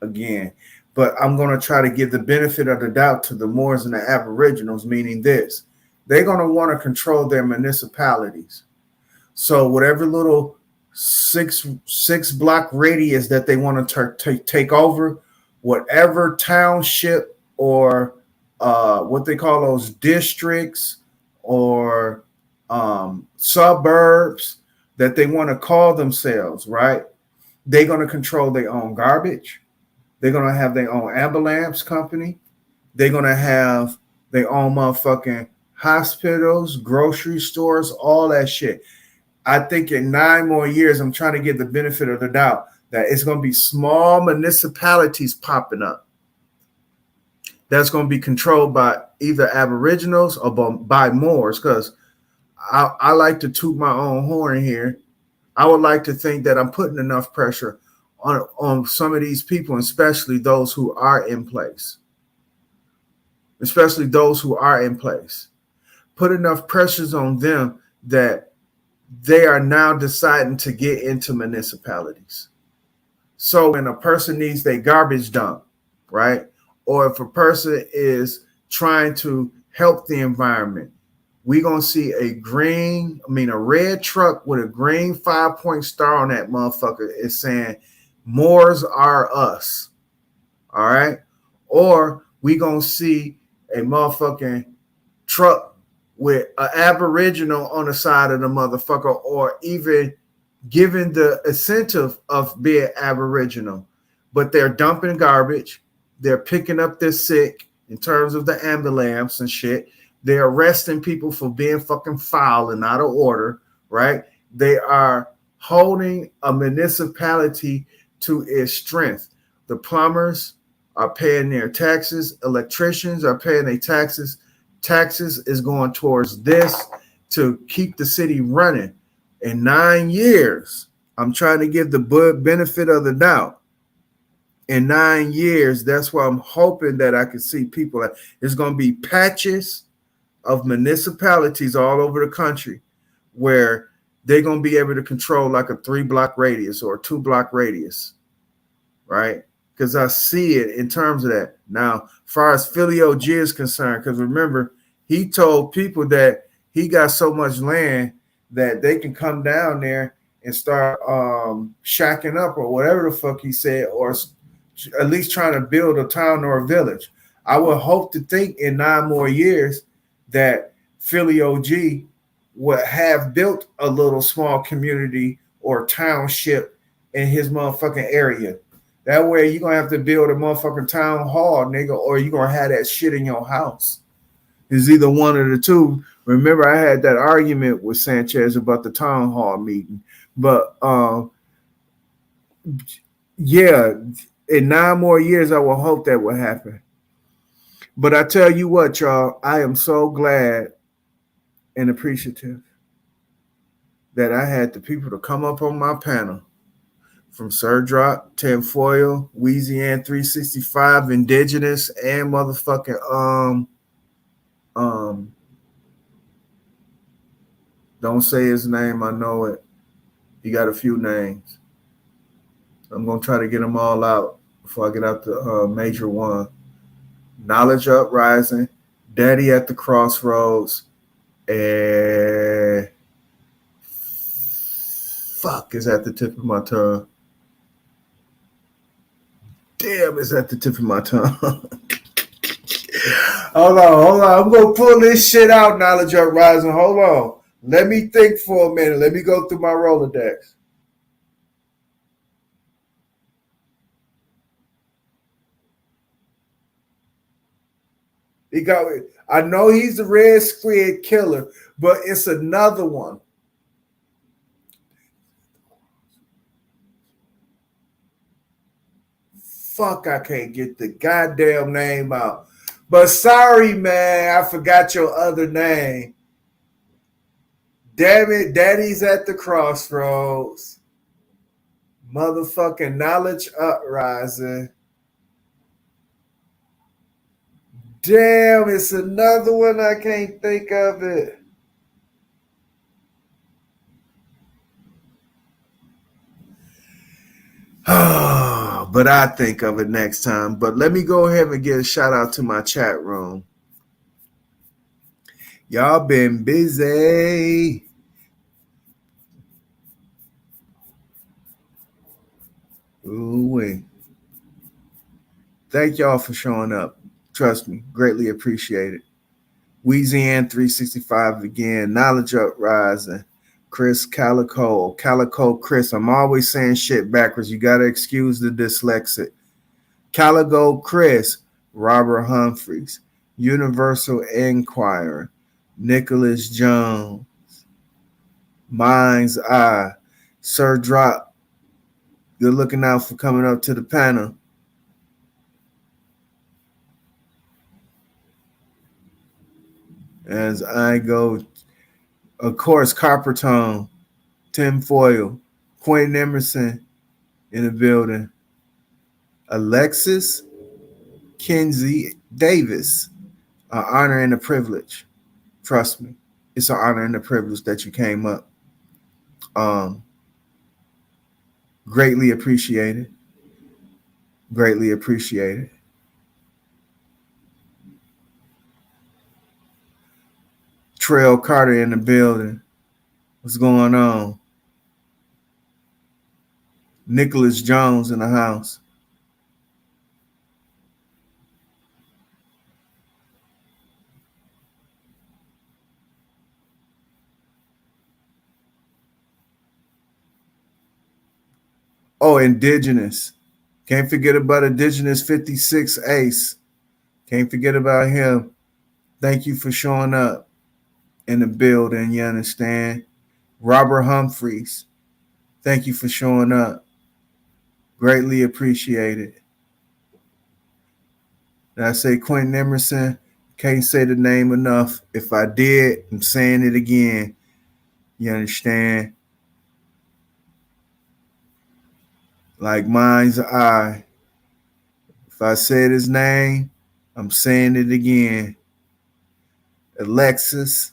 again. But I'm going to try to give the benefit of the doubt to the Moors and the Aboriginals, meaning this. They're going to want to control their municipalities. So whatever little six block radius that they want to take over, whatever township or what they call those districts or suburbs that they want to call themselves, right? They're going to control their own garbage. They're going to have their own ambulance company. They're going to have their own motherfucking hospitals, grocery stores, all that shit. I think in 9 more years, I'm trying to get the benefit of the doubt that it's going to be small municipalities popping up that's going to be controlled by either Aboriginals or by Moors, because I like to toot my own horn here. I would like to think that I'm putting enough pressure on some of these people, especially those who are in place. Especially those who are in place. Put enough pressures on them that they are now deciding to get into municipalities. So when a person needs their garbage dump, right? Or if a person is trying to help the environment, we're going to see a red truck with a green 5-point star on that motherfucker is saying, Moors are us. All right. Or we going to see a motherfucking truck with an Aboriginal on the side of the motherfucker, or even given the incentive of being Aboriginal, but they're dumping garbage. They're picking up their sick in terms of the ambulance and shit. They're arresting people for being fucking foul and out of order, right? They are holding a municipality to its strength. The plumbers are paying their taxes. Electricians are paying their taxes. Taxes is going towards this to keep the city running. In 9 years, I'm trying to give the benefit of the doubt. In 9 years, that's why I'm hoping that I can see people. There's going to be patches of municipalities all over the country where they're going to be able to control like a 3-block radius or a 2-block radius, right? Because I see it in terms of that. Now, as far as Philly OG is concerned, because remember, he told people that he got so much land that they can come down there and start shacking up or whatever the fuck he said, or at least trying to build a town or a village. I would hope to think in 9 more years that Philly OG would have built a little small community or township in his motherfucking area. That way you're going to have to build a motherfucking town hall, nigga, or you're going to have that shit in your house. It's either one of the two. Remember, I had that argument with Sanchez about the town hall meeting. But, yeah, in 9 more years, I will hope that will happen. But I tell you what, y'all, I am so glad and appreciative that I had the people to come up on my panel. From Sir Drop, Tinfoil, Weezy 365, Indigenous, and motherfucking don't say his name, I know it. He got a few names. I'm gonna try to get them all out before I get out the major one. Knowledge Uprising, Daddy at the Crossroads, and fuck is at the tip of my tongue. Damn, it's at the tip of my tongue. Hold on. I'm going to pull this shit out, Knowledge Uprising. Hold on. Let me think for a minute. Let me go through my Rolodex. I know he's the Red Squid Killer, but it's another one. Fuck, I can't get the goddamn name out. But sorry, man, I forgot your other name. Damn it, Daddy's at the Crossroads. Motherfucking Knowledge Uprising. Damn, it's another one. I can't think of it. But I think of it next time. But let me go ahead and give a shout out to my chat room. Y'all been busy. Ooh-wee. Thank y'all for showing up. Trust me, greatly appreciate it. Weezy 365 again. Knowledge Uprising. Chris Calico Chris. I'm always saying shit backwards. You got to excuse the dyslexic. Calico Chris. Robert Humphreys. Universal Inquirer. Nicholas Jones. Mind's Eye. Sir Drop. You're looking out for coming up to the panel. As I go, of course, Coppertone, Tinfoil, Quentin Emerson, in the building. Alexis Kinsey Davis, an honor and a privilege. Trust me, it's an honor and a privilege that you came up. Um, greatly appreciated. Greatly appreciated. Trail Carter in the building. What's going on? Nicholas Jones in the house. Oh, Indigenous. Can't forget about Indigenous 56 Ace. Can't forget about him. Thank you for showing up in the building. You understand? Robert Humphreys. Thank you for showing up. Greatly appreciated. Did I say Quentin Emerson? Can't say the name enough. If I did, I'm saying it again. You understand? Like mind's eye. If I said his name, I'm saying it again. Alexis.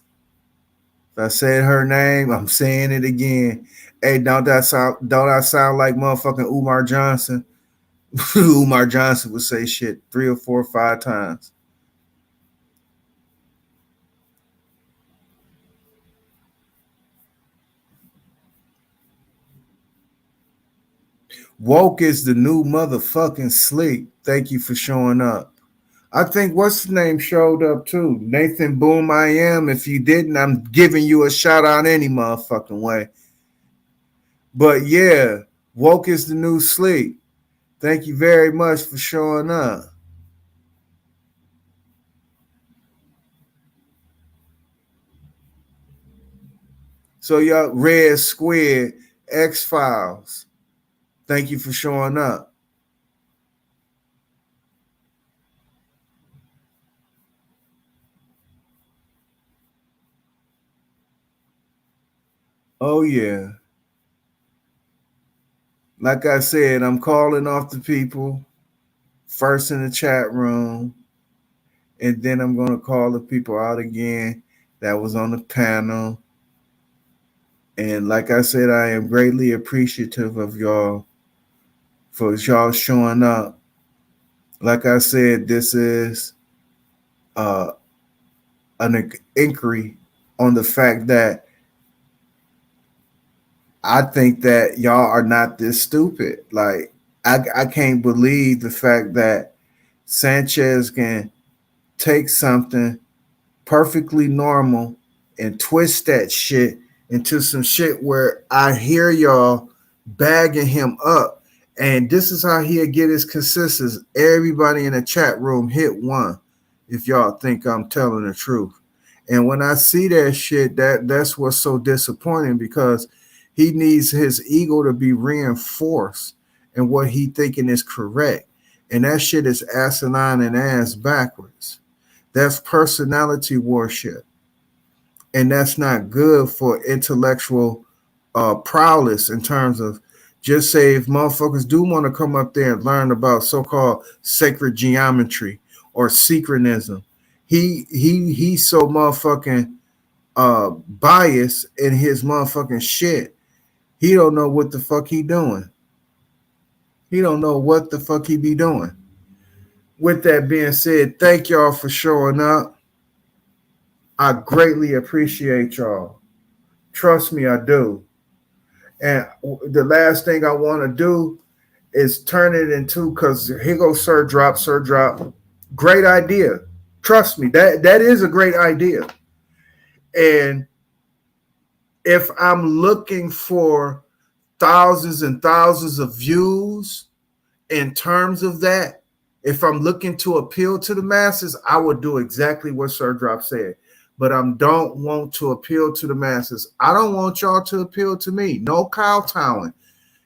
If I said her name, I'm saying it again. Hey, don't I sound like motherfucking Umar Johnson? Umar Johnson would say shit 3 or 4 or 5 times. Woke is the new motherfucking sleep. Thank you for showing up. I think what's his name showed up too. Nathan Boom I am. If you didn't, I'm giving you a shout out any motherfucking way. But yeah, woke is the new sleep. Thank you very much for showing up. So y'all, Red Squid, X-Files. Thank you for showing up. Oh yeah. Like I said, I'm calling off the people first in the chat room, and then I'm going to call the people out again that was on the panel. And like I said, I am greatly appreciative of y'all for y'all showing up. Like I said, this is an inquiry on the fact that I think that y'all are not this stupid. Like, I can't believe the fact that Sanchez can take something perfectly normal and twist that shit into some shit where I hear y'all bagging him up. And this is how he'll get his consensus. Everybody in the chat room hit 1 if y'all think I'm telling the truth. And when I see that shit, that's what's so disappointing, because he needs his ego to be reinforced in what he thinking is correct. And that shit is asinine and ass backwards. That's personality worship. And that's not good for intellectual prowess in terms of, just say if motherfuckers do want to come up there and learn about so-called sacred geometry or secretism, he's so motherfucking biased in his motherfucking shit. He don't know what the fuck he doing. He don't know what the fuck he be doing. With that being said, thank y'all for showing up. I greatly appreciate y'all. Trust me, I do. And the last thing I want to do is turn it into, because here goes Sir Drop, Sir Drop. Great idea. Trust me, that is a great idea. And if I'm looking for thousands and thousands of views in terms of that, if I'm looking to appeal to the masses, I would do exactly what Sir Drop said. But I don't want to appeal to the masses. I don't want y'all to appeal to me. No kowtowing.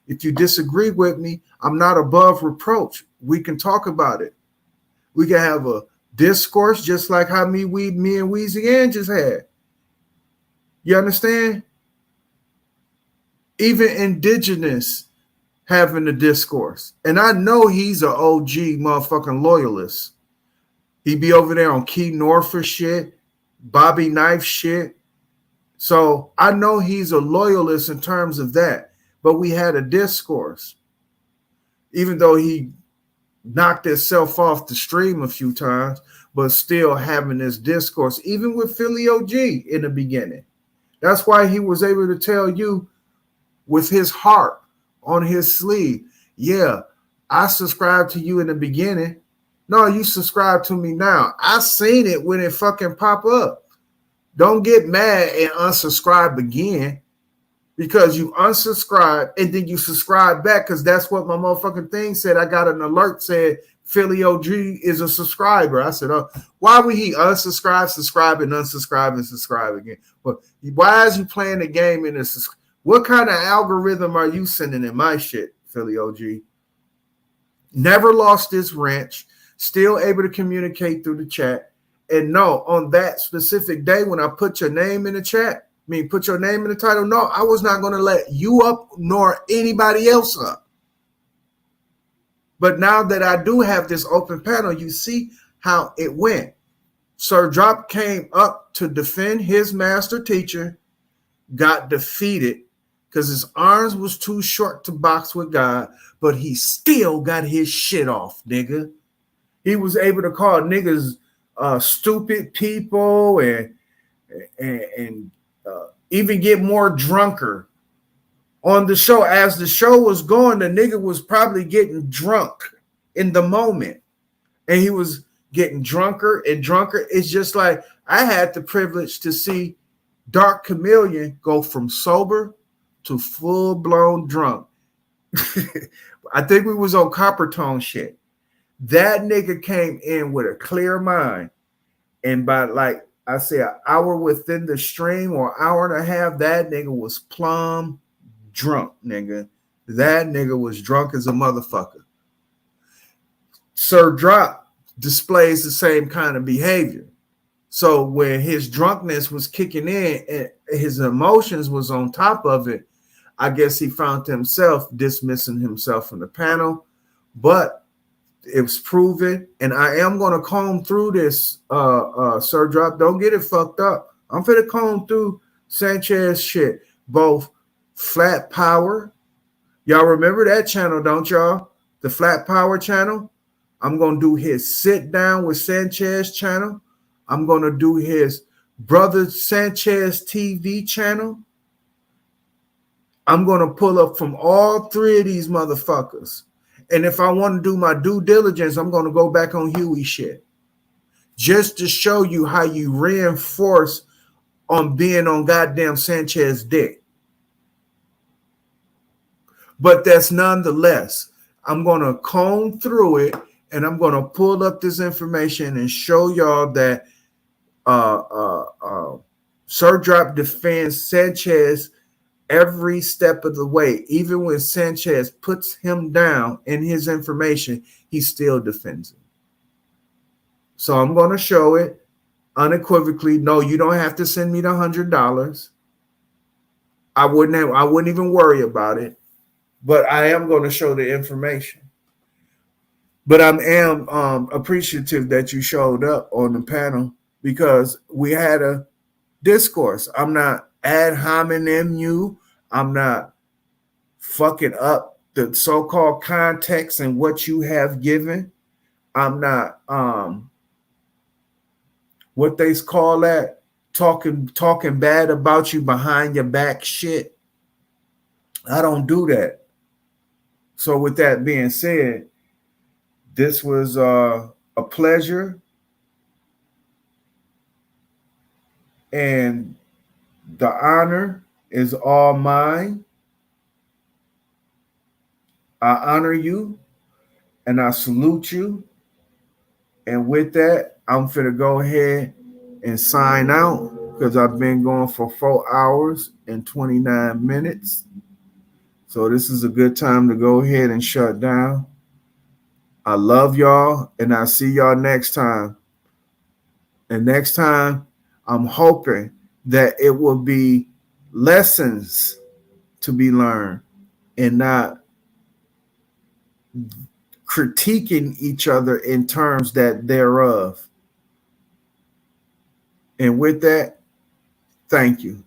If you disagree with me, I'm not above reproach. We can talk about it. We can have a discourse just like how me and Weezy Ann just had. You understand? Even Indigenous having the discourse. And I know he's an OG motherfucking loyalist. He be over there on Key Norfolk shit, Bobby Knife shit. So I know he's a loyalist in terms of that. But we had a discourse. Even though he knocked himself off the stream a few times, but still having this discourse, even with Philly OG in the beginning. That's why he was able to tell you with his heart on his sleeve, yeah, I subscribed to you in the beginning. No, you subscribe to me now. I seen it when it fucking pop up. Don't get mad and unsubscribe again because you unsubscribe and then you subscribe back because that's what my motherfucking thing said. I got an alert said Philly OG is a subscriber. I said, oh, why would he unsubscribe, subscribe, and unsubscribe and subscribe again? But why is you playing the game in this? What kind of algorithm are you sending in my shit, Philly OG? Never lost his wrench, still able to communicate through the chat. And no, on that specific day when I put your name in the chat, put your name in the title, no, I was not going to let you up nor anybody else up. But now that I do have this open panel, you see how it went. Sir Drop came up to defend his master teacher, got defeated because his arms was too short to box with God, but he still got his shit off, nigga. He was able to call niggas stupid people and even get more drunker on the show. As the show was going, the nigga was probably getting drunk in the moment, and he was getting drunker and drunker. It's just like I had the privilege to see Dark Chameleon go from sober to full-blown drunk. I think we was on Copper Tone shit. That nigga came in with a clear mind, and by like I say an hour within the stream or hour and a half, that nigga was plumb drunk, nigga. That nigga was drunk as a motherfucker. Sir Drop displays the same kind of behavior. So when his drunkenness was kicking in and his emotions was on top of it, I guess he found himself dismissing himself from the panel. But it was proven, and I am going to comb through this, Sir Drop. Don't get it fucked up. I'm finna comb through Sanchez shit. Both Flat Power. Y'all remember that channel, don't y'all? The Flat Power channel. I'm going to do his Sit Down with Sanchez channel. I'm going to do his Brother Sanchez TV channel. I'm going to pull up from all three of these motherfuckers. And if I want to do my due diligence, I'm going to go back on Huey shit. Just to show you how you reinforce on being on goddamn Sanchez dick. But that's nonetheless, I'm going to comb through it and I'm going to pull up this information and show y'all that Sir Drop defends Sanchez every step of the way. Even when Sanchez puts him down in his information, he still defends him. So I'm going to show it unequivocally. No, you don't have to send me the $100. I wouldn't even worry about it. But I am going to show the information. But I am appreciative that you showed up on the panel because we had a discourse. I'm not ad hominem you. I'm not fucking up the so-called context and what you have given. I'm not what they call that talking bad about you behind your back shit. I don't do that. So with that being said, this was a pleasure, and the honor is all mine. I honor you and I salute you. And with that, I'm finna go ahead and sign out because I've been going for 4 hours and 29 minutes. So this is a good time to go ahead and shut down. I love y'all, and I'll see y'all next time. And next time, I'm hoping that it will be lessons to be learned and not critiquing each other in terms that thereof. And with that, thank you.